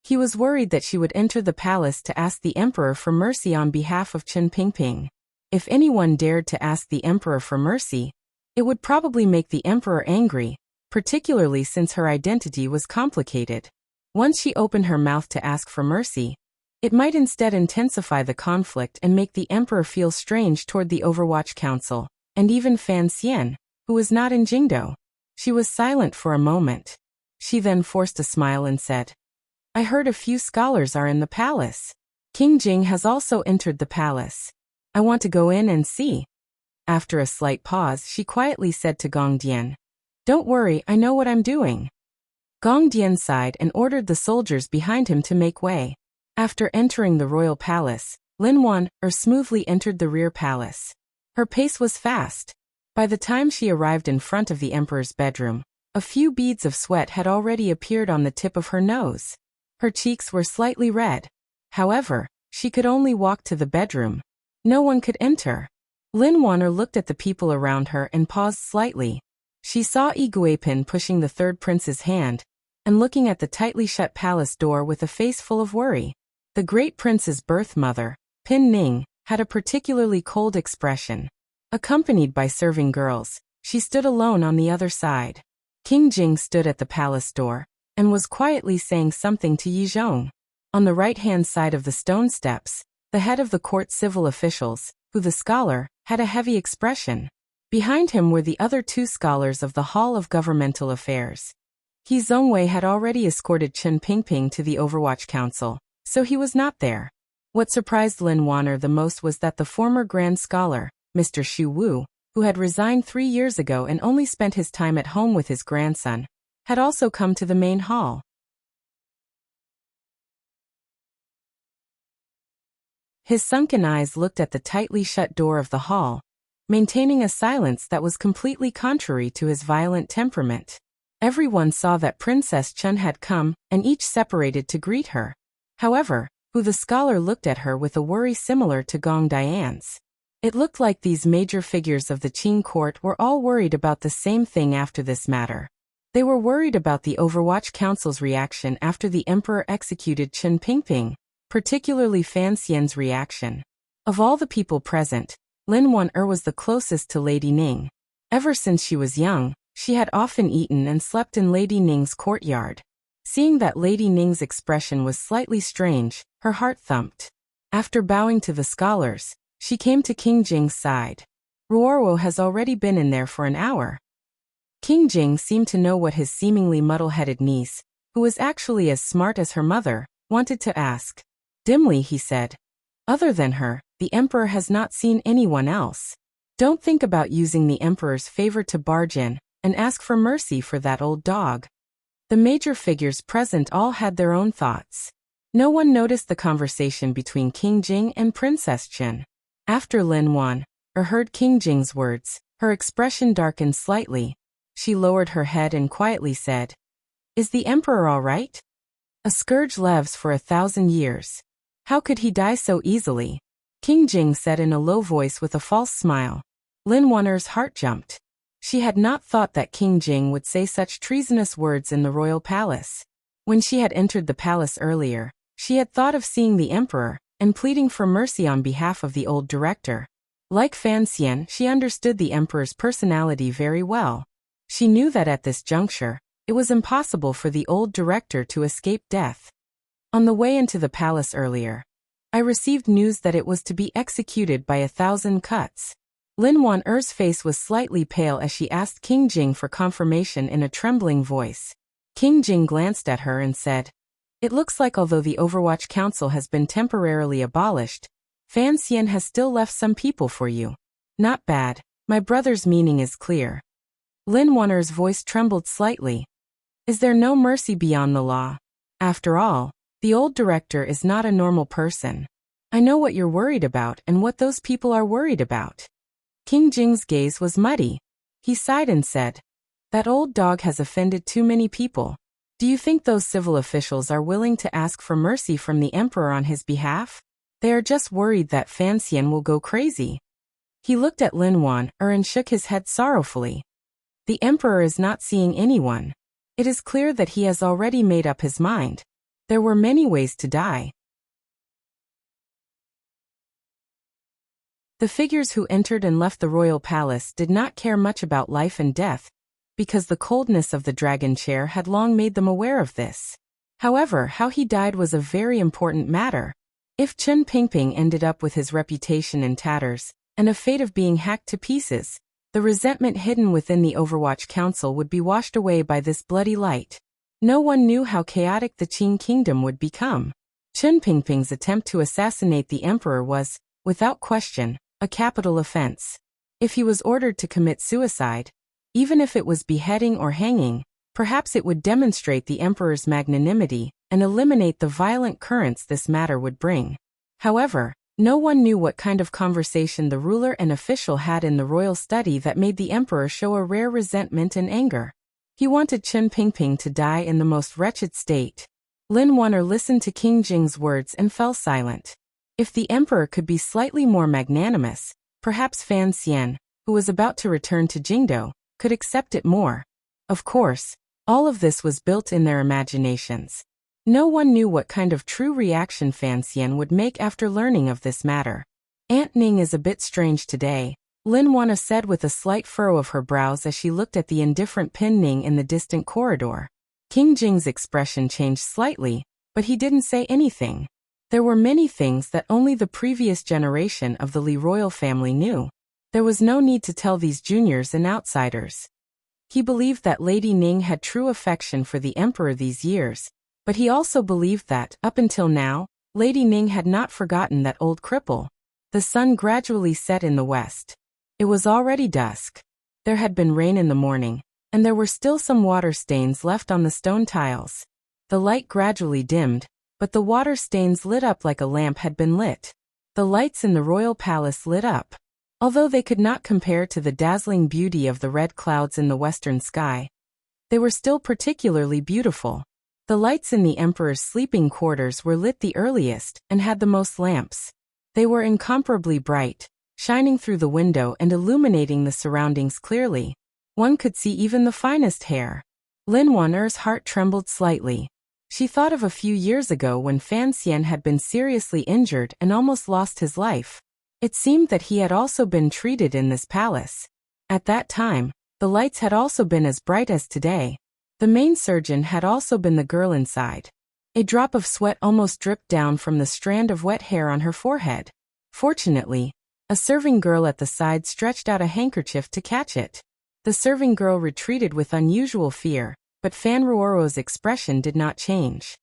He was worried that she would enter the palace to ask the emperor for mercy on behalf of Chen Pingping. If anyone dared to ask the emperor for mercy, it would probably make the emperor angry, particularly since her identity was complicated. Once she opened her mouth to ask for mercy, it might instead intensify the conflict and make the emperor feel strange toward the Overwatch Council, and even Fan Xian, who was not in Jingdo. She was silent for a moment. She then forced a smile and said, "I heard a few scholars are in the palace. King Jing has also entered the palace. I want to go in and see." After a slight pause, she quietly said to Gong Dian, "Don't worry, I know what I'm doing." Gong Dian sighed and ordered the soldiers behind him to make way. After entering the royal palace, Lin Wan-er smoothly entered the rear palace. Her pace was fast. By the time she arrived in front of the emperor's bedroom, a few beads of sweat had already appeared on the tip of her nose. Her cheeks were slightly red. However, she could only walk to the bedroom. No one could enter. Lin Wan-er looked at the people around her and paused slightly. She saw Yi Guipin pushing the third prince's hand and looking at the tightly shut palace door with a face full of worry. The great prince's birth mother, Pin Ning, had a particularly cold expression. Accompanied by serving girls, she stood alone on the other side. King Jing stood at the palace door and was quietly saying something to Yi Zhong. On the right-hand side of the stone steps, the head of the court civil officials, who the scholar, had a heavy expression. Behind him were the other two scholars of the Hall of Governmental Affairs. He Zhongwei had already escorted Chen Pingping to the Overwatch Council, so he was not there. What surprised Lin Wan-er the most was that the former Grand Scholar, Mr. Xu Wu, who had resigned 3 years ago and only spent his time at home with his grandson, had also come to the main hall. His sunken eyes looked at the tightly shut door of the hall, maintaining a silence that was completely contrary to his violent temperament. Everyone saw that Princess Chen had come, and each separated to greet her. However, Wu the scholar looked at her with a worry similar to Gong Dian's. It looked like these major figures of the Qing court were all worried about the same thing after this matter. They were worried about the Overwatch Council's reaction after the emperor executed Chen Pingping, particularly Fan Xian's reaction. Of all the people present, Lin Wan-er was the closest to Lady Ning. Ever since she was young, she had often eaten and slept in Lady Ning's courtyard. Seeing that Lady Ning's expression was slightly strange, her heart thumped. After bowing to the scholars, she came to King Jing's side. Ruorwo has already been in there for an hour. King Jing seemed to know what his seemingly muddle-headed niece, who was actually as smart as her mother, wanted to ask. Dimly he said, "Other than her, the emperor has not seen anyone else. Don't think about using the emperor's favor to barge in and ask for mercy for that old dog." The major figures present all had their own thoughts. No one noticed the conversation between King Jing and Princess Chen. After Lin Wan-er heard King Jing's words, her expression darkened slightly. She lowered her head and quietly said, "Is the emperor all right? A scourge lives for 1,000 years. How could he die so easily?" King Jing said in a low voice with a false smile. Lin Wan-er's heart jumped. She had not thought that King Jing would say such treasonous words in the royal palace. When she had entered the palace earlier, she had thought of seeing the emperor and pleading for mercy on behalf of the old director. Like Fan Xian, she understood the emperor's personality very well. She knew that at this juncture, it was impossible for the old director to escape death. On the way into the palace earlier, I received news that it was to be executed by 1,000 cuts. Lin Wan-er's face was slightly pale as she asked King Jing for confirmation in a trembling voice. King Jing glanced at her and said, "It looks like although the Overwatch Council has been temporarily abolished, Fan Xian has still left some people for you. Not bad. My brother's meaning is clear." Lin Wan-er's voice trembled slightly. "Is there no mercy beyond the law? After all, the old director is not a normal person. I know what you're worried about and what those people are worried about." King Jing's gaze was muddy. He sighed and said, "That old dog has offended too many people. Do you think those civil officials are willing to ask for mercy from the emperor on his behalf? They are just worried that Fan Xian will go crazy." He looked at Lin Wan-er and shook his head sorrowfully. "The emperor is not seeing anyone. It is clear that he has already made up his mind. There were many ways to die." The figures who entered and left the royal palace did not care much about life and death, because the coldness of the dragon chair had long made them aware of this. However, how he died was a very important matter. If Chen Pingping ended up with his reputation in tatters, and a fate of being hacked to pieces, the resentment hidden within the Overwatch Council would be washed away by this bloody light. No one knew how chaotic the Qing kingdom would become. Chen Pingping's attempt to assassinate the emperor was, without question, a capital offense. If he was ordered to commit suicide, even if it was beheading or hanging, perhaps it would demonstrate the emperor's magnanimity and eliminate the violent currents this matter would bring. However, no one knew what kind of conversation the ruler and official had in the royal study that made the emperor show a rare resentment and anger. He wanted Chen Pingping to die in the most wretched state. Lin Wan'er listened to King Jing's words and fell silent. If the emperor could be slightly more magnanimous, perhaps Fan Xian, who was about to return to Jingdo, could accept it more. Of course, all of this was built in their imaginations. No one knew what kind of true reaction Fan Xian would make after learning of this matter. Aunt Ning is a bit strange today, Lin Wan'er said with a slight furrow of her brows as she looked at the indifferent Pin Ning in the distant corridor. King Jing's expression changed slightly, but he didn't say anything. There were many things that only the previous generation of the Li royal family knew. There was no need to tell these juniors and outsiders. He believed that Lady Ning had true affection for the emperor these years, but he also believed that, up until now, Lady Ning had not forgotten that old cripple. The sun gradually set in the west. It was already dusk. There had been rain in the morning, and there were still some water stains left on the stone tiles. The light gradually dimmed, but the water stains lit up like a lamp had been lit. The lights in the royal palace lit up. Although they could not compare to the dazzling beauty of the red clouds in the western sky, they were still particularly beautiful. The lights in the emperor's sleeping quarters were lit the earliest and had the most lamps. They were incomparably bright, shining through the window and illuminating the surroundings clearly. One could see even the finest hair. Lin Wan'er's heart trembled slightly. She thought of a few years ago when Fan Xian had been seriously injured and almost lost his life. It seemed that he had also been treated in this palace. At that time, the lights had also been as bright as today. The main surgeon had also been the girl inside. A drop of sweat almost dripped down from the strand of wet hair on her forehead. Fortunately, a serving girl at the side stretched out a handkerchief to catch it. The serving girl retreated with unusual fear, but Fan Ruoro's expression did not change.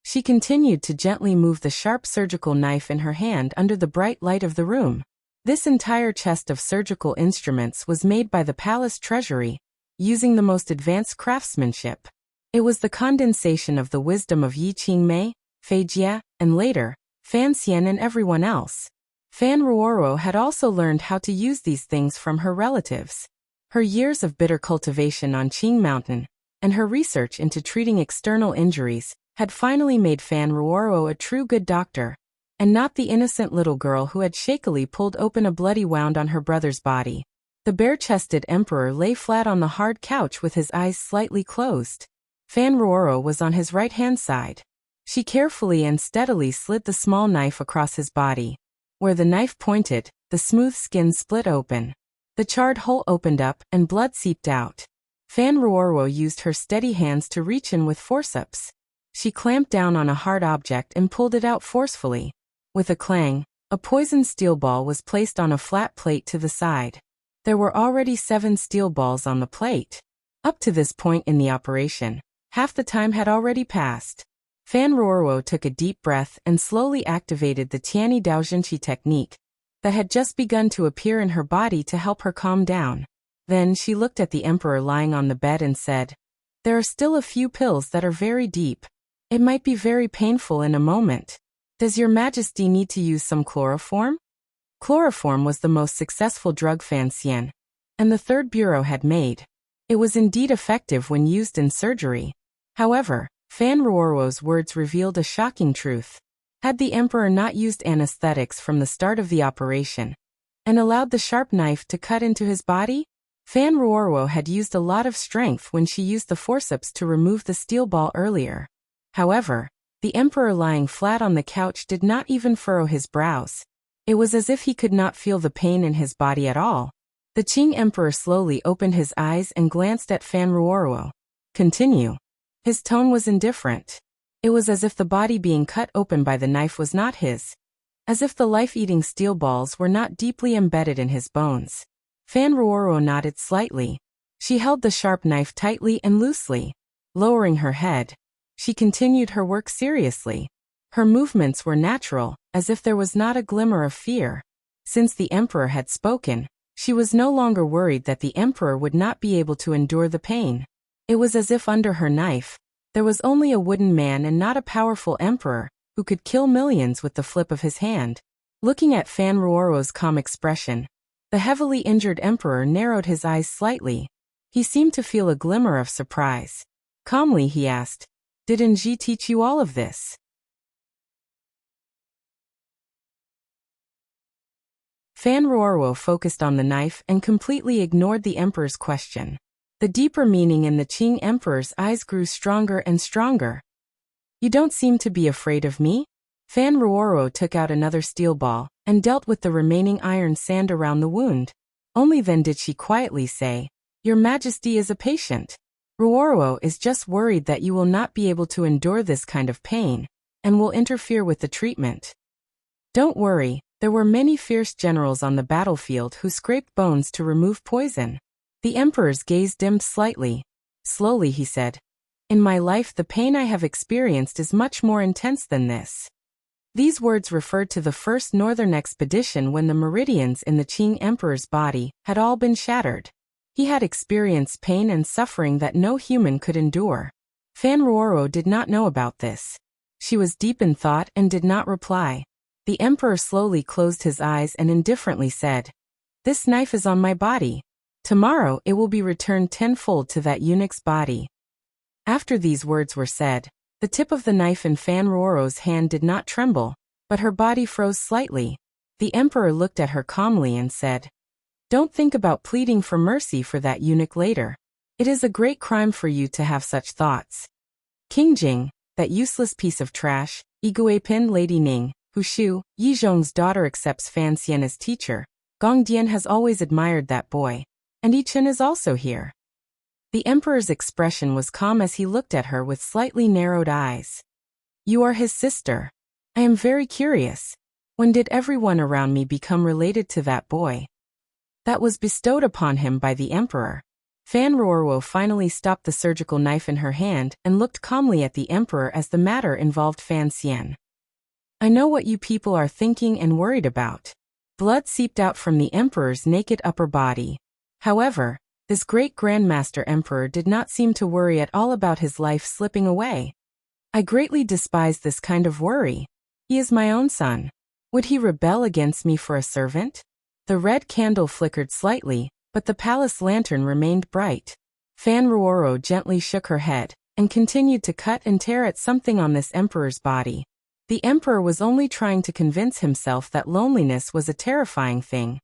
She continued to gently move the sharp surgical knife in her hand under the bright light of the room. This entire chest of surgical instruments was made by the palace treasury, using the most advanced craftsmanship. It was the condensation of the wisdom of Yi Qingmei, Fei Jie, and later, Fan Xian and everyone else. Fan Ruoro had also learned how to use these things from her relatives. Her years of bitter cultivation on Qing Mountain, and her research into treating external injuries, had finally made Fan Ruoro a true good doctor, and not the innocent little girl who had shakily pulled open a bloody wound on her brother's body. The bare-chested emperor lay flat on the hard couch with his eyes slightly closed. Fan Ruoro was on his right-hand side. She carefully and steadily slid the small knife across his body. Where the knife pointed, the smooth skin split open. The charred hole opened up and blood seeped out. Fan Ruoro used her steady hands to reach in with forceps. She clamped down on a hard object and pulled it out forcefully. With a clang, a poisoned steel ball was placed on a flat plate to the side. There were already 7 steel balls on the plate. Up to this point in the operation, half the time had already passed. Fan Ruoro took a deep breath and slowly activated the Tianyi Daojinshi technique that had just begun to appear in her body to help her calm down. Then she looked at the emperor lying on the bed and said, "There are still a few pills that are very deep. It might be very painful in a moment. Does your majesty need to use some chloroform?" Chloroform was the most successful drug Fan Xian and the Third Bureau had made. It was indeed effective when used in surgery. However, Fan Ruoro's words revealed a shocking truth. Had the emperor not used anesthetics from the start of the operation and allowed the sharp knife to cut into his body? Fan Ruoro had used a lot of strength when she used the forceps to remove the steel ball earlier. However, the emperor lying flat on the couch did not even furrow his brows. It was as if he could not feel the pain in his body at all. The Qing emperor slowly opened his eyes and glanced at Fan Ruoro. "Continue." His tone was indifferent. It was as if the body being cut open by the knife was not his. As if the life-eating steel balls were not deeply embedded in his bones. Fan Ruoro nodded slightly. She held the sharp knife tightly and loosely. Lowering her head, she continued her work seriously. Her movements were natural, as if there was not a glimmer of fear. Since the emperor had spoken, She was no longer worried that the emperor would not be able to endure the pain. It was as if under her knife, there was only a wooden man and not a powerful emperor who could kill millions with the flip of his hand. Looking at Fan Ruoro's calm expression, the heavily injured emperor narrowed his eyes slightly. He seemed to feel a glimmer of surprise. Calmly he asked, "Did Nji teach you all of this?" Fan Ruoro focused on the knife and completely ignored the emperor's question. The deeper meaning in the Qing emperor's eyes grew stronger and stronger. "You don't seem to be afraid of me?" Fan Ruoro took out another steel ball and dealt with the remaining iron sand around the wound. Only then did she quietly say, "Your Majesty is a patient. Ruoro is just worried that you will not be able to endure this kind of pain and will interfere with the treatment. Don't worry, there were many fierce generals on the battlefield who scraped bones to remove poison." The emperor's gaze dimmed slightly. Slowly he said, "In my life the pain I have experienced is much more intense than this." These words referred to the first northern expedition when the meridians in the Qing emperor's body had all been shattered. He had experienced pain and suffering that no human could endure. Fan Ruoro did not know about this. She was deep in thought and did not reply. The emperor slowly closed his eyes and indifferently said, "This knife is on my body. Tomorrow it will be returned tenfold to that eunuch's body." After these words were said, the tip of the knife in Fan Ruoro's hand did not tremble, but her body froze slightly. The emperor looked at her calmly and said, "Don't think about pleading for mercy for that eunuch later. It is a great crime for you to have such thoughts. King Jing, that useless piece of trash, Iguipin Lady Ning, Hu Shu, Yizhong's daughter accepts Fan Xian as teacher. Gong Dian has always admired that boy. And Yi Chen is also here." The emperor's expression was calm as he looked at her with slightly narrowed eyes. "You are his sister. I am very curious. When did everyone around me become related to that boy?" That was bestowed upon him by the emperor. Fan Ruoro finally stopped the surgical knife in her hand and looked calmly at the emperor as the matter involved Fan Xian. "I know what you people are thinking and worried about." Blood seeped out from the emperor's naked upper body. However, this great Grandmaster Emperor did not seem to worry at all about his life slipping away. "I greatly despise this kind of worry. He is my own son. Would he rebel against me for a servant?" The red candle flickered slightly, but the palace lantern remained bright. Fan Ruoro gently shook her head and continued to cut and tear at something on this emperor's body. The emperor was only trying to convince himself that loneliness was a terrifying thing,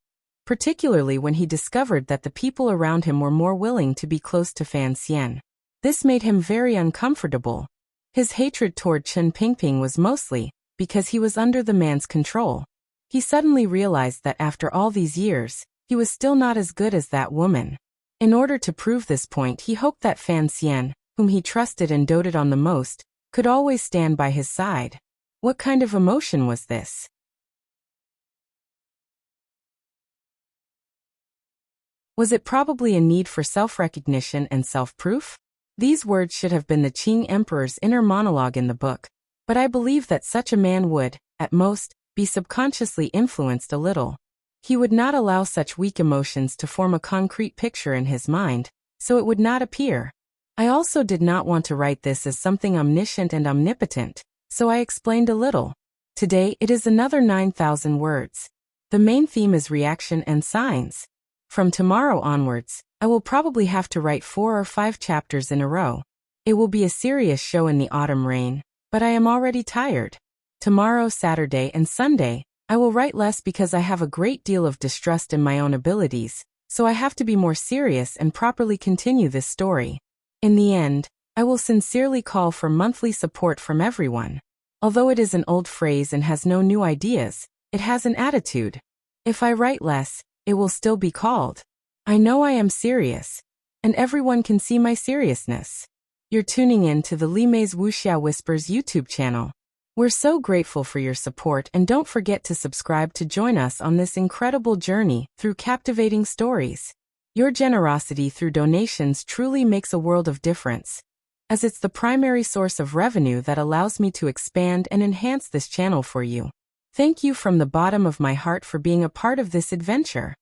particularly when he discovered that the people around him were more willing to be close to Fan Xian. This made him very uncomfortable. His hatred toward Chen Pingping was mostly because he was under the man's control. He suddenly realized that after all these years, he was still not as good as that woman. In order to prove this point, he hoped that Fan Xian, whom he trusted and doted on the most, could always stand by his side. What kind of emotion was this? Was it probably a need for self-recognition and self-proof? These words should have been the Qing emperor's inner monologue in the book, but I believe that such a man would, at most, be subconsciously influenced a little. He would not allow such weak emotions to form a concrete picture in his mind, so it would not appear. I also did not want to write this as something omniscient and omnipotent, so I explained a little. Today it is another 9,000 words. The main theme is reaction and signs. From tomorrow onwards, I will probably have to write 4 or 5 chapters in a row. It will be a serious show in the autumn rain, but I am already tired. Tomorrow, Saturday and Sunday, I will write less because I have a great deal of distrust in my own abilities, so I have to be more serious and properly continue this story. In the end, I will sincerely call for monthly support from everyone. Although it is an old phrase and has no new ideas, it has an attitude. If I write less, it will still be called. I know I am serious, and everyone can see my seriousness. You're tuning in to the Li Mei's Wuxia Whispers YouTube channel. We're so grateful for your support, and don't forget to subscribe to join us on this incredible journey through captivating stories. Your generosity through donations truly makes a world of difference, as it's the primary source of revenue that allows me to expand and enhance this channel for you. Thank you from the bottom of my heart for being a part of this adventure.